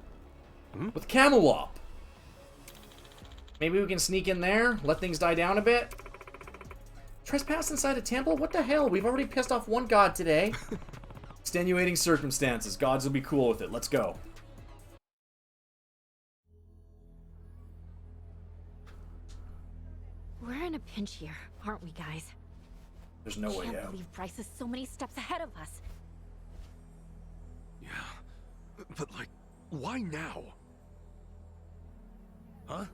With Camelop. Maybe we can sneak in there, let things die down a bit. Trespass inside a temple? What the hell? We've already pissed off one god today. Extenuating circumstances. Gods will be cool with it. Let's go. We're in a pinch here, aren't we, guys? There's no way Can't out. believe Bryce is so many steps ahead of us. Yeah. But, like, why now? Huh?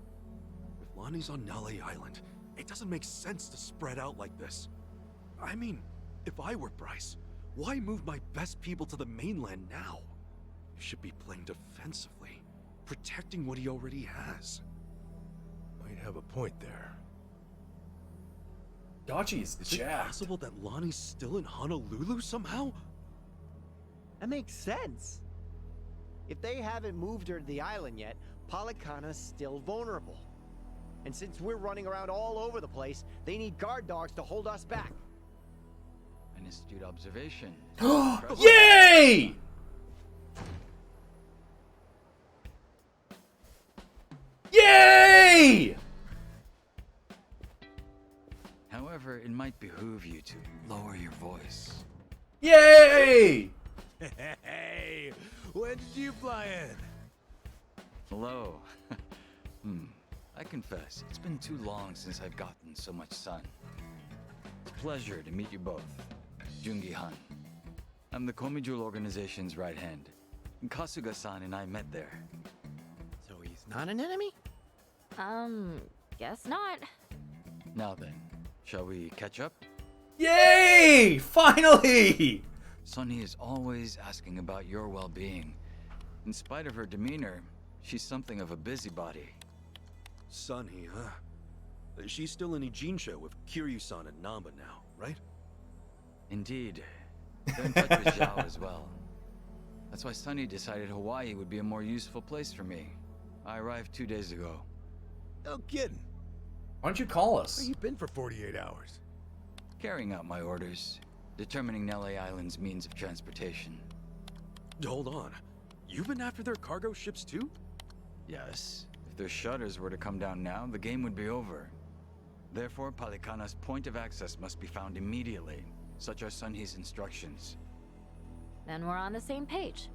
If Lonnie's on Nale Island, it doesn't make sense to spread out like this. I mean, if I were Bryce, why move my best people to the mainland now? You should be playing defensively, protecting what he already has. Might have a point there. Dachi's Is it possible that Lonnie's still in Honolulu somehow? That makes sense. If they haven't moved her to the island yet, Polycana's still vulnerable. And since we're running around all over the place, they need guard dogs to hold us back. An astute observation. Yay! Yay! However, it might behoove you to lower your voice. Yay! Hey, when did you fly in? Hello. I confess, it's been too long since I've gotten so much sun. It's a pleasure to meet you both. Jungi Han. I'm the Komijul organization's right hand. Kasuga-san and I met there. So he's not an enemy? Guess not. Now then, shall we catch up? Yay! Finally! Sunny is always asking about your well-being. In spite of her demeanor, she's something of a busybody. Sunny, huh? She's still in Ijincho with Kiryu-san and Namba now, right? Indeed. They're in touch with Zhao as well. That's why Sunny decided Hawaii would be a more useful place for me. I arrived 2 days ago. No kidding. Why don't you call us? Where you been for 48 hours? Carrying out my orders. Determining Nale Island's means of transportation. Hold on. You've been after their cargo ships too? Yes. If their shutters were to come down now, the game would be over. Therefore, Polycana's point of access must be found immediately. Such are Sunhee's instructions. Then we're on the same page.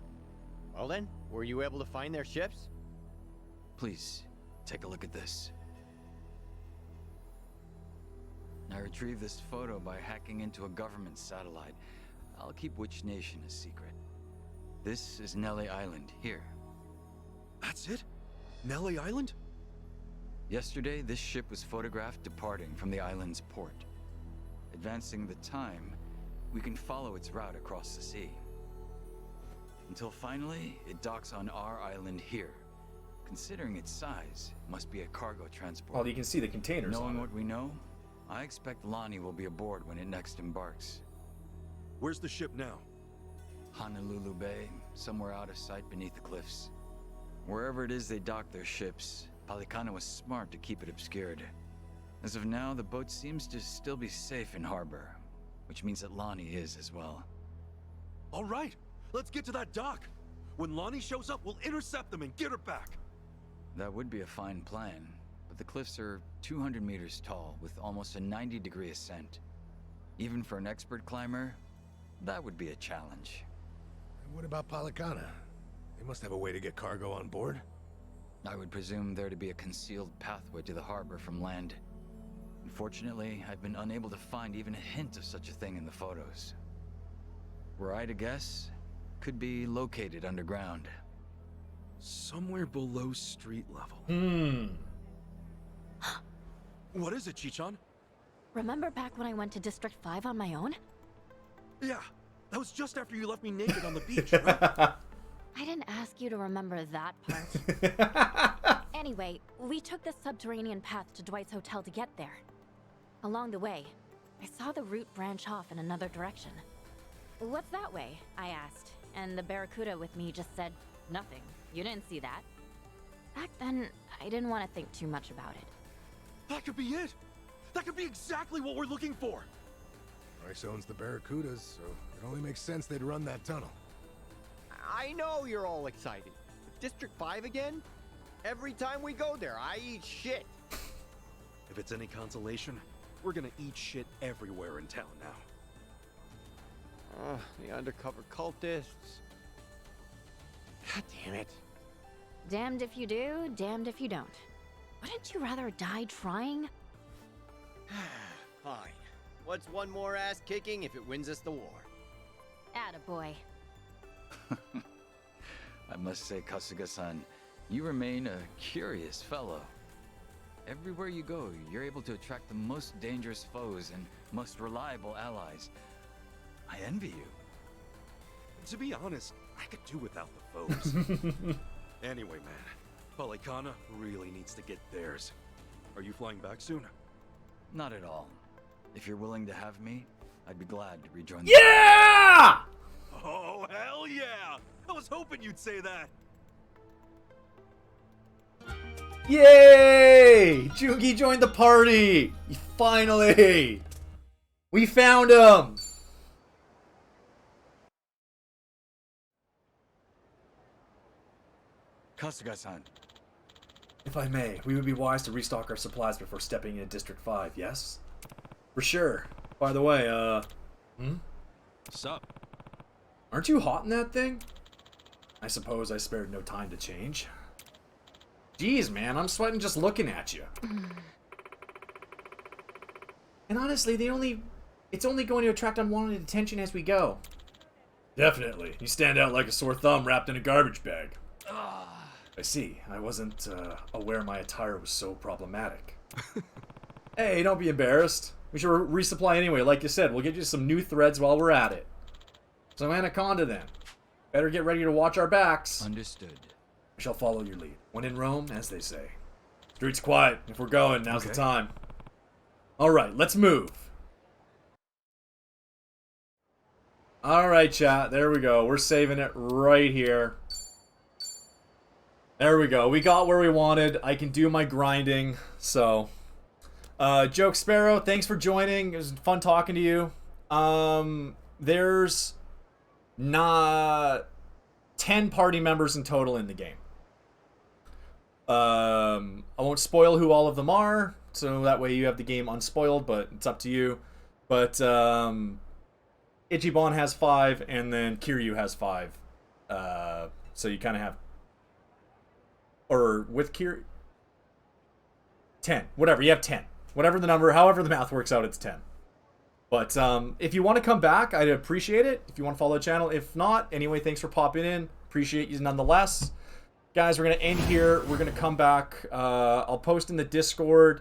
Well then, were you able to find their ships? Please, take a look at this. I retrieved this photo by hacking into a government satellite. I'll keep which nation a secret. This is Nele Island, here. That's it? Nale Island? Yesterday, this ship was photographed departing from the island's port. Advancing the time, we can follow its route across the sea. Until finally, it docks on our island here. Considering its size, it must be a cargo transport. Well, you can see the containers Knowing on it. what we know, I expect Lonnie will be aboard when it next embarks. Where's the ship now? Honolulu Bay, somewhere out of sight beneath the cliffs. Wherever it is they dock their ships, Palicana was smart to keep it obscured. As of now, the boat seems to still be safe in harbor, which means that Lonnie is as well. All right, let's get to that dock. When Lonnie shows up, we'll intercept them and get her back. That would be a fine plan, but the cliffs are 200 meters tall with almost a 90-degree ascent. Even for an expert climber, that would be a challenge. And what about Palicana? They must have a way to get cargo on board. I would presume there to be a concealed pathway to the harbor from land. Unfortunately, I've been unable to find even a hint of such a thing in the photos. Were I to guess, could be located underground. Somewhere below street level. What is it, Chichan? Remember back when I went to District 5 on my own? Yeah, that was just after you left me naked on the beach, right? I didn't ask you to remember that part. Anyway, we took the subterranean path to Dwight's hotel to get there. Along the way, I saw the route branch off in another direction. What's that way? I asked, and the Barracuda with me just said, nothing. You didn't see that. Back then, I didn't want to think too much about it. That could be it! That could be exactly what we're looking for! Bryce owns the Barracudas, so it only makes sense they'd run that tunnel. I know you're all excited. But District 5 again? Every time we go there, I eat shit. If it's any consolation, we're gonna eat shit everywhere in town now. The undercover cultists. God damn it. Damned if you do, damned if you don't. Wouldn't you rather die trying? Fine. What's one more ass kicking if it wins us the war? Attaboy. I must say, Kasuga-san, you remain a curious fellow. Everywhere you go, you're able to attract the most dangerous foes and most reliable allies. I envy you. To be honest, I could do without the foes. Anyway, man, Palicana really needs to get theirs. Are you flying back soon? Not at all. If you're willing to have me, I'd be glad to rejoin Yeah! Oh, hell yeah! I was hoping you'd say that. Yay! Jungi joined the party! Finally! We found him! Kasuga-san. If I may, we would be wise to restock our supplies before stepping into District 5, yes? For sure. By the way, Sup? Aren't you hot in that thing? I suppose I spared no time to change. Jeez, man, I'm sweating just looking at you. And honestly, it's only going to attract unwanted attention as we go. Definitely. You stand out like a sore thumb wrapped in a garbage bag. I see. I wasn't aware my attire was so problematic. Hey, don't be embarrassed. We should resupply anyway. Like you said, we'll get you some new threads while we're at it. So Anaconda then. Better get ready to watch our backs. Understood. I shall follow your lead. When in Rome, as they say. Street's quiet. If we're going, now's the time. Alright, let's move. Alright, chat. There we go. We're saving it right here. There we go. We got where we wanted. I can do my grinding. So, Joke Sparrow, thanks for joining. It was fun talking to you. There's not 10 party members in total in the game. I won't spoil who all of them are, so that way you have the game unspoiled, but it's up to you. But Ichiban has 5, and then Kiryu has 5. So you kind of have, or with Kiryu, 10. Whatever, you have 10. Whatever the number, however the math works out, it's 10. But if you want to come back, I'd appreciate it. If you want to follow the channel. If not, anyway, thanks for popping in. Appreciate you nonetheless. Guys, we're going to end here. We're going to come back. I'll post in the Discord